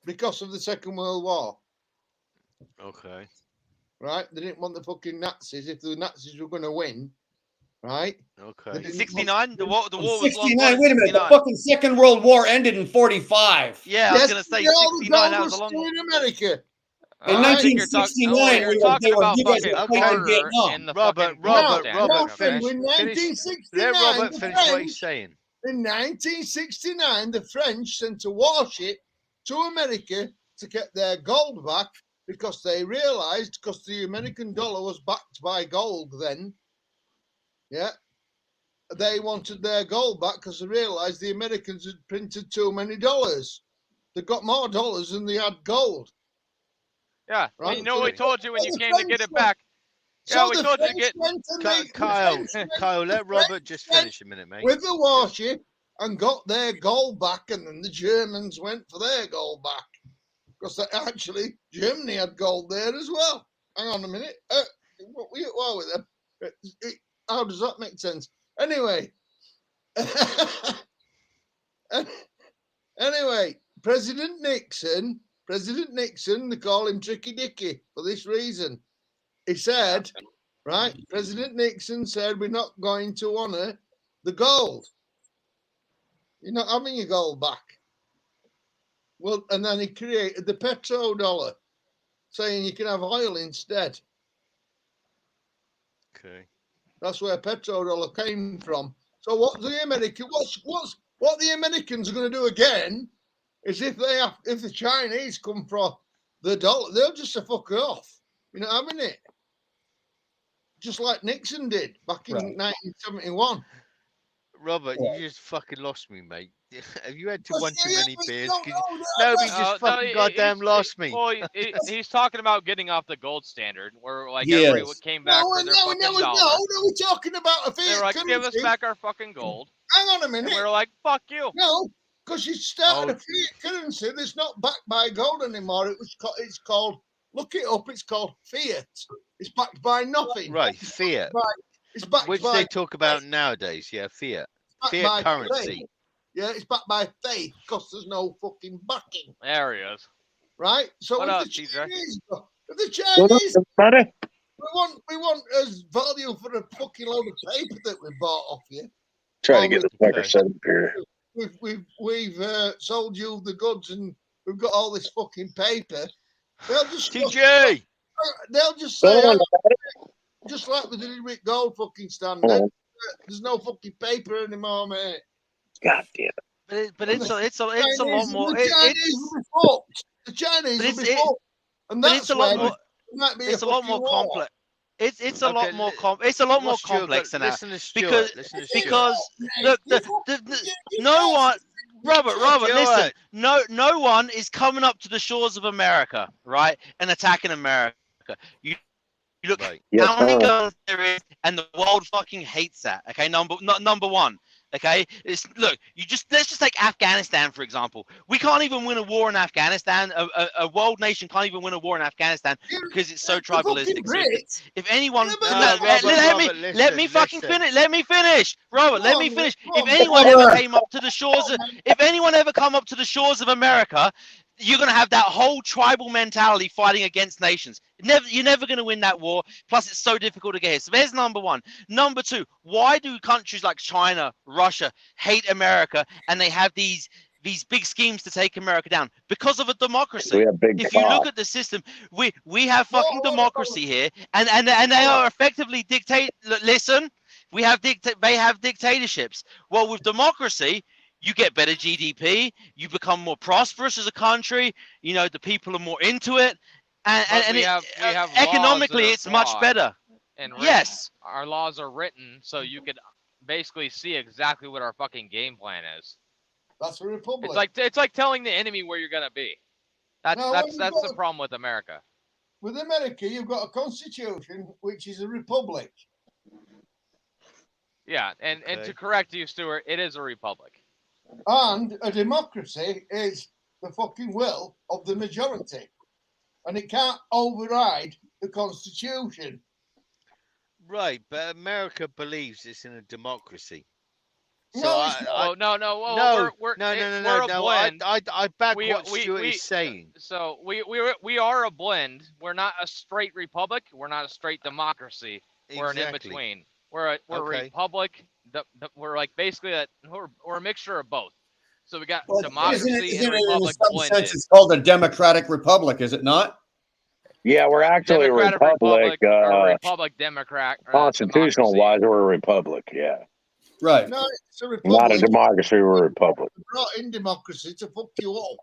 S7: because of the Second World War,
S11: Okay.
S7: right? They didn't want the fucking Nazis. If the Nazis were going to win, right?
S11: Okay.
S7: They didn't
S9: 69. The war was
S2: 69.
S9: lost.
S2: Wait a minute. The fucking Second World War ended in 45.
S9: Yeah, I was
S7: Yes,
S9: gonna say
S7: all the
S9: 69. That
S7: gold
S9: was a
S7: was
S9: long
S7: still
S9: one.
S7: in America.
S2: In
S10: I think you're talking
S2: 1969,
S10: you're
S2: we were-
S10: talking
S2: they were-
S10: about
S2: you guys
S10: fucking
S2: were playing
S10: Carter
S2: Vietnam.
S10: and the
S11: Robert,
S10: fucking
S11: Robert,
S10: gold standard,
S11: Robert,
S7: Nothing.
S10: okay?
S7: In
S11: Finish.
S7: 1969,
S11: Let Robert
S7: the
S11: finish what
S7: French,
S11: he's saying.
S7: in 1969, the French sent a warship to America to get their gold back because they realized, because the American dollar was backed by gold then, yeah, they wanted their gold back because they realized the Americans had printed too many dollars. They got more dollars than they had gold.
S10: Yeah, well,
S7: Right.
S10: you know what we told you when
S7: So
S10: you
S7: the
S10: came to
S7: French
S10: get it
S7: went-
S10: back. Yeah, we
S7: the
S10: told you to
S7: French
S10: get.
S7: went and
S11: Kyle,
S7: the
S11: Kyle,
S7: French went-
S11: Kyle, let
S7: the
S11: Robert
S7: French
S11: just
S7: went
S11: finish a minute, mate.
S7: with the warship and got their gold back, and then the Germans went for their gold back because actually Germany had gold there as well. Hang on a minute, what were with them? How does that make sense? Anyway, anyway, President Nixon, they call him Tricky Dicky for this reason. He said, right, President Nixon said, we're not going to honor the gold. You're not having your gold back. Well, and then he created the petrodollar, saying you can have oil instead.
S11: Okay.
S7: That's where petrodollar came from. So what the Americans are going to do again is if the Chinese come for the dollar, they'll just fuck off. You're not having it. Just like Nixon did back in 1971.
S11: Robert, you just fucking lost me, mate. Have you had one too many beers?
S7: No,
S11: 'Cause
S7: no,
S11: no,
S7: no,
S11: you just fucking
S10: he-
S11: goddamn
S10: he's-
S11: lost me.
S10: Well, he's talking about getting off the gold standard, where like
S2: Yes.
S10: everybody came back
S7: no,
S10: for their
S7: no,
S10: fucking
S7: no,
S10: dollar.
S7: we're talking about a
S10: They
S7: fiat
S10: were like, "Give us
S7: currency.
S10: back our fucking gold,"
S7: Hang on a
S10: and
S7: minute.
S10: we were like, "Fuck you."
S7: No, because you started
S11: Oh.
S7: a fiat currency that's not backed by gold anymore. It's called, look it up, it's called fiat. It's backed by nothing.
S11: Right, fiat.
S7: It's backed
S11: Which
S7: by,
S11: they talk about nowadays, yeah, fiat.
S7: backed
S11: Fiat
S7: by
S11: currency.
S7: clay. Yeah, it's backed by faith because there's no fucking backing,
S10: There he is.
S7: right? So
S10: What
S7: if
S10: up,
S7: the
S10: TJ?
S7: Chinese, if the
S4: What up,
S7: Chinese,
S4: everybody?
S7: we want as value for a fucking load of paper that we bought off you.
S4: Try to
S7: Or
S4: get
S7: we-
S4: this fucker set up here.
S7: We've sold you the goods and we've got all this fucking paper. They'll just
S11: TJ.
S7: they'll just
S4: Go
S7: say,
S4: on,
S7: oh, just like we did with gold fucking standard.
S4: Hold on.
S7: There's no fucking paper anymore, mate.
S4: God damn it.
S9: But it's a lot more.
S7: The Chinese will be fucked. The Chinese
S9: But
S7: will be
S9: it's-
S7: fucked, and
S9: but
S7: that's
S9: it's a lot
S7: where
S9: more.
S7: there might be
S9: It's a lot
S7: fucking
S9: more
S7: war.
S9: complex. It's a
S11: Okay,
S9: lot more it's a lot more
S11: Well, Stuart,
S9: complex
S11: but
S9: than that.
S11: listen to Stuart.
S9: Because
S11: Listen to Stuart.
S9: because
S7: Mate,
S9: look,
S7: you
S9: no one, Robert, listen,
S11: Stuart.
S9: no one is coming up to the shores of America, right, and attacking America. You look
S11: Right.
S4: Yes,
S9: how many
S4: sir.
S9: guns there is, and the world fucking hates that. Okay, number one. Okay, let's just take Afghanistan for example. We can't even win a war in Afghanistan. A world nation can't even win a war in Afghanistan because it's so
S7: The fucking
S9: tribalistic. So
S7: Brits.
S9: if anyone,
S7: Yeah, but
S9: let
S11: Robert,
S9: me fucking
S11: listen.
S9: finish. Let me finish, Robert.
S7: Go
S9: Let
S7: on,
S9: me finish.
S7: go
S9: If
S7: on.
S9: anyone ever came up to the shores, if anyone ever come up to the shores of America, you're gonna have that whole tribal mentality fighting against nations. You're never gonna win that war. Plus, it's so difficult to get here. So there's number one. Number two, why do countries like China, Russia hate America and they have these big schemes to take America down? Because of a democracy.
S4: We have big
S9: If you look
S4: cock.
S9: at the system, we have fucking
S7: Whoa,
S9: democracy here, and they are effectively dictate. Listen, they have dictatorships. Well, with democracy, you get better GDP, you become more prosperous as a country. You know, the people are more into it,
S10: But
S9: and
S10: we
S9: it-
S10: have laws that
S9: economically,
S10: are
S9: it's much
S10: flawed
S9: better.
S10: and written.
S9: Yes.
S10: Our laws are written so you could basically see exactly what our fucking game plan is.
S7: That's a republic.
S10: It's like telling the enemy where you're gonna be. That's
S7: No,
S10: that's
S7: we've
S10: that's
S7: got-
S10: the problem with America.
S7: With America, you've got a constitution which is a republic.
S10: Yeah, and
S11: Okay.
S10: to correct you, Stuart, it is a republic.
S7: And a democracy is the fucking will of the majority. And it can't override the constitution.
S11: Right, but America believes it's in a democracy. So
S7: No, it's
S10: Oh no, well,
S11: no,
S10: we're
S11: no,
S10: it-
S11: no,
S10: we're
S11: no,
S10: a
S11: no.
S10: blend.
S11: I back
S10: We-
S11: what
S10: we-
S11: Stuart
S10: we-
S11: is saying.
S10: So we are a blend. We're not a straight republic. We're not a straight democracy. We're an in
S11: Exactly.
S10: between. We're a
S11: Okay.
S10: republic. We're like basically we're a mixture of both. So we got
S2: Well,
S10: democracy
S2: isn't
S10: and
S2: it in
S10: republic
S2: some
S10: blended.
S2: sense it's called a democratic republic, is it not?
S4: Yeah, we're actually
S10: Democratic
S4: a republic.
S10: or Republic Democrat.
S4: Constitutional
S10: democracy.
S4: wise, we're a republic. Yeah,
S2: Right.
S7: No, it's a
S4: not
S7: republic.
S4: a democracy. We're a republic.
S7: They brought in democracy to fuck you up.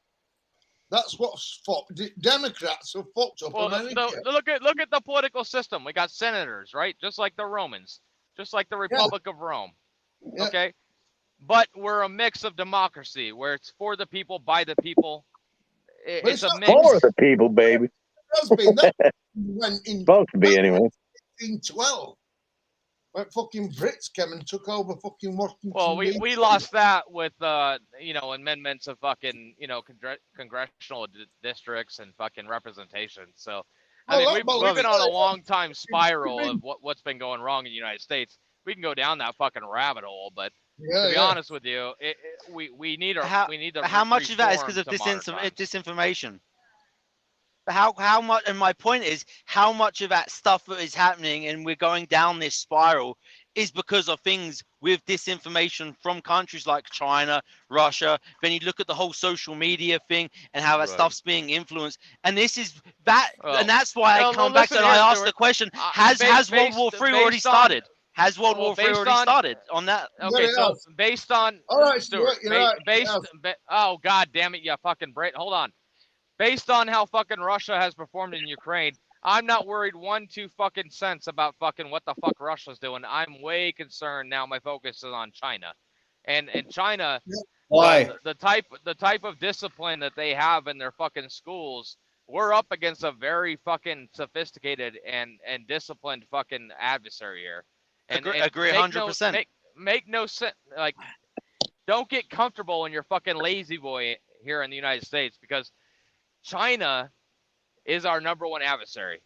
S7: That's what's fucked. Democrats have fucked up
S10: Well,
S7: America.
S10: look at the political system. We got senators, right? Just like the Romans, just like the Republic of Rome.
S7: Yeah.
S10: Okay, but we're a mix of democracy, where it's for the people, by the people.
S7: But
S10: It's a
S7: it's not
S10: mix.
S4: For the people, baby.
S7: Has been that went in
S4: Supposed to be anyway.
S7: 1912 when fucking Brits came and took over fucking Washington.
S10: Well, we
S7: DC.
S10: lost that with amendments of fucking congressional districts and fucking representation. So I
S7: Well,
S10: mean
S7: that-
S10: we've been on a
S7: well,
S10: long time spiral of what's been going wrong in the United States. We can go down that fucking rabbit hole, but
S7: Yeah,
S10: to be
S7: yeah.
S10: honest with you, we need a
S9: How-
S10: we need to
S9: How much of that is because of
S10: reform to modern times.
S9: disinformation? How much? And my point is, how much of that stuff that is happening, and we're going down this spiral, is because of things with disinformation from countries like China, Russia. Then you look at the whole social media thing and how that
S11: Right.
S9: stuff's being influenced. And this is that,
S10: Well,
S9: and that's why I
S10: no,
S9: come
S10: no,
S9: back to
S10: listen
S9: and I
S10: here,
S9: ask
S10: Stuart.
S9: the question:
S10: Uh,
S9: Has World War
S10: based-
S9: III already
S10: based on-
S9: started? Has World
S10: well,
S9: War III
S10: based
S9: already
S10: on-
S9: started on that?
S10: Okay,
S7: Yeah,
S10: so
S7: yeah.
S10: based on
S7: All right,
S10: Stuart,
S7: Stuart, you're right,
S10: based,
S7: yeah.
S10: oh god damn it, you fucking Brit. Hold on. Based on how fucking Russia has performed in Ukraine, I'm not worried 1-2 fucking cents about fucking what the fuck Russia's doing. I'm way concerned now. My focus is on China, and China.
S2: Why?
S10: The type of discipline that they have in their fucking schools. We're up against a very fucking sophisticated and disciplined fucking adversary here. And
S9: Agree
S10: make
S9: 100%.
S10: Make no sense. Like, don't get comfortable in your fucking lazy boy here in the United States, because China is our number one adversary.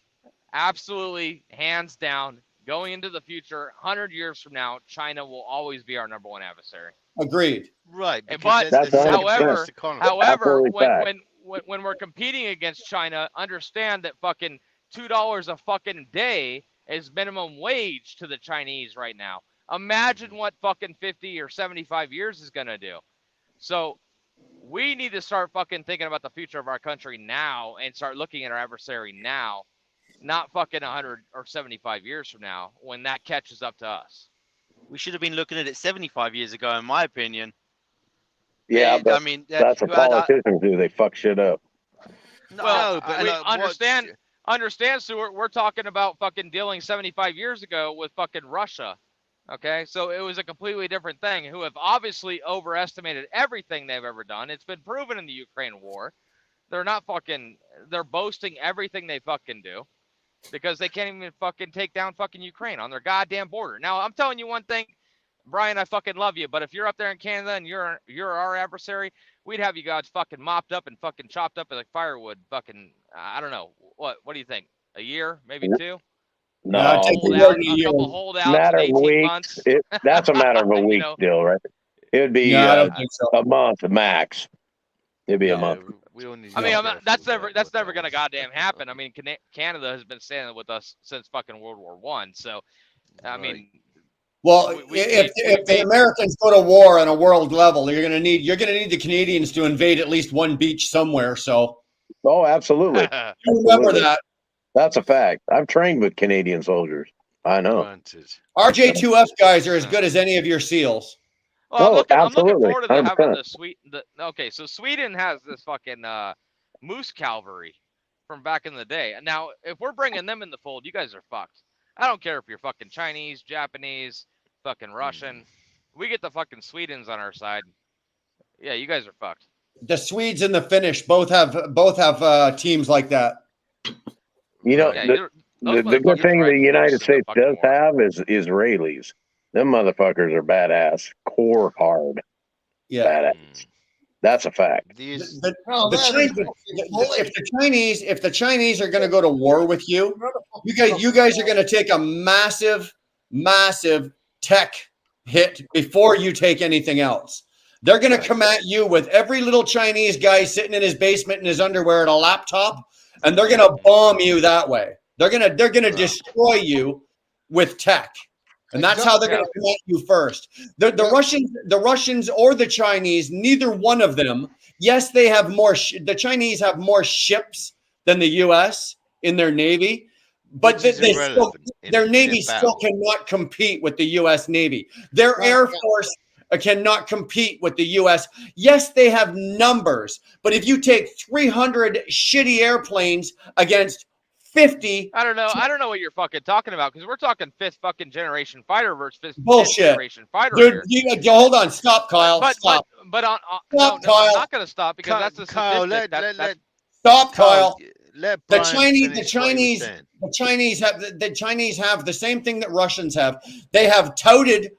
S10: Absolutely, hands down. Going into the future, 100 years from now, China will always be our number one adversary.
S2: Agreed.
S11: Right.
S10: And
S11: because
S10: but
S11: there's
S4: That's
S11: a
S4: 100%.
S10: however,
S11: economy.
S10: however,
S4: Absolutely fact.
S10: when we're competing against China, understand that fucking $2 a fucking day is minimum wage to the Chinese right now. Imagine what fucking 50 or 75 years is gonna do. So we need to start fucking thinking about the future of our country now and start looking at our adversary now, not fucking 100 or 75 years from now when that catches up to us.
S9: We should have been looking at it 75 years ago, in my opinion.
S4: Yeah,
S9: I
S4: but
S9: mean,
S4: that's what politicians do. They fuck shit up.
S10: Well,
S11: but
S10: we
S11: like,
S10: understand, Stuart. We're talking about fucking dealing 75 years ago with fucking Russia. Okay, so it was a completely different thing. Who have obviously overestimated everything they've ever done. It's been proven in the Ukraine war. They're not fucking. They're boasting everything they fucking do, because they can't even fucking take down fucking Ukraine on their goddamn border. Now I'm telling you one thing, Brian, I fucking love you, but if you're up there in Canada and you're our adversary, we'd have you guys fucking mopped up and fucking chopped up like firewood. Fucking, I don't know. What do you think? A year, maybe two?
S4: No,
S2: I'll take
S10: Hold
S2: it
S10: out,
S2: over to
S10: a
S2: you.
S10: couple holdouts
S4: matter
S10: in
S4: of
S10: 18
S4: weeks.
S10: months.
S4: That's a matter of a
S10: You
S4: week
S10: know.
S4: deal, right? It would be
S2: No, I don't think so.
S4: a month max. It'd be a
S11: yeah,
S4: month.
S11: we all need to
S10: I
S11: be
S10: mean,
S11: careful
S10: that's
S11: about
S10: never
S11: what
S10: gonna
S11: that
S10: goddamn
S11: was.
S10: happen. I mean, Canada has been standing with us since fucking World War One. So, I mean,
S2: Well,
S10: we
S2: if the
S10: made-
S2: Americans go to war on a world level, you're gonna need the Canadians to invade at least one beach somewhere. So
S4: Oh, absolutely.
S2: you remember
S4: Absolutely.
S2: that.
S4: That's a fact. I've trained with Canadian soldiers. I know.
S11: Granted.
S2: Our J2F guys are as good as any of your SEALs.
S10: Well, I'm
S4: Oh,
S10: looking
S4: absolutely.
S10: forward to having
S4: 100%.
S10: okay, so Sweden has this fucking moose cavalry from back in the day. And now, if we're bringing them in the fold, you guys are fucked. I don't care if you're fucking Chinese, Japanese, fucking Russian. We get the fucking Swedens on our side. Yeah, you guys are fucked.
S2: The Swedes and the Finnish both have teams like that.
S4: You know,
S10: Yeah,
S4: the good thing the United States does have is Israelis. Them motherfuckers are badass, core hard.
S2: Yeah,
S4: badass. That's a fact.
S11: These,
S2: The if the Chinese are going to go to war with you, you guys are going to take a massive tech hit before you take anything else. They're going to come at you with every little Chinese guy sitting in his basement in his underwear and a laptop, and they're going to bomb you that way. They're going to destroy you with tech. And that's how they're going to come at you first. The Russians or the Chinese, neither one of them. Yes, they have more. The Chinese have more ships than the U.S. in their navy, but their navy still cannot compete with the U.S. Navy. Their Air Force cannot compete with the U.S. Yes, they have numbers, but if you take 300 shitty airplanes against 50,
S10: I don't know what you're fucking talking about, because we're talking fifth fucking generation fighter versus fifth
S2: bullshit.
S10: generation fighter
S2: Dude,
S10: here.
S2: hold on, stop, Kyle.
S10: But
S2: stop.
S10: No,
S2: Kyle.
S10: I'm not going to stop, because that's a
S11: Kyle,
S10: statistic.
S2: Stop, Kyle.
S11: Let
S2: The
S11: Brian
S2: Chinese have the same thing that Russians have. They have toted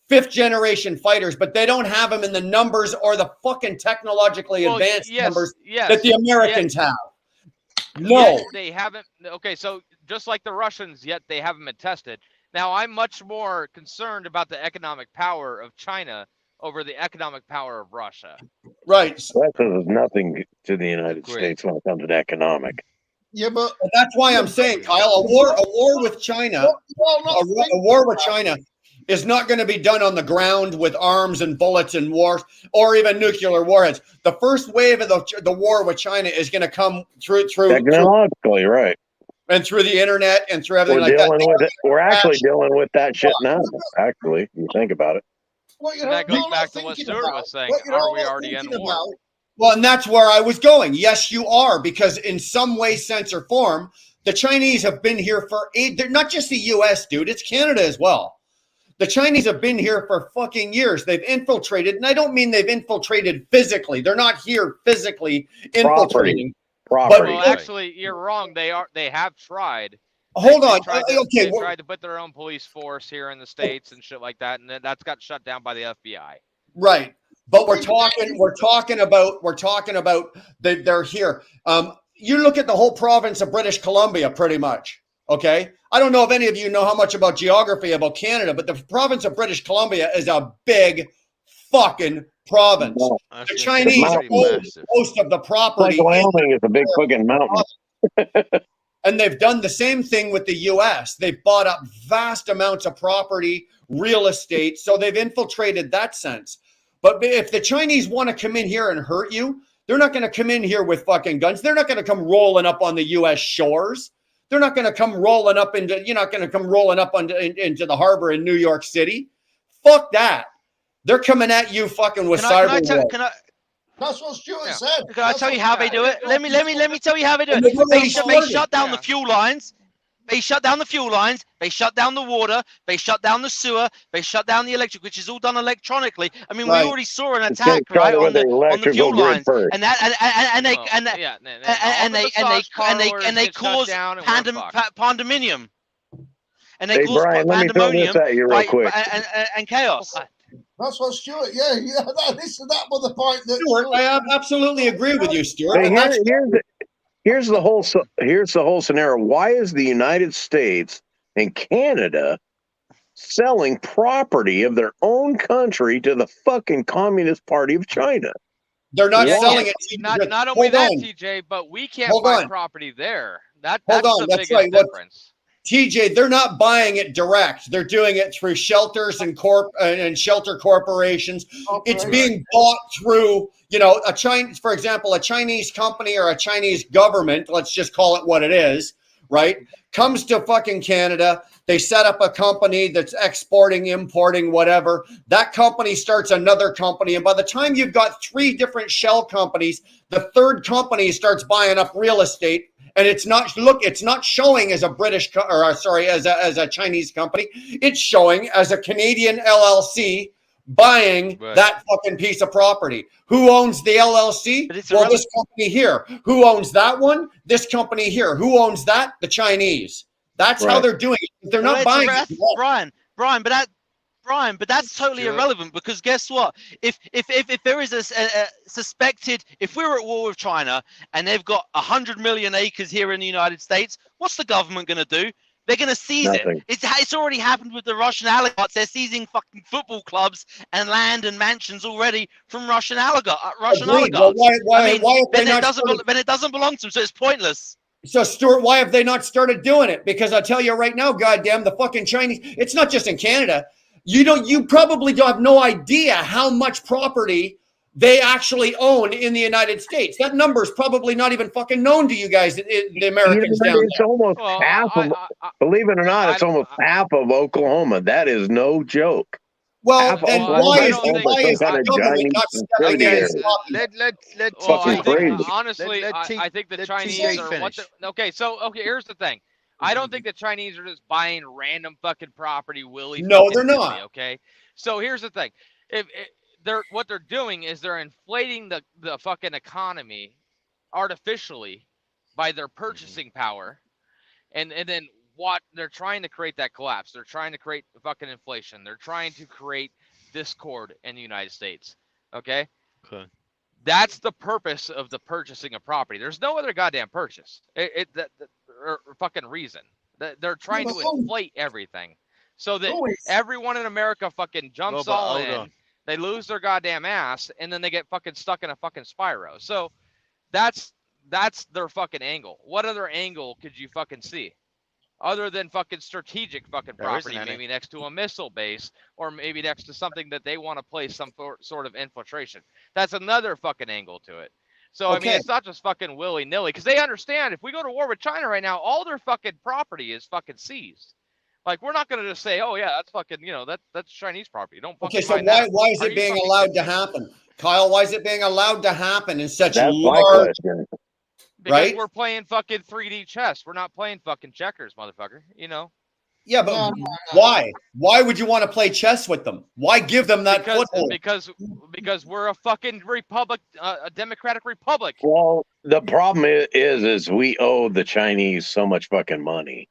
S2: fifth generation fighters, but they don't have them in the numbers or the fucking technologically advanced numbers that the Americans have. No,
S10: Yet they haven't. Okay, so just like the Russians, yet they haven't been tested. Now, I'm much more concerned about the economic power of China over the economic power of Russia.
S2: Right.
S4: That is nothing to the United States when it comes to economic.
S7: Yeah, but
S2: that's why I'm saying, Kyle, a war with China, a war with China is not going to be done on the ground with arms and bullets and wars or even nuclear warheads. The first wave of the war with China is going to come through
S4: technologically, right?
S2: And through the internet and through everything like that.
S4: We're actually dealing with that shit now. Actually, you think about it.
S10: And that goes back to what Stuart was saying. Are we already in war?
S2: Well, and that's where I was going. Yes, you are, because in some way, sense, or form, the Chinese have been here for they're not just the U.S., dude. It's Canada as well. The Chinese have been here for fucking years. They've infiltrated, and I don't mean they've infiltrated physically. They're not here physically infiltrating.
S4: Property.
S10: Well, actually, you're wrong. They have tried.
S2: Hold on.
S10: They tried to put their own police force here in the States and shit like that, and then that's got shut down by the FBI.
S2: Right. But we're talking about they're here. You look at the whole province of British Columbia, pretty much. Okay. I don't know if any of you know how much about geography about Canada, but the province of British Columbia is a big fucking province.
S4: No,
S11: I was
S2: The
S11: gonna say,
S2: Chinese
S11: it's pretty
S2: own
S11: massive.
S2: most of the
S4: like
S2: property,
S4: Wyoming is a big fucking mountain.
S2: and they've done the same thing with the U.S. They've bought up vast amounts of property, real estate, so they've infiltrated that sense. But if the Chinese want to come in here and hurt you, they're not going to come in here with fucking guns. They're not going to come rolling up on the U.S. shores. They're not going to come rolling up into. You're not going to come rolling up into the harbor in New York City. Fuck that. They're coming at you fucking with cyber war.
S7: That's what Stuart said.
S9: Can I tell you how they do it? Let me tell you how they do
S2: And
S9: it.
S2: they've already
S9: They
S2: started.
S9: shut down the fuel lines. They shut down the fuel lines. They shut down the water. They shut down the sewer. They shut down the electric, which is all done electronically. I mean,
S2: Right.
S9: we already saw an
S4: It's getting
S9: attack right
S4: started
S9: on
S4: with
S9: the
S4: electrical
S9: fuel
S4: grid
S9: lines,
S4: first.
S9: and they
S10: Well,
S9: and
S10: yeah,
S9: they caused pandemonium. And they
S4: Hey,
S9: caused
S4: Brian, let me throw this
S9: pandemonium
S4: at you real quick.
S9: and chaos.
S7: That's what Stuart. Yeah, that was the point that
S2: Stuart, I absolutely agree with you, Stuart.
S4: Hey,
S2: And that's
S4: here's the whole scenario. Why is the United States and Canada selling property of their own country to the fucking Communist Party of China?
S2: they're not
S10: Yeah,
S2: selling
S10: yeah,
S2: it.
S10: Not only
S2: Hold
S10: that,
S2: on.
S10: TJ, but we can't
S2: Hold
S10: buy
S2: on.
S10: property there. That's
S2: Hold on,
S10: the
S2: that's
S10: biggest
S2: right. What-
S10: difference.
S2: TJ, they're not buying it direct. They're doing it through shelters and shelter corporations. It's being bought through, a Chinese, for example, a Chinese company or a Chinese government, let's just call it what it is, right? Comes to fucking Canada. They set up a company that's exporting, importing, whatever. That company starts another company. And by the time you've got 3 different shell companies, the third company starts buying up real estate. And it's not showing as a as a Chinese company. It's showing as a Canadian LLC buying that fucking piece of property. Who owns the LLC? Well, this company here. Who owns that one? This company here. Who owns that? The Chinese. That's how they're doing it. They're not buying it.
S9: Brian, but that's totally irrelevant, because guess what? If there is a suspected, if we're at war with China and they've got 100 million acres here in the United States, what's the government going to do? They're going to seize it. It's already happened with the Russian oligarchs. They're seizing fucking football clubs and land and mansions already from Russian oligarchs.
S2: Well, why have they not started?
S9: But it doesn't belong to them, so it's pointless.
S2: So, Stuart, why have they not started doing it? Because I tell you right now, goddamn, the fucking Chinese, it's not just in Canada. You probably don't have no idea how much property they actually own in the United States. That number is probably not even fucking known to you guys, the Americans down
S4: It's
S2: there.
S4: almost half of, believe it or not, it's almost half of Oklahoma. That is no joke.
S2: Well, then why is the government not stepping in and stopping it?
S10: Honestly, I think the Chinese are okay, here's the thing. I don't think the Chinese are just buying random fucking property willy.
S2: No, they're not.
S10: Okay, so here's the thing: what they're doing is they're inflating the fucking economy artificially by their purchasing power, and then what they're trying to create that collapse. They're trying to create fucking inflation. They're trying to create discord in the United States. Okay. That's the purpose of the purchasing of property. There's no other goddamn purchase. Or fucking reason. They're trying to inflate everything so that everyone in America fucking jumps all in. They lose their goddamn ass, and then they get fucking stuck in a fucking spiral. So that's their fucking angle. What other angle could you fucking see? Other than fucking strategic fucking property, maybe next to a missile base, or maybe next to something that they want to place some sort of infiltration. That's another fucking angle to it. So, I mean, it's not just fucking willy-nilly, because they understand if we go to war with China right now, all their fucking property is fucking seized. Like, we're not going to just say, oh, yeah, that's fucking, that's Chinese property. Don't fucking
S2: why is it being allowed to happen? Kyle, why is it being allowed to happen in such
S4: That's
S2: large...
S10: Because we're playing fucking 3D chess. We're not playing fucking checkers, motherfucker.
S2: Yeah, but why? Why would you want to play chess with them? Why give them that foothold?
S10: Because we're a fucking republic, a democratic republic.
S4: Well, the problem is we owe the Chinese so much fucking money.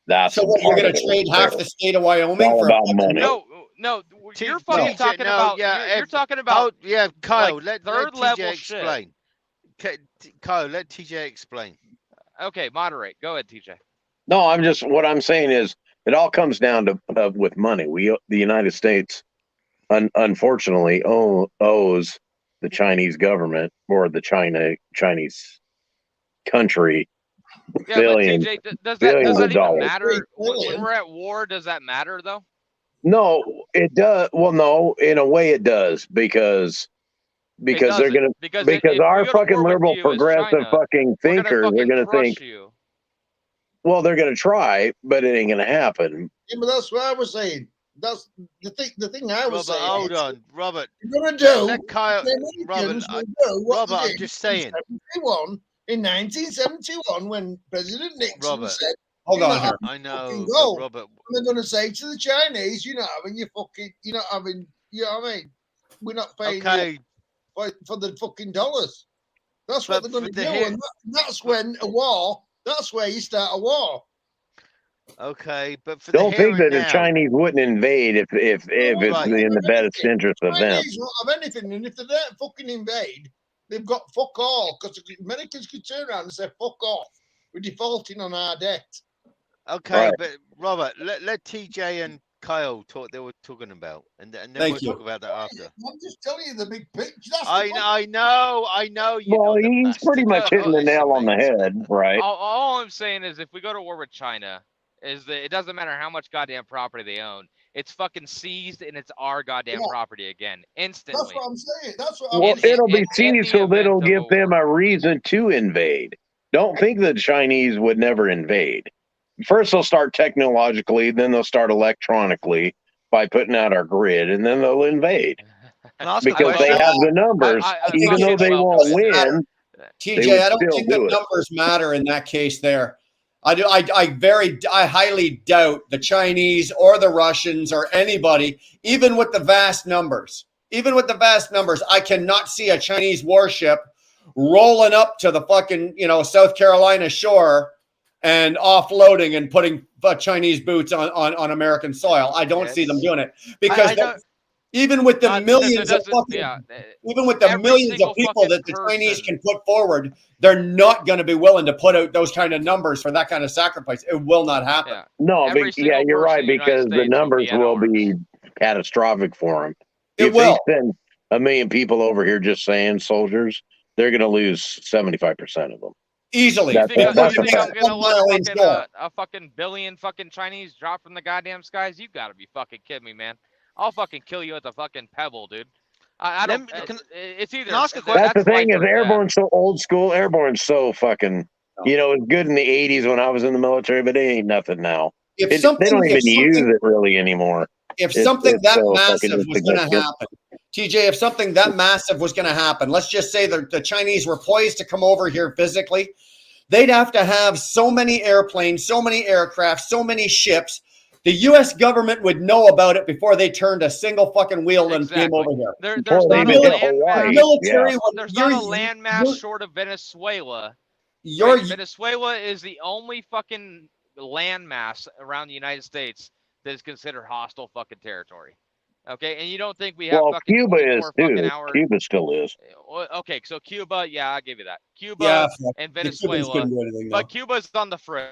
S4: That's
S2: so what, you're going to trade half the state of Wyoming for
S4: about money?
S10: No, you're fucking talking about. You're talking about.
S11: Kyle,
S10: like
S11: let
S10: level
S11: TJ
S10: shit.
S11: explain. Kyle, let TJ explain.
S10: Okay, moderate. Go ahead, TJ.
S4: No, what I'm saying is it all comes down to with money. The United States unfortunately owes the Chinese government or the Chinese country
S10: Yeah, but
S4: billions
S10: TJ, does
S4: billions
S10: that
S4: of
S10: even
S4: dollars.
S10: matter when we're at war? Does that matter though?
S4: No, it does. Well, no, in a way it does because
S10: It
S4: they're
S10: doesn't,
S4: gonna
S10: because
S4: because
S10: if we
S4: our
S10: go to
S4: fucking
S10: war with
S4: liberal
S10: you as
S4: progressive
S10: China,
S4: fucking
S10: we're gonna
S4: thinkers are
S10: fucking
S4: gonna
S10: crush
S4: think,
S10: you.
S4: well, they're gonna try, but it ain't gonna happen.
S7: Yeah, but that's what I was saying. That's the thing. The thing I was
S11: Robert,
S7: saying.
S11: hold
S7: is,
S11: on, Robert.
S7: you're gonna do.
S11: Let Kyle,
S7: The
S11: Robert,
S7: Americans will do what
S11: Robert,
S7: they
S11: I'm
S7: did
S11: just saying.
S7: in 1971, when President Nixon
S11: Robert,
S7: said,
S2: Hold
S7: "You're
S2: on
S7: not
S2: here.
S7: having
S11: I know,
S7: fucking
S11: but
S7: gold."
S11: Robert,
S7: And they're going to say to the Chinese, "You're not having your fucking. You're not having. You know what I mean? We're not paying
S11: okay,
S7: you for the fucking dollars." That's what
S11: but
S7: they're going
S11: for
S7: to
S11: the
S7: do, and that's when a war. That's where you start a war.
S11: okay, but for the
S4: Don't
S11: here
S4: think that
S11: and
S4: the
S11: now,
S4: Chinese wouldn't invade if it's
S11: Right.
S4: in the best interest of them.
S7: Chinese won't have anything, and if they don't fucking invade, they've got fuck all. Because Americans could turn around and say, "Fuck off, we're defaulting on our debt."
S11: okay,
S4: Right.
S11: but Robert, let TJ and Kyle talk. They were talking about, and then
S2: Thank
S11: we'll
S2: you.
S11: talk about that after.
S7: I'm just telling you the big picture. That's the
S11: I know. You
S4: Well,
S11: know the
S4: he's pretty
S11: bastard.
S4: much hitting the
S11: Listen,
S4: nail on the
S11: mate.
S4: head, right?
S10: All I'm saying is, if we go to war with China, is that it doesn't matter how much goddamn property they own. It's fucking seized and it's our goddamn
S7: Yeah.
S10: property again,
S7: That's
S10: instantly.
S7: what I'm saying. That's what I'm
S4: Well,
S7: saying.
S4: it'll be
S10: in
S4: seen
S10: the
S4: so that it'll
S10: event of
S4: give
S10: a
S4: them
S10: war.
S4: a reason to invade. Don't think the Chinese would never invade. First, they'll start technologically, then they'll start electronically by putting out our grid, and then they'll invade
S9: Can I ask a
S4: because they
S9: question?
S4: have the numbers.
S10: I
S4: Even though
S10: fucking
S4: they
S10: welcome
S4: won't
S10: it.
S4: win, they
S2: TJ,
S4: would
S2: I don't
S4: still
S2: think the
S4: do it.
S2: numbers matter in that case there. I highly doubt the Chinese or the Russians or anybody, even with the vast numbers, I cannot see a Chinese warship rolling up to the fucking, South Carolina shore and offloading and putting Chinese boots on American soil. I don't see them doing it because
S9: I don't.
S2: even with the
S10: There
S2: millions of
S10: doesn't.
S2: fucking,
S10: Yeah.
S2: even with the
S10: Every
S2: millions of
S10: single
S2: people
S10: fucking
S2: that the Chinese
S10: person.
S2: can put forward, they're not going to be willing to put out those kind of numbers for that kind of sacrifice. It will not happen.
S10: Yeah.
S4: No,
S10: Every
S4: yeah,
S10: single
S4: you're
S10: person
S4: right
S10: in the United
S4: because the
S10: States will
S4: numbers
S10: be at
S4: will
S10: ours.
S4: be catastrophic for them.
S2: It
S4: If
S2: will.
S4: they send 1 million people over here just saying soldiers, they're going to lose 75% of them.
S2: Easily.
S10: You
S4: That's
S10: think,
S4: that's
S10: you
S4: a
S10: think I'm
S4: fact.
S10: gonna let
S2: One mile inshore.
S10: fucking a fucking billion fucking Chinese drop from the goddamn skies? You gotta be fucking kidding me, man. I'll fucking kill you at the fucking pebble, dude. I
S9: Let
S10: don't.
S9: me- can-
S10: It's either.
S9: I ask a question?
S4: That's the thing
S10: life
S4: is
S10: or death.
S4: airborne's so old school. Airborne's so fucking, it was good in the 80s when I was in the military, but it ain't nothing now.
S2: If
S4: They
S2: something,
S4: don't even
S2: if
S4: use
S2: something,
S4: it really anymore.
S2: if
S4: It's
S2: something that
S4: so
S2: massive
S4: fucking
S2: was going to
S4: insignificant.
S2: happen, TJ, if something that massive was going to happen, let's just say the Chinese were poised to come over here physically, they'd have to have so many airplanes, so many aircraft, so many ships. The U.S. government would know about it before they turned a single fucking wheel and came
S10: Exactly.
S2: over here.
S10: There's
S4: Before they
S10: not a
S4: even hit
S10: land
S4: Hawaii.
S10: mass.
S2: Military would.
S10: There's not a land mass short of Venezuela. Right? Venezuela is the only fucking land mass around the United States that is considered hostile fucking territory. Okay, and you don't think we have
S4: Well,
S10: fucking
S4: Cuba is
S10: 24
S4: too.
S10: fucking hours?
S4: Cuba still is.
S10: Okay, so Cuba, yeah, I'll give you that. Cuba
S2: Yeah,
S10: and
S2: the Cubans
S10: Venezuela,
S2: couldn't do anything, though.
S10: but Cuba's on the fritz.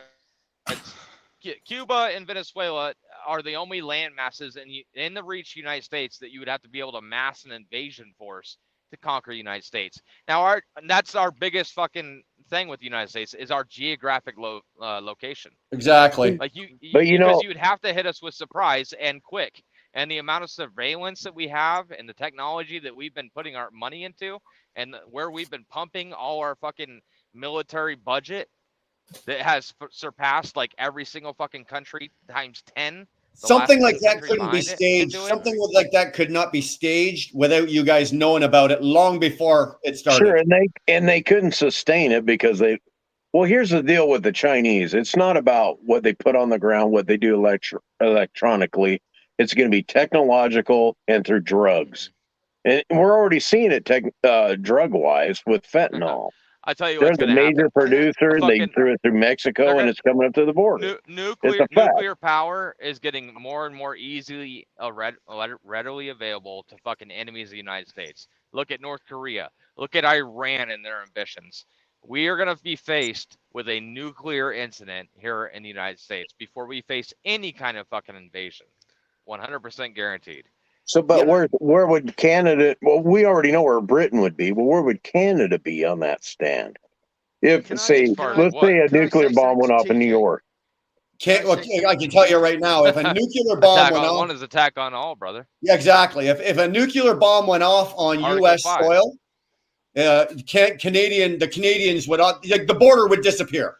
S10: Cuba and Venezuela are the only land masses in the reach of the United States that you would have to be able to mass an invasion force to conquer the United States. Now, that's our biggest fucking thing with the United States is our geographic location.
S2: Exactly.
S10: Like
S4: But
S10: because you would have to hit us with surprise and quick. And the amount of surveillance that we have and the technology that we've been putting our money into and where we've been pumping all our fucking military budget that has surpassed like every single fucking country times 10.
S2: Something like that couldn't be staged. Something like that could not be staged without you guys knowing about it long before it started.
S4: Sure, and they couldn't sustain it because they. Well, here's the deal with the Chinese. It's not about what they put on the ground, what they do electronically. It's going to be technological and through drugs, and we're already seeing it drug-wise with fentanyl.
S10: I tell you,
S4: there's a major producer. They threw it through Mexico, and it's coming up to the border.
S10: Nuclear power is getting more and more easily readily available to fucking enemies of the United States. Look at North Korea. Look at Iran and their ambitions. We are going to be faced with a nuclear incident here in the United States before we face any kind of fucking invasion. 100% guaranteed.
S4: So, but
S2: Yeah.
S4: where would Canada? Well, we already know where Britain would be, but where would Canada be on that stand? If,
S11: Can I-
S4: say,
S10: As far as
S4: let's
S10: what?
S4: say a
S11: Can I
S4: nuclear
S11: say
S4: bomb went
S11: something
S4: off
S11: to
S4: in New
S11: TJ?
S4: York.
S2: Can't,
S11: Can I say
S2: I can tell you right now, if a nuclear bomb
S10: Attack
S2: went
S10: on
S2: off,
S10: one is attack on all, brother.
S2: yeah, exactly. If a nuclear bomb went off on
S10: Article
S2: U.S.
S10: 5.
S2: soil, the Canadians would like, the border would disappear.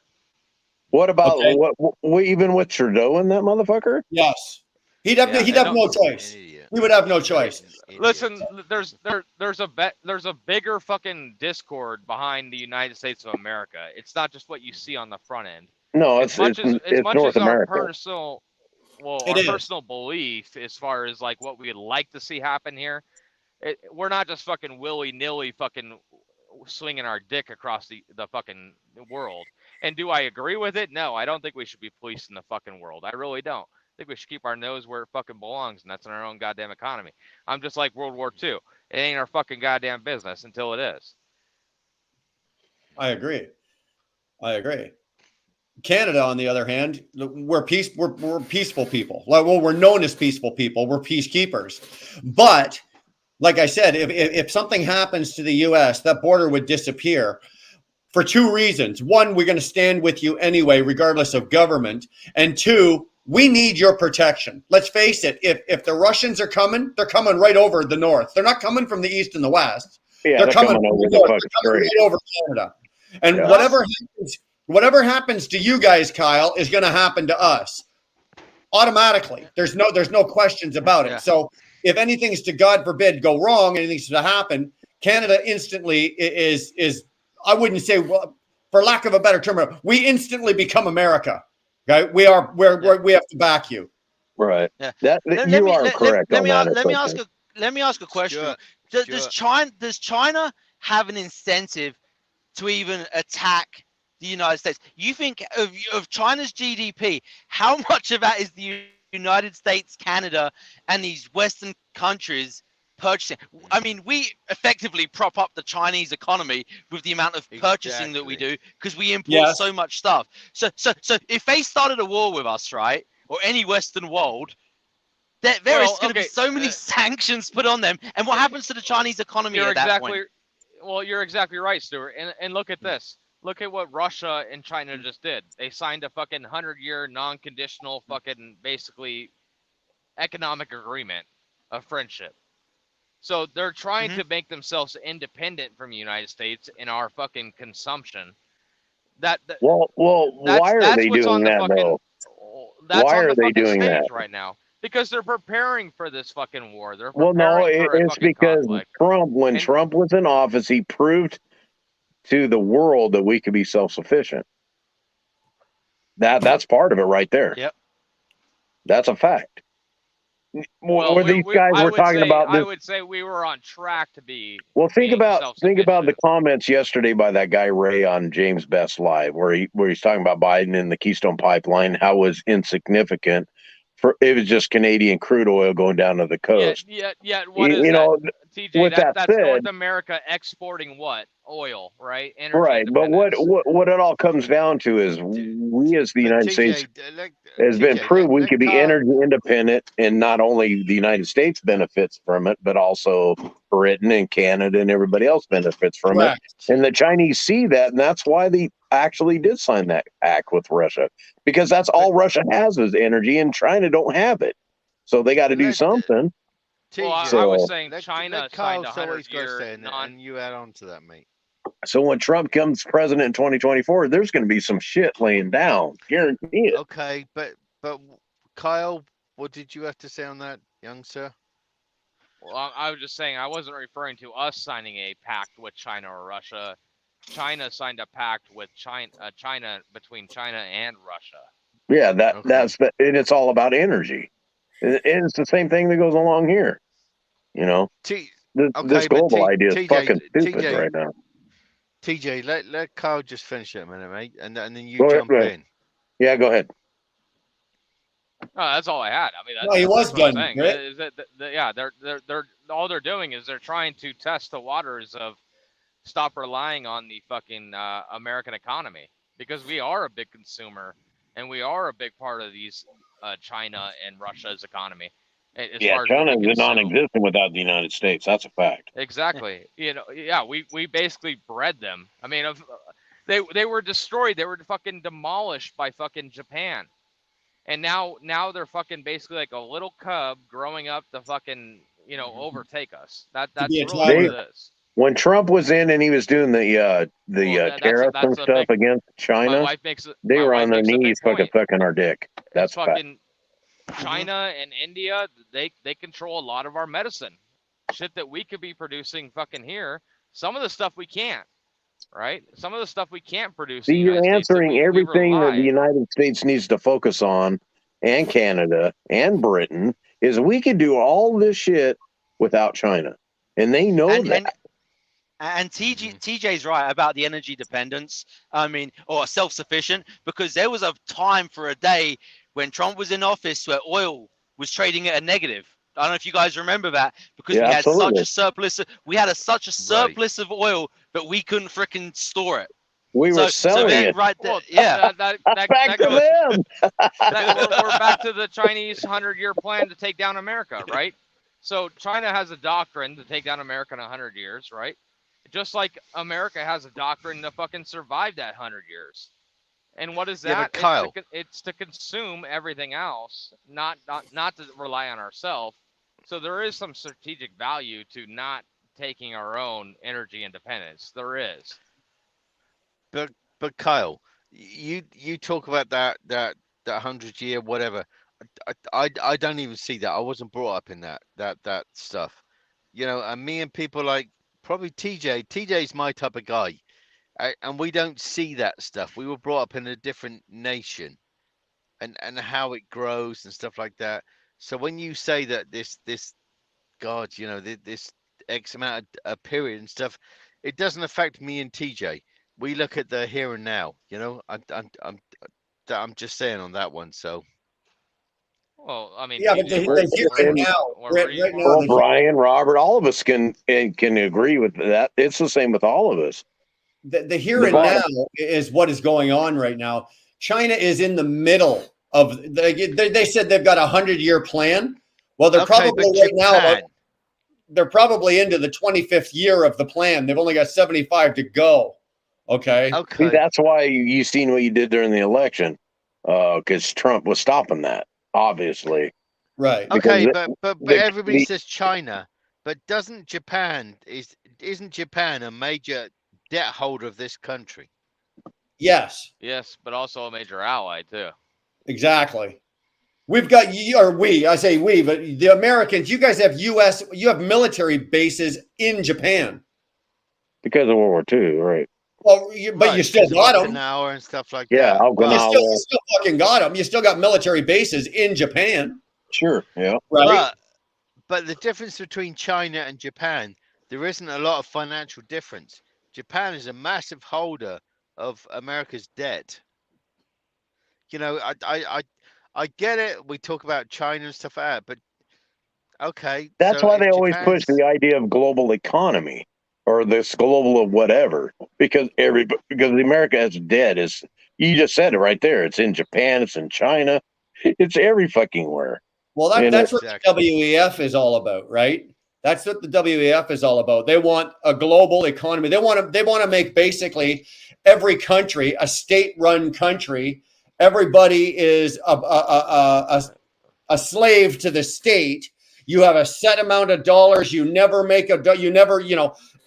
S4: What about
S2: Okay.
S4: even with Trudeau and that motherfucker?
S2: Yes, he'd have
S10: Yeah,
S2: he'd
S10: and
S2: have no choice.
S11: An idiot.
S2: He would have no choice.
S10: Listen, there's a bigger fucking discord behind the United States of America. It's not just what you see on the front end.
S4: No,
S10: As much as
S4: North
S10: our
S4: America.
S10: personal,
S2: It
S10: our
S2: is.
S10: personal belief as far as like what we'd like to see happen here, we're not just fucking willy nilly fucking swinging our dick across the fucking world. And do I agree with it? No, I don't think we should be policing the fucking world. I really don't. I think we should keep our nose where it fucking belongs, and that's in our own goddamn economy. I'm just like World War II. It ain't our fucking goddamn business until it is.
S2: I agree. Canada, on the other hand, we're peaceful people. Well, we're known as peaceful people. We're peacekeepers. But like I said, if something happens to the U.S., that border would disappear for two reasons. One, we're going to stand with you anyway, regardless of government. And two, we need your protection. Let's face it. If the Russians are coming, they're coming right over the north. They're not coming from the east and the west.
S4: Yeah,
S2: they're coming
S4: over
S2: from
S4: the
S2: north.
S4: fucking
S2: They're coming
S4: strait.
S2: right over Canada. And
S4: Yeah.
S2: whatever happens to you guys, Kyle, is going to happen to us automatically. There's no questions about it.
S10: Yeah.
S2: So if anything's to, God forbid, go wrong, anything's to happen, Canada instantly is I wouldn't say, well, for lack of a better term, we instantly become America. Okay, we have to back you.
S4: Right.
S9: Yeah.
S4: You are correct on that.
S9: Let me ask a question.
S11: Sure.
S9: Does China have an incentive to even attack the United States? You think of China's GDP, how much of that is the United States, Canada, and these Western countries purchasing? I mean, we effectively prop up the Chinese economy with the amount of purchasing that we do because we import so much stuff. So if they started a war with us, right, or any Western world, there is going to be so many sanctions put on them. And what happens to the Chinese economy at that point?
S10: Well, you're exactly right, Stuart. And look at this. Look at what Russia and China just did. They signed a fucking 100-year non-conditional fucking basically economic agreement of friendship. So they're trying to make themselves independent from the United States in our fucking consumption.
S4: Why are they doing that though? Why are they doing that
S10: right now? Because they're preparing for this fucking war. They're
S4: well, no,
S10: preparing for a
S4: it's
S10: fucking
S4: because
S10: conflict.
S4: Trump was in office, he proved to the world that we could be self-sufficient. That's part of it right there.
S9: Yep.
S4: That's a fact.
S10: Well,
S4: these guys were talking about this.
S10: I would say we were on track to be.
S4: Well, think about the comments yesterday by that guy Ray on James Best Live, where he's talking about Biden and the Keystone Pipeline, how it was insignificant. It was just Canadian crude oil going down to the coast.
S10: Yeah. What is that? TJ,
S4: with that
S10: that's
S4: said,
S10: North America exporting what? Oil, right? Energy
S4: right. But what it all comes down to is we as the United States has been proved we could be energy independent, and not only the United States benefits from it, but also Britain and Canada and everybody else benefits from it. And the Chinese see that, and that's why they actually did sign that act with Russia, because that's all Russia has is energy, and China don't have it. So they got to do something.
S10: Well, I was saying China signed a 100-year
S11: and you add on to that, mate.
S4: So when Trump comes president in 2024, there's going to be some shit laying down. Guarantee it.
S11: Okay, but Kyle, what did you have to say on that, young sir?
S10: Well, I was just saying I wasn't referring to us signing a pact with China or Russia. China signed a pact with China between China and Russia.
S4: Yeah, that's and it's all about energy. And it's the same thing that goes along here. You know, this global idea is fucking stupid right now.
S11: TJ, let Kyle just finish it a minute, mate, and then you
S4: go
S11: jump
S4: ahead.
S11: in.
S4: Yeah, go ahead.
S10: Oh, that's all I had. I mean,
S2: he was done. Right?
S10: Is that they're all they're doing is they're trying to test the waters of stop relying on the fucking American economy, because we are a big consumer and we are a big part of these China and Russia's economy. As
S4: Yeah,
S10: far as what
S4: China
S10: we
S4: is
S10: consume.
S4: non-existent without the United States. That's a fact.
S10: Exactly. Yeah, we basically bred them. I mean, they were destroyed. They were fucking demolished by fucking Japan. And now they're fucking basically like a little cub growing up to fucking, overtake us. That's
S2: be a
S10: really what
S2: tiger.
S10: it is.
S4: When Trump was in and he was doing the
S10: Well,
S4: tariffs
S10: that's
S4: and
S10: a
S4: stuff
S10: big.
S4: against
S10: My
S4: China,
S10: wife makes it.
S4: they
S10: My
S4: were
S10: wife
S4: on their
S10: makes a big
S4: knees fucking
S10: point.
S4: sucking our dick.
S10: It's
S4: That's a fact.
S10: fucking China and India. They control a lot of our medicine. Shit that we could be producing fucking here. Some of the stuff we can't. Right? Some of the stuff we can't produce in
S4: See,
S10: the
S4: you're
S10: United States. That
S4: answering
S10: we
S4: everything that the
S10: rely.
S4: United States needs to focus on, and Canada and Britain, is we could do all this shit without China. And they know that.
S9: And TJ's right about the energy dependence. I mean, or self-sufficient, because there was a time for a day when Trump was in office where oil was trading at a negative. I don't know if you guys remember that, because
S4: Yeah,
S9: we had
S4: absolutely.
S9: such a surplus. We had such a surplus of oil that we couldn't freaking store it.
S4: We were selling
S9: then,
S4: it.
S9: right there,
S10: Well,
S9: yeah.
S10: that
S4: Back to
S10: goes.
S4: them.
S10: We're back to the Chinese 100-year plan to take down America, right? So China has a doctrine to take down America in 100 years, right? Just like America has a doctrine to fucking survive that 100 years. And what is that?
S11: Yeah, but Kyle,
S10: It's to consume everything else, not to rely on ourselves. So there is some strategic value to not taking our own energy independence. There is.
S11: but Kyle, you talk about that 100-year whatever. I don't even see that. I wasn't brought up in that stuff. And me and people like probably TJ. TJ's my type of guy, and we don't see that stuff. We were brought up in a different nation, and how it grows and stuff like that. So when you say that this God, this X amount of period and stuff, it doesn't affect me and TJ. We look at the here and now. I'm just saying on that one. So.
S10: Well, I mean,
S2: Yeah, but
S10: TJ,
S2: the here and now,
S10: where
S2: right now,
S4: Well,
S2: the
S4: Brian, Robert, all of us can agree with that. It's the same with all of us.
S2: the here
S4: The
S2: and
S4: bottom-
S2: now is what is going on right now. China is in the middle of. They said they've got a 100-year plan. Well, they're
S11: Okay,
S2: probably
S11: but
S2: right now.
S11: Japan-
S2: They're probably into the 25th year of the plan. They've only got 75 to go. Okay.
S4: See,
S11: Okay.
S4: that's why you seen what you did during the election, because Trump was stopping that, obviously.
S2: Right.
S11: Okay,
S4: because
S11: but
S4: the-
S11: everybody
S4: the-
S11: says China, but isn't Japan a major debt holder of this country?
S2: Yes.
S10: yes, but also a major ally too.
S2: Exactly. We've got I say we, but the Americans. You guys have you have military bases in Japan.
S4: Because of World War II, right?
S2: Well, but you
S11: Right,
S2: still
S11: because of
S2: got them.
S11: Okinawa and stuff like
S4: Yeah,
S11: that.
S4: Okinawa.
S2: You still fucking got them. You still got military bases in Japan,
S4: Sure, yeah.
S2: right?
S11: But the difference between China and Japan, there isn't a lot of financial difference. Japan is a massive holder of America's debt. I get it. We talk about China and stuff like that, but okay.
S4: That's
S11: so
S4: why
S11: if
S4: they always push
S11: Japan's-
S4: the idea of global economy or this global of whatever, because America has debt. Is you just said it right there. It's in Japan. It's in China. It's every fucking where.
S2: Well,
S4: And
S2: that's what
S11: Exactly.
S2: the WEF is all about, right? That's what the WEF is all about. They want a global economy. They want to make basically every country a state-run country. Everybody is a slave to the state. You have a set amount of dollars. You never make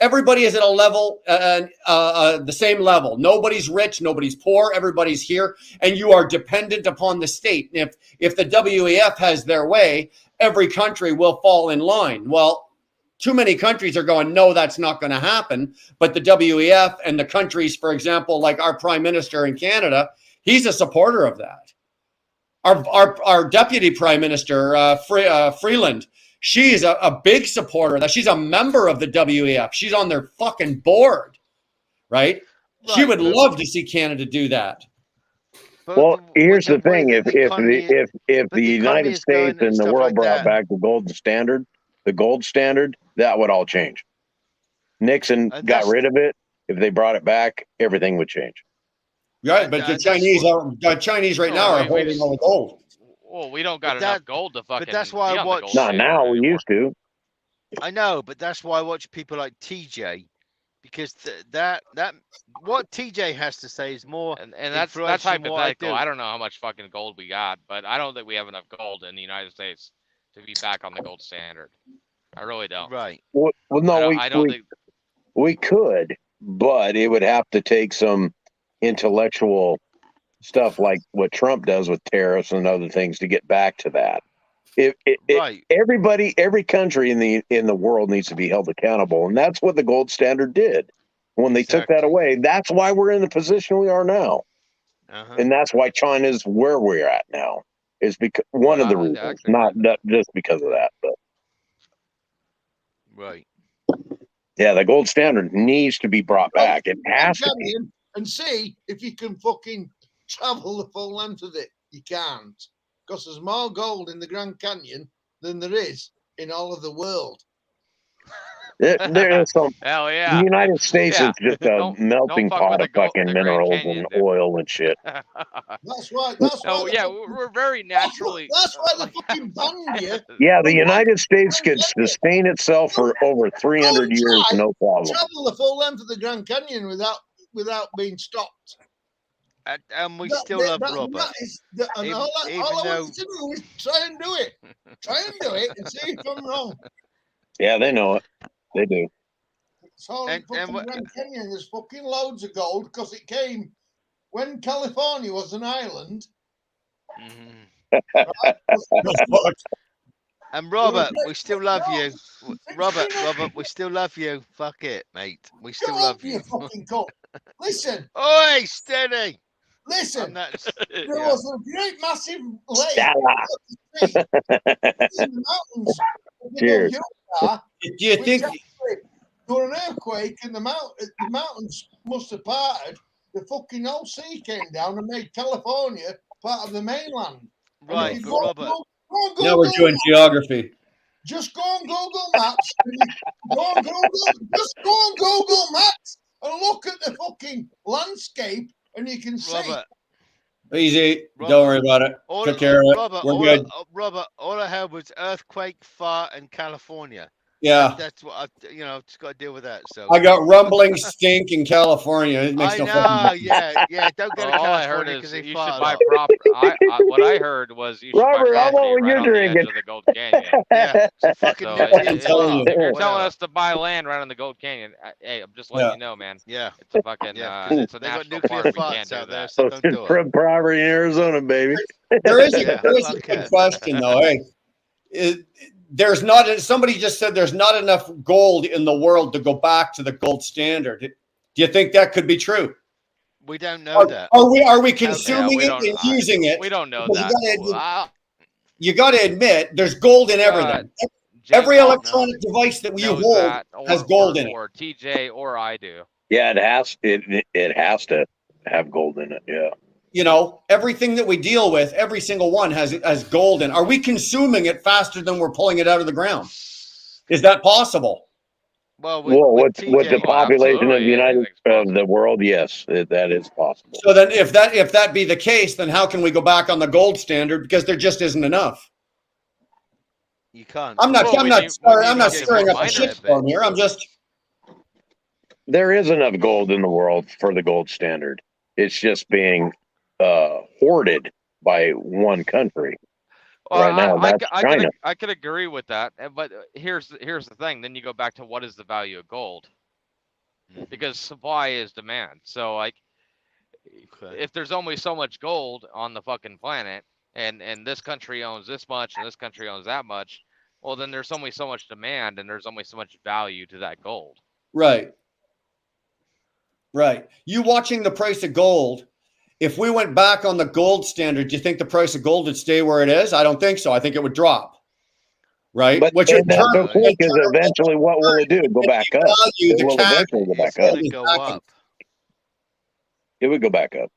S2: everybody is at a level, the same level. Nobody's rich, nobody's poor. Everybody's here, and you are dependent upon the state. If the WEF has their way, every country will fall in line. Well, too many countries are going, no, that's not going to happen. But the WEF and the countries, for example, like our prime minister in Canada, he's a supporter of that. Our deputy prime minister, Freeland, she's a big supporter of that. She's a member of the WEF. She's on their fucking board, right? She would love to see Canada do that.
S11: but
S4: Well, here's the
S11: way
S4: thing:
S11: that
S4: if
S11: the economy-
S4: the
S11: but the
S4: United
S11: economy is going
S4: States and the
S11: stuff
S4: world
S11: like
S4: brought
S11: that.
S4: back the gold standard, that would all change. Nixon got
S11: that's-
S4: rid of it. If they brought it back, everything would change.
S2: Right, but the
S11: that's
S2: Chinese right now are
S10: we
S2: holding
S10: just-
S2: all the gold.
S10: Well, we don't got
S11: But
S10: enough
S11: that-
S10: gold to fucking.
S11: that's why
S10: be
S11: I
S10: on the
S11: watch-
S10: gold
S4: Not
S10: standard
S4: now. We
S10: anymore.
S4: used to.
S11: I know, but that's why I watch people like TJ, because that what TJ has to say is more.
S10: And that's
S11: influential than what I
S10: hypothetical.
S11: do.
S10: I don't know how much fucking gold we got, but I don't think we have enough gold in the United States to be back on the gold standard. I really don't.
S11: Right.
S4: Well, no,
S10: I don't think.
S4: we could, but it would have to take some intellectual stuff like what Trump does with tariffs and other things to get back to that.
S11: Right.
S4: Every country in the world needs to be held accountable, and that's what the gold standard did. When they took that
S11: Exactly.
S4: away, that's why we're in the position we are now,
S11: Uh-huh.
S4: and that's why China's where we're at now. Is because one of the reasons,
S10: Exactly.
S4: not just because of that, but
S11: Right.
S4: yeah, the gold standard needs to be brought back. It has to be.
S7: Canyon and see if you can fucking travel the full length of it. You can't, because there's more gold in the Grand Canyon than there is in all of the world.
S4: There is some.
S10: Hell
S4: The
S10: yeah.
S4: United States
S10: Yeah.
S4: is just a
S10: Don't
S4: melting
S10: fuck
S4: pot
S10: with
S4: of
S10: the gold-
S4: fucking
S10: the Grand
S4: minerals
S10: Canyon,
S4: and
S10: then.
S4: oil and shit.
S7: That's why. That's why.
S10: Oh
S7: the
S10: yeah,
S7: fucking-
S10: we're very naturally.
S7: That's why they fucking banned you.
S4: Yeah, the United States could sustain itself for over 300 years, no problem.
S7: Travel the full length of the Grand Canyon without being stopped.
S11: And we
S7: That-
S11: still
S7: that-
S11: love
S7: that-
S11: Robert.
S7: that is- that- and
S11: Even-
S7: all I
S11: even
S7: want
S11: though-
S7: you to do is try and do it. Try and do it and see if I'm wrong.
S4: Yeah, they know it. They do.
S7: It's all
S11: And-
S7: fucking
S11: and
S7: Grand Canyon. There's fucking loads of gold because it came when California was an island.
S11: Mhm. And Robert, we still love you. Robert, we still love you. Fuck it, mate. We still
S7: Shut
S11: love
S7: up, you
S11: you.
S7: fucking cunt. Listen,
S11: Oi, steady. I'm
S7: listen.
S11: not.
S7: There
S11: Yeah.
S7: was a great massive lake
S4: Stella.
S7: in the mountains. above
S4: Cheers.
S7: Utah,
S2: Do you
S7: which
S2: think?
S7: actually, there was an earthquake and the mountains must have parted. The fucking whole sea came down and made California part of the mainland. And if
S11: Right,
S7: you
S11: but
S7: go-
S11: Robert.
S7: go on
S2: Now we're
S7: Google
S2: doing
S7: Maps,
S2: geography.
S7: just go on Google Maps. And just go on Google Maps and look at the fucking landscape, and you can see.
S11: Robert.
S2: Easy.
S11: Robert,
S2: Don't worry about it.
S11: All,
S2: Took care of it.
S11: Robert,
S2: We're
S11: all
S2: good.
S11: Robert, all I heard was earthquake, fire, and California.
S2: Yeah.
S11: That's what I've just got to deal with that. So
S2: I got rumbling stink in California. It makes
S11: I
S2: no
S11: know,
S2: fucking
S11: yeah. Don't go to
S10: All I heard
S11: California
S10: is
S11: because they
S10: you should
S11: fire.
S10: buy prop. What I heard was you should
S4: Robert,
S10: buy
S4: I want
S10: property
S4: what
S10: right
S4: you're
S10: on the edge
S4: drinking.
S10: of the Gold Canyon.
S11: Yeah, it's fucking
S10: So
S11: nuts.
S2: I'm
S10: if
S2: telling you.
S10: you're telling
S11: Whatever.
S10: us to buy land right on the Gold Canyon, hey, I'm just letting
S2: Yeah.
S10: you know, man.
S11: Yeah,
S10: It's a fucking,
S11: yeah.
S10: it's a
S11: They got
S10: national
S11: nuclear
S10: park. We can't
S11: farts
S10: do
S11: out there,
S10: that.
S11: so don't do it.
S4: Property in Arizona, baby.
S2: There is a,
S11: Yeah,
S2: there is a
S11: fuck
S2: good
S11: yeah.
S2: question though. Hey, there's not. Somebody just said there's not enough gold in the world to go back to the gold standard. Do you think that could be true?
S11: We don't know that.
S2: Are we
S10: Yeah,
S2: consuming
S10: we
S2: it
S10: don't-
S2: and using it?
S10: We don't know
S2: Because
S10: that.
S2: you got to admit, there's gold in everything. Every
S10: Jason
S2: electronic device that you
S10: knows
S2: hold
S10: that,
S2: has gold in it.
S10: Or TJ or I do.
S4: Yeah, it has to have gold in it. Yeah.
S2: You know, everything that we deal with, every single one has gold in. Are we consuming it faster than we're pulling it out of the ground? Is that possible?
S11: Well,
S4: With the
S11: TJ,
S4: population of the
S10: absolutely,
S4: United
S10: anything's
S4: of
S10: possible.
S4: the world, yes, that is possible.
S2: So then, if that be the case, then how can we go back on the gold standard? Because there just isn't enough.
S11: you can't.
S2: I'm not.
S10: Well,
S2: I'm
S10: we
S2: not.
S10: need-
S2: stirring-
S10: we
S2: I'm
S10: need
S2: not
S10: to get
S2: stirring
S10: more
S2: up a
S10: miners,
S2: shitstorm here. I'm just.
S4: There is enough gold in the world for the gold standard. It's just being hoarded by one country.
S10: Well,
S4: Right now, that's China.
S10: I could agree with that, but here's the thing. Then you go back to what is the value of gold? Because supply is demand. So like,
S11: Okay.
S10: if there's only so much gold on the fucking planet, and this country owns this much, and this country owns that much, well then there's only so much demand, and there's only so much value to that gold.
S2: Right. Right. You watching the price of gold. If we went back on the gold standard, do you think the price of gold would stay where it is? I don't think so. I think it would drop. Right.
S4: But
S2: Which in
S4: that's
S2: turn,
S4: okay, because eventually, what will it do? Go back up.
S2: value
S4: It
S2: the
S4: will
S2: cash.
S4: eventually go back
S11: It's
S4: up.
S11: gonna go up.
S4: It would go back up.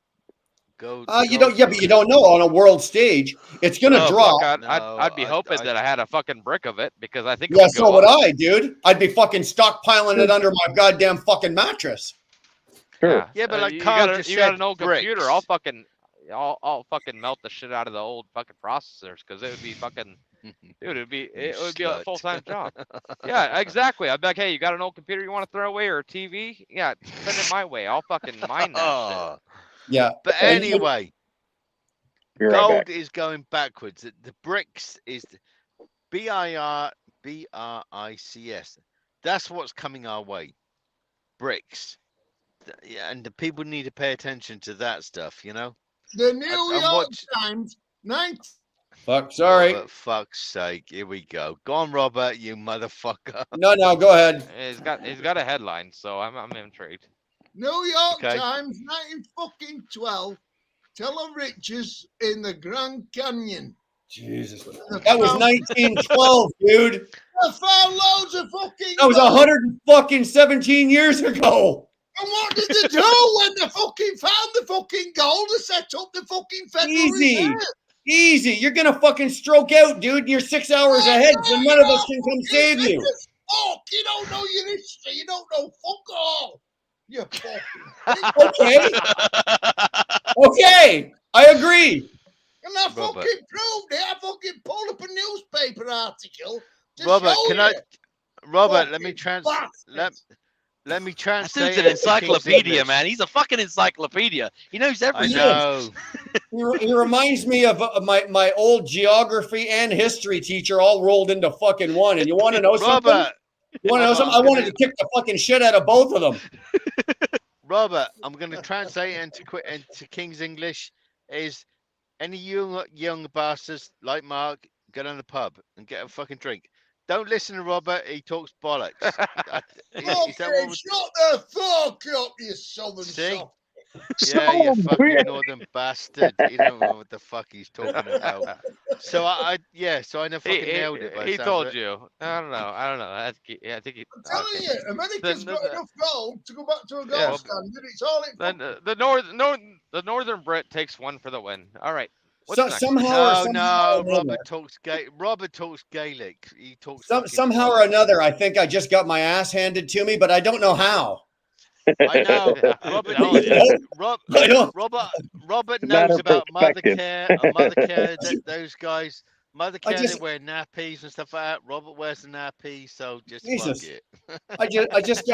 S11: Go.
S2: You don't. Yeah, but you don't know on a world stage. It's going to
S10: Oh,
S2: drop.
S10: fuck,
S11: No,
S10: I'd be hoping
S11: I-
S10: that I had a fucking brick of it, because I think it
S2: Yeah,
S10: would
S2: so
S10: go
S2: would
S10: up.
S2: I, dude. I'd be fucking stockpiling it under my goddamn fucking mattress.
S4: Sure.
S11: Yeah, but like
S10: you
S11: Carl
S10: got,
S11: just
S10: you got
S11: said,
S10: an old
S11: bricks.
S10: computer. I'll fucking I'll fucking melt the shit out of the old fucking processors because it would be fucking, dude, it would be a
S11: Slut.
S10: full-time job. Yeah, exactly. I'd be like, hey, you got an old computer you want to throw away or a TV? Yeah, send it my way. I'll fucking mine that shit.
S11: Oh,
S2: Yeah.
S11: but anyway,
S4: Be right
S11: gold
S4: back.
S11: is going backwards. The BRICS is BRICS. That's what's coming our way. BRICS. Yeah, and the people need to pay attention to that stuff, you know.
S7: The New
S11: and
S7: York
S11: what-
S7: Times, 19.
S2: Fuck. Sorry.
S11: For fuck's sake, here we go. Go on, Robert, you motherfucker.
S2: No. Go ahead.
S10: He's got a headline, so I'm intrigued.
S7: New York
S11: Okay.
S7: Times, 1912. Tell of riches in the Grand Canyon.
S2: Jesus.
S7: The
S2: That was
S7: found-
S2: 1912, dude.
S7: They found loads of fucking.
S2: That was
S7: gold.
S2: 117 years ago.
S7: And what did they do when they fucking found the fucking gold to set up the fucking Federal
S2: Easy.
S7: Reserve?
S2: Easy. You're gonna fucking stroke out, dude. You're 6 hours ahead, so none of us can come save you.
S7: Fuck, you don't know your history. You don't know fuck all. You fucking.
S2: Okay. Okay. I agree.
S7: And I
S11: Robert.
S7: fucking proved it. I fucking pulled up a newspaper article to
S11: Robert,
S7: show
S11: can
S7: you.
S11: I? Robert, let me
S7: Fucking
S11: let me
S9: That
S11: translate.
S9: dude's an
S11: it to King's
S9: encyclopedia,
S11: English.
S9: man. He's a fucking encyclopedia. He knows
S11: I
S9: everything.
S11: know.
S2: He reminds me of my old geography and history teacher all rolled into fucking one. And you want to know something?
S11: Robert,
S2: You want to know something? I wanted to kick the fucking shit out of both of them.
S11: Robert, I'm going to translate into King's English. Is any young bastards like Mark go down the pub and get a fucking drink? Don't listen to Robert. He talks bollocks. Is that
S7: Okay,
S11: what we-
S7: shut the fuck up, you southern
S11: See?
S7: soft.
S11: Yeah, you
S4: So
S11: fucking
S4: weird.
S11: northern bastard. You don't know what the fuck he's talking about. So I know fucking nailed it. by the
S10: He
S11: sounds
S10: told
S11: of it.
S10: you. I don't know. Yeah, I think he.
S7: I'm telling
S10: okay.
S7: you, America's
S10: The-
S7: got
S10: the-
S7: enough gold to go back to a gold
S10: Yeah.
S7: standard. It's all it.
S10: The northern Brit takes one for the win. All right. What's
S2: So,
S10: next?
S2: somehow or
S11: No,
S2: another-
S11: Robert talks Gaelic. He talks
S2: Some,
S11: fucking
S2: somehow or
S11: bollocks.
S2: another, I think I just got my ass handed to me, but I don't know how.
S11: I know. Robert,
S10: telling
S11: knows-
S10: you.
S2: I don't.
S11: Robert
S4: a matter
S11: knows
S4: of
S11: about
S4: perspective.
S11: Mother Care, those guys. Mother
S2: I
S11: Care,
S2: just-
S11: they wear nappies and stuff like that. Robert wears a nappy, so just
S2: Jesus.
S11: fuck it.
S2: I just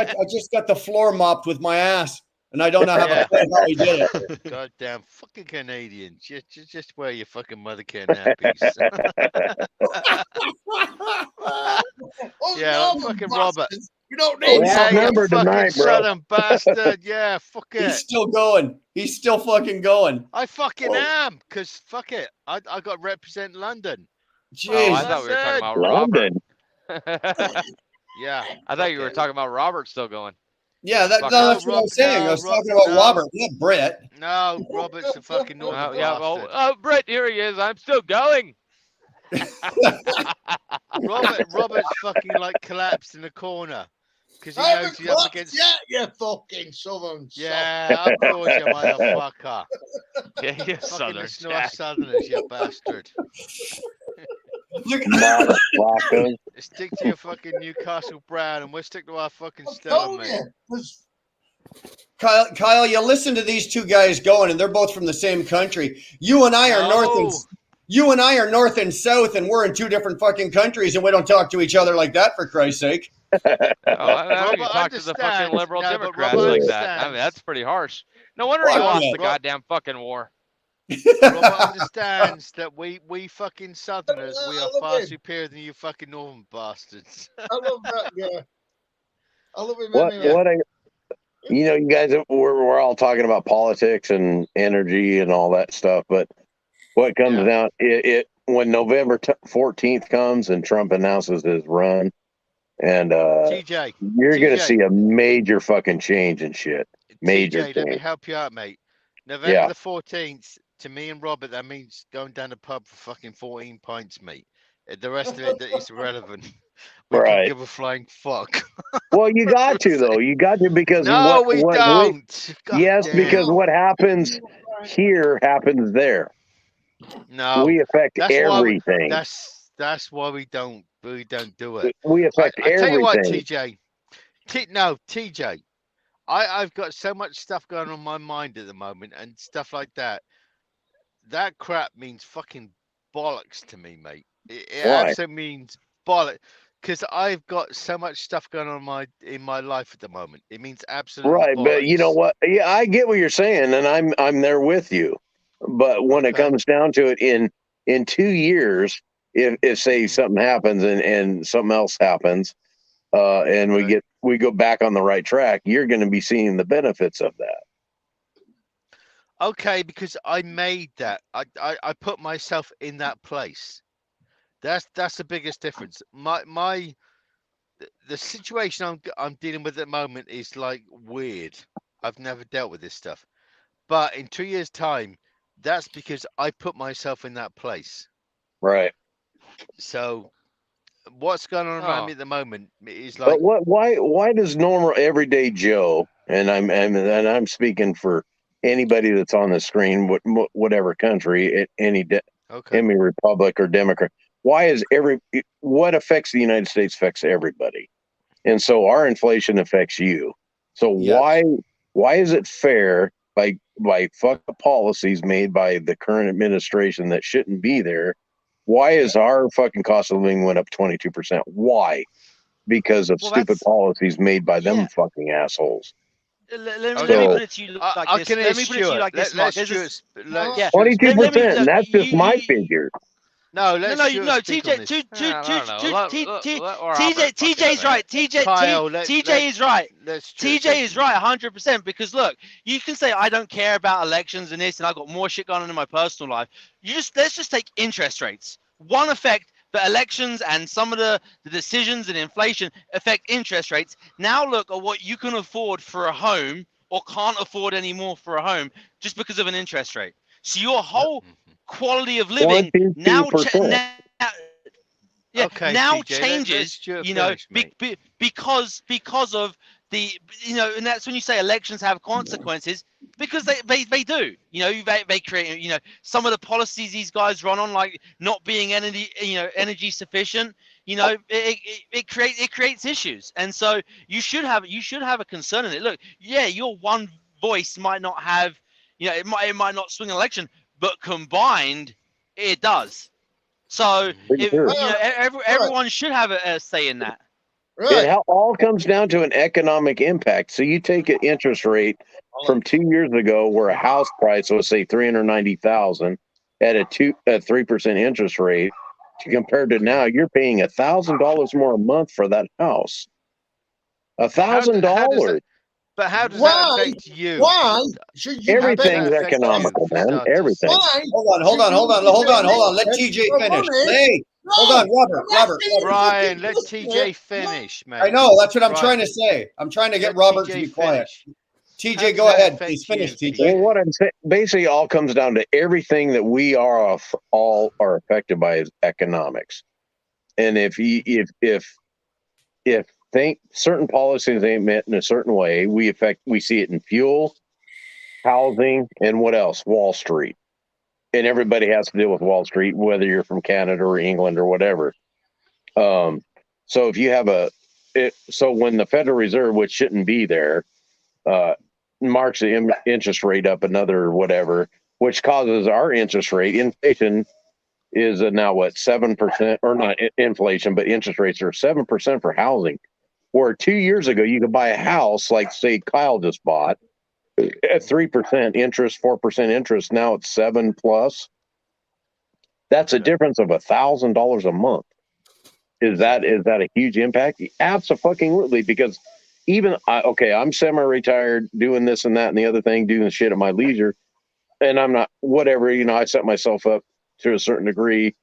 S2: got the floor mopped with my ass, and I don't know how he did it.
S11: Goddamn fucking Canadians. Just wear your fucking Mother Care nappies.
S7: Oh,
S11: Yeah,
S7: northern
S11: fucking
S7: bastards.
S11: Robert.
S7: We don't
S4: Oh,
S7: need
S4: yeah,
S7: some.
S11: you
S4: number
S11: fucking
S4: tonight, bro.
S11: southern bastard. Yeah, fuck
S2: He's
S11: it.
S2: still going. He's still fucking going.
S11: I fucking
S2: Oh.
S11: am, because fuck it. I got to represent London.
S10: Oh, I
S2: Jeez.
S10: thought we were talking about
S4: London.
S10: Robert.
S11: Yeah.
S10: I thought you were talking about Robert still going.
S2: Yeah,
S10: Fuck
S2: that's
S11: no,
S2: what I was saying. I was
S11: Rob-
S2: talking about
S11: no.
S2: Robert, not Brett.
S11: No, Robert's a fucking northern
S10: Yeah,
S11: bastard.
S10: well, Brett, here he is. I'm still going.
S11: Robert's fucking like collapsed in the corner because he
S7: I
S11: knows
S7: haven't
S11: he's up
S7: clapped
S11: against.
S7: yet, you fucking southern soft.
S11: Yeah, of course, you motherfucker.
S10: Yeah, you
S11: Fucking
S10: southern
S11: listen to
S10: jack.
S11: us Southerners, you bastard.
S2: Look,
S4: Motherfuckers.
S11: Stick to your fucking Newcastle Brown, and we'll stick to our fucking
S7: I
S11: Stella,
S7: told
S11: mate.
S7: you. There's-
S2: Kyle, you listen to these two guys going, and they're both from the same country. You and I are north and south, and we're in two different fucking countries, and we don't talk to each other like that, for Christ's sake.
S10: Oh, I think you
S11: Robert
S10: talk to the fucking
S11: understands.
S10: liberal
S11: No, but
S10: Democrats
S11: Robert
S10: like that. I
S11: understands.
S10: mean, that's pretty harsh. No wonder he
S2: Fuck
S10: lost
S2: yeah.
S10: the goddamn fucking war.
S11: Robert understands that we fucking Southerners, we
S7: I
S11: are
S7: love
S11: far
S7: him.
S11: superior than you fucking Northern bastards.
S7: I love that guy. I love him
S4: What?
S7: anyway.
S4: You guys, we're all talking about politics and energy and all that stuff, but what comes
S11: Yeah.
S4: down when November 14th comes and Trump announces his run, and
S11: TJ,
S4: you're gonna
S11: TJ.
S4: see a major fucking change in shit. Major
S11: TJ, let me
S4: change.
S11: help you out, mate. November
S4: Yeah.
S11: the 14th, to me and Robert, that means going down the pub for fucking 14 pints, mate. The rest of it is irrelevant. We
S4: Right.
S11: don't give a flying fuck.
S4: Well, you got to though. You got to because
S11: No,
S4: what,
S11: we
S4: what-
S11: don't. God
S4: yes,
S11: damn.
S4: because what happens here happens there.
S11: No,
S4: We affect
S11: that's why we-
S4: everything.
S11: that's why we don't do it.
S4: We affect
S11: I tell you what,
S4: everything.
S11: TJ. TJ. I've got so much stuff going on in my mind at the moment and stuff like that. that crap means fucking bollocks to me, mate. It
S4: Why?
S11: absolutely means bollocks because I've got so much stuff going on in my life at the moment. It means absolutely
S4: Right, but you know
S11: bollocks.
S4: what? Yeah, I get what you're saying, and I'm there with you. But when it
S11: Okay.
S4: comes down to it, in 2 years, if say something happens and something else happens, and we go back on the right track, you're going to be seeing the benefits of that.
S11: Okay, because I made that. I put myself in that place. That's the biggest difference. The situation I'm dealing with at the moment is like weird. I've never dealt with this stuff. But in 2 years' time, that's because I put myself in that place.
S4: Right.
S11: So what's going on around me
S10: Oh.
S11: at the moment is like
S4: But why does normal everyday Joe, and I'm speaking for anybody that's on the screen, whatever country, any republic or Democrat, why is what affects the United States affects everybody, and so our inflation affects you. So
S2: Yes.
S4: why is it fair by fuck policies made by the current administration that shouldn't be there? Why is our fucking cost of living went up 22%? Why? Because of stupid policies made by them fucking assholes.
S9: Let me
S4: So-
S9: put it to you like this. Let me put it to you like this, Mark. There's this, yeah.
S4: 22%, and
S9: look,
S4: that's just my
S9: you-
S4: figure.
S11: no,
S9: No,
S11: let's
S9: TJ,
S10: Robert
S9: TJ's right.
S11: Kyle,
S9: TJ is right.
S11: Let's
S9: TJ is right 100% because look, you can say I don't care about elections and this and I've got more shit going on in my personal life. Let's just take interest rates. One effect, but elections and some of the decisions and inflation affect interest rates. Now look at what you can afford for a home or can't afford anymore for a home just because of an interest rate. So your whole quality of living now
S11: Okay,
S9: now
S11: TJ,
S9: changes,
S11: let's
S9: you know,
S11: finish, mate.
S9: because of the, you know, and that's when you say elections have consequences, because they do, you know, they create, you know, some of the policies these guys run on, like not being energy sufficient, you know, it creates issues, and so you should have a concern in it. Look, yeah, your one voice might not have, you know, it might not swing an election, but combined it does. So if,
S4: Sure.
S9: you know, everyone should have a say in that.
S4: It all comes down to an economic impact. So you take an interest rate from 2 years ago, where a house price was say 390,000 at a 3% interest rate, compared to now, you're paying $1,000 more a month for that house. $1,000.
S11: But how does that affect you?
S7: Why should you
S4: Everything's
S7: pay-
S4: economical, man. Everything.
S7: Why
S2: Hold on. Let TJ finish. Hey, hold on, Robert.
S11: Brian, let TJ finish, mate.
S2: I know, that's what I'm
S11: Brian,
S2: trying to say. I'm trying to get
S11: let
S2: Robert to
S11: TJ
S2: be quiet.
S11: finish.
S2: TJ,
S11: How
S2: go
S11: does that
S2: ahead.
S11: affect
S2: Please finish,
S11: you,
S2: TJ.
S4: Well, what I'm saying basically all comes down to everything that we all are affected by is economics. And if certain policies ain't met in a certain way, we see it in fuel, housing, and what else? Wall Street. And everybody has to deal with Wall Street, whether you're from Canada or England or whatever. So if you have so when the Federal Reserve, which shouldn't be there, marks the interest rate up another whatever, which causes our interest rate, inflation is now what, 7%, or not inflation, but interest rates are 7% for housing. Where 2 years ago you could buy a house like say Kyle just bought at 3% interest, 4% interest. Now it's 7+. That's a difference of $1,000 a month. Is that a huge impact? Absolutely, because even I'm semi-retired, doing this and that and the other thing, doing the shit at my leisure, and I'm not whatever. You know, I set myself up to a certain degree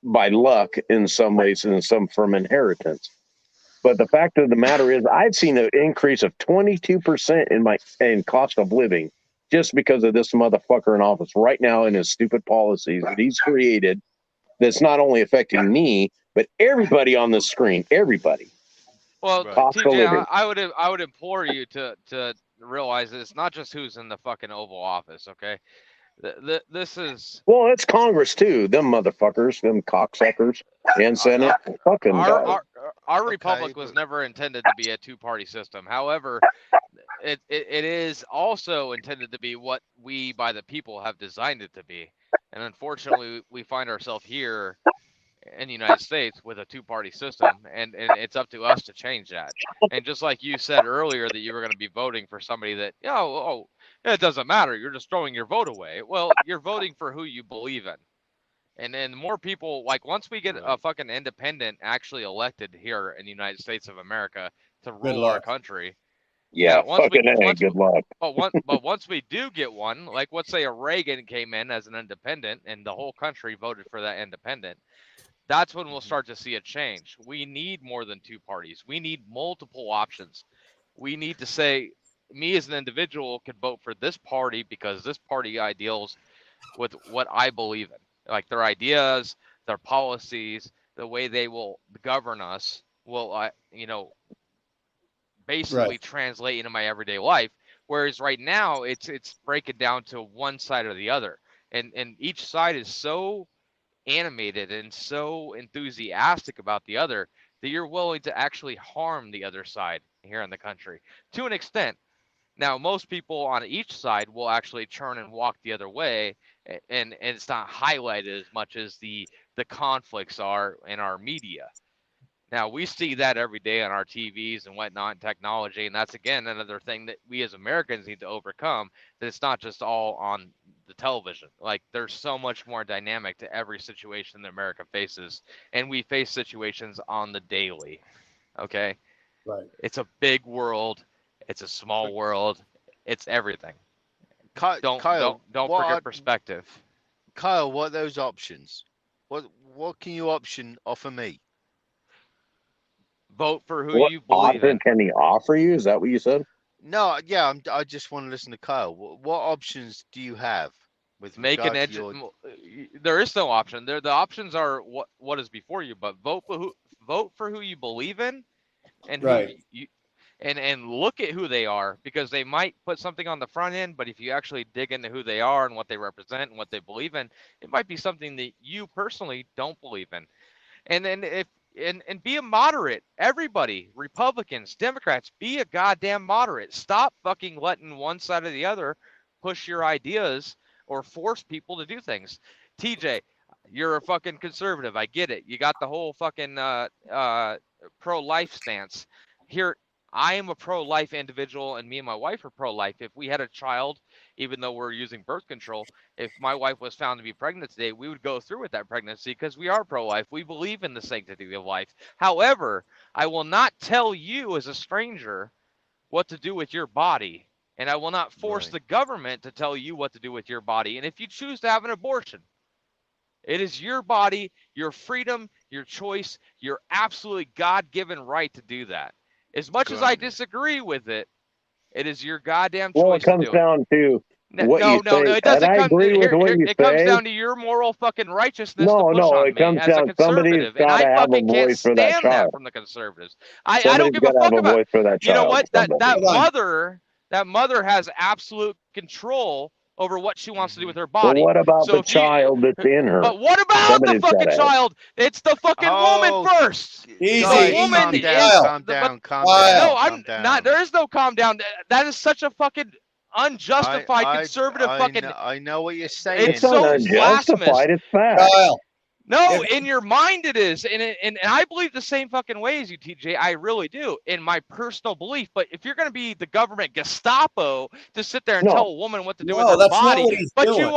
S4: by luck in some ways, and some from inheritance. But the fact of the matter is, I've seen an increase of 22% in cost of living just because of this motherfucker in office right now and his stupid policies that he's created. That's not only affecting me, but everybody on the screen. Everybody.
S10: Well,
S4: Cost of
S10: TJ,
S4: living.
S10: I would implore you to realize that it's not just who's in the fucking Oval Office. Okay, this is
S4: Well, it's Congress too. Them motherfuckers, them cocksuckers, and Senate. Fucking guys.
S10: our republic was never intended to be a two-party system. However, it is also intended to be what we by the people have designed it to be, and unfortunately we find ourselves here in the United States with a two-party system, and it's up to us to change that. And just like you said earlier that you were going to be voting for somebody that, it doesn't matter, you're just throwing your vote away. Well, you're voting for who you believe in. And then more people, like once we get a fucking independent actually elected here in the United States of America to rule our country.
S4: Yeah, good luck.
S10: But once we do get one, like let's say a Reagan came in as an independent and the whole country voted for that independent, that's when we'll start to see a change. We need more than two parties. We need multiple options. We need to say, me as an individual can vote for this party because this party ideals with what I believe in. Like their ideas, their policies, the way they will govern us will, basically translate into my everyday life. Whereas right now, it's breaking down to one side or the other. And each side is so animated and so enthusiastic about the other that you're willing to actually harm the other side here in the country to an extent. Now, most people on each side will actually turn and walk the other way, and it's not highlighted as much as the conflicts are in our media. Now, we see that every day on our TVs and whatnot, and technology, and that's, again, another thing that we as Americans need to overcome, that it's not just all on the television. Like, there's so much more dynamic to every situation that America faces, and we face situations on the daily, okay?
S2: Right.
S10: It's a big world. It's a small world. It's everything. Don't forget perspective.
S11: Kyle, what are those options? What can you offer me?
S10: Vote for who
S4: What
S10: you believe in.
S4: can he offer you? Is that what you said?
S11: No, yeah, I just want to listen to Kyle. What options do you have with
S10: Make an
S11: regard to your...
S10: There is no option. The options are what is before you, but vote for who you believe in, and and look at who they are, because they might put something on the front end, but if you actually dig into who they are and what they represent and what they believe in, it might be something that you personally don't believe in. And then and be a moderate. Everybody, Republicans, Democrats, be a goddamn moderate. Stop fucking letting one side or the other push your ideas or force people to do things. TJ, you're a fucking conservative. I get it. You got the whole fucking pro-life stance. Here, I am a pro-life individual, and me and my wife are pro-life. If we had a child, even though we're using birth control, if my wife was found to be pregnant today, we would go through with that pregnancy because we are pro-life. We believe in the sanctity of life. However, I will not tell you as a stranger what to do with your body, and I will not force the government to tell you what to do with your body. And if you choose to have an abortion, it is your body, your freedom, your choice, your absolutely God-given right to do that. As much as I disagree with it, it is your goddamn choice.
S4: Well, it comes down to what you say.
S10: It doesn't come.
S4: It
S10: comes down to your moral fucking righteousness.
S4: No,
S10: it comes down. Somebody's got to have a voice for that child. From the conservatives, I don't give a fuck about. You know what? That mother has absolute control over what she wants to do with her body.
S4: Well, what about the child that's in her?
S10: But what about the fucking child? It's the fucking woman first.
S2: Easy.
S10: The woman
S11: calm down.
S10: No, I'm not. There is no calm down. That is such a fucking unjustified conservative fucking.
S11: I know what you're saying.
S10: It's so
S4: unjustified. It's fact.
S2: Kyle.
S10: No, in your mind it is, and I believe the same fucking way as you, TJ. I really do, in my personal belief. But if you're going to be the government Gestapo to sit there and tell a woman what to do with her body, but you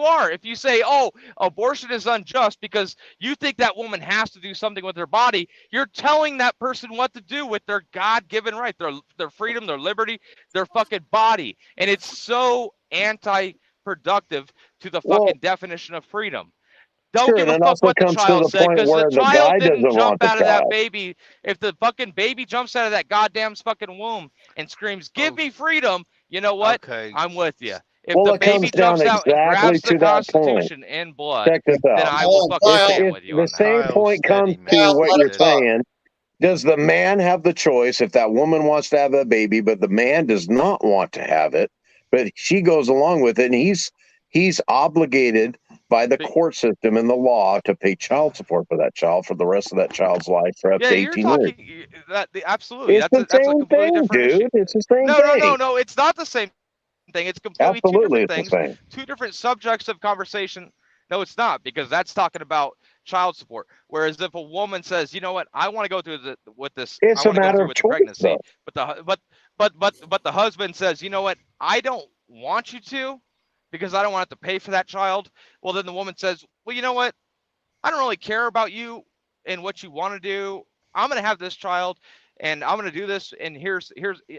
S10: are. If you say, "Oh, abortion is unjust because you think that woman has to do something with her body," you're telling that person what to do with their God-given right, their freedom, their liberty, their fucking body, and it's so anti-productive to the fucking definition of freedom. Don't give a fuck what the child said, because the child didn't jump out of that baby. If the fucking baby jumps out of that goddamn fucking womb and screams, "Give me freedom," you know what?
S11: Okay.
S10: I'm with you. If the baby jumps out and grabs the Constitution in blood, then I will fucking stand with you on that.
S4: The same point comes to what you're saying. Does the man have the choice if that woman wants to have a baby, but the man does not want to have it, but she goes along with it, and he's obligated by the court system and the law to pay child support for that child for the rest of that child's life for up
S10: Yeah,
S4: to
S10: you're
S4: 18 years.
S10: talking absolutely.
S4: It's the
S10: That's a
S4: same
S10: completely
S4: thing,
S10: different
S4: dude.
S10: issue.
S4: It's the same
S10: No,
S4: thing.
S10: no, it's not the same thing. It's completely two
S4: Absolutely,
S10: different
S4: it's the
S10: things,
S4: same.
S10: two different subjects of conversation. No, it's not, because that's talking about child support. Whereas if a woman says, you know what, I want to go through with this,
S4: It's
S10: I
S4: a
S10: want to go
S4: matter
S10: through
S4: of
S10: with the
S4: choice,
S10: pregnancy,
S4: though.
S10: but the husband says, you know what, I don't want you to, because I don't want to have to pay for that child. Well, then the woman says, well, you know what, I don't really care about you and what you want to do. I'm going to have this child and I'm going to do this. And here's,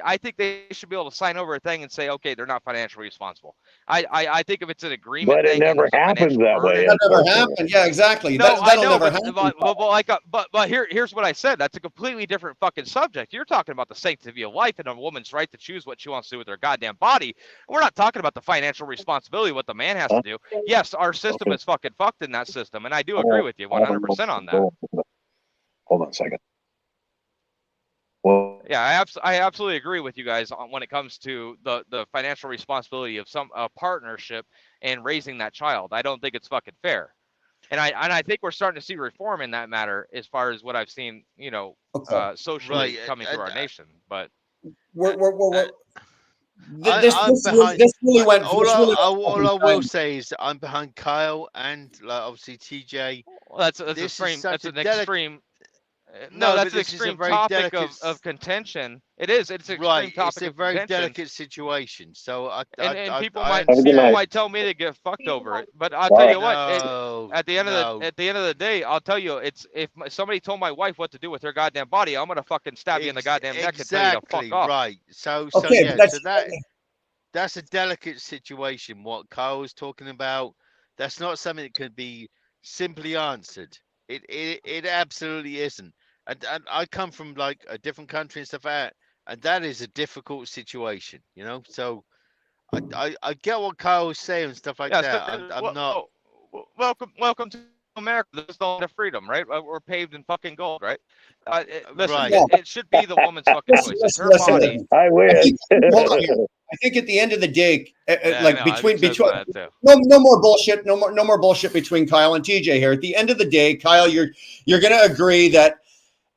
S10: I think they should be able to sign over a thing and say, okay, they're not financially responsible. I think if it's an agreement
S4: But it
S10: thing and
S4: never
S10: there's a
S4: happens
S10: financial
S4: that way.
S10: burden.
S2: That never
S4: Unfortunately.
S2: happened. Yeah, exactly.
S10: No, I
S2: That'll
S10: know,
S2: never
S10: but
S2: happen.
S10: here's what I said. That's a completely different fucking subject. You're talking about the sanctity of life and a woman's right to choose what she wants to do with her goddamn body. We're not talking about the financial responsibility, what the man has to do. Yes, our system is fucking fucked in that system, and I do agree with you 100% on that.
S4: Hold on a second. Well,
S10: Yeah, I absolutely agree with you guys on when it comes to the financial responsibility of a partnership and raising that child. I don't think it's fucking fair. And I think we're starting to see reform in that matter as far as what I've seen, socially coming through our nation. But
S2: this really went.
S11: All I will say is that I'm behind Kyle and obviously TJ.
S10: Well, that's an extreme. No, that's an extreme topic of contention. It is. It's an extreme topic
S11: It's a
S10: of
S11: very
S10: contention.
S11: delicate situation. So
S10: people
S11: I
S10: might tell me to get fucked over it, but I'll tell you what. At the end of the day, I'll tell you, it's if somebody told my wife what to do with her goddamn body, I'm gonna fucking stab you in the goddamn neck and tell you to fuck off.
S11: Right. So that's a delicate situation. What Kyle was talking about, that's not something that can be simply answered. It absolutely isn't. And I come from like a different country and stuff like that, and that is a difficult situation, So I get what Kyle was saying and stuff like that. I'm not.
S10: Welcome to America. This is the land of freedom, right? We're paved in fucking gold, right? Listen,
S11: Right.
S10: it should be the woman's fucking choice. It's her body.
S4: I win.
S2: I think at the end of the day, between
S10: no
S2: more bullshit, no more bullshit between Kyle and TJ here. At the end of the day, Kyle, you're going to agree that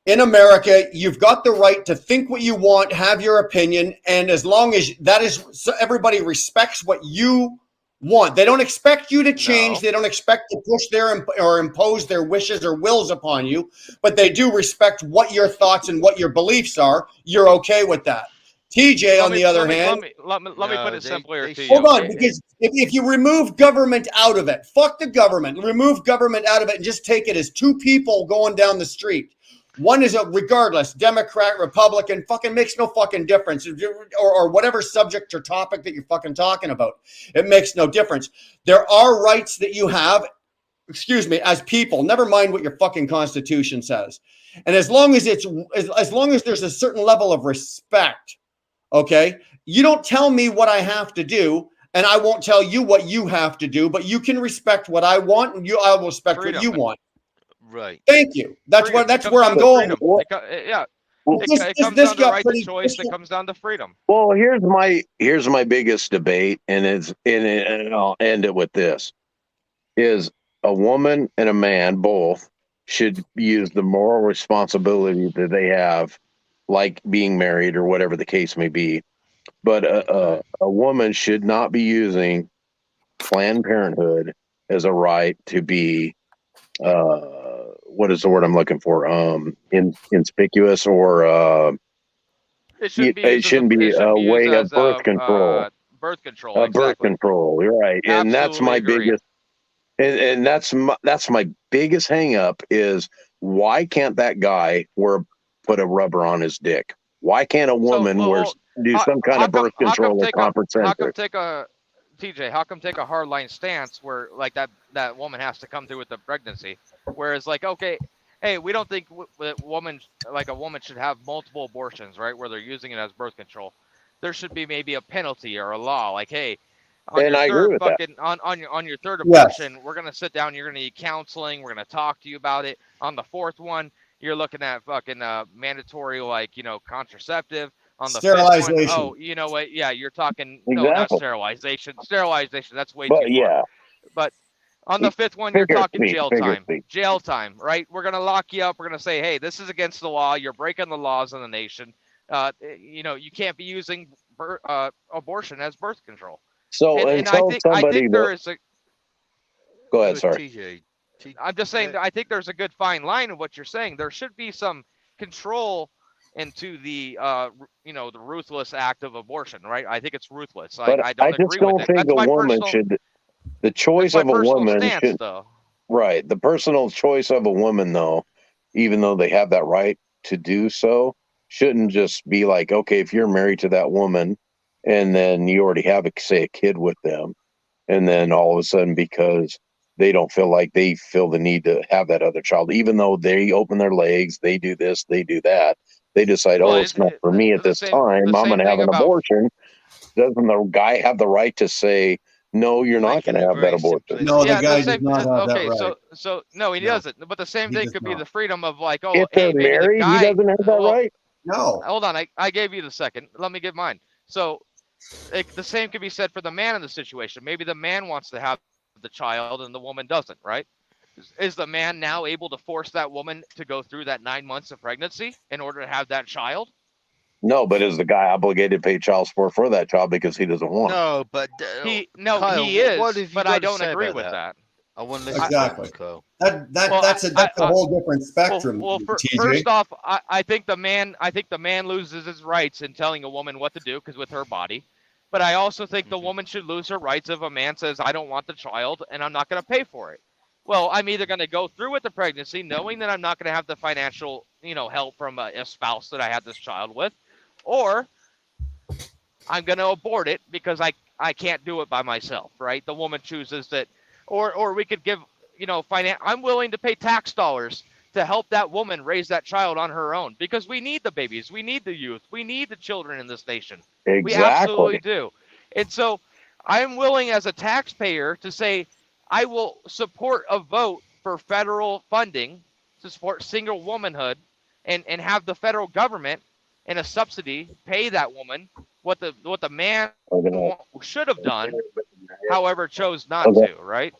S2: in America, you've got the right to think what you want, have your opinion, and as long as everybody respects what you want. They don't expect you to change.
S10: No.
S2: They don't expect to push or impose their wishes or wills upon you, but they do respect what your thoughts and what your beliefs are. You're okay with that. TJ, on the other hand,
S10: let me put it simpler to you.
S2: Hold on, because if you remove government out of it, fuck the government, remove government out of it and just take it as two people going down the street. One is regardless, Democrat, Republican, fucking makes no fucking difference. Or whatever subject or topic that you're fucking talking about. It makes no difference. There are rights that you have, as people, never mind what your fucking Constitution says. And as long as there's a certain level of respect, okay, you don't tell me what I have to do, and I won't tell you what you have to do, but you can respect what I want, and I will respect what you want.
S11: Right.
S2: Thank you. That's where I'm going.
S10: It comes down to right to choice. It comes down to freedom.
S4: Well, here's my biggest debate, and I'll end it with this: is a woman and a man both should use the moral responsibility that they have, like being married or whatever the case may be. But a woman should not be using Planned Parenthood as a right to be what is the word I'm looking for? Inconspicuous or
S10: it shouldn't be
S4: a way of birth control.
S10: Birth control.
S4: Birth control. You're right, and that's my biggest. And that's my biggest hang up is why can't that guy put a rubber on his dick? Why can't a woman do some kind of birth control or contraceptive?
S10: TJ, how come take a hardline stance where like that woman has to come through with the pregnancy, whereas like, okay, hey, we don't think a woman should have multiple abortions, right? Where they're using it as birth control. There should be maybe a penalty or a law, like, hey, on your third abortion, we're gonna sit down. You're gonna need counseling. We're gonna talk to you about it. On the fourth one, you're looking at fucking mandatory contraceptive. On the
S2: sterilization.
S10: Fifth one, you know what? Yeah, you're talking no, not sterilization. Sterilization. That's way too far.
S4: Yeah.
S10: But On the fifth one, you're
S4: Figure
S10: talking
S4: speech,
S10: jail
S4: figure
S10: time.
S4: speech.
S10: Jail time, right? We're gonna lock you up. We're gonna say, hey, this is against the law. You're breaking the laws of the nation. You know, you can't be using abortion as birth control.
S4: So
S10: And I
S4: until
S10: think
S4: somebody
S10: there is a.
S4: go ahead,
S11: Good,
S4: sorry.
S11: TJ.
S10: I'm just saying that I think there's a good fine line in what you're saying. There should be some control into the you know, the ruthless act of abortion, right? I think it's ruthless.
S4: But
S10: I don't
S4: I just
S10: agree with
S4: don't
S10: it.
S4: think
S10: That's
S4: a
S10: my
S4: woman
S10: personal.
S4: should. The
S10: That's
S4: choice
S10: my
S4: of a
S10: personal
S4: woman
S10: stance,
S4: should.
S10: though.
S4: Right. The personal choice of a woman, though, even though they have that right to do so, shouldn't just be like, okay, if you're married to that woman and then you already have, say, a kid with them, and then all of a sudden, because they don't feel like they feel the need to have that other child, even though they open their legs, they do this, they do that, they decide,
S10: Well,
S4: oh, it's not for me at
S10: the
S4: this
S10: same
S4: time, I'm going to have
S10: thing
S4: an
S10: about.
S4: abortion. Doesn't the guy have the right to say, no, you're not going
S11: Making
S4: to
S11: it
S4: have that
S11: very
S4: abortion?
S2: No, the
S10: Yeah, the
S2: guy does
S10: same.
S2: not have that
S10: Okay,
S2: right.
S10: so no, he
S2: No,
S10: doesn't. But the same
S2: he
S10: thing
S2: does
S10: could be
S2: not.
S10: the freedom of like, oh,
S4: If they're
S10: hey, maybe the
S4: married, he
S10: guy.
S4: doesn't have that
S10: Well,
S4: right?
S2: No.
S10: hold on, I gave you the second. Let me give mine. So the same could be said for the man in the situation. Maybe the man wants to have the child and the woman doesn't, right? Is the man now able to force that woman to go through that 9 months of pregnancy in order to have that child?
S4: No, but is the guy obligated to pay child support for that child because he doesn't want it?
S11: No, but Kyle,
S10: He is,
S11: what have you
S10: but
S11: got
S10: I
S11: to
S10: don't
S11: say
S10: agree
S11: about
S10: with that.
S11: I want to listen
S2: Exactly.
S11: to you, Kyle.
S10: Well,
S2: That's a whole different spectrum, TJ.
S10: First off, I think the man loses his rights in telling a woman what to do because with her body. But I also think the woman should lose her rights if a man says, I don't want the child and I'm not going to pay for it. Well, I'm either going to go through with the pregnancy knowing that I'm not going to have the financial, you know, help from a spouse that I had this child with, or I'm going to abort it because I can't do it by myself, right? The woman chooses that, or we could give, you know, I'm willing to pay tax dollars to help that woman raise that child on her own because we need the babies, we need the youth, we need the children in this nation. We absolutely
S4: Exactly.
S10: do. And so I'm willing as a taxpayer to say I will support a vote for federal funding to support single womanhood and have the federal government in a subsidy pay that woman what the man should have done, however chose not to, right?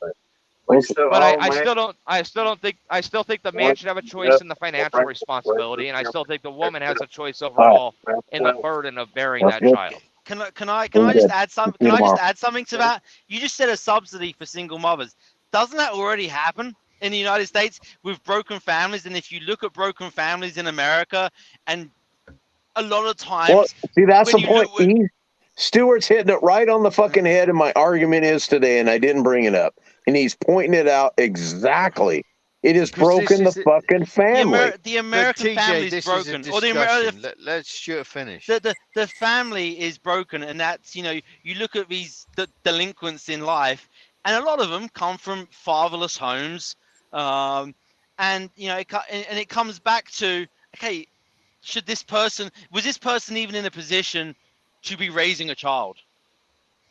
S10: But I still think the man should have a choice in the financial responsibility, and I still think the woman has a choice overall in the burden of bearing that child.
S9: Can I just add something? Can I just add something to that? You just said a subsidy for single mothers. Doesn't that already happen in the United States with broken families? And if you look at broken families in America, and a lot of times,
S4: well, see, that's
S9: when
S4: the
S9: you
S4: point.
S9: look-
S4: Stewart's hitting it right on the fucking head, and my argument is today, and I didn't bring it up, and he's pointing it out exactly. It has broken the fucking family.
S9: The American family is broken. Or
S11: let's shoot finish.
S9: The family is broken, and that's, you know, you look at these delinquents in life, and a lot of them come from fatherless homes, and you know, it comes back to, okay, was this person even in a position to be raising a child?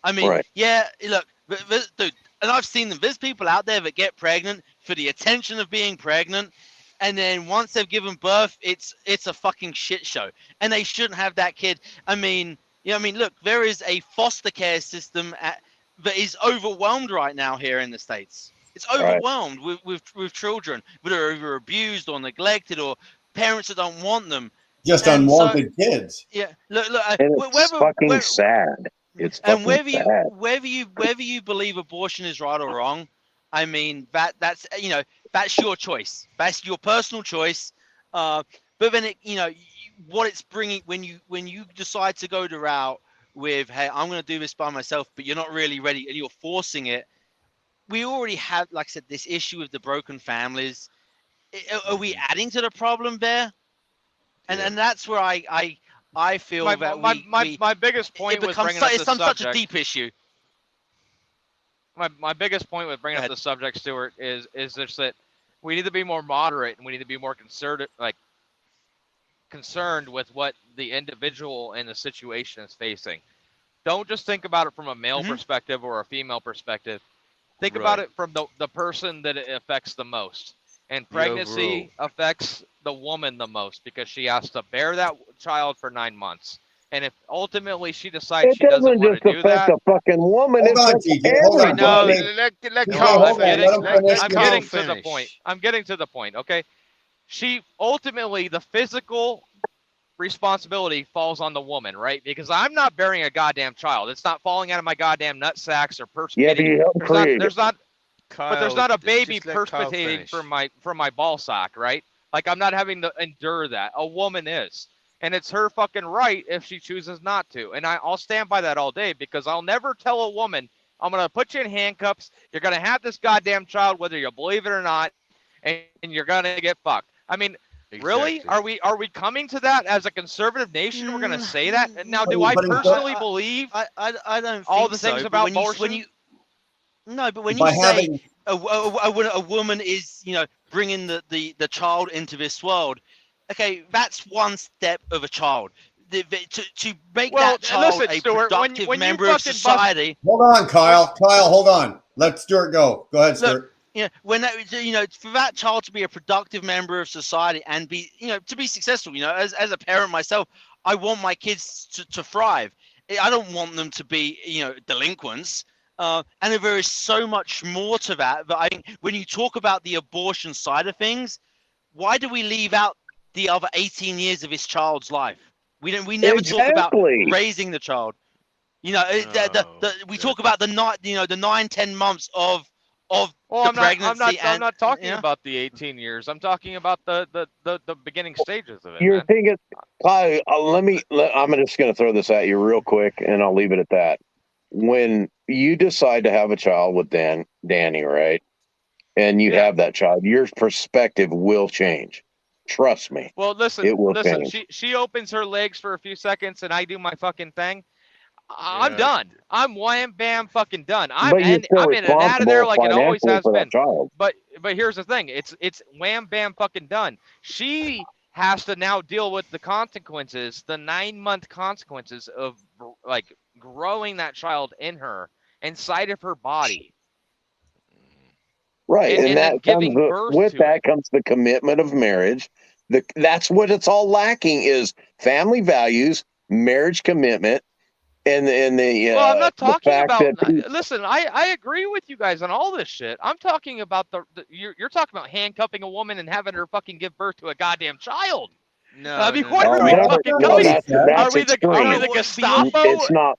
S9: I mean,
S4: Right.
S9: yeah, look, dude, and I've seen them. There's people out there that get pregnant for the attention of being pregnant, and then once they've given birth, it's a fucking shit show, and they shouldn't have that kid. I mean, you know, I mean, look, there is a foster care system that is overwhelmed right now here in the States. It's overwhelmed with children that are either abused or neglected, or parents that don't want them.
S2: Just
S9: And
S2: unwanted kids.
S9: Yeah, look,
S4: And it's fucking sad. It's fucking sad.
S9: whether you believe abortion is right or wrong, I mean, that's, you know, that's your choice. That's your personal choice. But then what it's bringing when you decide to go the route with, hey, I'm going to do this by myself, but you're not really ready and you're forcing it. We already have, like I said, this issue with the broken families. Are we adding to the problem there? And that's where I feel
S10: my biggest point with bringing up this subject,
S9: such a deep issue.
S10: My biggest point with bringing up the subject, Stuart, is just that we need to be more moderate and we need to be more concerned with what the individual in the situation is facing. Don't just think about it from a male perspective or a female perspective. Think about it from the person that it affects the most. And pregnancy affects the woman the most because she has to bear that child for 9 months. And if ultimately she decides
S4: It
S10: she doesn't
S4: doesn't
S10: want
S4: just
S10: to do
S4: affect
S10: that,
S4: the fucking woman.
S2: Hold
S4: It
S2: on,
S4: affects
S2: TJ. Hold on.
S11: No,
S4: everybody.
S11: let
S2: TJ,
S11: Carl
S2: hold on.
S11: finish.
S2: Let him finish.
S10: I'm
S11: Carl
S10: getting to the
S11: finish.
S10: point. I'm getting to the point. Okay. She ultimately, the physical responsibility falls on the woman, right? Because I'm not bearing a goddamn child. It's not falling out of my goddamn nut sacks or
S4: Yeah, but
S10: perspicating.
S4: you help create it.
S10: There's not but there's
S11: Kyle,
S10: not a baby
S11: just let Kyle
S10: perspirating
S11: finish.
S10: from my ball sack, right? Like I'm not having to endure that. A woman is. And it's her fucking right if she chooses not to. And I'll stand by that all day because I'll never tell a woman, I'm going to put you in handcuffs. You're going to have this goddamn child, whether you believe it or not, and you're going to get fucked. I mean, really?
S11: Exactly.
S10: Are we coming to that as a conservative nation? We're going to say that? And now, do
S2: But-
S10: I
S2: but in-
S10: personally believe
S9: I don't
S10: all
S9: think
S10: the
S9: so.
S10: things
S9: But
S10: about
S9: when you
S10: abortion?
S9: no, but when
S2: By
S9: you say
S2: having
S9: a woman is, bringing the child into this world, okay, that's one step of a child. To make
S10: Well,
S9: that child
S10: listen,
S9: a
S10: Stuart,
S9: productive
S10: when you
S9: member of
S10: fucking bust-
S9: society.
S2: Hold on, Kyle. Kyle, hold on. Let Stuart go. Go ahead, Stuart.
S9: When that, for that child to be a productive member of society and be, to be successful, as a parent myself, I want my kids to thrive. I don't want them to be, delinquents. And there is so much more to that. But I think when you talk about the abortion side of things, why do we leave out the other 18 years of his child's life? We never talk about
S4: Exactly.
S9: raising the child. We talk about the 9-10 months of
S10: Well,
S9: the
S10: I'm
S9: pregnancy.
S10: I'm not talking
S9: yeah.
S10: about the 18 years. I'm talking about the beginning stages of it.
S4: You're
S10: Man.
S4: thinking, Kyle, I'm just going to throw this at you real quick and I'll leave it at that. When you decide to have a child with Danny, right? And you have that child, your perspective will change. Trust me.
S10: Well, listen,
S4: It will change.
S10: she opens her legs for a few seconds and I do my fucking thing. I'm done. I'm wham bam fucking done.
S4: But you're still
S10: I'm in and out of there
S4: responsible
S10: like it always
S4: financially
S10: has
S4: for
S10: been.
S4: that child.
S10: But here's the thing. It's wham bam fucking done. She has to now deal with the consequences, the 9-month consequences of like growing that child in her, inside of her body.
S4: Right. And
S10: then
S4: that
S10: giving
S4: comes
S10: birth
S4: with
S10: to
S4: that comes the commitment of marriage. That's what it's all lacking is family values, marriage commitment, and the
S10: Well, I'm not
S4: the
S10: talking
S4: fact
S10: about.
S4: that
S10: Listen, I agree with you guys on all this shit. I'm talking about you're talking about handcuffing a woman and having her fucking give birth to a goddamn child.
S11: No,
S10: I mean,
S11: no,
S10: what
S11: no,
S10: are
S11: no,
S10: we
S11: no.
S10: fucking
S2: no,
S10: coming?
S2: that's
S10: Are we
S4: extreme.
S10: the Gestapo?
S4: It's not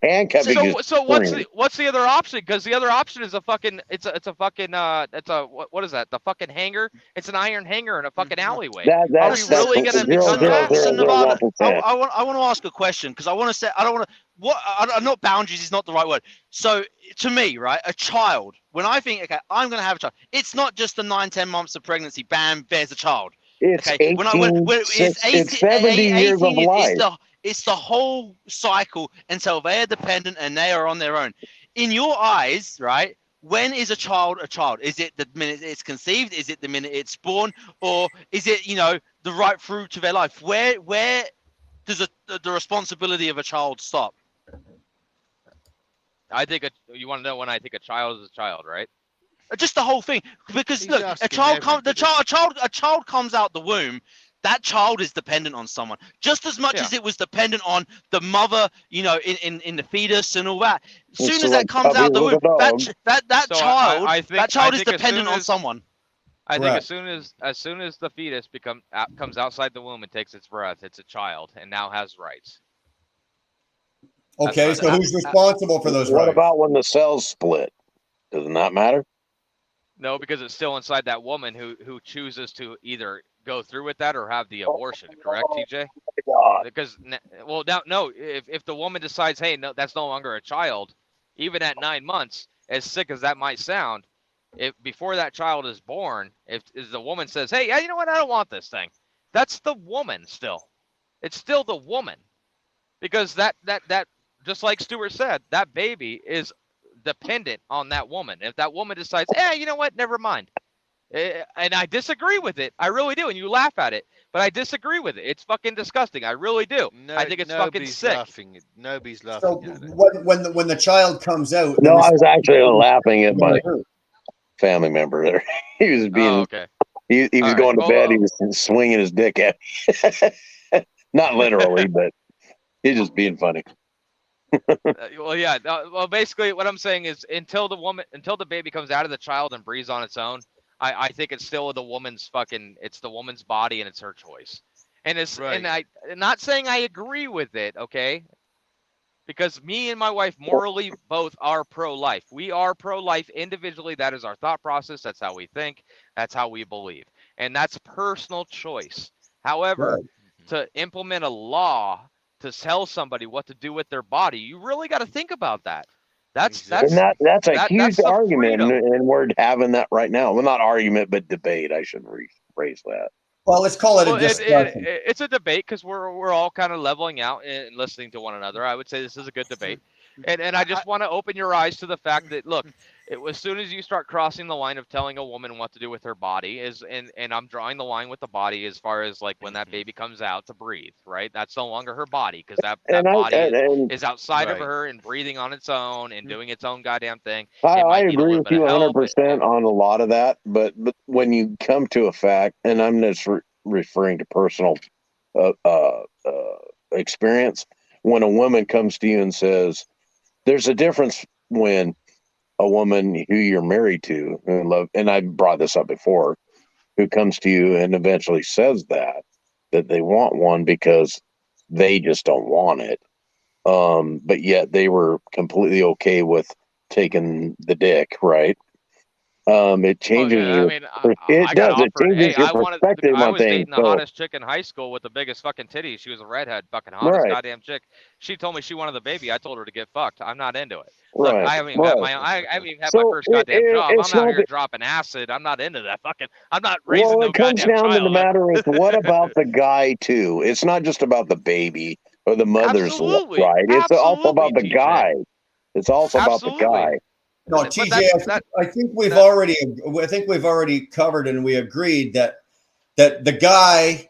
S4: handcuffing. is
S10: So
S4: extreme.
S10: what's the other option? Because the other option is a fucking it's a fucking what is that? The fucking hanger? It's an iron hanger in a fucking alleyway. Are we really gonna become that?
S9: So Nevada, I
S4: 0.001%.
S9: want to ask a question because I want to say I don't want to. Not boundaries is not the right word. So to me, right, a child. When I think, okay, I'm going to have a child. It's not just the 9-10 months of pregnancy. Bam, there's a child.
S4: It's
S9: Okay,
S4: it's 70 years of life.
S9: It's the whole cycle until they are dependent and they are on their own. In your eyes, right? When is a child a child? Is it the minute it's conceived? Is it the minute it's born? Or is it, the right through to their life? Where does the responsibility of a child stop?
S10: I think you want to know when I think a child is a child, right?
S9: Just the whole thing, because
S11: He's
S9: look, a
S11: asking
S9: child comes out the womb. That child is dependent on someone just as much as it was dependent on the mother, in the fetus and all that. As soon as that comes out the womb, that
S10: So
S9: child,
S10: I think,
S9: that child is
S10: as soon
S9: dependent on
S10: as-
S9: someone.
S10: I think
S2: Correct.
S10: as soon as the fetus comes outside the womb and takes its breath, it's a child and now has rights.
S2: Okay,
S10: That's
S2: so
S10: right.
S2: who's responsible for those
S4: What
S2: rights?
S4: about when the cells split? Does it not matter?
S10: No, because it's still inside that woman who chooses to either go through with that or have the abortion. Correct, TJ? Because no. If the woman decides, hey, no, that's no longer a child, even at 9 months, as sick as that might sound, if before that child is born, if the woman says, hey, yeah, you know what, I don't want this thing, that's the woman still. It's still the woman, because that just like Stuart said, that baby is dependent on that woman. If that woman decides, you know what, never mind. And I disagree with it. I really do. And you laugh at it, but I disagree with it. It's fucking disgusting. I really do. I think it's fucking sick.
S11: Nobody's laughing
S2: So
S11: at it.
S2: when the child comes out,
S4: No, I was actually laughing at my family member there. He was being,
S10: okay.
S4: he was
S10: All
S4: going
S10: right.
S4: to bed. He was swinging his dick at me. Not literally, but He's just being funny.
S10: Well, yeah. Well, basically, what I'm saying is, until the baby comes out of the child and breathes on its own, I think it's still the woman's it's the woman's body and it's her choice. And and I'm not saying I agree with it, okay? Because me and my wife morally both are pro-life. We are pro-life individually. That is our thought process. That's how we think. That's how we believe. And that's personal choice. However, to implement a law to tell somebody what to do with their body, you really got to think about that. That's
S4: a huge
S10: the
S4: argument,
S10: freedom.
S4: and we're having that right now. Well, not argument, but debate. I should rephrase that.
S2: Well, let's call it a discussion.
S10: It's a debate because we're all kind of leveling out and listening to one another. I would say this is a good debate, and I just want to open your eyes to the fact that, look, as soon as you start crossing the line of telling a woman what to do with her body and I'm drawing the line with the body as far as like when that baby comes out to breathe, right? That's no longer her body because that body is outside of her and breathing on its own and doing its own goddamn thing.
S4: I agree with you 100% on a lot of that, but when you come to a fact, and I'm just referring to personal experience, when a woman comes to you and says, there's a difference when a woman who you're married to and love, and I brought this up before, who comes to you and eventually says that they want one because they just don't want it, but yet they were completely okay with taking the dick, right? It changes your perspective
S10: I
S4: on
S10: was
S4: things.
S10: dating the hottest chick in high school with the biggest fucking titties. She was a redhead, fucking hottest goddamn chick. She told me she wanted the baby. I told her to get fucked. I'm not into it. Look, I haven't even had my first goddamn job. I'm out here dropping acid. I'm not into that fucking. I'm not raising no goddamn child.
S4: Well, it comes down to the matter is, what about the guy too? It's not just about the baby or the mother's right. It's also about the guy. It's also about the guy.
S2: No, TJ, I think we've already covered and we agreed that the guy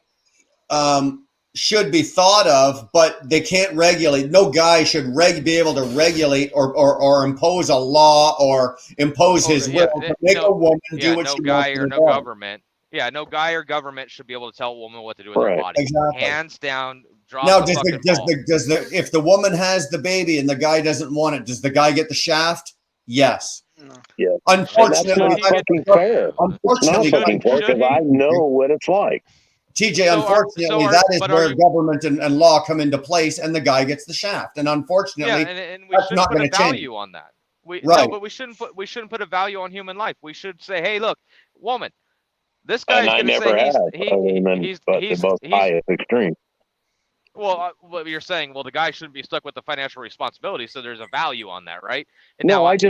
S2: should be thought of, but they can't regulate. No guy should be able to regulate or impose a law or impose his will to make a woman do what she wants to do.
S10: No government. Yeah, no guy or government should be able to tell a woman what to do with her body.
S2: Exactly.
S10: Hands down.
S2: Now, if the woman has the baby and the guy doesn't want it, does the guy get the shaft? Yes.
S4: Yeah.
S2: Unfortunately,
S4: that's not fucking fair.
S2: Unfortunately,
S4: it's not fucking fair because I know what it's like.
S2: TJ, unfortunately, that is where government and law come into place, and the guy gets the shaft. And unfortunately,
S10: and we
S2: that's
S10: shouldn't
S2: not
S10: put
S2: going
S10: a
S2: to change.
S10: value on that. No, but we shouldn't put a value on human life. We should say, hey, look, woman, this guy's going to say he's
S4: the most highest extreme.
S10: Well, what you're saying, the guy shouldn't be stuck with the financial responsibility, so there's a value on that, right?
S4: And no, it's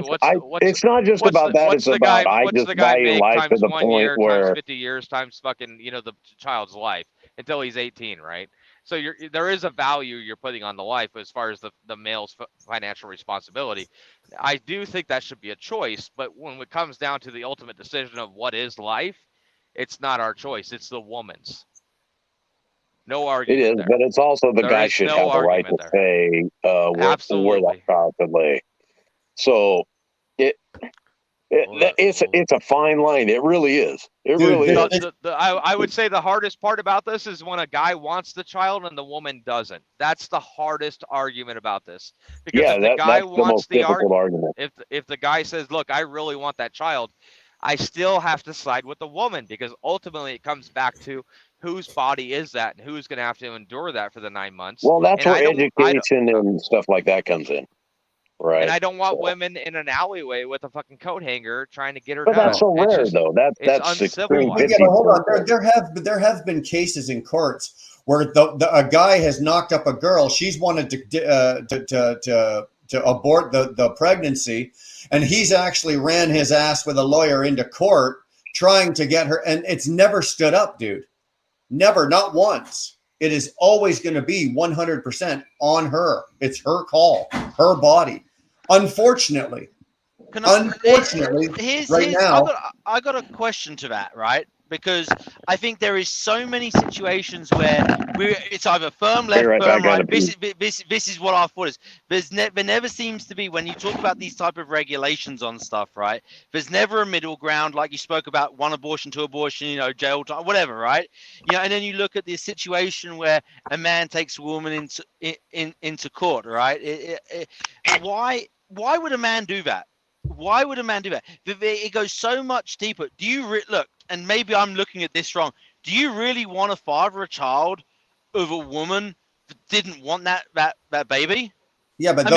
S4: not just about that. It's about I just value life to the point where
S10: 50 years times fucking the child's life until he's 18, right? So there is a value you're putting on the life as far as the male's financial responsibility. I do think that should be a choice, but when it comes down to the ultimate decision of what is life, it's not our choice; it's the woman's. No argument.
S4: It is, but it's also the guy should have the right to say where that child should lay. So it's a fine line. It really is. It really is.
S10: I would say the hardest part about this is when a guy wants the child and the woman doesn't. That's the hardest argument about this. Because if the guy wants the argument, if the guy says, "Look, I really want that child," I still have to side with the woman because ultimately it comes back to whose body is that and who's going to have to endure that for the 9 months.
S4: Well, that's where education and stuff like that comes in. Right.
S10: And I don't want women in an alleyway with a fucking coat hanger trying to get her
S4: down. That's so rare, though. That's extreme.
S2: Hold on. There have been cases in courts where a guy has knocked up a girl. She's wanted to abort the pregnancy, and he's actually ran his ass with a lawyer into court trying to get her, and it's never stood up, dude. Never, not once. It is always going to be 100% on her. It's her call, her body. Unfortunately, now,
S9: I got a question to that, right? because I think there is so many situations where it's either firm left,
S4: Be right
S9: firm
S4: back,
S9: right.
S4: gotta
S9: This is what our thought is. There never seems to be, when you talk about these type of regulations on stuff, right? There's never a middle ground, like you spoke about, one abortion, two abortion, you know, jail time, whatever, right? You know, and then you look at the situation where a man takes a woman into court, right? Why would a man do that? Why would a man do that? It goes so much deeper. Do you look? And maybe I'm looking at this wrong. Do you really want to father a child of a woman that didn't want that baby?
S2: Yeah, but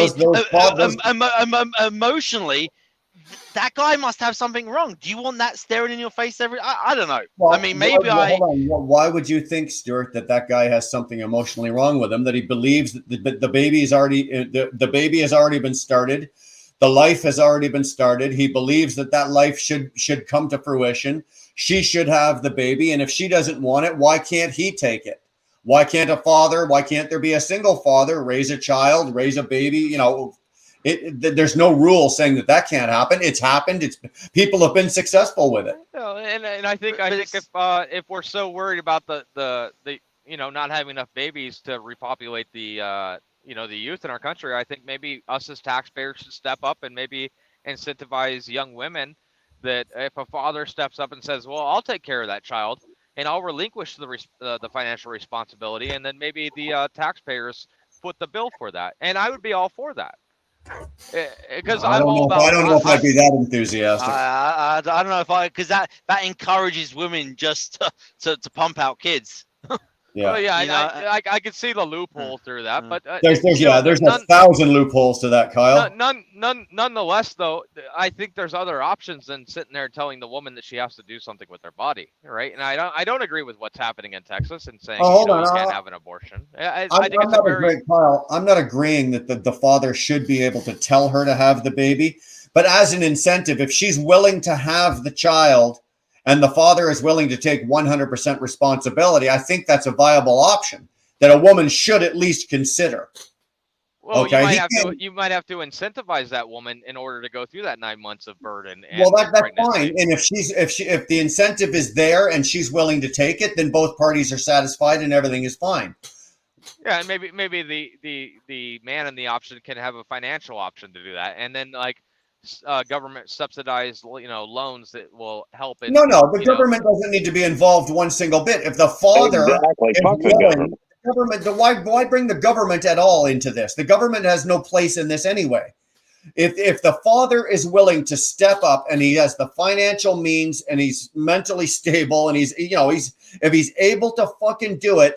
S9: Emotionally, that guy must have something wrong. Do you want that staring in your face every? I don't know.
S2: Well,
S9: I mean, maybe
S2: hold on. Why would you think, Stuart, that guy has something emotionally wrong with him? That he believes that the baby is already the baby has already been started, the life has already been started. He believes that life should come to fruition. She should have the baby, and if she doesn't want it, why can't he take it? Why can't a father? Why can't there be a single father raise a child, raise a baby? You know. There's no rule saying that can't happen. It's happened. People have been successful with it.
S10: And I think if we're so worried about the not having enough babies to repopulate the the youth in our country, I think maybe us as taxpayers should step up and maybe incentivize young women that if a father steps up and says, "Well, I'll take care of that child and I'll relinquish the financial responsibility," and then maybe the taxpayers foot the bill for that, and I would be all for that. Because I don't know
S2: if I'd be that enthusiastic.
S9: I don't know if because that encourages women just to pump out kids.
S2: Yeah,
S10: well, yeah, I could see the loophole through that, but
S2: there's 1,000 loopholes to that, Kyle.
S10: Nonetheless, though, I think there's other options than sitting there telling the woman that she has to do something with her body, right? And I don't agree with what's happening in Texas and saying you can't have an abortion. I think it's
S2: Kyle, I'm not agreeing that the father should be able to tell her to have the baby, but as an incentive, if she's willing to have the child and the father is willing to take 100% responsibility, I think that's a viable option that a woman should at least consider.
S10: Well,
S2: okay,
S10: you might have to incentivize that woman in order to go through that 9 months of burden.
S2: Well, that's fine. And if the incentive is there and she's willing to take it, then both parties are satisfied and everything is fine.
S10: Yeah, and maybe the man in the option can have a financial option to do that, and then government subsidized loans that will help it.
S2: No, the government doesn't need to be involved one single bit. If the father why bring the government at all into this? The government has no place in this anyway. If the father is willing to step up and he has the financial means and he's mentally stable and if he's able to fucking do it,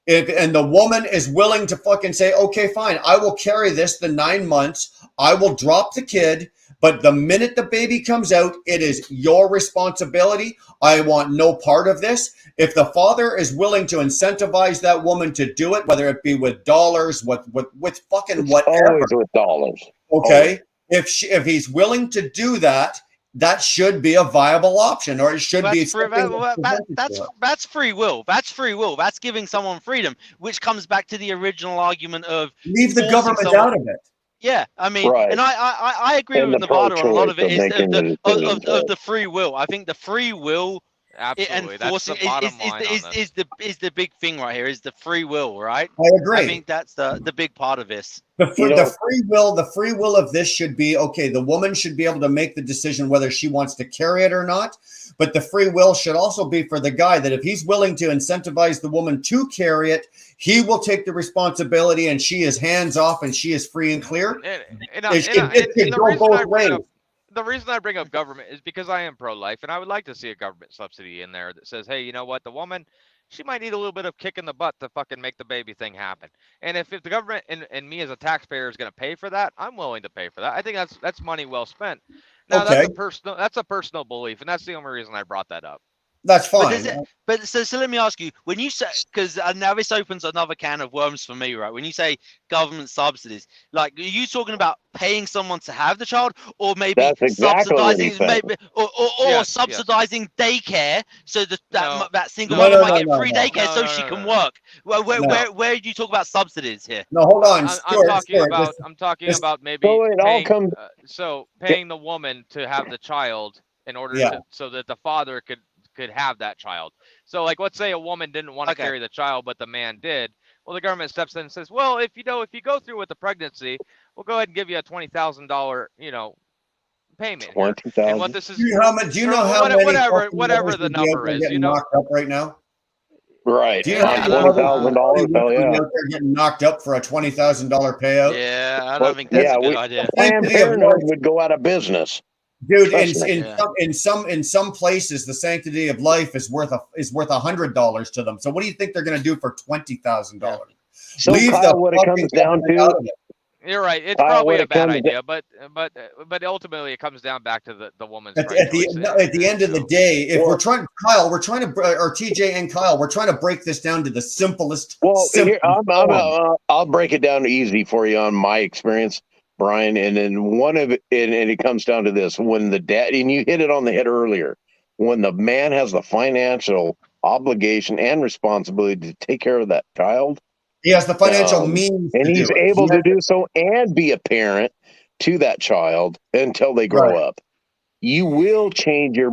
S2: and the woman is willing to fucking say, okay, fine, I will carry this the 9 months, I will drop the kid, but the minute the baby comes out, it is your responsibility. I want no part of this. If the father is willing to incentivize that woman to do it, whether it be with dollars, with fucking whatever.
S4: Always with dollars.
S2: Okay. Always. If he's willing to do that, that should be a viable option, or it should be.
S9: That's free will. That's free will. That's giving someone freedom, which comes back to the original argument of
S2: leave the government out of it.
S9: Yeah, I mean, right. And I agree with Nevada on a lot of it is the free will. I think the free will
S10: absolutely that's the bottom line
S9: is the big thing right here, is the free will, right?
S2: I agree.
S9: I think that's the big part of this.
S2: The free will of this should be, okay, the woman should be able to make the decision whether she wants to carry it or not. But the free will should also be for the guy, that if he's willing to incentivize the woman to carry it, he will take the responsibility and she is hands off and she is free and clear.
S10: The reason I bring up government is because I am pro-life and I would like to see a government subsidy in there that says, hey, you know what, the woman, she might need a little bit of kick in the butt to fucking make the baby thing happen. And if the government and me as a taxpayer is going to pay for that, I'm willing to pay for that. I think that's money well spent. Now,
S2: okay.
S10: That's a personal belief, and that's the only reason I brought that up.
S2: That's fine.
S9: But so let me ask you, when you say, because now this opens another can of worms for me, right? When you say government subsidies, like, are you talking about paying someone to have the child, or maybe subsidizing, subsidizing daycare so that single mother might get free daycare so she can work? Where do you talk about subsidies here?
S2: No, hold on.
S10: I'm talking about maybe paying the woman to have the child in order so that the father could could have that child. So like, let's say a woman didn't want to
S9: Okay.
S10: carry the child, but the man did. Well, the government steps in and says, well, if you go through with the pregnancy, we'll go ahead and give you a $20,000, payment here. And
S4: 20,000.
S10: what this is,
S2: Do you know how many? Do you
S10: or
S2: know how
S10: what-
S2: many?
S10: whatever-
S2: fucking
S10: whatever
S2: women
S10: the
S2: should be out
S10: number
S2: there
S10: is,
S2: getting
S10: you know?
S2: knocked up right now?
S4: Right.
S2: Do you
S9: Yeah,
S2: know
S9: I
S2: how
S9: don't
S2: many
S9: think-
S4: $20,000. Hell
S2: women
S4: yeah.
S2: out there getting knocked up for a $20,000 payout?
S9: Yeah, I don't
S4: But
S9: think that's
S4: yeah,
S9: a good idea.
S4: Planned
S2: Sanctity of
S4: Parenthood
S2: life.
S4: would go out of business.
S2: Dude,
S4: Trust me.
S2: in some places, the sanctity of life is worth $100 to them. So what do you think they're going to do for $20,000?
S4: So Kyle, what it comes down to,
S10: you're right. It's
S4: Kyle,
S10: probably
S4: what
S10: a
S4: it
S10: bad
S4: comes
S10: idea, but ultimately it comes down back to the woman's
S2: At,
S10: right
S2: at the
S10: choice.
S2: at the end of the day, if
S4: Well-
S2: we're trying, Kyle, we're trying to, or TJ and Kyle, we're trying to break this down to the simplest.
S4: well, here,
S2: form.
S4: I'll break it down easy for you on my experience, Brian. And then one of it, and it comes down to this: when the dad, and you hit it on the head earlier, when the man has the financial obligation and responsibility to take care of that child,
S2: He has the financial
S4: Um,
S2: means,
S4: and
S2: to
S4: he's
S2: do it.
S4: able
S2: He
S4: to
S2: has-
S4: do so and be a parent to that child until they grow
S2: Right.
S4: up. You will change your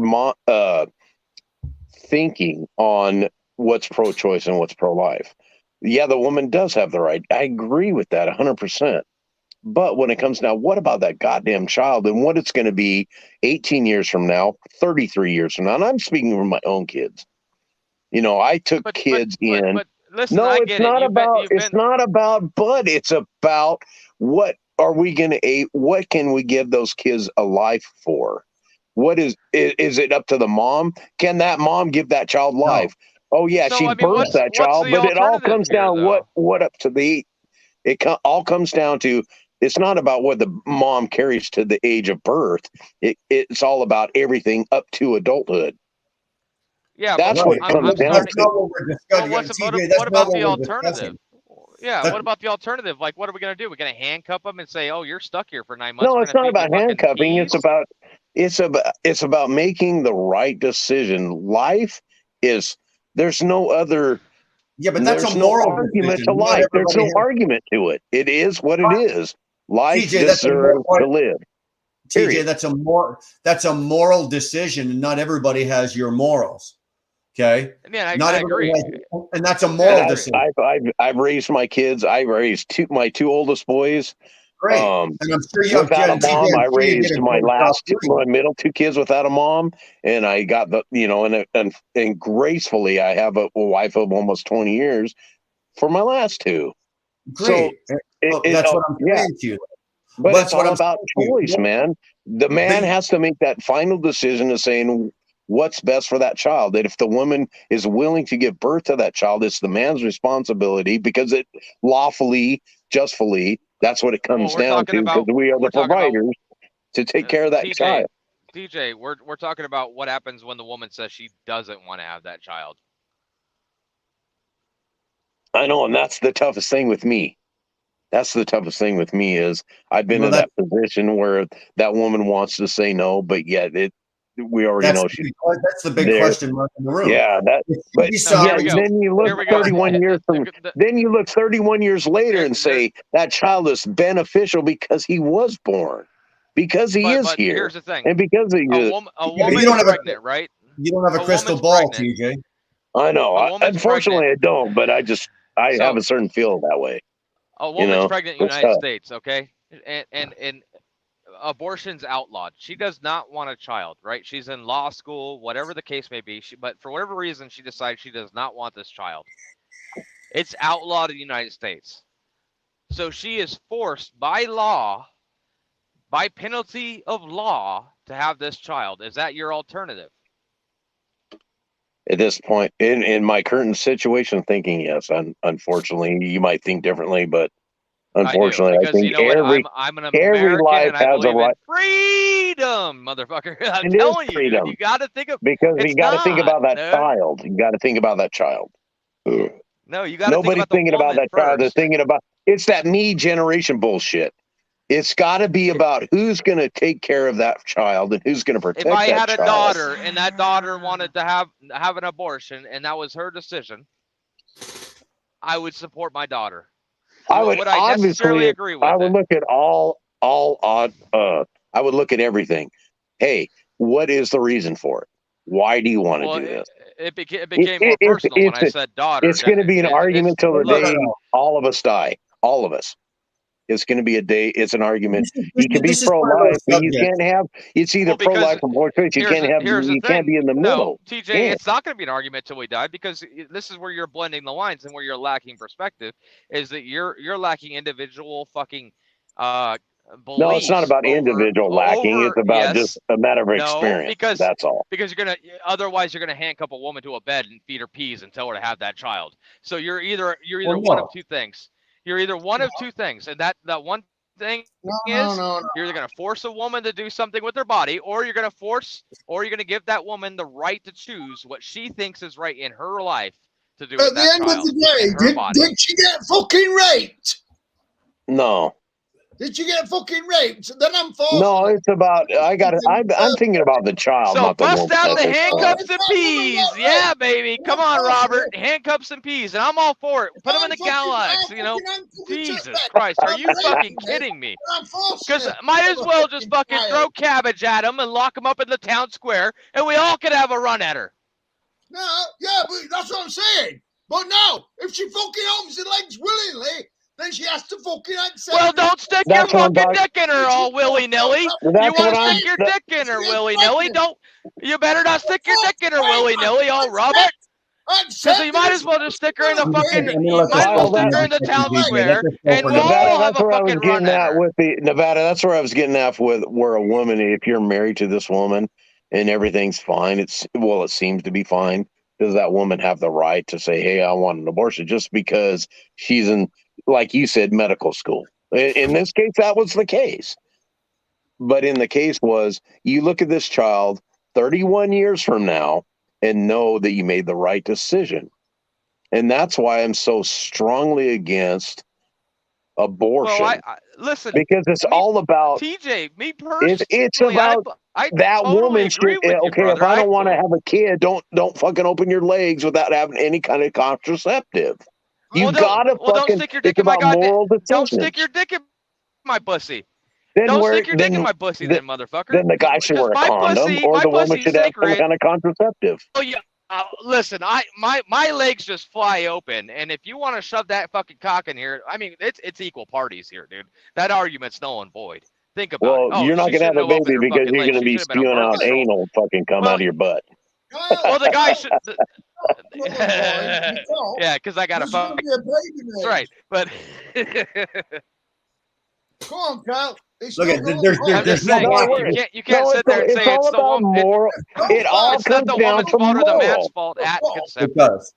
S4: thinking on what's pro-choice and what's pro-life. Yeah, the woman does have the right. I agree with that 100%. But when it comes now, what about that goddamn child and what it's going to be 18 years from now, 33 years from now? And I'm speaking from my own kids. I took kids in.
S10: But listen,
S4: No,
S10: I
S4: it's
S10: get it.
S4: not
S10: You've been-
S4: about.
S10: you've
S4: It's
S10: been-
S4: not about. But it's about what are we going to? What can we give those kids a life for? What is it up to the mom? Can that mom give that child life? Oh yeah,
S10: So,
S4: she
S10: I mean,
S4: birthed
S10: what's-
S4: that
S10: what's
S4: child,
S10: the
S4: but it all
S10: alternative
S4: comes
S10: here,
S4: down
S10: though?
S4: what up to the. All comes down to. It's not about what the mom carries to the age of birth. It's all about everything up to adulthood.
S10: Yeah,
S4: That's
S10: but
S4: what it
S10: I'm
S4: comes down
S10: starting-
S4: to.
S2: not what we're discussing.
S10: Well,
S2: TJ, that's
S10: what
S2: not
S10: about the
S2: we're
S10: alternative?
S2: discussing.
S10: Yeah,
S2: That-
S10: what about the alternative? Like, what are we gonna do? We're gonna handcuff them and say, "Oh, you're stuck here for 9 months."
S4: No,
S10: We're
S4: it's
S10: gonna
S4: not
S10: feed you
S4: about
S10: fucking
S4: handcuffing.
S10: peas?
S4: It's about making the right decision. Life is there's no other.
S2: Yeah, but that's
S4: there's
S2: a moral
S4: no argument
S2: decision.
S4: to
S2: Not
S4: life. There's no
S2: everybody has-
S4: argument to it. It is what it is. Life
S2: TJ, that's a
S4: deserves
S2: moral-
S4: to live.
S2: TJ,
S4: Period.
S2: that's a moral decision, and not everybody has your morals. Okay,
S10: Yeah,
S2: not
S10: I
S2: everybody
S10: agree.
S2: has, and that's a moral
S4: And
S2: decision.
S4: I've raised my kids. I raised my two oldest boys.
S2: Great, and I'm sure you have
S4: Without a
S2: TJ,
S4: mom,
S2: I'm
S4: I
S2: sure you did
S4: raised
S2: a
S4: my
S2: good
S4: last
S2: job doing it.
S4: my middle two kids without a mom, and I got and gracefully I have a wife of almost 20 years for my last two.
S2: Great. Well, that's what I'm
S4: yeah.
S2: saying to you.
S4: But
S2: That's
S4: it's
S2: what
S4: all
S2: I'm
S4: about
S2: saying to you.
S4: choice, man. The man
S2: But-
S4: has to make that final decision of saying what's best for that child. That if the woman is willing to give birth to that child, it's the man's responsibility because it lawfully, justfully, that's what it comes
S10: we're
S4: down
S10: talking
S4: to.
S10: about-
S4: Because we are
S10: we're
S4: the
S10: talking about-
S4: providers to take care of that child.
S10: DJ, we're talking about what happens when the woman says she doesn't want to have that child.
S4: I know, and that's the toughest thing with me. That's the toughest thing with me is I've been
S2: Well,
S4: in that position where that woman wants to say no, but yet we already know she's
S2: that's the big
S4: there.
S2: question mark in the room.
S4: Yeah, that. But
S10: here we go.
S4: then you look
S10: Here we go.
S4: 31 years from. Then you look 31 years later and say that child is beneficial because he was born, because he is
S10: But
S4: here,
S10: here's the thing.
S4: and because he
S10: A
S4: is.
S10: woman's
S2: you don't have
S10: pregnant, right?
S2: You don't have a
S10: A
S2: crystal
S10: woman's
S2: ball,
S10: pregnant.
S2: TJ.
S4: I know.
S10: A woman's
S4: Unfortunately, I don't. But I
S10: So-
S4: have a certain feel that way.
S10: A woman's
S4: know,
S10: pregnant in the
S4: it's
S10: United
S4: tough.
S10: States, okay? And abortion's outlawed. She does not want a child, right? She's in law school, whatever the case may be. But for whatever reason, she decides she does not want this child. It's outlawed in the United States. So she is forced by law, by penalty of law, to have this child. Is that your alternative?
S4: At this point, in my current situation, thinking yes. Unfortunately, you might think differently, but unfortunately, I
S10: because
S4: think
S10: you know
S4: every
S10: what? I'm an
S4: every
S10: American
S4: life
S10: and I
S4: has a
S10: believe in
S4: right.
S10: freedom, motherfucker. I'm
S4: It is
S10: telling you, dude,
S4: freedom.
S10: you got to think of
S4: Because
S10: it's
S4: you got to think
S10: not,
S4: about that
S10: dude.
S4: child. You got to think about that child.
S10: No, you got to think
S4: Nobody's
S10: about the
S4: thinking about
S10: woman
S4: that child. They're
S10: first.
S4: thinking about it's that me generation bullshit. It's got to be about who's going to take care of that child and who's going to protect
S10: If I
S4: that
S10: had a
S4: child.
S10: daughter and that daughter wanted to have an abortion and that was her decision, I would support my daughter.
S4: I would
S10: I necessarily
S4: obviously.
S10: agree with
S4: I
S10: it?
S4: would look at all odd. I would look at everything. Hey, what is the reason for it? Why do you want to
S10: Well,
S4: do this?
S10: it became more personal when I said daughter.
S4: It's going to be an argument till the
S10: look,
S4: day all of us die. All of us. It's going to be a day. It's an argument. You can be
S2: this is part of
S4: pro-life,
S2: the
S4: but you
S2: subject.
S4: can't have. It's either
S10: Well, because
S4: pro-life or pro-choice. You can't have.
S10: here's the
S4: You can't be
S10: thing.
S4: in the middle.
S10: No, TJ,
S4: Can't.
S10: it's not going to be an argument till we die, because this is where you're blending the lines and where you're lacking perspective. Is that you're lacking individual fucking beliefs.
S4: No, it's not about individual lacking. It's about
S10: yes,
S4: just a matter of
S10: no,
S4: experience.
S10: because
S4: That's all.
S10: because you're gonna otherwise you're gonna handcuff a woman to a bed and feed her peas and tell her to have that child. So you're either one of two things. You're either one of two things, and that one thing is you're either going to force a woman to do something with her body, or you're going to give that woman the right to choose what she thinks is right in her life to do with
S7: At the
S10: that
S7: end
S10: child
S7: of the day, did she get fucking raped?
S4: No.
S7: Did you get fucking raped? Then I'm forced.
S4: No, it's about. I'm thinking about the child.
S10: So
S4: not the
S10: bust
S4: woman.
S10: out the
S4: That's
S10: handcuffs and peas. Yeah, baby. Come on, Robert. Handcuffs and peas. And I'm all for it. Put them in the Galax, you know. Jesus Christ. Are you fucking kidding me? Because might as well just fucking throw cabbage at him and lock him up in the town square, and we all could have a run at her.
S7: No, yeah, but that's what I'm saying. But no, if she fucking opens her legs willingly, then she has to fucking accept.
S10: Well, don't stick your fucking dick in her all willy-nilly. You want to stick your dick in her willy-nilly? You better not stick your dick in her willy-nilly, all Robert. Because you might as well just stick her in the fucking, you might as well stick her in the town square, and we'll all have a fucking run at her.
S4: With the Nevada, that's where I was getting at with where a woman, if you're married to this woman and everything's fine, it seems to be fine. Does that woman have the right to say, hey, I want an abortion just because she's in, like you said, medical school? In this case, that was the case. But in the case was, you look at this child 31 years from now and know that you made the right decision. And that's why I'm so strongly against abortion.
S10: Well, listen,
S4: because it's all about
S10: TJ. Me personally,
S4: it's about that
S10: totally
S4: woman.
S10: Agree with you,
S4: Okay,
S10: brother.
S4: if I don't want to have a kid, don't fucking open your legs without having any kind of contraceptive. You gotta
S10: don't stick your dick in my Don't stick your dick in my pussy. Don't stick your dick in my pussy, then, motherfucker.
S4: Then the guy should wear a condom, or the woman should have some kind of contraceptive.
S10: Oh yeah. Listen, my legs just fly open, and if you want to shove that fucking cock in here, I mean, it's equal parties here, dude. That argument's null and void. Think about it.
S4: Well, you're not gonna have a baby because you're gonna be spewing out anal fucking come out of your butt.
S10: Well, the guy should. Yeah, because I got a fuck. That's right, but.
S7: Come on, Kyle.
S2: Look at there's no
S10: you can't sit there and say it's the woman.
S4: It all comes down to
S10: moral. The man's
S4: moral.
S10: fault at conception.
S2: It does.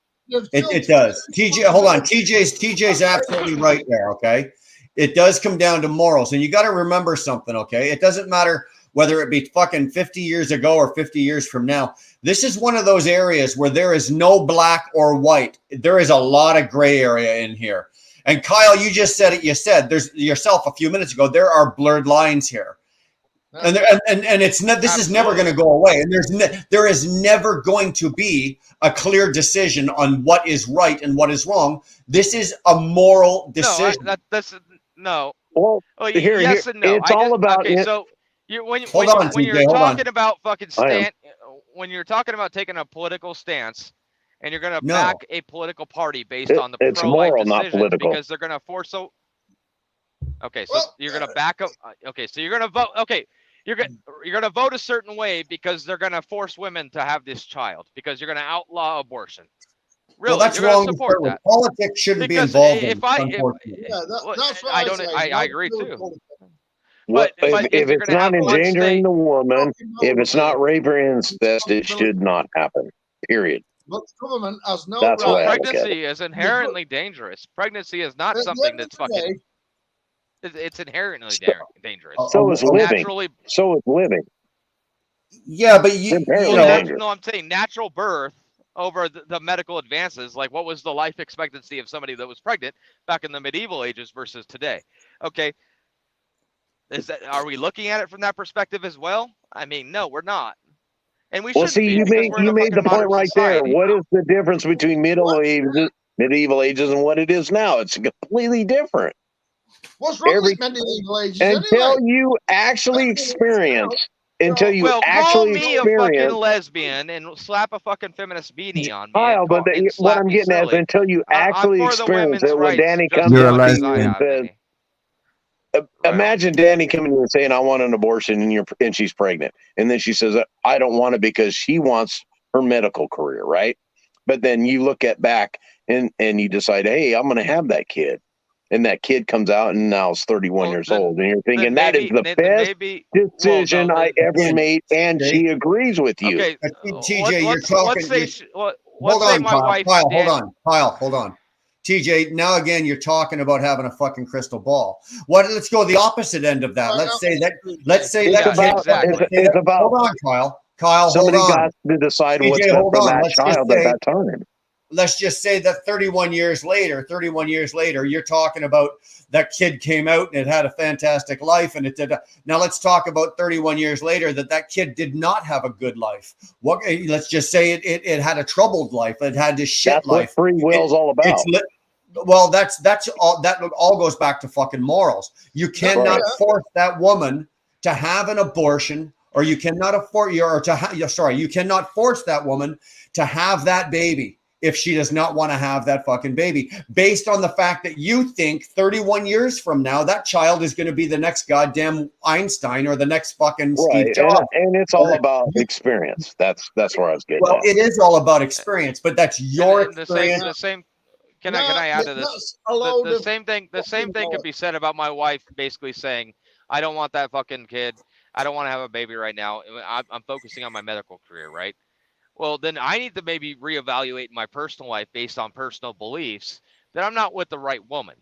S2: It does. TJ, hold on. TJ's absolutely right there. Okay, it does come down to morals, and you got to remember something. Okay, it doesn't matter whether it be fucking 50 years ago or 50 years from now. This is one of those areas where there is no black or white. There is a lot of gray area in here. And Kyle, you just said it. You said there's yourself a few minutes ago. There are blurred lines here, and it's not. This is never going to go away. And there is never going to be a clear decision on what is right and what is wrong. This is a moral decision.
S10: No.
S4: Well,
S10: yes and no.
S4: It's all about.
S10: Okay, so when you're talking about fucking when you're talking about taking a political stance. And you're going to back a political party based on the pro-life
S4: moral, not
S10: decision
S4: political.
S10: because they're going to force so. Okay, so you're going to back up. Okay, so you're going to vote. Okay, you're going to vote a certain way because they're going to force women to have this child because you're going to outlaw abortion. Really,
S2: well, that's
S10: you're
S2: wrong.
S10: Support that.
S2: Politics shouldn't
S10: because
S2: be involved.
S10: I agree too.
S4: But if it's not endangering the woman, if it's not rape or incest, it should not happen. Period.
S7: But the government has no
S4: right.
S10: Pregnancy is inherently dangerous. Pregnancy is not something that's fucking. It's inherently dangerous.
S4: So is living. So is living.
S2: Yeah, but you know.
S10: No, I'm saying natural birth over the medical advances. Like, what was the life expectancy of somebody that was pregnant back in the medieval ages versus today? Okay. Are we looking at it from that perspective as well? I mean, no, we're not. And we
S4: well, see, you made the point right there. What is the difference between medieval ages and what it is now? It's completely different.
S7: What's wrong with medieval ages?
S4: Until you actually experience until you
S10: Well, call
S4: actually
S10: me a fucking
S4: experience.
S10: lesbian and slap a fucking feminist beanie on me.
S4: Kyle,
S10: and
S4: but
S10: call, and
S4: what
S10: slap
S4: I'm
S10: me
S4: getting at is
S10: silly.
S4: until you
S10: I'm
S4: actually
S10: for the
S4: experience
S10: women's
S4: it, when
S10: rights
S4: Danny
S10: just
S4: comes
S10: as
S1: You're a
S4: in
S10: much
S4: to
S10: as
S4: you
S10: I
S4: and
S10: have
S4: says,
S10: any.
S4: imagine Danny coming in and saying, I want an abortion, and she's pregnant. And then she says, I don't want it because she wants her medical career, right? But then you look at back and you decide, hey, I'm going to have that kid. And that kid comes out and now is 31 years old. And you're thinking, that is the best decision I ever made. And she agrees with you.
S10: Okay,
S2: TJ, you're
S10: let's
S2: talking.
S10: say
S2: Hold on,
S10: my
S2: Kyle.
S10: wife.
S2: Kyle,
S10: Dan,
S2: hold on. TJ, now again, you're talking about having a fucking crystal ball. Let's go the opposite end of that. Let's say that.
S4: It's about.
S2: Hold on, Kyle. Kyle,
S4: somebody
S2: hold on.
S4: got to decide
S2: TJ,
S4: what's best
S2: hold
S4: for
S2: on.
S4: that
S2: Let's just
S4: child
S2: say-
S4: at that time.
S2: Let's just say that 31 years later, you're talking about that kid came out and it had a fantastic life and it did. Now let's talk about 31 years later that kid did not have a good life. Let's just say it had a troubled life. It had this shit
S4: That's
S2: life.
S4: what free will's all about.
S2: Well, that's all. That all goes back to fucking morals. You cannot force that woman to have an abortion, or you cannot you cannot force that woman to have that baby if she does not want to have that fucking baby, based on the fact that you think 31 years from now that child is going to be the next goddamn Einstein or the next fucking Steve Jobs.
S4: And it's all about experience. That's where I was getting
S2: Well,
S4: at.
S2: it is all about experience, but that's your experience.
S10: The same. Can I add to this? The same thing. The same thing could be said about my wife, basically saying, "I don't want that fucking kid. I don't want to have a baby right now. I'm focusing on my medical career, right?" Well, then I need to maybe reevaluate my personal life based on personal beliefs that I'm not with the right woman.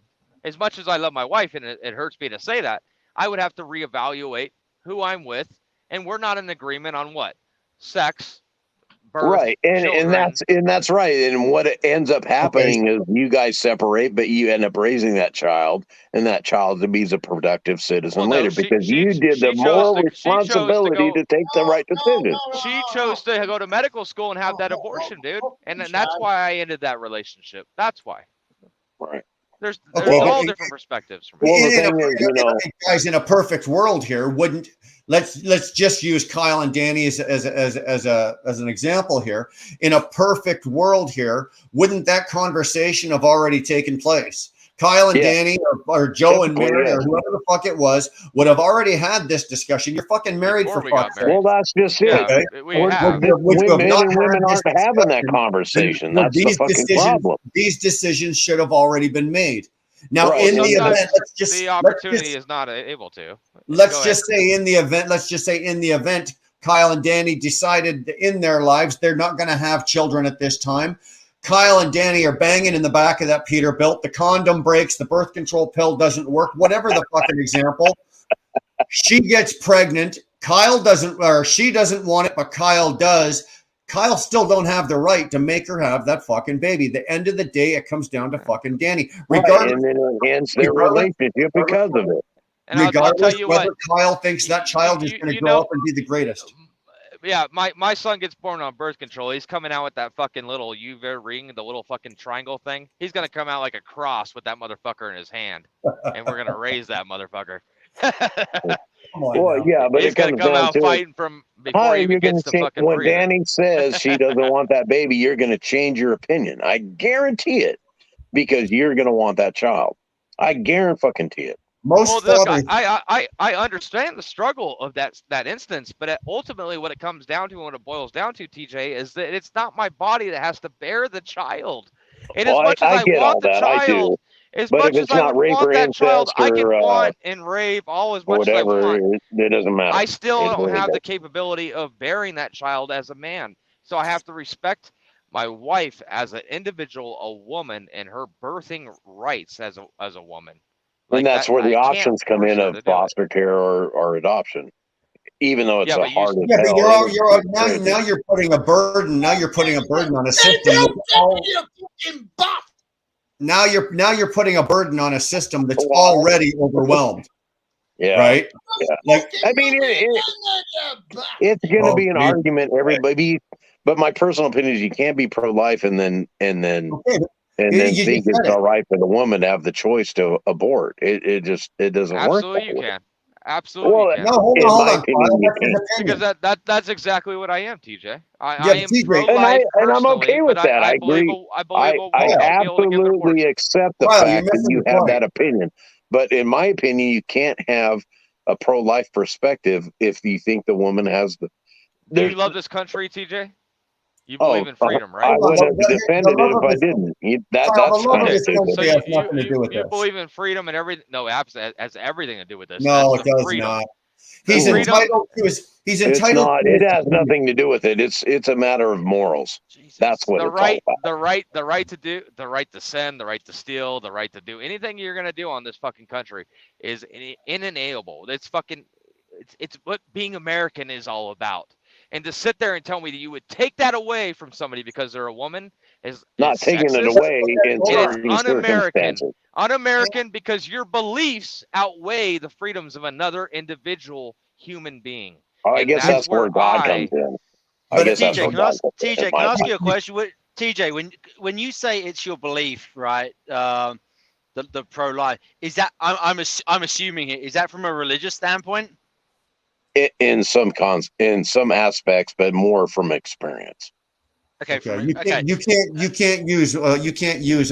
S10: As much as I love my wife, and it hurts me to say that, I would have to reevaluate who I'm with, and we're not in agreement on what? Sex, birth,
S4: right. And that's right. And what it ends up happening is you guys separate, but you end up raising that child, and that child to be a productive citizen later because you did the moral responsibility to take the right decision.
S10: She chose to go to medical school and have that abortion, dude. And that's why I ended that relationship. That's why.
S4: Right.
S10: There's all different perspectives from
S2: it. Guys, in a perfect world here, wouldn't let's just use Kyle and Danny as an example here. In a perfect world here, wouldn't that conversation have already taken place? Kyle and Danny or Joe and Mary or whoever the fuck it was would have already had this discussion. You're fucking married for fuck's sake.
S4: Well, that's just it. Women aren't having that conversation. That's the fucking problem.
S2: These decisions should have already been made. Now,
S10: Well,
S2: in the event,
S10: the opportunity is not able to.
S2: Let's just say in the event, Kyle and Danny decided in their lives they're not going to have children at this time. Kyle and Danny are banging in the back of that Peterbilt. The condom breaks. The birth control pill doesn't work. Whatever the fucking example. She gets pregnant. She doesn't want it, but Kyle does. Kyle still don't have the right to make her have that fucking baby. The end of the day, it comes down to fucking Danny. Regardless,
S4: and then it ends their relationship because of it.
S10: And I'll tell you
S2: whether
S10: what,
S2: Kyle thinks that child is going to grow up and be the greatest.
S10: Yeah, my son gets born on birth control. He's coming out with that fucking little UV ring, the little fucking triangle thing. He's gonna come out like a cross with that motherfucker in his hand, and we're gonna raise that motherfucker.
S4: Well, yeah, but
S10: he's
S4: it
S10: gonna
S4: comes
S10: come
S4: down
S10: out
S4: to
S10: fighting from before he even gets to fucking
S4: when
S10: breathing.
S4: Danny says she doesn't want that baby, you're going to change your opinion. I guarantee it, because you're going to want that child. I guarantee it.
S2: Most
S10: look, I understand the struggle of that instance, but ultimately what it comes down to and what it boils down to, TJ, is that it's not my body that has to bear the child. And as much as I want the child, as much as I would want that child, I can want and rave all as much as I want.
S4: It doesn't matter.
S10: I still don't have the capability of bearing that child as a man. So I have to respect my wife as an individual, a woman, and her birthing rights as a woman.
S4: And that's where the options come in of foster care or adoption, even though it's a hard.
S2: Yeah, but now you're putting a burden. Now you're putting a burden on a system. Now you're putting a burden on a system that's already overwhelmed.
S4: Yeah.
S2: Right.
S4: Yeah.
S2: Like,
S4: I mean, it's going to be an argument. Everybody, but my personal opinion is you can't be pro-life and then think it's all right for the woman to have the choice to abort. It doesn't work.
S10: Absolutely, you can. Absolutely.
S4: Well,
S10: can.
S2: No, hold
S4: in
S2: on, hold
S4: my
S2: on.
S4: opinion,
S2: Kyle.
S4: you
S2: That's his
S4: can't.
S2: opinion.
S10: Because that's exactly what I am, TJ. I
S2: Yeah,
S10: am
S2: TJ.
S10: pro-life
S4: And I'm
S10: personally,
S4: okay with
S10: but
S4: that. I
S10: believe
S4: agree.
S10: I believe a
S4: I
S10: woman should be able to give an abortion.
S4: absolutely accept the
S2: Kyle, you're
S4: fact that
S2: missing
S4: you
S2: the
S4: have
S2: point.
S4: that opinion. But in my opinion, you can't have a pro-life perspective if you think the woman has the.
S10: Do you
S4: There's,
S10: love this country, TJ? You
S4: oh,
S10: believe in freedom,
S4: I
S10: right?
S2: Hold on.
S4: would have defended it if I didn't.
S2: Kyle,
S4: That's
S2: the love
S4: kind
S2: of
S4: of
S10: Okay,
S2: this
S4: stupid.
S10: so
S2: country has nothing to do with
S10: you
S2: this.
S10: believe in freedom and everything? No, it has everything to do with this.
S2: No,
S10: That's
S2: it
S10: the
S2: does
S10: freedom.
S2: not.
S10: The
S2: He's
S10: freedom.
S2: entitled to his. He's
S4: It's
S2: entitled
S4: not.
S2: to
S4: It
S2: his
S4: has
S2: opinion.
S4: nothing to do with it. It's a matter of morals. That's what
S10: The
S4: it's all
S10: right,
S4: about.
S10: the right to do, the right to send, the right to steal, the right to do anything you're gonna do on this fucking country is inalienable. It's fucking, it's what being American is all about. And to sit there and tell me that you would take that away from somebody because they're a woman is
S4: Not taking it
S10: sexist.
S4: away in
S10: And it's
S4: certain
S10: un-American.
S4: circumstances.
S10: Un-American because your beliefs outweigh the freedoms of another individual human being.
S4: I
S10: And
S4: guess that's where God comes in. I
S2: But
S4: guess that's
S9: TJ,
S4: where
S9: can I
S4: God
S9: ask,
S4: comes in.
S9: TJ,
S4: in
S9: can
S4: my
S9: I ask
S4: opinion.
S9: you a question? TJ, when you say it's your belief, right? The pro-life is that I'm assuming it is that from a religious standpoint?
S4: In some aspects, but more from experience.
S9: Okay,
S2: Okay, you can't use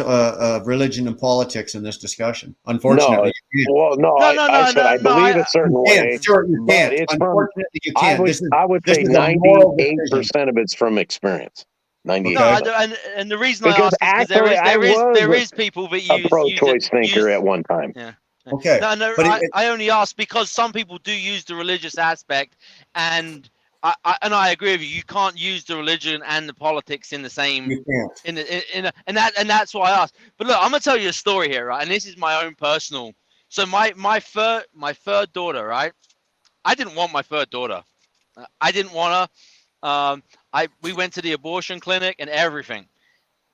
S2: religion and politics in this discussion.
S4: No,
S2: Unfortunately,
S4: well, no,
S9: No,
S4: I said I believe a certain
S2: you
S4: way,
S2: can't. Sure, you
S4: but
S2: can't.
S4: it's from.
S2: Unfortunately, you
S4: I
S2: can't.
S4: would
S2: This
S4: say
S2: is a moral
S4: 98% of it's from experience. 98%.
S9: No, I don't, and the reason I
S4: Because
S9: ask is because
S4: actually, I was
S9: there is people that
S4: a
S9: use
S4: pro-choice thinker at one time.
S9: Yeah.
S2: Okay,
S9: No,
S2: but
S9: I only ask because some people do use the religious aspect, and I agree with you. You can't use the religion and the politics in the same.
S2: you can't.
S9: And that's why I asked. But look, I'm gonna tell you a story here, right? And this is my own personal. So my third daughter, right? I didn't want my third daughter. I didn't want her. We went to the abortion clinic and everything.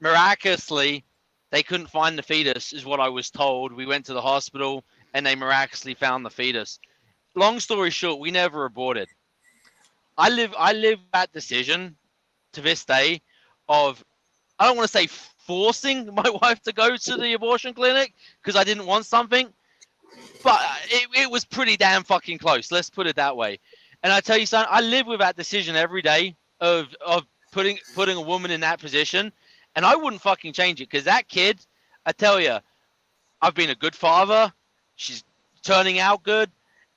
S9: Miraculously, they couldn't find the fetus, is what I was told. We went to the hospital and they miraculously found the fetus. Long story short, we never aborted. I live that decision to this day of, I don't want to say forcing my wife to go to the abortion clinic because I didn't want something, but it was pretty damn fucking close. Let's put it that way. And I tell you something, I live with that decision every day of putting a woman in that position. And I wouldn't fucking change it because that kid, I tell you, I've been a good father. She's turning out good.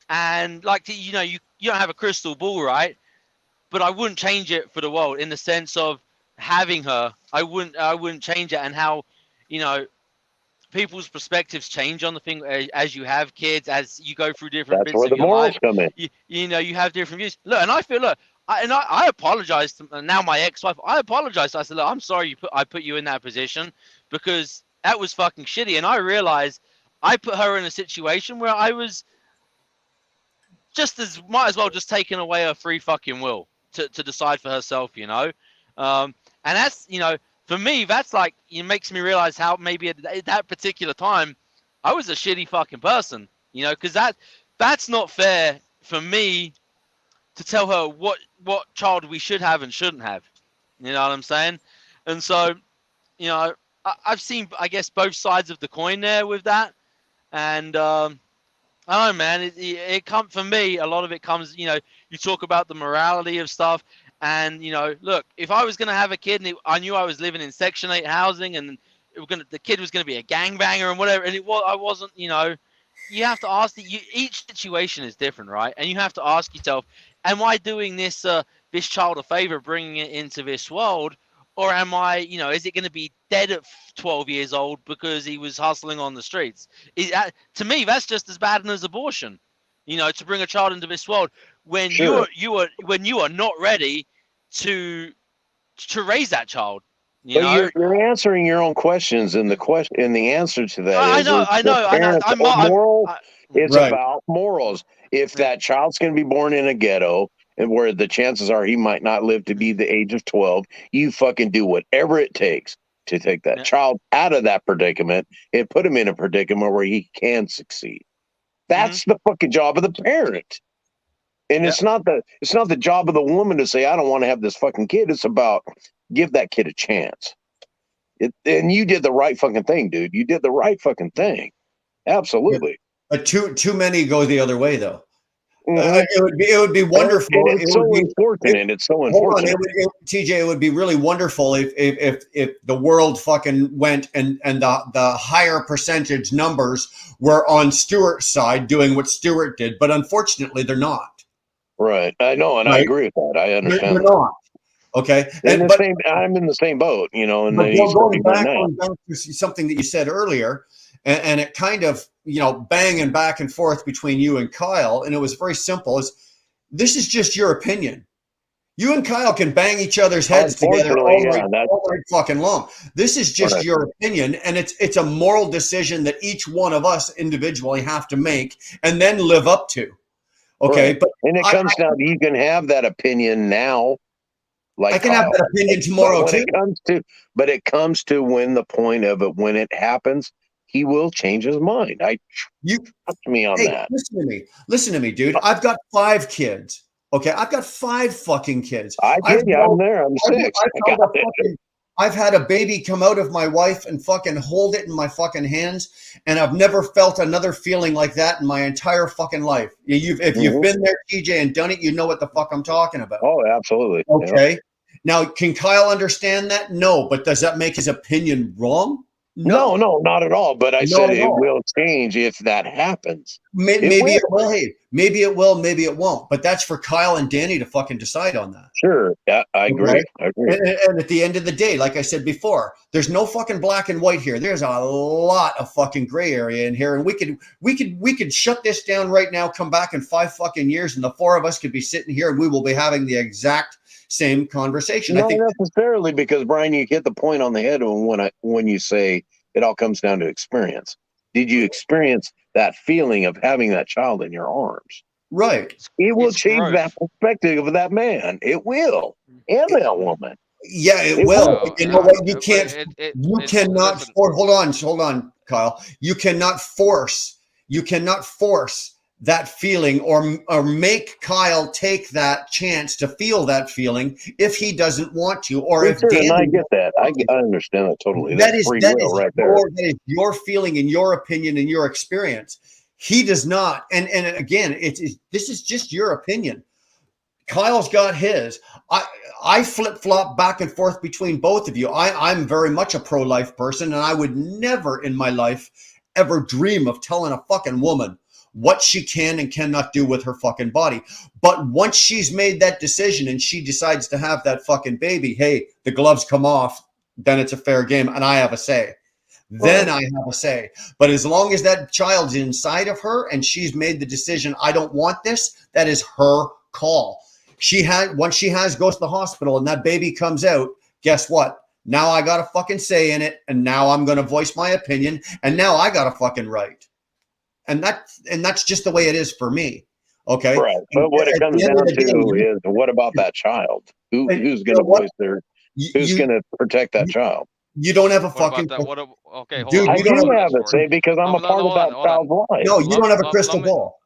S9: And like, you don't have a crystal ball, right? But I wouldn't change it for the world in the sense of having her. I wouldn't change it. And how, people's perspectives change on the thing as you have kids, as you go through different
S4: That's
S9: bits
S4: where
S9: of
S4: the
S9: your
S4: morals
S9: life.
S4: come in.
S9: You have different views. Look, and I feel, I apologize to now my ex-wife. I apologize. I said, look, I'm sorry I put you in that position because that was fucking shitty. And I realized I put her in a situation where I was might as well just taking away her free fucking will to decide for herself, and that's, for me, that's like, it makes me realize how maybe at that particular time I was a shitty fucking person, because that's not fair for me to tell her what child we should have and shouldn't have. You know what I'm saying? And so, I've seen, I guess, both sides of the coin there with that. And I don't know, man, it comes, for me, a lot of it comes, you talk about the morality of stuff. And, look, if I was going to have a kid and I knew I was living in Section 8 housing and the kid was going to be a gangbanger and whatever, and I wasn't, you have to ask each situation is different, right? And you have to ask yourself, am I doing this child a favor, bringing it into this world? Or am I, is it going to be dead at 12 years old because he was hustling on the streets? To me, that's just as bad as abortion, to bring a child into this world when
S4: Sure.
S9: you are not ready to raise that child.
S4: But you're answering your own questions, and the answer to that
S9: I
S4: is
S9: know.
S4: the parents' moral. It's
S2: Right.
S4: about morals. If that child's going to be born in a ghetto, and where the chances are he might not live to be the age of 12, you fucking do whatever it takes to take that child out of that predicament and put him in a predicament where he can succeed. That's the fucking job of the parent. And it's not the job of the woman to say, I don't want to have this fucking kid. It's about give that kid a chance. And you did the right fucking thing, dude. You did the right fucking thing. Absolutely.
S2: But too many go the other way, though. It would be wonderful.
S4: It's so unfortunate. It's so unfortunate.
S2: TJ, it would be really wonderful if the world fucking went and the higher percentage numbers were on Stewart's side doing what Stewart did, but unfortunately they're not.
S4: Right. I know, and I agree with that. I understand.
S2: They're not. Okay.
S4: I'm in the same boat, you know, and then
S2: going back to something that you said earlier, and it kind of, banging back and forth between you and Kyle, and it was very simple. This is just your opinion. You and Kyle can bang each other's heads together all night fucking long. This is just your opinion, and it's a moral decision that each one of us individually have to make and then live up to. Okay,
S4: but it comes down to, you can have that opinion now. Like
S2: I can have that opinion tomorrow too.
S4: But it comes to when the point of it, when it happens, he will change his mind. Trust me on that.
S2: Listen to me, dude. I've got 5 kids. Okay, I've got 5 fucking kids.
S4: I'm there. I'm 6.
S2: I've had a baby come out of my wife and fucking hold it in my fucking hands, and I've never felt another feeling like that in my entire fucking life. If you've been there, TJ, and done it, you know what the fuck I'm talking about.
S4: Oh, absolutely.
S2: Okay. Yeah. Now, can Kyle understand that? No, but does that make his opinion wrong?
S4: No, not at all. But I said it will change if that happens.
S2: Maybe it will. Hey, maybe it will. Maybe it won't. But that's for Kyle and Danny to fucking decide on that.
S4: Sure. Yeah, I agree.
S2: Right? I agree. And at the end of the day, like I said before, there's no fucking black and white here. There's a lot of fucking gray area in here, and we could shut this down right now. Come back in 5 fucking years, and the 4 of us could be sitting here, and we will be having the exact same conversation.
S4: Not necessarily, because Brian, you hit the point on the head when you say it all comes down to experience. Did you experience that feeling of having that child in your arms?
S2: Right.
S4: It will change that perspective of that man. It will, and that woman.
S2: Yeah, it will. You know what? You can't. You cannot. Hold on, Kyle. You cannot force. That feeling or make Kyle take that chance to feel that feeling if he doesn't want to, or if Danny,
S4: I get that. I understand that totally.
S2: That is your feeling and your opinion and your experience. He does not. And again, this is just your opinion. Kyle's got his. I flip-flop back and forth between both of you. I'm very much a pro-life person, and I would never in my life ever dream of telling a fucking woman what she can and cannot do with her fucking body. But once she's made that decision and she decides to have that fucking baby, hey, the gloves come off, then it's a fair game, and I have a say. Then I have a say. But as long as that child's inside of her and she's made the decision, I don't want this, that is her call. Once she goes to the hospital and that baby comes out, guess what? Now I got a fucking say in it, and now I'm going to voice my opinion, and now I got a fucking right. And that's just the way it is for me. Okay.
S4: Right. But what it comes down to is, what about that child? Who's going to voice who's going to protect that child?
S2: You don't have a fucking.
S10: Okay,
S2: dude,
S4: I do have a say because I'm a part of that child's life.
S2: No, you don't have a crystal ball.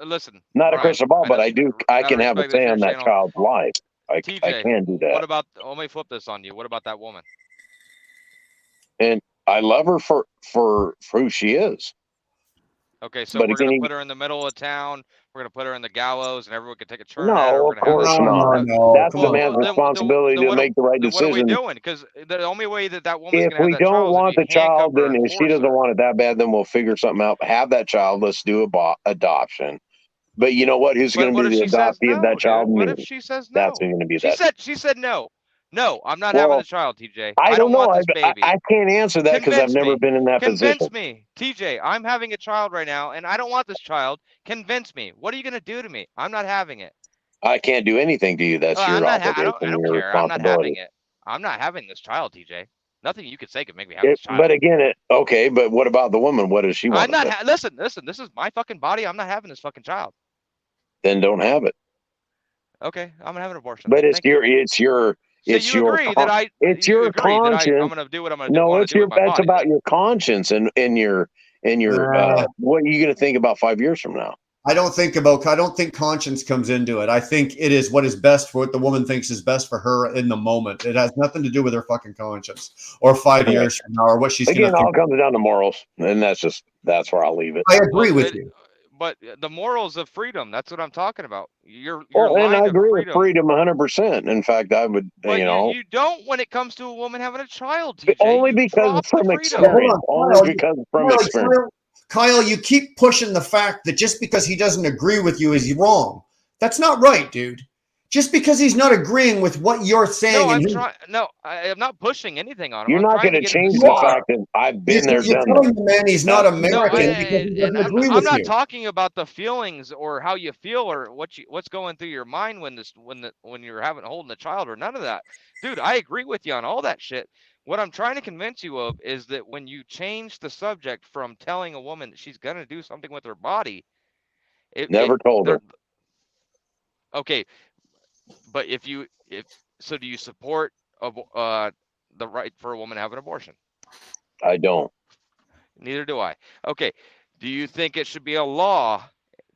S10: Listen,
S4: not a crystal ball, but I can have a say on that child's life. I can do that.
S10: What about? Let me flip this on you. What about that woman?
S4: And I love her for who she is.
S10: Okay, so we're going to put her in the middle of town. We're going to put her in the gallows, and everyone can take a turn.
S4: No, of course not. No. That's the man's responsibility to make the right decision.
S10: What are we doing? Because the only way that woman's
S4: going to have that child, if we don't want the child, then if she doesn't want it that bad, then we'll figure something out. Have that child. Let's do adoption. But you know what? Who's going to be the adoptee of that child?
S10: What if she says no?
S4: That's going to be that.
S10: She said no. No, I'm not having a child, TJ.
S4: I don't know.
S10: Want this baby.
S4: I can't answer that because I've never been in that position.
S10: Convince me. TJ, I'm having a child right now, and I don't want this child. Convince me. What are you going to do to me? I'm not having it.
S4: I can't do anything to you. That's your obligation.
S10: I don't care. I'm not having it. I'm not having this child, TJ. Nothing you could say could make me have this child.
S4: But again, okay, but what about the woman? What does she want?
S10: Listen, this is my fucking body. I'm not having this fucking child.
S4: Then don't have it.
S10: Okay, I'm going to have an abortion.
S4: But it's your
S10: it's your conscience. I'm going to do what I'm going to do.
S4: No, that's about your conscience and your what are you going to think about 5 years from now?
S2: I don't think conscience comes into it. I think it is what is best for what the woman thinks is best for her in the moment. It has nothing to do with her fucking conscience or 5 years from now or what she's going to think.
S4: It all comes down to morals, and that's where I'll leave it.
S2: I agree with you.
S10: but the morals of freedom, that's what I'm talking about. Your
S4: Well, and I
S10: line of
S4: agree with
S10: freedom.
S4: freedom 100%. In fact, I would,
S10: But
S4: you know,
S10: you don't when it comes to a woman having a child, TJ.
S4: only
S10: You
S4: because
S10: drop the
S4: from
S10: freedom.
S2: Well, hold
S4: experience.
S2: on,
S4: Only because from
S2: Kyle,
S4: experience.
S2: Kyle, you keep pushing the fact that just because he doesn't agree with you is wrong. That's not right, dude. Just because he's not agreeing with what you're saying,
S10: No, I'm
S2: and
S10: trying. No, I'm not pushing anything on him.
S4: You're
S10: I'm
S4: not
S10: trying
S4: going
S10: to
S4: to
S10: get him to
S4: change
S10: see.
S4: the fact that I've been there,
S2: you're
S4: done
S2: telling
S4: that.
S2: the man he's not
S4: That's
S10: No,
S2: American because he doesn't agree
S10: I'm
S2: with
S10: not
S2: you.
S10: talking about the feelings or how you feel or what's going through your mind when you're holding a child or none of that, dude. I agree with you on all that shit. What I'm trying to convince you of is that when you change the subject from telling a woman that she's gonna do something with her body,
S4: Never told her.
S10: Okay, but so, do you support the right for a woman to have an abortion?
S4: I don't.
S10: Neither do I. Okay. Do you think it should be a law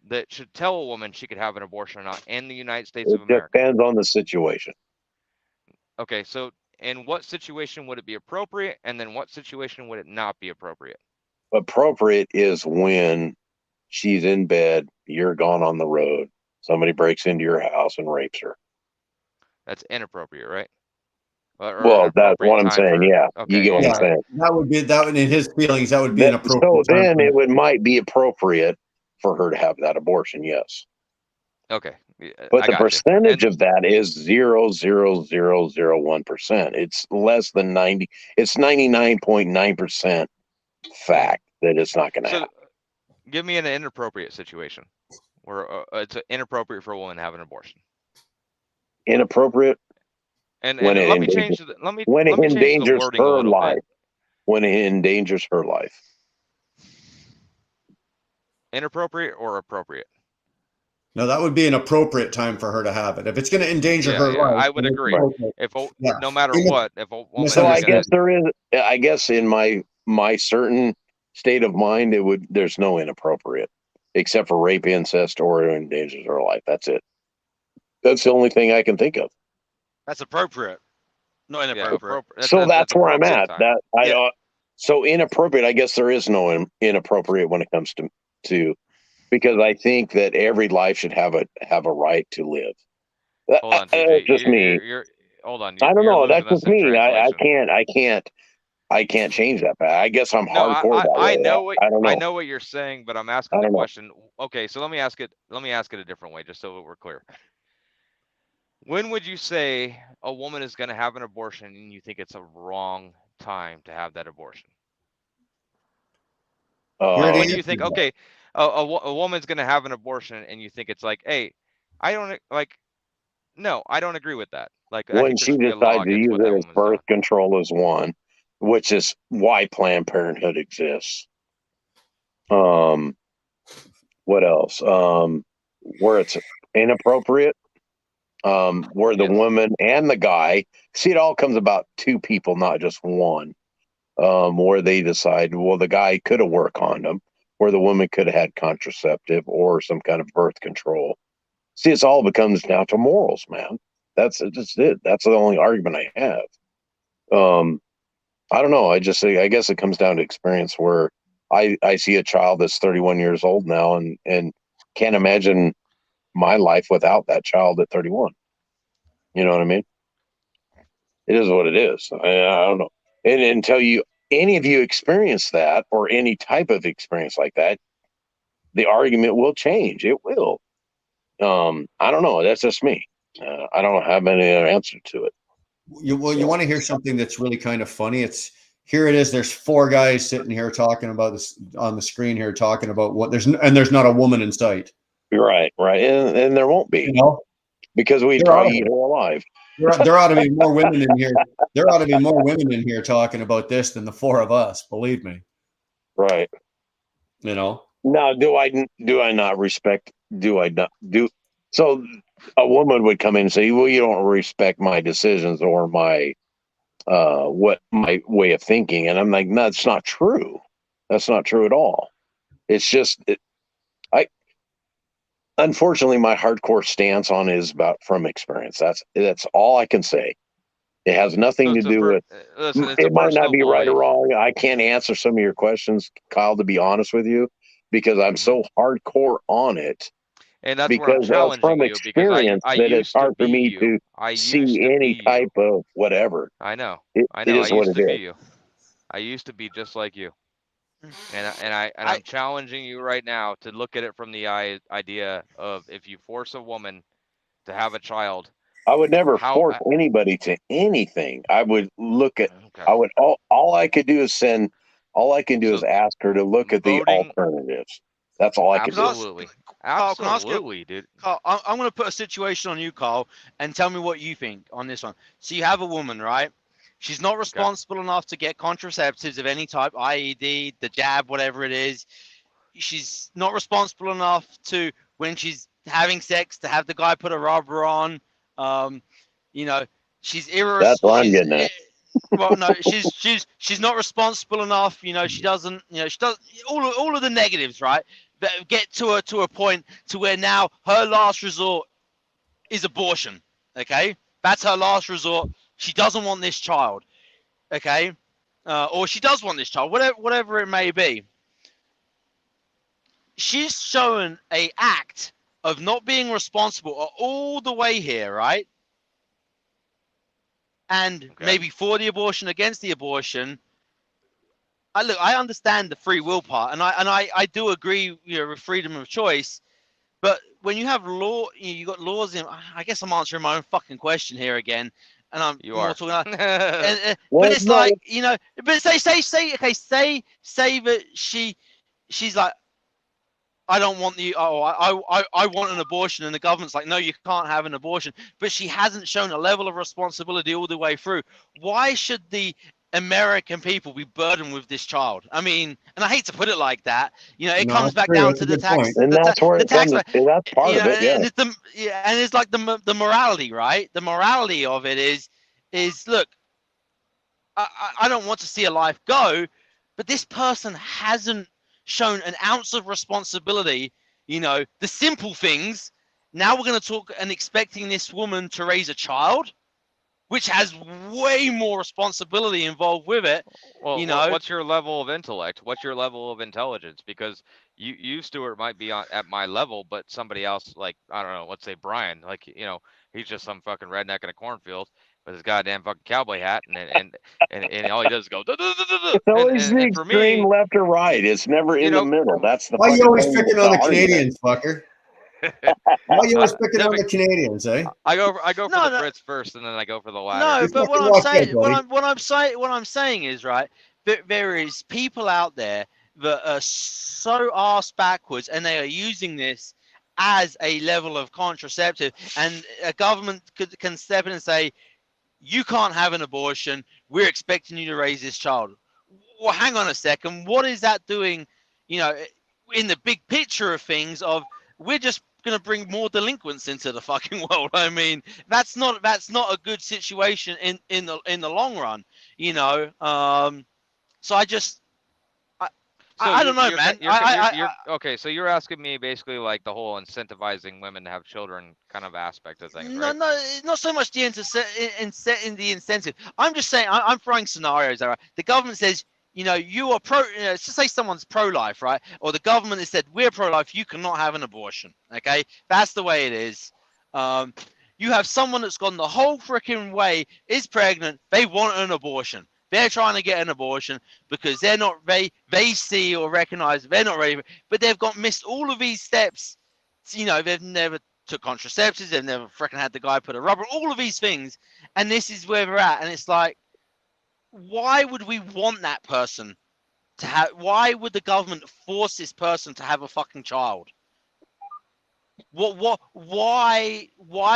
S10: that should tell a woman she could have an abortion or not in the United States
S4: It
S10: of America?
S4: depends on the situation.
S10: Okay. So, in what situation would it be appropriate? And then what situation would it not be appropriate?
S4: Appropriate is when she's in bed, you're gone on the road, somebody breaks into your house and rapes her.
S10: That's inappropriate, right? Or
S4: Well, that's what I'm saying. Yeah.
S10: Okay,
S4: You get what I'm saying.
S2: That would be in his feelings. That would be inappropriate.
S4: So then it might be appropriate for her to have that abortion. Yes.
S10: Okay.
S4: But the percentage of that is 0.0001%. It's less than 90. It's 99.9% fact that it's not going to happen.
S10: Give me an inappropriate situation where it's inappropriate for a woman to have an abortion.
S4: Inappropriate.
S10: And let me change the
S4: when it endangers
S10: wording a
S4: her
S10: little
S4: life.
S10: bit.
S4: When it endangers her life.
S10: Inappropriate or appropriate?
S2: No, that would be an appropriate time for her to have it. If it's going to endanger her life,
S10: I would agree. No matter what, if a woman.
S4: So I guess there is. I guess in my certain state of mind, there's no inappropriate, except for rape, incest, or it endangers her life. That's it. That's the only thing I can think of.
S9: That's appropriate, not inappropriate.
S4: So that's where I'm at. So inappropriate. I guess there is no inappropriate when it comes to because I think that every life should have a right to live.
S10: Hold on, TJ.
S4: Just me.
S10: Hold on.
S4: I don't know. That's just me. I can't change that. I guess I'm hardcore that way. I don't know.
S10: I know what you're saying, but I'm asking the question. Okay, so let me ask it a different way, just so we're clear. When would you say a woman is going to have an abortion and you think it's a wrong time to have that abortion? When do you think, okay, a woman's going to have an abortion and you think it's like, hey, no, I don't agree with that. Like
S4: when she decides to use it as birth control as one, which is why Planned Parenthood exists. What else? Where it's inappropriate. Where the woman and the guy see it all comes about two people, not just one. Where they decide, well, the guy could have wore a condom, or the woman could have had contraceptive or some kind of birth control. See, it's all becomes down to morals, man. That's just it. That's the only argument I have. I don't know. I guess it comes down to experience where I see a child that's 31 years old now and can't imagine my life without that child at 31. You know what I mean? It is what it is. I don't know. And until any of you experience that or any type of experience like that, the argument will change. It will. I don't know. That's just me. I don't have any other answer to it.
S2: You want to hear something that's really kind of funny? Here it is. There's four guys sitting here talking about this on the screen here, talking about there's not a woman in sight.
S4: Right. And there won't be, because we probably eat her alive.
S2: There ought to be more women in here. There ought to be more women in here talking about this than the four of us. Believe me.
S4: Right.
S2: Now,
S4: do I not respect? Do I not do? So a woman would come in and say, well, you don't respect my decisions or my my way of thinking. And I'm like, no, it's not true. That's not true at all. It's just, unfortunately, my hardcore stance on it is about from experience. That's all I can say. It has nothing to do with, it might not be right or wrong. I can't answer some of your questions, Kyle, to be honest with you. because I'm so hardcore on it.
S10: And that's where I'm
S4: Because
S10: challenging
S4: from
S10: you because
S4: experience,
S10: I
S4: that it's
S10: used to
S4: hard for
S10: be
S4: me
S10: you.
S4: to
S10: I used
S4: see
S10: to
S4: any
S10: be
S4: type
S10: you.
S4: of whatever.
S10: I know.
S4: It
S10: I
S4: is what
S10: used
S4: it
S10: to be
S4: is.
S10: you. I used to be just like you. And
S9: I
S10: I'm challenging you right now to look at it from the idea of if you force a woman to have a child,
S4: I would never
S10: how
S4: force anybody to anything. I would look at.
S10: okay.
S4: I would all I could do is send. All I can do is
S10: So
S4: ask her to look at the
S10: voting
S4: alternatives. That's all I could do.
S10: absolutely.
S9: Carl, can I ask you,
S10: Absolutely, dude.
S9: Carl, I'm going to put a situation on you, Carl, and tell me what you think on this one. So you have a woman, right? She's not responsible enough to get contraceptives of any type, IED, the jab, whatever it is. She's not responsible enough to, when she's having sex, to have the guy put a rubber on. You know, she's
S4: That's
S9: irresponsible.
S4: what I'm getting at.
S9: Well, no, she's not responsible enough. You know, she doesn't. You know, she does all of the negatives, right? That get to a point to where now her last resort is abortion. Okay, that's her last resort. She doesn't want this child. Okay, or she does want this child, whatever it may be. She's shown a act of not being responsible all the way here, right? And maybe for the abortion, against the abortion. I understand the free will part, and I do agree, you know, with freedom of choice. But when you have law, you got laws in. I guess I'm answering my own fucking question here again, and I'm
S10: You
S9: more
S10: are.
S9: talking.
S4: Well,
S9: But it's
S4: no,
S9: like, you know, but say that she's like, I don't want the I want an abortion, and the government's like, no, you can't have an abortion. But she hasn't shown a level of responsibility all the way through. Why should the American people be burdened with this child? I mean, and I hate to put it like that. You know, it
S2: No,
S9: comes
S2: it's
S9: back
S2: true.
S9: down
S2: That's
S9: to
S2: a
S9: the
S2: good
S9: tax,
S2: point.
S4: and that's where
S9: the
S4: it
S9: tax.
S4: comes. And that's part
S9: You
S4: of
S9: know,
S4: it. Yeah.
S9: and it's and it's like the morality, right? The morality of it is look, I don't want to see a life go, but this person hasn't shown an ounce of responsibility. You know, the simple things. Now we're going to talk and expecting this woman to raise a child, which has way more responsibility involved with it.
S10: Well,
S9: You know,
S10: what's your level of intellect? What's your level of intelligence? Because you, Stuart, might be at my level, but somebody else, like, I don't know, let's say Brian, like, you know, he's just some fucking redneck in a cornfield with his goddamn fucking cowboy hat, and all he does is go, "Duh, duh, duh, duh, duh."
S4: It's always the
S10: and for
S4: extreme
S10: me,
S4: left or right. It's never
S10: you
S4: in the
S10: know,
S4: middle. That's the
S2: Why you
S4: fucking
S2: always
S4: thing.
S2: picking
S4: The
S2: on the
S4: argument.
S2: Canadians, fucker? Why you always picking
S10: no,
S2: on the Canadians, eh?
S10: I go for
S9: No,
S10: the
S9: no.
S10: Brits first, and then I go for the
S9: no,
S10: latter.
S2: You
S9: but what
S2: fucking
S9: I'm
S2: walk
S9: saying,
S2: in, buddy.
S9: what I'm saying is, right, that there is people out there that are so arse backwards, and they are using this as a level of contraceptive, and a government can step in and say, you can't have an abortion. We're expecting you to raise this child. Well, hang on a second. What is that doing? You know, in the big picture of things, of we're just going to bring more delinquents into the fucking world. I mean, that's not a good situation in the long run. You know, so I don't know, man.
S10: You're okay. So you're asking me basically like the whole incentivizing women to have children kind of aspect of things, right?
S9: No, not so much the incentive. I'm just saying, I'm throwing scenarios out. The government says, you know, you are pro. You know, let's just say someone's pro-life, right? Or the government has said we're pro-life. You cannot have an abortion. Okay, that's the way it is. You have someone that's gone the whole freaking way, is pregnant. They want an abortion. They're trying to get an abortion because they're not they see or recognize they're not ready, but they've missed all of these steps. You know, they've never took contraceptives, they've never freaking had the guy put a rubber, all of these things, and this is where we're at. And it's like, why would we want that person to have? Why would the government force this person to have a fucking child? Why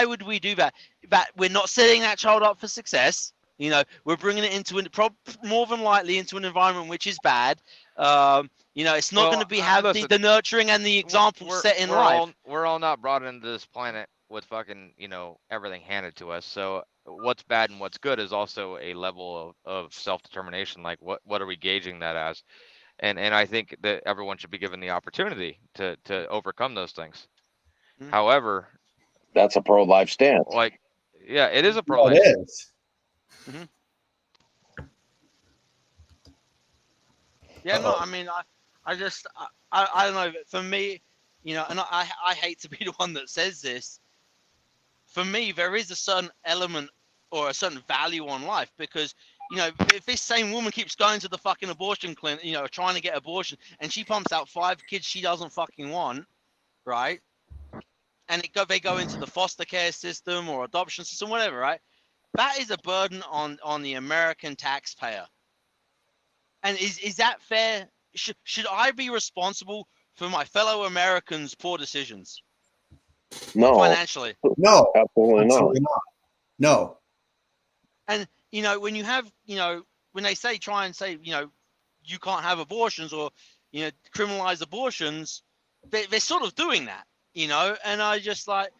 S9: would we do that? That we're not setting that child up for success. You know, we're bringing it into more than likely into an environment which is bad. You know, it's not going to be the nurturing and the example set in life.
S10: We're all not brought into this planet with fucking, you know, everything handed to us. So what's bad and what's good is also a level of self-determination. Like what are we gauging that as? And I think that everyone should be given the opportunity to overcome those things.
S9: Mm-hmm.
S10: However,
S4: that's a pro-life stance.
S10: Like, yeah, it is a pro-life.
S2: It is.
S9: Mm-hmm. Yeah, no, I mean, I just, I don't know. For me, you know, and I hate to be the one that says this. For me, there is a certain element or a certain value on life because, you know, if this same woman keeps going to the fucking abortion clinic, you know, trying to get abortion, and she pumps out 5 kids she doesn't fucking want, right? And they go into the foster care system or adoption system, whatever, right? That is a burden on the American taxpayer. And is that fair? Should I be responsible for my fellow Americans' poor decisions
S4: No,
S9: financially?
S2: No,
S4: absolutely not.
S2: absolutely not. No.
S9: And you know, when you have, you know, when they try and say, you know, you can't have abortions or, you know, criminalize abortions, they're sort of doing that, you know. And I just like,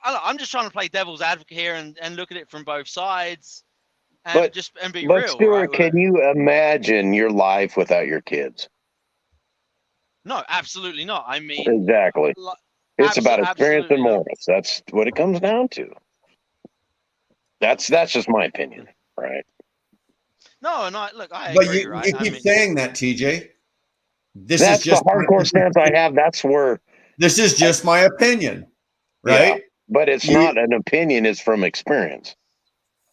S9: I'm just trying to play devil's advocate here and look at it from both sides, and be
S4: but
S9: real.
S4: Stuart,
S9: Right?
S4: can you imagine your life without your kids?
S9: No, absolutely not. I mean,
S4: Exactly. It's about experience and
S9: absolutely not.
S4: morals. That's what it comes down to. That's just my opinion, right?
S9: No, and I
S2: But
S9: agree,
S2: you
S9: right?
S2: keep saying that, TJ.
S4: That's the hardcore stance I have. That's where
S2: this is just my opinion, right?
S4: Yeah, but it's not an opinion; it's from experience.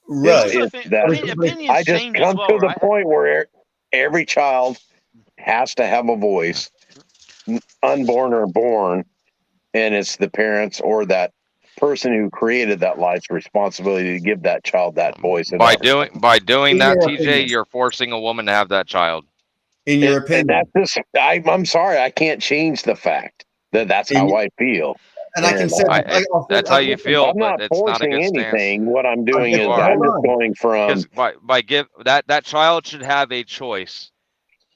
S2: Right.
S4: I just come to the point where every child has to have a voice, unborn or born, and it's the parents or that person who created that life's responsibility to give that child that voice.
S12: By doing that,
S2: your
S12: TJ,
S2: opinion.
S12: you're forcing a woman to have that child.
S2: In your opinion,
S4: and that's just, I'm sorry, I can't change the fact that that's how I feel.
S2: And I can say
S12: that's how you feel,
S4: I'm not
S12: but it's not a
S4: forcing
S12: good
S4: anything.
S12: stance.
S4: What I'm doing is
S12: You are.
S4: I'm just going from
S12: Because that child should have a choice.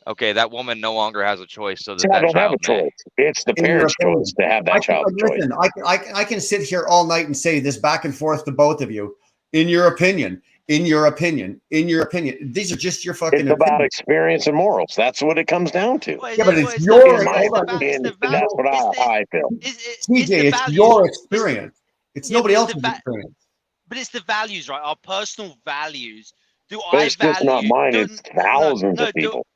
S12: Okay, that woman no longer has a choice, so that
S4: I
S12: that
S4: don't have
S12: child
S4: a choice. It's the
S2: In your
S4: parents'
S2: opinion.
S4: choice to have that child's choice.
S2: Listen, I can sit here all night and say this back and forth to both of you. In your opinion, in your opinion, in your opinion. These are just your fucking
S4: It's about
S2: opinions.
S4: experience and morals. That's what it comes down to.
S2: Yeah, but it's your
S4: That's what I feel.
S2: TJ, it's your experience. It's nobody else's experience.
S9: But it's the values, right? Our personal values.
S4: But it's just not mine. It's thousands of people.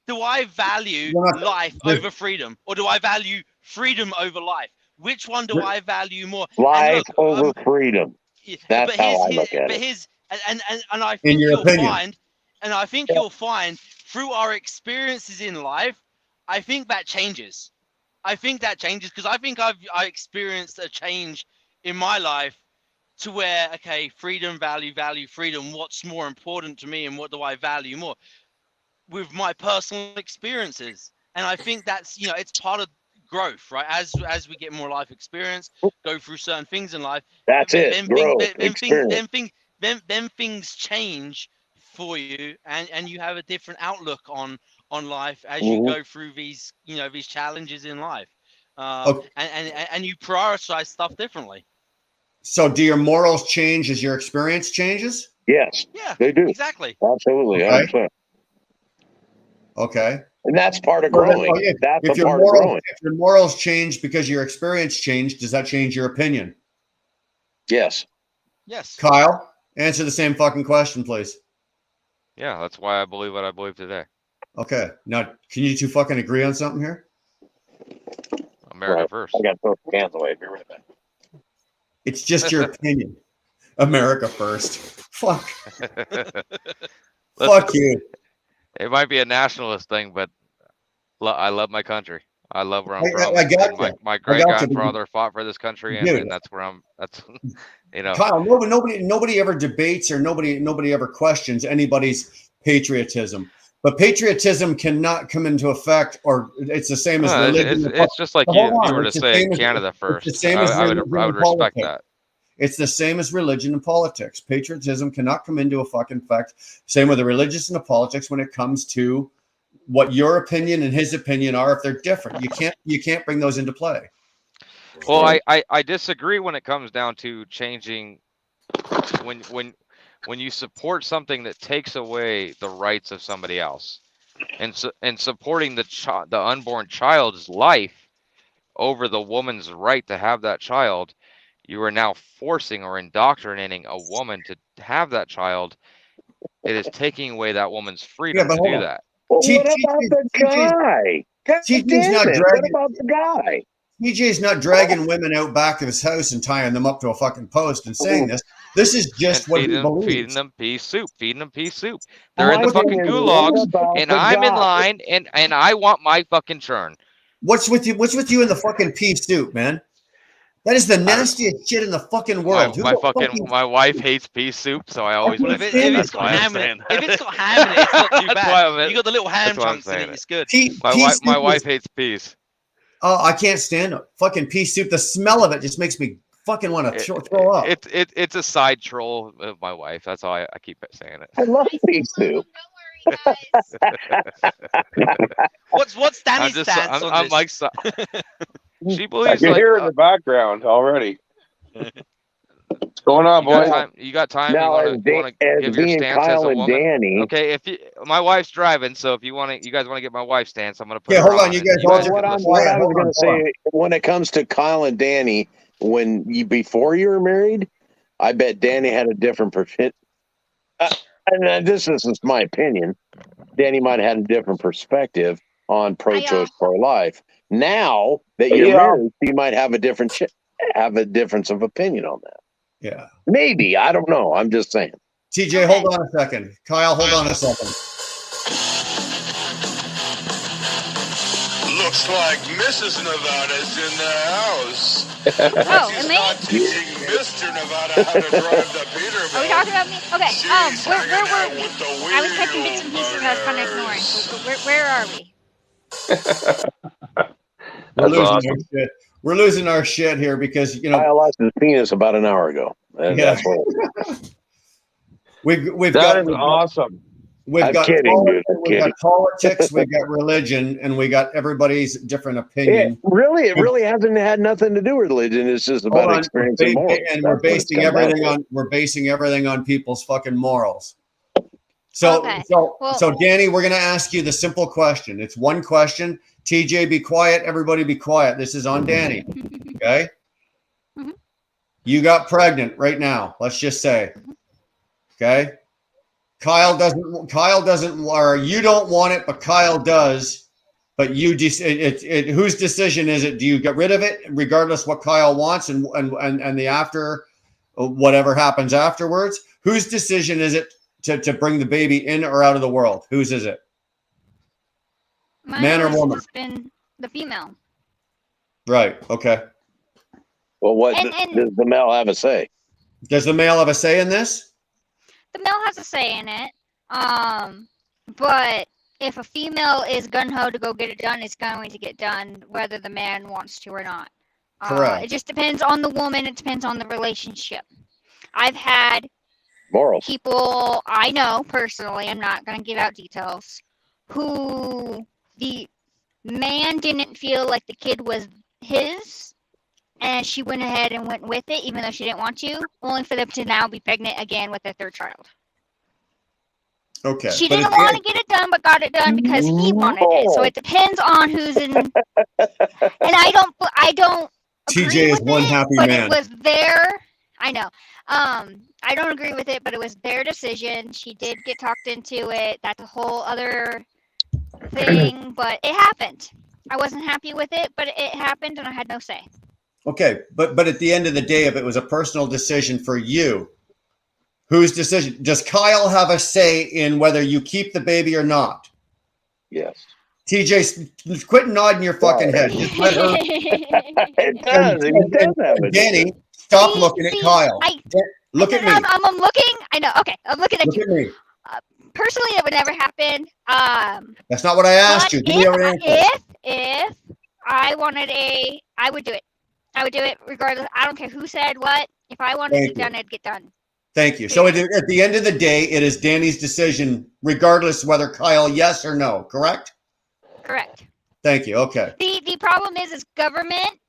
S9: Do I value life over freedom, or do I value freedom over life? Which one do I value more?
S4: Life over freedom. That's how I look at it.
S9: And I think you'll find through our experiences in life, I think that changes. Because I think I experienced a change in my life to where, okay, freedom, value freedom. What's more important to me, and what do I value more? With my personal experiences. And I think that's, you know, it's part of growth, right? As we get more life experience, go through certain things in life, then things change for you, and you have a different outlook on life as you go through these, you know, these challenges in life, and you prioritize stuff differently.
S2: So do your morals change as your experience changes?
S4: Yes.
S9: Yeah,
S4: they do.
S9: Exactly.
S4: Absolutely.
S2: Okay. Okay.
S4: And that's part of growing. That's
S2: if
S4: a part of growing.
S2: If your morals change because your experience changed, does that change your opinion?
S4: Yes.
S9: Yes.
S2: Kyle, answer the same fucking question, please.
S12: Yeah, that's why I believe what I believe today.
S2: Okay. Now, can you two fucking agree on something here?
S12: America first.
S4: I got to throw the cans away. Be right back.
S2: It's just your opinion. America first. Fuck. Fuck you.
S12: It might be a nationalist thing, but I love my country. I love where I'm from.
S2: I got you.
S12: My great grandfather fought for this country, and that's where I'm. That's, you know.
S2: Kyle, nobody ever debates or nobody ever questions anybody's patriotism. But patriotism cannot come into effect, or it's the same as religion.
S12: It's just like you were to say Canada first. I would respect that.
S2: It's the same as religion and politics. Patriotism cannot come into effect. Same with the religious and the politics when it comes to what your opinion and his opinion are. If they're different, you can't bring those into play.
S12: Well, I disagree when it comes down to changing when you support something that takes away the rights of somebody else, and supporting the unborn child's life over the woman's right to have that child. You are now forcing or indoctrinating a woman to have that child. It is taking away that woman's freedom to do that.
S4: Well,
S2: T-
S4: what about the guy? God
S2: TJ's
S4: damn
S2: not
S4: it. What
S2: dragging.
S4: about the guy?
S2: TJ's not dragging women out back of his house and tying them up to a fucking post and saying this. This is just
S12: And
S2: what he
S12: feeding
S2: believes.
S12: them pea soup, feeding them pea soup. They're in
S4: My
S12: the fucking
S4: thing is, what
S12: gulags,
S4: about
S12: and
S4: the
S12: I'm in
S4: guy?
S12: line, and I want my fucking churn.
S2: What's with you? What's with you in the fucking pea soup, man? That is the nastiest shit in the fucking world. Who the fucking-
S12: My wife hates pea soup, so I always
S9: Well,
S12: make
S9: if
S12: it.
S9: it's
S12: That's
S9: got
S12: why I'm
S9: ham in it,
S12: saying
S9: if
S12: that.
S9: it's got ham in it, it's not too
S12: That's why I'm-
S9: bad. You got the little ham
S12: that's why I'm
S9: chunks in
S12: saying
S9: it.
S12: it.
S9: It's good.
S2: Pea
S12: My
S2: soup
S12: wife
S2: is-
S12: hates peas.
S2: Oh, I can't stand it. Fucking pea soup. The smell of it just makes me fucking want to throw up.
S12: It's a side troll of my wife. That's why I keep saying it.
S4: I love pea soup.
S9: What's
S12: I'm
S9: Danny's
S12: just,
S9: stance on
S12: I'm
S9: this?
S12: like, she
S1: I
S12: believes
S1: can
S12: like,
S1: hear in the background already. What's going on,
S12: you got
S1: boy?
S12: time. You got time.
S4: Now,
S12: You want to
S4: as
S12: give your
S4: being
S12: stance as
S4: Kyle
S12: a
S4: and
S12: woman?
S4: Danny.
S12: Okay, if you, my wife's driving, so if you guys want to get my wife's stance, I'm gonna put
S2: Yeah,
S12: her
S2: hold on,
S12: on
S2: you
S12: and
S2: guys all
S12: can
S2: just-
S12: listen.
S4: What I was
S2: Hold
S4: going
S2: on,
S4: to say, when it comes to Kyle and Danny, before you were married, I bet Danny had a different and this is just my opinion. Danny might have had a different perspective on pro-choice, pro-life. Now that you're married, you might have a difference of opinion on that.
S2: Yeah.
S4: Maybe, I don't know. I'm just saying.
S2: TJ, hold on a second. Kyle, hold on a second.
S3: Looks like Mrs. Nevada's in the house.
S13: Oh,
S3: She's
S13: and me?
S3: not teaching Mr. Nevada how to drive the Peterbilt.
S13: Are we talking about me? Okay.
S3: She's
S13: Where
S3: hanging
S13: were
S3: out
S13: we?
S3: with the
S13: I was catching bits and pieces I was kind of ignoring. So where are we?
S2: We're
S1: That's
S2: losing
S1: awesome.
S2: our shit. We're losing our shit here because
S4: Kyle lost his penis about an hour ago. And
S2: Yeah.
S4: that's what
S2: we've
S1: That
S2: got
S1: is awesome.
S2: We've
S4: I'm
S2: got
S4: kidding, dude. I'm
S2: we've got
S4: kidding.
S2: politics, we've got religion, and we got everybody's different opinion.
S4: It really hasn't had nothing to do with religion. It's just about
S2: Hold on,
S4: experience and morals.
S2: and
S4: That's what it's come down to.
S2: we're basing everything on people's fucking morals. So
S13: Okay.
S2: so
S13: Well-
S2: so Danny, we're gonna ask you the simple question. It's one question. TJ, be quiet. Everybody be quiet. This is on Danny. Okay?
S13: Mhm.
S2: You got pregnant right now, let's just say. Okay? Kyle doesn't, or you don't want it, but Kyle does. But whose decision is it? Do you get rid of it regardless what Kyle wants and the after, whatever happens afterwards? Whose decision is it to bring the baby in or out of the world? Whose is it?
S13: Mine
S2: Man or
S13: has
S2: woman?
S13: just been the female.
S2: Right. Okay.
S4: Well, what
S13: And-
S4: does the male have a say?
S2: Does the male have a say in this?
S13: The male has a say in it. But if a female is gun ho to go get it done, it's going to get done whether the man wants to or not.
S2: Correct.
S13: It just depends on the woman. It depends on the relationship. I've had
S4: Morals.
S13: people I know personally, I'm not going to give out details, who the man didn't feel like the kid was his, and she went ahead and went with it, even though she didn't want to, only for them to now be pregnant again with their third child.
S2: Okay.
S13: She
S2: But
S13: didn't
S2: if-
S13: want to get it done, but got it done because he wanted it. So it depends on who's in. And I don't.
S2: TJ
S13: agree
S2: is
S13: with
S2: one
S13: it,
S2: happy
S13: but
S2: man.
S13: It was their. I know. I don't agree with it, but it was their decision. She did get talked into it. That's a whole other thing, but it happened. I wasn't happy with it, but it happened, and I had no say.
S2: Okay, but at the end of the day, if it was a personal decision for you, whose decision? Does Kyle have a say in whether you keep the baby or not?
S4: Yes.
S2: TJ, quit nodding your fucking head. Just let her.
S4: It does. It does have a
S2: Danny, stop looking at Kyle. Look at me.
S13: I'm looking. I know. Okay, I'm looking at
S2: Look
S13: you.
S2: at me.
S13: Personally, it would never happen.
S2: That's not what I asked you. Give me an answer.
S13: If I wanted I would do it. I would do it regardless. I don't care who said what. If I wanted
S2: Thank
S13: it done, it'd get done.
S2: Thank you. So at the end of the day, it is Danny's decision, regardless whether Kyle yes or no. Correct?
S13: Correct.
S2: Thank you. Okay.
S13: The problem is government,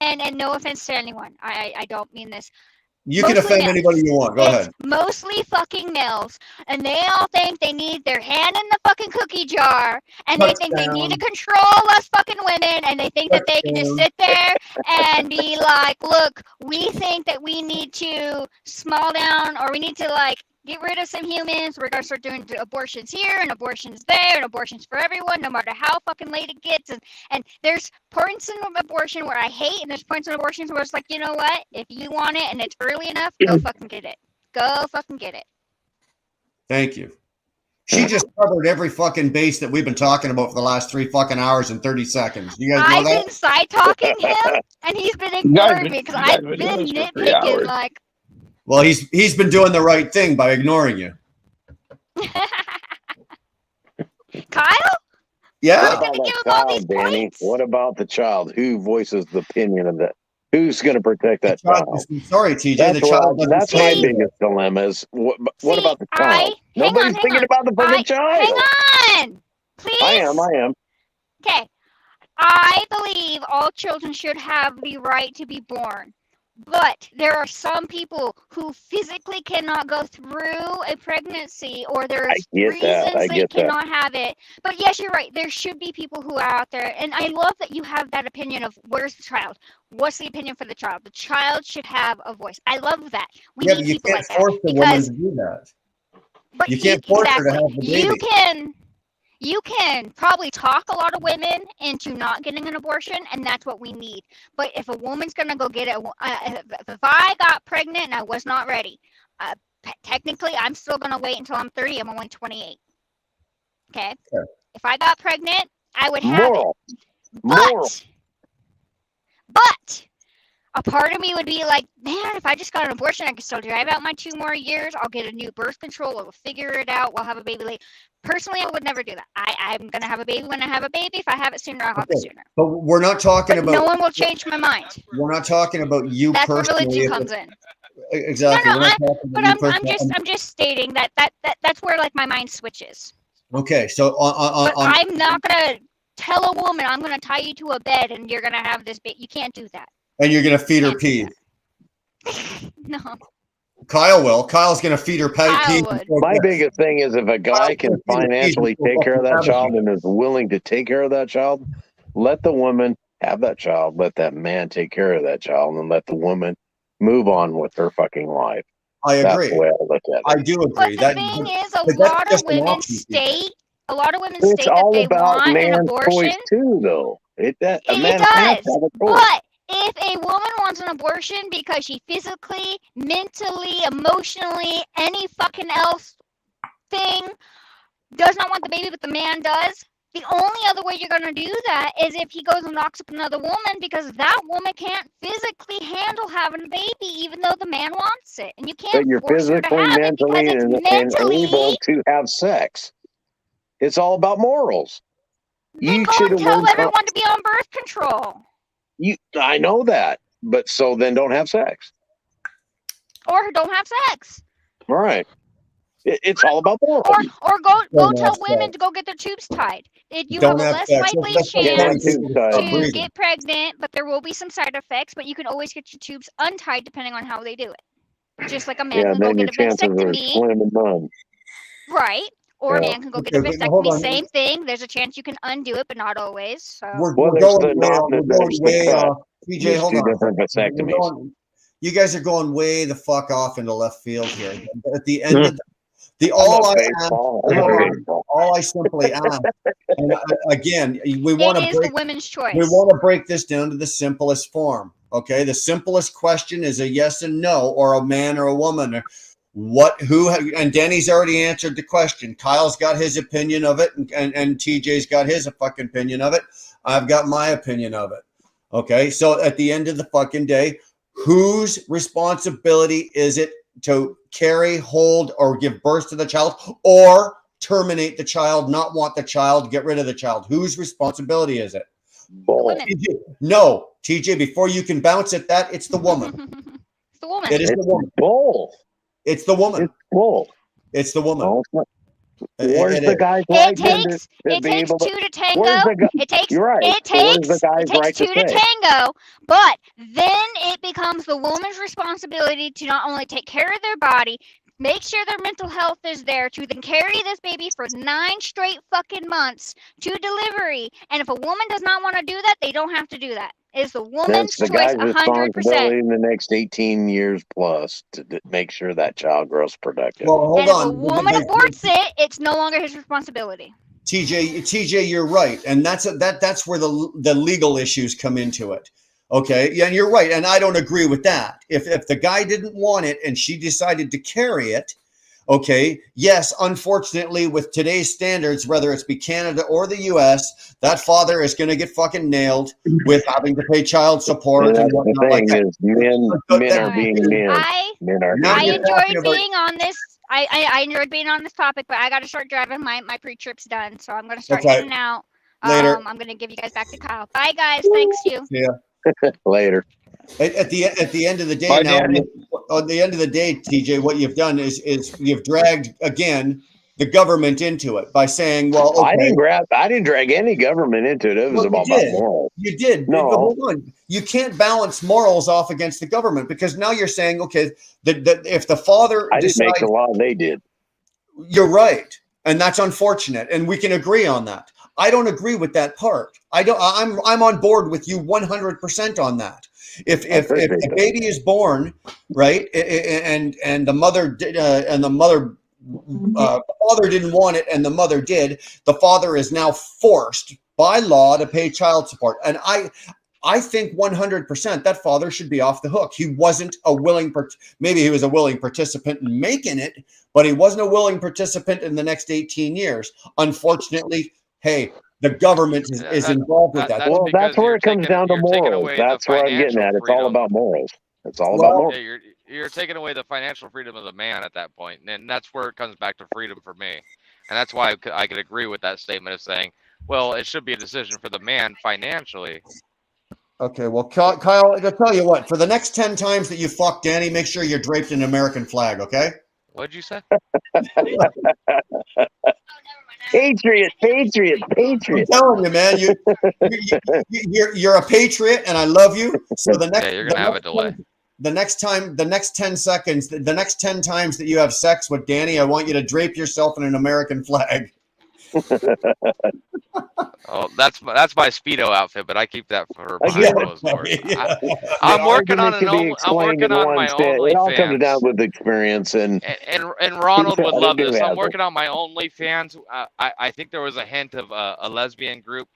S13: and no offense to anyone. I don't mean this.
S2: You can
S13: Mostly
S2: offend
S13: males.
S2: anybody you want. Go
S13: It's
S2: ahead.
S13: mostly fucking males, and they all think they need their hand in the fucking cookie jar, and they think they need to control us fucking women, and they think that they can just sit there and be like, look, we think that we need to small down, or we need to like get rid of some humans. We're gonna start doing abortions here and abortions there and abortions for everyone, no matter how fucking late it gets. And there's points in abortion where I hate, and there's points in abortions where it's like, you know what? If you want it and it's early enough, go fucking get it. Go fucking get it.
S2: Thank you. She just covered every fucking base that we've been talking about for the last 3 fucking hours and 30 seconds. You guys know
S13: I've
S2: that?
S13: been side talking him, and he's been ignoring me because I've been nitpicking like.
S2: Well, he's been doing the right thing by ignoring you.
S13: Kyle?
S2: Yeah.
S4: What about the child, Danny? What about the child? Who voices the opinion of that? Who's going to protect that child?
S2: Sorry, TJ.
S4: That's,
S2: the child.
S4: that's my biggest dilemma. Is what about the child? Nobody's thinking about the fucking child.
S13: Hang on, please.
S4: I am.
S13: Okay. I believe all children should have the right to be born. But there are some people who physically cannot go through a pregnancy, or there's reasons they cannot have it. But yes, you're right. There should be people who are out there. And I love that you have that opinion of where's the child? What's the opinion for the child? The child should have a voice. I love that. We
S2: Yeah,
S13: need
S2: but you
S13: people
S2: can't
S13: like
S2: force
S13: that
S2: the woman
S13: because
S2: to do that.
S13: but
S2: You can't force her to have the baby.
S13: You can probably talk a lot of women into not getting an abortion, and that's what we need. But if a woman's gonna go get it, if I got pregnant and I was not ready, technically I'm still gonna wait until I'm 30. I'm only 28. Okay. If I got pregnant, I would have it. But a part of me would be like, man, if I just got an abortion, I could still drive out my 2 more years. I'll get a new birth control. We'll figure it out. We'll have a baby late. Personally, I would never do that. I'm going to have a baby when I have a baby. If I have it sooner, I'll have it sooner.
S2: But we're not talking
S13: But
S2: about.
S13: no one will change my mind.
S2: We're not talking about you
S13: That's where
S2: personally.
S13: religion comes in.
S2: Exactly.
S13: No,
S2: We're not talking
S13: but
S2: about you
S13: I'm
S2: personally.
S13: just stating that's where like my mind switches.
S2: Okay, so
S13: But I'm not going to tell a woman I'm going to tie you to a bed and you're going to have this baby. You can't do that.
S2: and you're gonna feed her pee.
S13: No.
S2: Kyle will. Kyle's gonna feed her pee.
S4: My biggest thing is if a guy can financially take care of that child and is willing to take care of that child, let the woman have that child. Let that man take care of that child, and let the woman move on with her fucking life.
S2: I agree.
S4: That's the way I look at it.
S2: I do agree.
S13: But the thing is, a lot of women state
S4: It's
S13: that
S4: all
S13: they
S4: about
S13: want an
S4: man's
S13: abortion.
S4: choice too, though. A man
S13: It
S4: has
S13: does.
S4: to have a choice.
S13: But if a woman wants an abortion because she physically, mentally, emotionally, any fucking else thing does not want the baby, but the man does, the only other way you're going to do that is if he goes and knocks up another woman, because that woman can't physically handle having a baby, even though the man wants it. And you can't
S4: But you're
S13: force her to
S4: physically,
S13: have it because
S4: mentally,
S13: it's
S4: and
S13: mentally.
S4: able to have sex. It's all about morals. You should have
S13: Tell everyone to be on birth control.
S4: I know that, but so then don't have sex.
S13: Or don't have sex.
S4: All right. It's all about morals.
S13: Or go
S4: Don't
S13: tell
S4: have
S13: women
S4: sex.
S13: to go get their tubes tied. You
S4: Don't
S13: have a
S4: have
S13: less
S4: sex.
S13: likely
S4: That's what
S13: chance
S4: tubes tied.
S13: to get pregnant, but there will be some side effects, but you can always get your tubes untied depending on how they do it. Just like a man
S4: Yeah,
S13: can go
S4: then your
S13: get a
S4: chances are
S13: vasectomy.
S4: slim and none.
S13: Right. Or a
S4: Yeah.
S13: man can go get a
S2: Okay, but hold
S13: vasectomy.
S2: on.
S13: Same thing. There's a chance you can undo it, but not always. So
S2: We're
S4: Well,
S2: going
S4: there's the
S2: way off.
S4: non and
S2: We're going
S4: there's the
S2: way
S4: cut.
S2: off. TJ,
S4: There's
S2: hold
S4: two
S2: on.
S4: different
S2: We're
S4: vasectomies.
S2: going- you guys are going way the fuck off into left field here. At the end of all I simply ask, and again, we want
S13: it
S2: to
S13: is
S2: break.
S13: the women's choice.
S2: We want to break this down to the simplest form. Okay, the simplest question is a yes and no, or a man or a woman. And Danny's already answered the question. Kyle's got his opinion of it, and TJ's got his fucking opinion of it. I've got my opinion of it. Okay, so at the end of the fucking day, whose responsibility is it to carry, hold, or give birth to the child, or terminate the child, not want the child, get rid of the child? Whose responsibility is it? TJ, no, TJ, before you can bounce at that, it's the woman.
S13: It's the woman.
S2: It is the woman.
S4: Bull.
S2: It's the woman.
S4: It's bull.
S2: It's the woman.
S4: No, it's not. Where's
S2: It
S4: the
S2: is.
S4: guy's
S13: It
S4: right
S13: takes
S4: to be able
S13: two to tango.
S4: Where's the guy?
S13: It takes
S4: You're right.
S13: it
S4: Where's
S13: takes
S4: the guy's right to
S13: two to
S4: say?
S13: tango, but then it becomes the woman's responsibility to not only take care of their body, Make sure their mental health is there to then carry this baby for 9 straight fucking months to delivery. And if a woman does not want to do that, they don't have to do that. It's the woman's
S4: That's the
S13: choice,
S4: guy's
S13: 100%.
S4: responsibility in the next 18 years plus to make sure that child grows productive.
S2: Well, hold
S13: And if a
S2: on.
S13: woman aborts it, it's no longer his responsibility.
S2: TJ, you're right, and that's where the legal issues come into it. Okay, yeah, and you're right, and I don't agree with that. If the guy didn't want it and she decided to carry it, okay, yes, unfortunately, with today's standards, whether it's be Canada or the U.S., that father is going to get fucking nailed with having to pay child support
S4: And
S2: and
S4: that's the
S2: whatnot like
S4: thing
S2: that.
S4: is men are being men. Men are
S2: Now
S13: I
S2: you're
S4: being
S2: talking
S13: enjoyed
S2: about-
S13: being on this. I enjoyed being on this topic, but I got to start driving. My pre-trip's done, so I'm going to start
S2: Okay.
S13: heading out.
S2: Later.
S13: I'm going to give you guys back to Kyle. Bye, guys. Thanks, you.
S2: Yeah.
S4: later.
S2: At the end of the day,
S1: Bye,
S2: now
S1: Danny.
S2: on the end of the day, TJ, what you've done is you've dragged again the government into it by saying, "Well, okay,
S4: I didn't drag any government into it. It was
S2: well,
S4: about
S2: you did.
S4: morals.
S2: You did.
S4: No.
S2: But hold on. You can't balance morals off against the government because now you're saying, okay, that if the father
S4: I didn't make
S2: decides,
S4: the law; they did.
S2: you're right, and that's unfortunate, and we can agree on that. I don't agree with that part. I'm on board with you 100% on that. If the baby is born, right, and the mother father didn't want it and the mother did, the father is now forced by law to pay child support. And I think 100% that father should be off the hook. He wasn't a willing, maybe he was a willing participant in making it, but he wasn't a willing participant in the next 18 years. Unfortunately, hey, the government is involved with that.
S4: Well, that's where it comes down to morals. That's where I'm getting at. It's all about morals. It's all about morals.
S12: Yeah, you're taking away the financial freedom of the man at that point, and that's where it comes back to freedom for me. And that's why I could agree with that statement of saying, well, it should be a decision for the man financially.
S2: Okay, well, Kyle, I'll tell you what, for the next 10 times that you fuck Danny, make sure you're draped in an American flag, okay?
S12: What'd you say?
S4: Patriot.
S2: I'm telling you, man, you're a patriot, and I love you. So the next,
S12: you're gonna have a delay.
S2: The next 10 seconds, the next 10 times that you have sex with Danny, I want you to drape yourself in an American flag.
S12: Oh, that's my Speedo outfit, but I keep that for behind
S2: Yeah.
S12: closed doors.
S2: Yeah.
S12: I'm
S4: The
S12: working on
S4: argument can be
S12: I'm working
S4: explained in
S12: on
S4: one
S12: my
S4: sentence. It all comes
S12: OnlyFans.
S4: down with experience and
S12: Ronald would love
S4: do
S12: this. I'm
S4: that.
S12: working on my OnlyFans. I think there was a hint of a lesbian group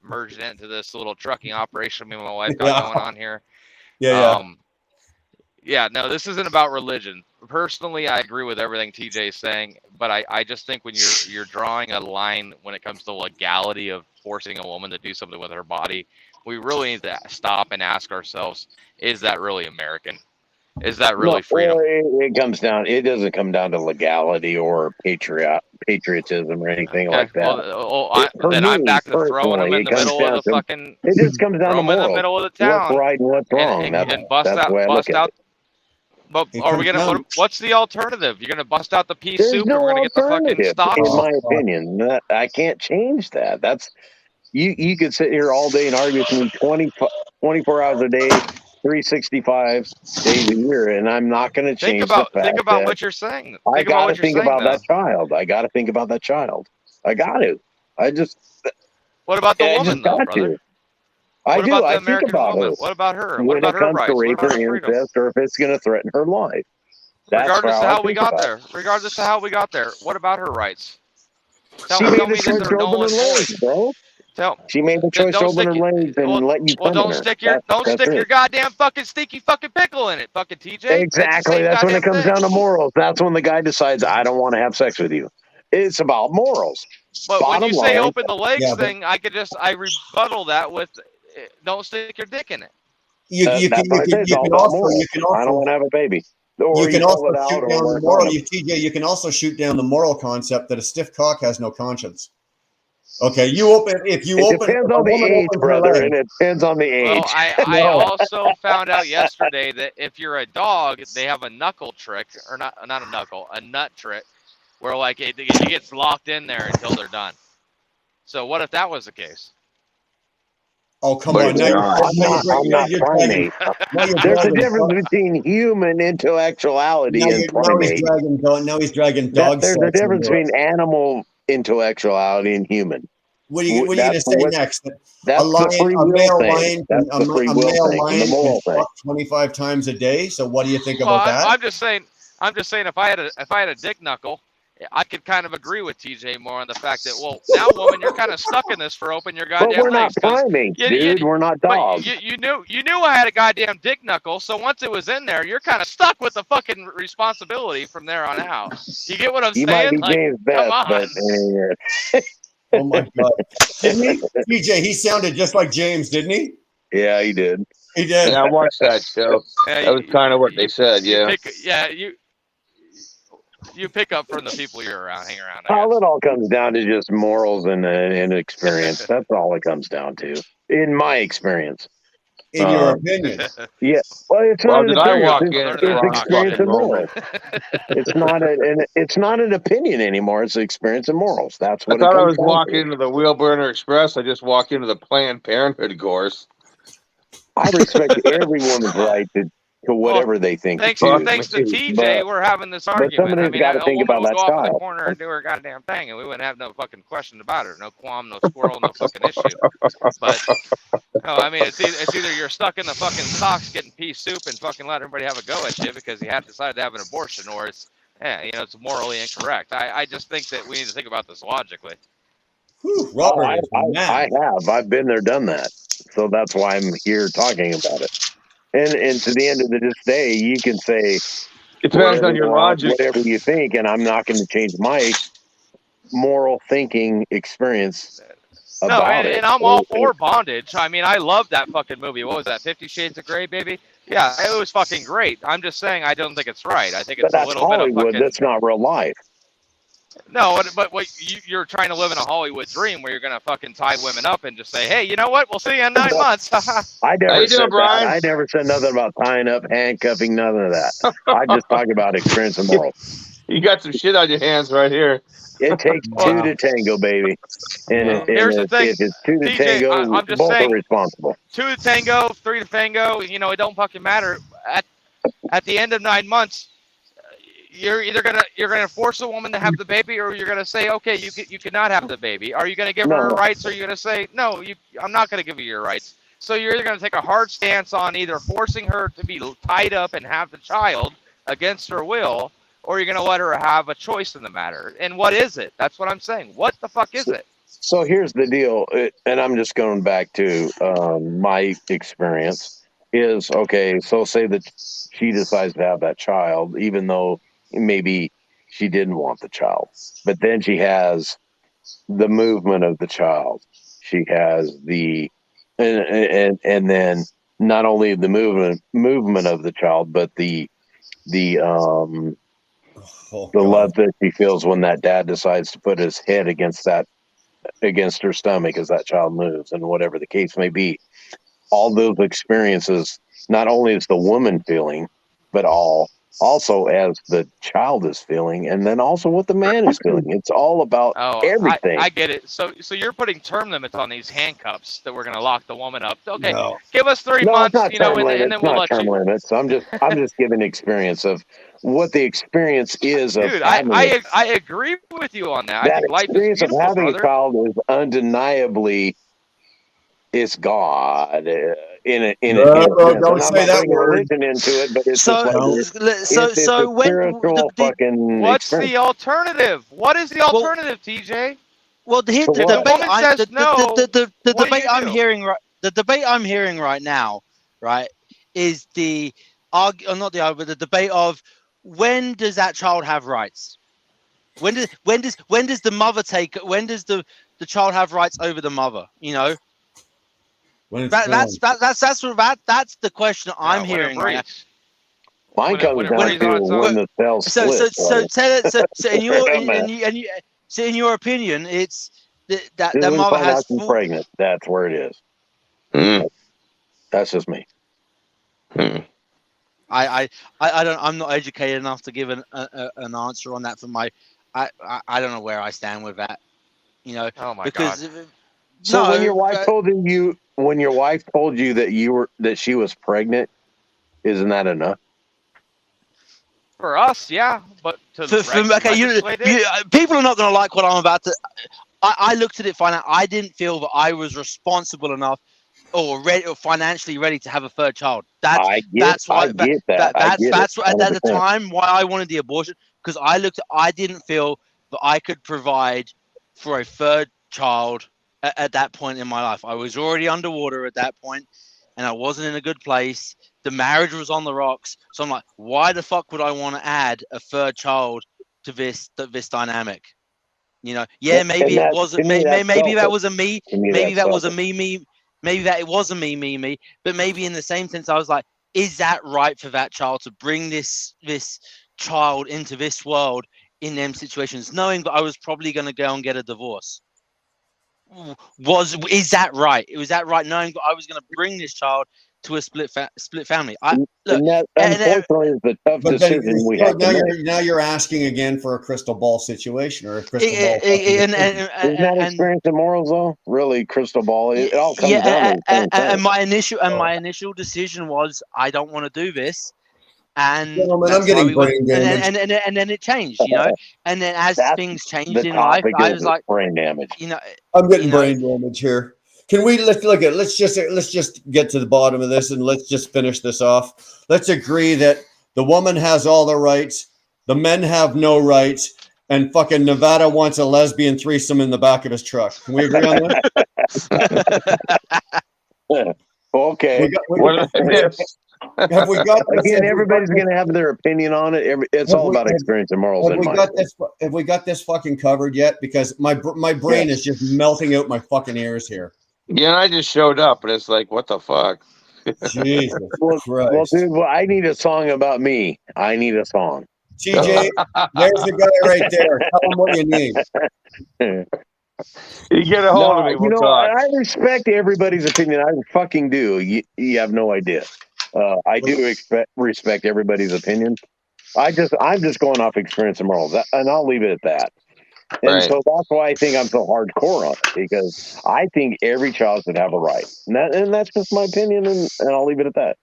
S12: merged into this little trucking operation me and my wife got
S2: Yeah.
S12: going on here.
S2: Yeah.
S12: Yeah, no, this isn't about religion. Personally, I agree with everything TJ is saying, but I just think when you're drawing a line when it comes to legality of forcing a woman to do something with her body, we really need to stop and ask ourselves, is that really American? Is that really freedom?
S4: Well, it comes down. It doesn't come down to legality or patriotism or anything like that.
S12: Then I'm back to throwing them in the middle of the fucking.
S4: It just comes down to
S12: throw 'em in the
S4: morals.
S12: middle of the town.
S4: What's right and what's wrong.
S12: And bust
S4: that's the way I look
S12: bust
S4: at
S12: out.
S4: it.
S12: But are we gonna? What's the alternative? You're gonna bust out the pea
S4: There's
S12: soup,
S4: no
S12: and we're gonna get the fucking
S4: alternative,
S12: stocks.
S4: in my opinion. I can't change that. That's you could sit here all day and argue with me 24 hours a day, 365 days a year, and I'm not going to change the fact
S12: Think about
S4: that
S12: what you're saying.
S4: I got to think about that child. I got to think about that child. I got to.
S12: What about the
S4: I
S12: woman,
S4: just
S12: though,
S4: got
S12: brother?
S4: to. I
S12: What
S4: do.
S12: about the
S4: I think
S12: American
S4: about
S12: woman?
S4: her.
S12: What about her? What
S4: When
S12: about
S4: it
S12: her
S4: comes
S12: rights?
S4: to
S12: What
S4: rape
S12: about
S4: or
S12: her freedom?
S4: incest, or if it's going to threaten her life. That's
S12: Regardless of
S4: how I
S12: how we
S4: think
S12: got
S4: about
S12: there.
S4: it.
S12: Regardless of how we got there. What about her rights?
S4: She made
S12: Tell
S4: the
S12: me that
S4: choice
S12: they're
S4: to open
S12: null
S4: her
S12: and void.
S4: legs, bro. She made the
S12: Then
S4: choice to
S12: don't
S4: open her
S12: stick
S4: legs and let you
S12: Well,
S4: come in
S12: don't
S4: her.
S12: stick your
S4: That's
S12: stick your
S4: it.
S12: goddamn fucking stinky fucking pickle in it, fucking TJ.
S4: Exactly. That's when it comes down to morals. That's when the guy decides, I don't want to have sex with you. It's about morals.
S12: But when
S4: Bottom
S12: you say
S4: line.
S12: open the legs
S2: Yeah, but-
S12: thing, I rebuttal that with don't stick your dick in it.
S2: You
S4: That's what I said. It's all
S2: can
S4: about
S2: also
S4: morals.
S2: you can
S4: I don't want to have a baby. Or
S2: you can
S4: pull
S2: also
S4: it out
S2: shoot
S4: or
S2: down the
S4: work
S2: moral.
S4: on it.
S2: TJ, you can also shoot down the moral concept that a stiff cock has no conscience. Okay, you open if you
S4: It
S2: open.
S4: depends
S2: if a
S4: on the
S2: woman
S4: age,
S2: opens her
S4: brother,
S2: legs-
S4: and it depends on the age.
S12: Well, I also found out yesterday that if you're a dog, they have a knuckle trick, or not a knuckle, a nut trick, where like it gets locked in there until they're done. So what if that was the case?
S2: Oh, come
S4: But
S2: on. Now you're,
S4: I'm not
S2: dragging,
S4: primate.
S2: now you're
S4: There's a
S2: dragging,
S4: difference between human intellectuality and primate.
S2: now he's dragging dog
S4: There's a
S2: sex
S4: difference
S2: into it.
S4: between animal intellectuality and human.
S2: What are you going to say next?
S4: That's
S2: A lion,
S4: the free
S2: a
S4: will
S2: male
S4: thing.
S2: lion,
S4: That's
S2: a,
S4: the free
S2: a
S4: will
S2: male
S4: thing,
S2: lion
S4: the
S2: can
S4: moral thing.
S2: fuck 25 times a day. So what do you think
S10: Well,
S2: about that?
S10: I'm just saying if I had a dick knuckle, I could kind of agree with TJ more on the fact that, well, now woman, you're kind of stuck in this for open your
S4: But
S10: goddamn
S4: we're not
S10: legs. 'Cause
S4: primates, dude. We're not dogs.
S10: You knew I had a goddamn dick knuckle, so once it was in there, you're kind of stuck with the fucking responsibility from there on out. You get what I'm
S4: You
S10: saying?
S4: might be
S10: Like,
S4: James
S10: come
S4: Best,
S10: on.
S4: but
S2: Oh my god! Didn't he, TJ? He sounded just like James, didn't he?
S4: Yeah, he did.
S2: He did.
S1: Yeah, I watched that show.
S10: Yeah,
S1: That was kind of what they said. Yeah.
S10: You pick up from the people you're around, hang around.
S4: Well, it all comes down to just morals and experience. That's all it comes down to, in my experience.
S2: In your opinion.
S4: Yeah. Well, it's not an
S1: did I
S4: opinion.
S1: walk
S4: It's,
S1: in at
S4: it's
S1: the wrong
S4: experience
S1: fucking
S4: and morals.
S1: moment?
S4: It's not an opinion anymore. It's experience and morals. That's
S1: I
S4: what
S1: thought
S4: it
S1: I
S4: comes
S1: was
S4: down
S1: walking
S4: to.
S1: into the Wheelburner Express. I just walked into the Planned Parenthood course.
S4: I respect every woman's right to whatever they think.
S10: Thanks
S4: to
S10: to TJ,
S4: But-
S10: we're having this
S4: but
S10: argument.
S4: somebody's
S10: I mean,
S4: gotta
S10: a
S4: think
S10: woman
S4: about
S10: would
S4: that
S10: go off in the
S4: child.
S10: corner and do her goddamn thing, and we wouldn't have no fucking question about it. No qualm, no squirrel, no fucking issue. But no, I mean, it's either you're stuck in the fucking socks getting pea soup and fucking let everybody have a go at you because you have decided to have an abortion, or it's it's morally incorrect. I just think that we need to think about this logically.
S2: Whew, Robert,
S4: I have. I've been there, done that. So that's why I'm here talking about it. And to the end of this day, you can say
S1: It depends on your logic.
S4: whatever you think, and I'm not going to change my moral thinking experience about it.
S10: And I'm all for bondage. I mean, I love that fucking movie. What was that? 50 Shades of Grey, baby? Yeah, it was fucking great. I'm just saying I don't think it's right. I think
S4: But
S10: it's a
S4: that's
S10: little bit of
S4: Hollywood.
S10: fucking...
S4: That's not real life.
S10: No, but what you're trying to live in a Hollywood dream where you're gonna fucking tie women up and just say, hey, you know what? We'll see you in 9 months.
S4: I never said
S1: Brian?
S4: that. I never said nothing about tying up, handcuffing, none of that. I just talk about experience and morals.
S1: You got some shit on your hands right here.
S4: It takes two to tango, baby. And
S10: Here's the thing,
S4: if it's two to
S10: TJ,
S4: tango,
S10: I'm just
S4: both
S10: saying,
S4: are responsible.
S10: 2 to tango, 3 to fango. It don't fucking matter. At the end of 9 months, you're either gonna force a woman to have the baby, or you're gonna say, okay, you cannot have the baby. Are you gonna give her her rights, or are you gonna say, no, I'm not gonna give you your rights? So you're either gonna take a hard stance on either forcing her to be tied up and have the child against her will, or you're gonna let her have a choice in the matter. And what is it? That's what I'm saying. What the fuck is it?
S4: So here's the deal, and I'm just going back to my experience. Is okay. So say that she decides to have that child, even though maybe she didn't want the child, but then she has the movement of the child. She has the and then not only the movement of the child, but the love that she feels when that dad decides to put his head against her stomach as that child moves, and whatever the case may be. All those experiences, not only is the woman feeling, but also as the child is feeling, and then also what the man is feeling. It's all about everything.
S10: I get it. So you're putting term limits on these handcuffs that we're gonna lock the woman up. Okay,
S4: No.
S10: give us 3
S4: No,
S10: months,
S4: it's not term limits,
S10: and then we'll
S4: not
S10: let
S4: term
S10: you.
S4: limits. I'm just giving experience of what the experience is of
S10: Dude,
S4: having
S10: I agree with you on that. I
S4: that
S10: think life is
S4: experience of
S10: beautiful,
S4: having
S10: brother.
S4: a child is undeniably it's God in a sense.
S2: don't
S4: I'm
S2: say
S4: not
S2: that
S4: bringing
S2: word.
S4: religion into it, but it's
S14: So,
S4: just like it's a spiritual fucking
S10: What's
S4: experience.
S10: the alternative? What is the alternative, TJ?
S14: Well, here's
S4: So
S14: the
S4: what?
S14: debate.
S10: woman says no,
S14: The
S10: what do
S14: debate
S10: you
S14: I'm
S10: do?
S14: hearing right. The debate I'm hearing right now, right, is the not the argument, the debate of when does that child have rights? When does the mother take? When does the child have rights over the mother?
S2: When it's
S14: That's the question I'm heering right now.
S4: Mine comes down to when the cell splits.
S14: So in your opinion, it's that
S4: Susan
S14: mother
S4: finds
S14: has
S4: out she's pregnant. That's where it is. That's just me.
S14: I don't. I'm not educated enough to give an answer on that. I don't know where I stand with that.
S10: Oh my
S14: because
S10: God.
S4: So when
S14: No,
S4: your wife told you, that she was pregnant, isn't that enough?
S10: For us, yeah, but to
S14: okay, people are not going to like what I'm about to. I looked at it finally. I didn't feel that I was responsible enough or ready or financially ready to have a third child. That's why
S4: That's at
S14: the time why I wanted the abortion, because I didn't feel that I could provide for a third child at that point in my life. I was already underwater at that point, and I wasn't in a good place. The marriage was on the rocks, so I'm like, why the fuck would I want to add a third child to this dynamic? You know, yeah, maybe it wasn't. Maybe that was a me. Maybe that was a me. Maybe that it was a me. But maybe in the same sense, I was like, is that right for that child to bring this child into this world in them situations, knowing that I was probably going to go and get a divorce? Is that right? Was that right, knowing that I was going to bring this child to a split family?
S4: Unfortunately, is the tough decision we have to make.
S2: Now you're asking again for a crystal ball situation or a crystal ball.
S4: Isn't that experience and morals though? Really, crystal ball. It all comes down to the same thing.
S14: And my initial decision was, I don't want to do this. And
S2: Gentlemen, I'm getting brain damage.
S14: And then it changed, you know. And then as things changed in life, I was like,
S4: brain damage.
S14: You know,
S2: I'm getting brain damage here. Can we let's just get to the bottom of this and let's just finish this off. Let's agree that the woman has all the rights, the men have no rights, and fucking Nevada wants a lesbian threesome in the back of his truck. Can we agree on that?
S4: Okay.
S2: Have we got this?
S4: Again, everybody's going to have their opinion on it. It's all about experience and morals.
S2: Have we got this fucking covered yet? Because my brain is just melting out my fucking ears here.
S1: Yeah, and I just showed up, and it's like, what the fuck?
S2: Jesus Christ.
S4: Well, dude, I need a song about me. I need a song.
S2: TJ, there's the guy right there. Tell him what you need.
S1: You get a hold of me. We'll talk.
S4: I respect everybody's opinion. I fucking do. You have no idea. I do respect everybody's opinion. I'm just going off experience and morals, and I'll leave it at that. And so that's why I think I'm so hardcore on it, because I think every child should have a right, and that's just my opinion, and I'll leave it at that.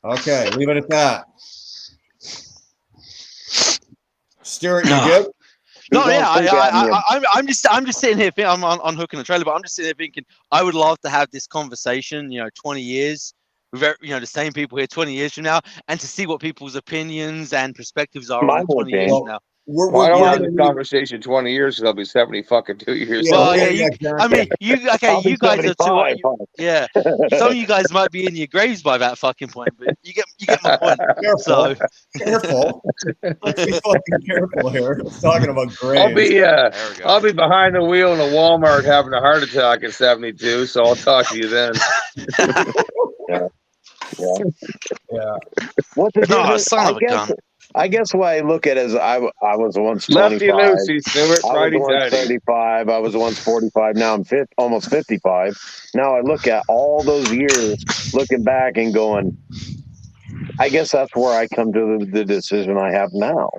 S2: Okay, leave it at that. Stuart, you good?
S14: No, yeah, I'm just sitting here. I'm unhooking the trailer, but I'm just sitting here thinking I would love to have this conversation. 20 years. The same people here 20 years from now, and to see what people's opinions and perspectives are on 20 years from now.
S1: I don't have this conversation 20 years, because I'll be 70 fucking 2 years.
S14: Well, I mean, you guys are too. Yeah, some of you guys might be in your graves by that fucking point, but you get my point.
S2: Careful. Let's be fucking careful here. We're talking about graves.
S1: I'll be behind the wheel in a Walmart having a heart attack at 72. So I'll talk to you then.
S2: Yeah.
S4: What's the difference? I guess why I look at it as I was once 25.
S1: Lefty loosey, Stuart.
S4: I was once 35. I was once 45. Now I'm almost 55. Now I look at all those years, looking back and going, I guess that's where I come to the decision I have now.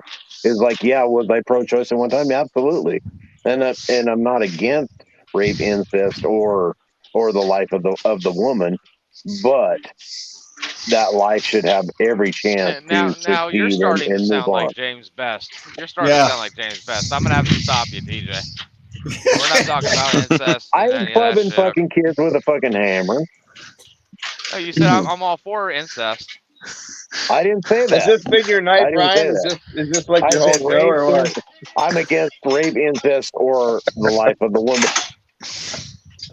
S4: Is like, was I pro-choice at one time? Yeah, absolutely. And I'm not against rape, incest, or the life of the woman, but that life should have every chance
S10: now you're starting to sound like James Best. You're starting to sound like James Best. I'm gonna have to stop you, TJ. We're not talking about incest.
S4: I ain't clubbing fucking kids with a fucking hammer.
S10: Oh, you said I'm all for incest.
S4: I didn't say that.
S1: Is this figure night, Brian? Is this like your whole show or what?
S4: I'm against rape, incest, or the life of the woman.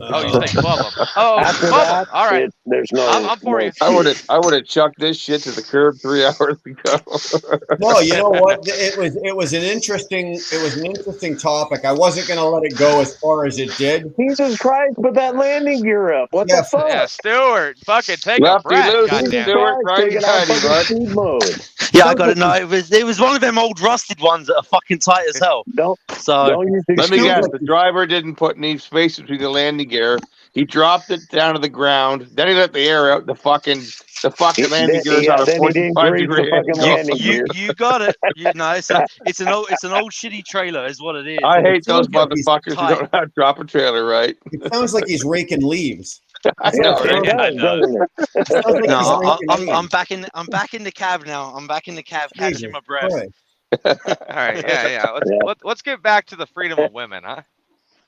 S10: Oh, you say club them. Oh,
S4: after
S10: club them. All right.
S4: There's no.
S10: I'm for you.
S1: I would have chucked this shit to the curb 3 hours ago.
S2: No, you know what? It was an interesting topic. I wasn't going to let it go as far as it did.
S4: Jesus Christ! Put that landing gear up. What the fuck?
S10: Yeah, Stuart, fucking take a breath. Goddamn.
S1: Stuart, bud.
S14: Yeah, I got it. No, it was one of them old rusted ones that are fucking tight as hell.
S4: Don't
S1: let me guess. The driver didn't put any space between the landing gear. He dropped it down to the ground. Then he let the air out. The fucking The fucking landing
S4: Then-
S1: gear's on a
S4: then he didn't
S1: 45
S4: grease the
S1: degree
S4: fucking
S1: angle.
S4: landing gear.
S14: You got it. No, it's an old shitty trailer, is what it is.
S1: I hate those
S2: sounds like he's
S1: motherfuckers who
S14: tight.
S1: don't know how to drop a trailer right.
S2: It sounds like he's raking leaves.
S1: I know,
S4: Yes, it
S1: right?
S4: does, doesn't it?
S2: It sounds like
S14: No,
S2: he's raking
S14: I'm
S2: onions.
S14: back in. I'm back in the cab now. I'm back in the cab, catching
S2: Jesus
S14: my breath.
S2: Christ.
S12: All right, yeah. Let's get back to the freedom of women, huh?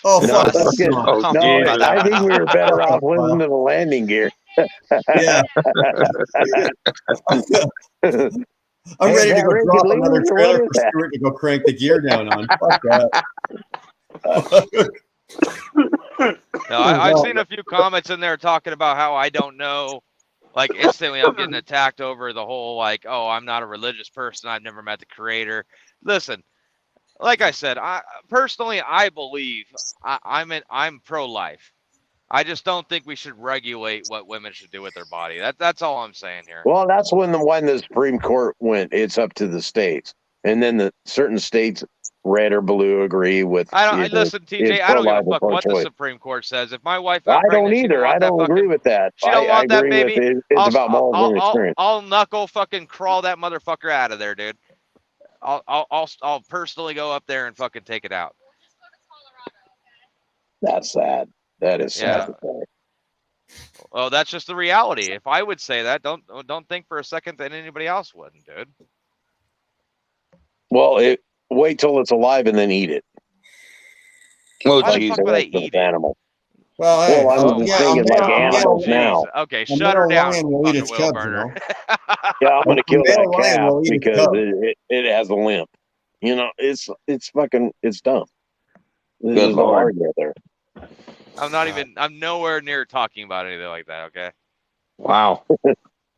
S2: Oh,
S4: No,
S2: fuck.
S4: let's get-
S1: Oh,
S14: Can't
S4: no,
S14: believe
S1: Jesus.
S14: that.
S4: I think we were better off listening to the landing gear.
S2: Yeah. I'm
S4: Hey,
S2: ready to
S4: that
S2: go
S4: Ricky
S2: drop
S4: Lee,
S2: another
S4: what
S2: trailer
S4: is
S2: for
S4: that?
S2: Stuart to go crank the gear down on. Fuck that.
S12: No, I've seen a few comments in there talking about how I don't know. Like instantly, I'm getting attacked over the whole like, oh, I'm not a religious person. I've never met the Creator. Listen, like I said, I personally believe I'm pro-life. I just don't think we should regulate what women should do with their body. That's all I'm saying here.
S4: Well, that's when the Supreme Court went. It's up to the states, and then the certain states, red or blue, agree with.
S12: Listen, TJ. I don't give a fuck what the Supreme Court says. If my wife got
S4: I don't
S12: pregnant, she
S4: either.
S12: want
S4: I
S12: that
S4: don't agree
S12: fucking-
S4: with that.
S12: She don't
S4: I
S12: want that
S4: agree
S12: baby.
S4: with it. It's about morals and experience.
S12: I'll knuckle fucking crawl that motherfucker out of there, dude. I'll personally go up there and fucking take it out.
S4: That's sad. That is sad.
S12: Yeah. Well, that's just the reality. If I would say that, don't think for a second that anybody else wouldn't, dude.
S4: Well, wait till it's alive and then eat it.
S1: Oh,
S12: Why the
S1: Jesus.
S12: fuck would I eat it?
S4: Animal.
S2: Well, hey,
S4: I'm
S2: yeah,
S4: thinking
S2: a
S4: like
S2: male-
S4: animals
S2: yeah,
S4: now.
S12: Okay,
S2: A
S12: shut
S2: male
S12: her down.
S2: lion will eat
S12: fucking
S2: its
S12: Will
S2: cubs,
S12: Burner.
S4: Yeah, I'm gonna kill
S2: male
S4: that
S2: lion
S4: calf
S2: will eat its
S4: because
S2: cub.
S4: it has a limp. You know, it's fucking dumb.
S1: Good
S4: There's no
S1: Lord.
S4: argument there.
S12: I'm nowhere near talking about anything like that, okay?
S1: Wow.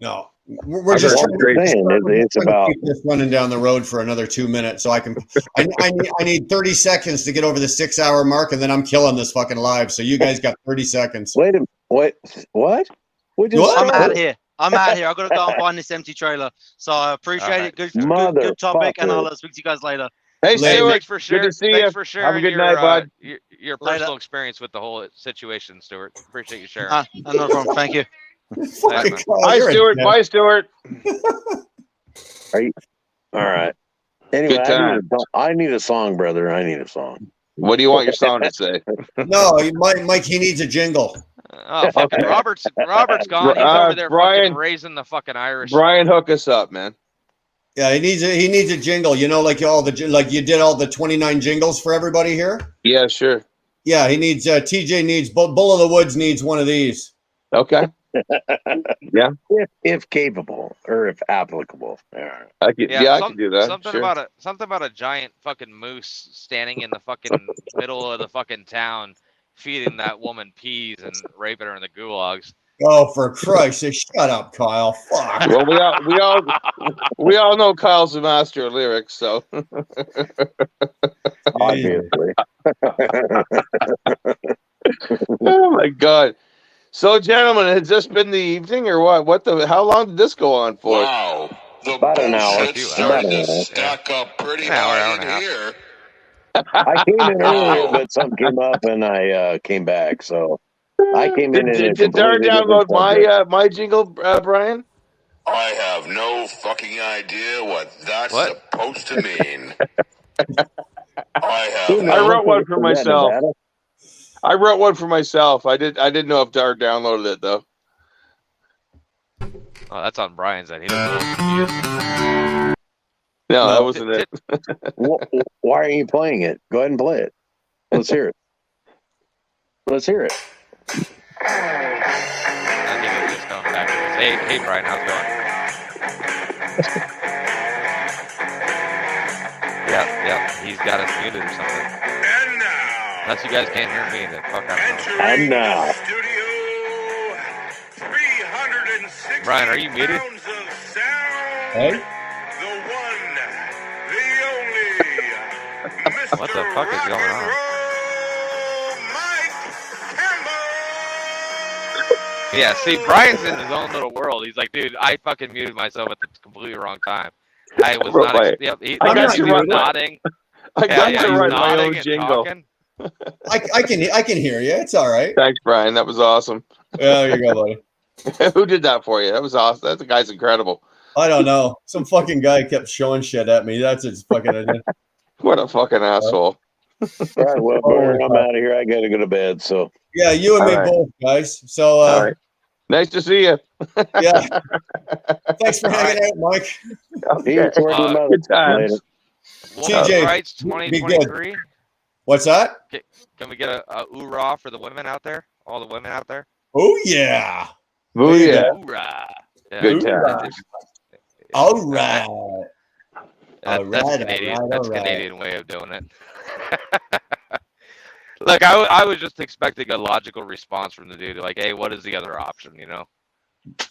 S2: No, we're just
S4: Well,
S2: trying
S4: I'm
S2: to,
S4: saying, it's
S2: trying to
S4: about
S2: keep this running down the road for another 2 minutes, so I can. I need 30 seconds to get over the 6 hour mark, and then I'm killing this fucking live. So you guys got 30 seconds.
S4: wait a what? We just
S2: What?
S14: I'm
S4: started.
S14: out here. I've got to go and find this empty trailer. So I appreciate it. Good topic, and I'll speak to you guys later.
S1: Hey,
S2: Later.
S1: Stuart.
S12: Thanks for sharing.
S1: Good to see
S12: Thanks
S1: you.
S12: for sharing
S1: Have a good
S12: your,
S1: night, bud.
S12: Your personal experience with the whole situation, Stuart. Appreciate you sharing.
S14: No problem. Thank you.
S2: Fucking
S12: man.
S2: Kyle,
S1: Bye,
S2: you're a
S1: Stuart.
S2: dick.
S1: Bye, Stuart.
S4: Are you? All right. Anyway,
S1: Good time.
S4: I need a song, brother. I need a song.
S1: What do you want your song to say?
S2: No, Mike, he needs a jingle.
S12: Oh, fucking Robert's gone. He's over there
S1: Brian-
S12: fucking raising the fucking Irish.
S1: Brian, hook us up, man.
S2: Yeah, he needs a jingle. You know, like you did all the 29 jingles for everybody here.
S1: Yeah, sure.
S2: Yeah, he needs. TJ needs. Bull of the Woods needs one of these.
S1: Okay. Yeah.
S4: If capable or if applicable. All right.
S1: I can do that.
S12: Something
S1: Sure.
S12: about a giant fucking moose standing in the fucking middle of the fucking town, feeding that woman peas and raping her in the gulags.
S2: Oh, for Christ's sake, shut up, Kyle. Fuck.
S1: Well, we all know Kyle's the master of lyrics, so.
S4: Obviously.
S1: Oh my God. So, gentlemen, has this been the evening or what? How long did this go on for?
S3: Wow. The
S4: About an hour.
S3: bullshit starting
S4: About an
S3: to
S4: hour.
S3: stack up pretty
S12: An hour,
S3: high
S12: hour
S3: in
S12: and a half.
S3: here.
S4: I came in earlier, but something came up and I came back. So I came in.
S1: Did
S4: a
S1: Darren
S4: completely
S1: download
S4: different subject.
S1: my jingle, Brian?
S3: I have no fucking idea what that's
S12: What?
S3: supposed to mean. I
S4: Who
S3: have
S1: I
S4: knows?
S1: wrote one for
S4: Is that
S1: myself.
S4: Nevada?
S1: I wrote one for myself. I didn't know if Darren downloaded it though.
S12: Oh, that's on Brian's end. He doesn't know.
S1: No,
S2: No.
S1: that wasn't it.
S4: Why aren't you playing it? Go ahead and play it. Let's hear it. Let's hear it.
S12: I think it's just going back. Hey, Brian, how's it going? Yep, he's got us muted or something.
S3: And now,
S12: Unless you guys can't hear me, then fuck, I don't know.
S3: entering
S4: And now.
S3: the studio, 360
S12: Brian, are you muted?
S3: pounds of sound.
S2: Hey?
S3: The one, the only, Mr.
S12: What the fuck is going on?
S3: Mike Campbell.
S12: Yeah, see, Brian's in his own little world. He's like, dude, I fucking muted myself at the completely wrong time. I was not.
S1: Right.
S12: Yep, he,
S1: I
S12: the
S1: got
S12: guy
S1: to
S12: was
S1: write-
S12: nodding.
S1: I got
S12: Yeah,
S1: to
S12: he's
S1: write my
S12: nodding
S1: own
S12: and
S1: jingle.
S12: talking.
S2: I can hear you. It's all right.
S1: Thanks, Brian. That was awesome.
S2: There you go, buddy.
S1: Who did that for you? That was awesome. That guy's incredible.
S2: I don't know. Some fucking guy kept showing shit at me. That's his fucking idea.
S1: What a fucking asshole.
S4: All right, well, Boomer, I'm out of here. I got to go to bed. So
S2: Yeah, you and
S1: All
S2: me
S1: right.
S2: both, guys. So
S1: All right. Nice to see you.
S2: yeah. Thanks for hanging out, Mike.
S1: Okay. Good times.
S2: TJ,
S12: Rights
S2: be good.
S12: 2023.
S2: What's that?
S12: Can we get a hoorah for the women out there? All the women out there.
S2: Oh yeah.
S1: Oh
S2: There you
S1: yeah.
S2: go.
S12: Hoorah. Yeah,
S1: Good
S2: Hoorah.
S1: times.
S2: All right.
S12: That's
S2: All
S12: Canadian.
S2: right,
S12: That's
S2: all right.
S12: Canadian way of doing it. Look, I was just expecting a logical response from the dude, like, "Hey, what is the other option?" You know.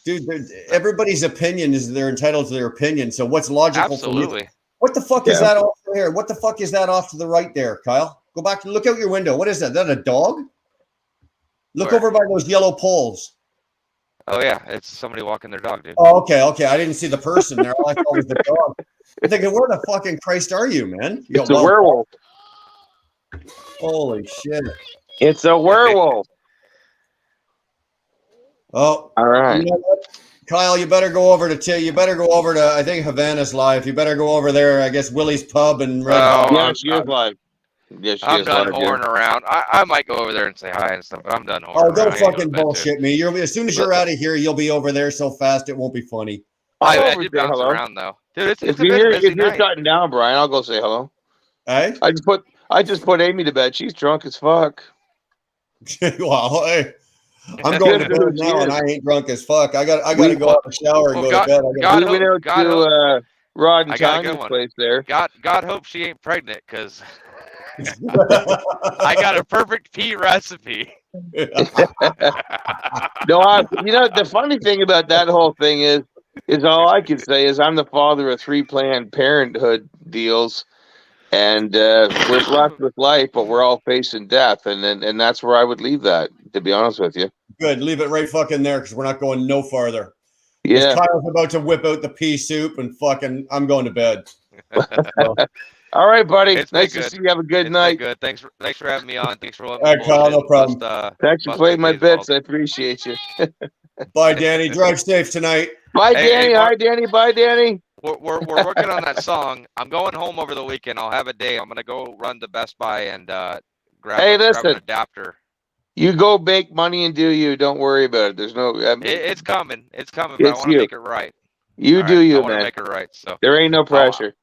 S2: Dude, everybody's opinion is they're entitled to their opinion. So what's logical for you?
S12: Absolutely.
S2: What the fuck is
S1: Yeah.
S2: that off there? What the fuck is that off to the right there, Kyle? Go back and look out your window. What is that? Is that a dog? Look
S12: Where?
S2: over by those yellow poles.
S12: Oh yeah, it's somebody walking their dog, dude.
S2: Oh, okay. I didn't see the person there. All I thought was the dog. I'm thinking, where the fucking Christ are you, man? You
S1: It's a
S2: go,
S1: werewolf.
S2: holy shit.
S1: It's a werewolf.
S2: Oh,
S1: All right.
S2: you know what? Kyle, you better go over to I think Havana's live. You better go over there, I guess Willie's Pub and Red Hot.
S1: Yeah, she is live. Yeah, she
S12: I'm
S1: is
S12: done
S1: live.
S12: whoring around. I might go over there and say hi and stuff, but I'm done whoring
S2: Oh,
S12: around.
S2: don't
S12: I gotta go to
S2: fucking
S12: bed, too.
S2: bullshit me. As soon as you're out of here, you'll be over there so fast it won't be funny.
S1: I'll
S12: I
S1: over
S12: did
S1: say
S12: bounce
S1: hello.
S12: around though, dude. It's
S1: If
S12: a
S1: you're
S12: busy
S1: if you're
S12: night.
S1: shutting down, Brian, I'll go say hello.
S2: Hey?
S1: I just put Amy to bed. She's drunk as fuck.
S2: Well, hey, I'm going to bed now and I ain't drunk as fuck. I got to go out and shower and go to bed.
S12: God
S1: we went out
S12: God
S1: to Rod and
S12: I got a good
S1: Tanya's
S12: one.
S1: place there.
S12: God hope she ain't pregnant, because I got a perfect pea recipe.
S1: No, the funny thing about that whole thing is all I can say is I'm the father of 3 Planned Parenthood deals, and we're blessed with life, but we're all facing death, and that's where I would leave that. To be honest with you.
S2: Good. Leave it right fucking there because we're not going no farther.
S1: Yeah.
S2: Kyle's about to whip out the pea soup and fucking I'm going to bed.
S1: All right, buddy.
S12: It's been
S1: Nice to
S12: good.
S1: see you. Have a good
S12: It's been
S1: night.
S12: good. Thanks for having me on. Thanks for letting
S2: All
S12: me
S2: right, Kyle, no
S12: bullshit.
S2: problem.
S1: Thanks for
S12: bust
S1: playing my
S12: Mickey's
S1: bits.
S12: balls.
S1: I appreciate you.
S2: Bye, Danny. Drive safe tonight.
S1: Bye,
S12: Hey,
S1: Danny.
S12: Mark.
S1: Hi, Danny. Bye, Danny.
S12: We're working on that song. I'm going home over the weekend. I'll have a day. I'm gonna go run to Best Buy and grab
S1: Hey,
S12: grab
S1: listen.
S12: an adapter.
S1: You go make money and do you. Don't worry about it. There's no.
S12: It's coming. It's coming. But I
S1: It's
S12: want to
S1: you.
S12: make it right.
S1: You
S12: All
S1: do
S12: right, I
S1: you,
S12: want to
S1: man.
S12: make it right. So
S1: There ain't no pressure.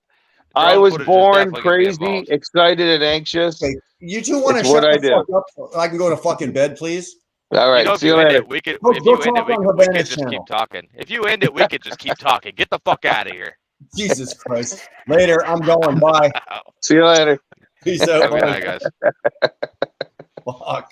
S1: I
S12: drone
S1: was
S12: footage is
S1: born
S12: definitely gonna be
S1: crazy,
S12: involved.
S1: excited, and anxious.
S2: Okay, you two want to
S1: It's
S2: shut
S1: what I
S2: the
S1: do.
S2: fuck up so I can go to fucking bed, please?
S1: All right.
S12: If
S1: See you
S12: you end
S1: later.
S12: it, we could.
S2: Go-
S12: If
S2: go
S12: you end it,
S2: talk
S12: we
S2: on
S12: could
S2: Havana's
S12: just
S2: channel.
S12: keep talking. If you end it, we could just keep talking. Get the fuck out of here.
S2: Jesus Christ. Later. I'm going. Bye.
S1: See you later.
S2: Peace out.
S12: Have a good
S2: Bye.
S12: night, guys.
S2: Fuck.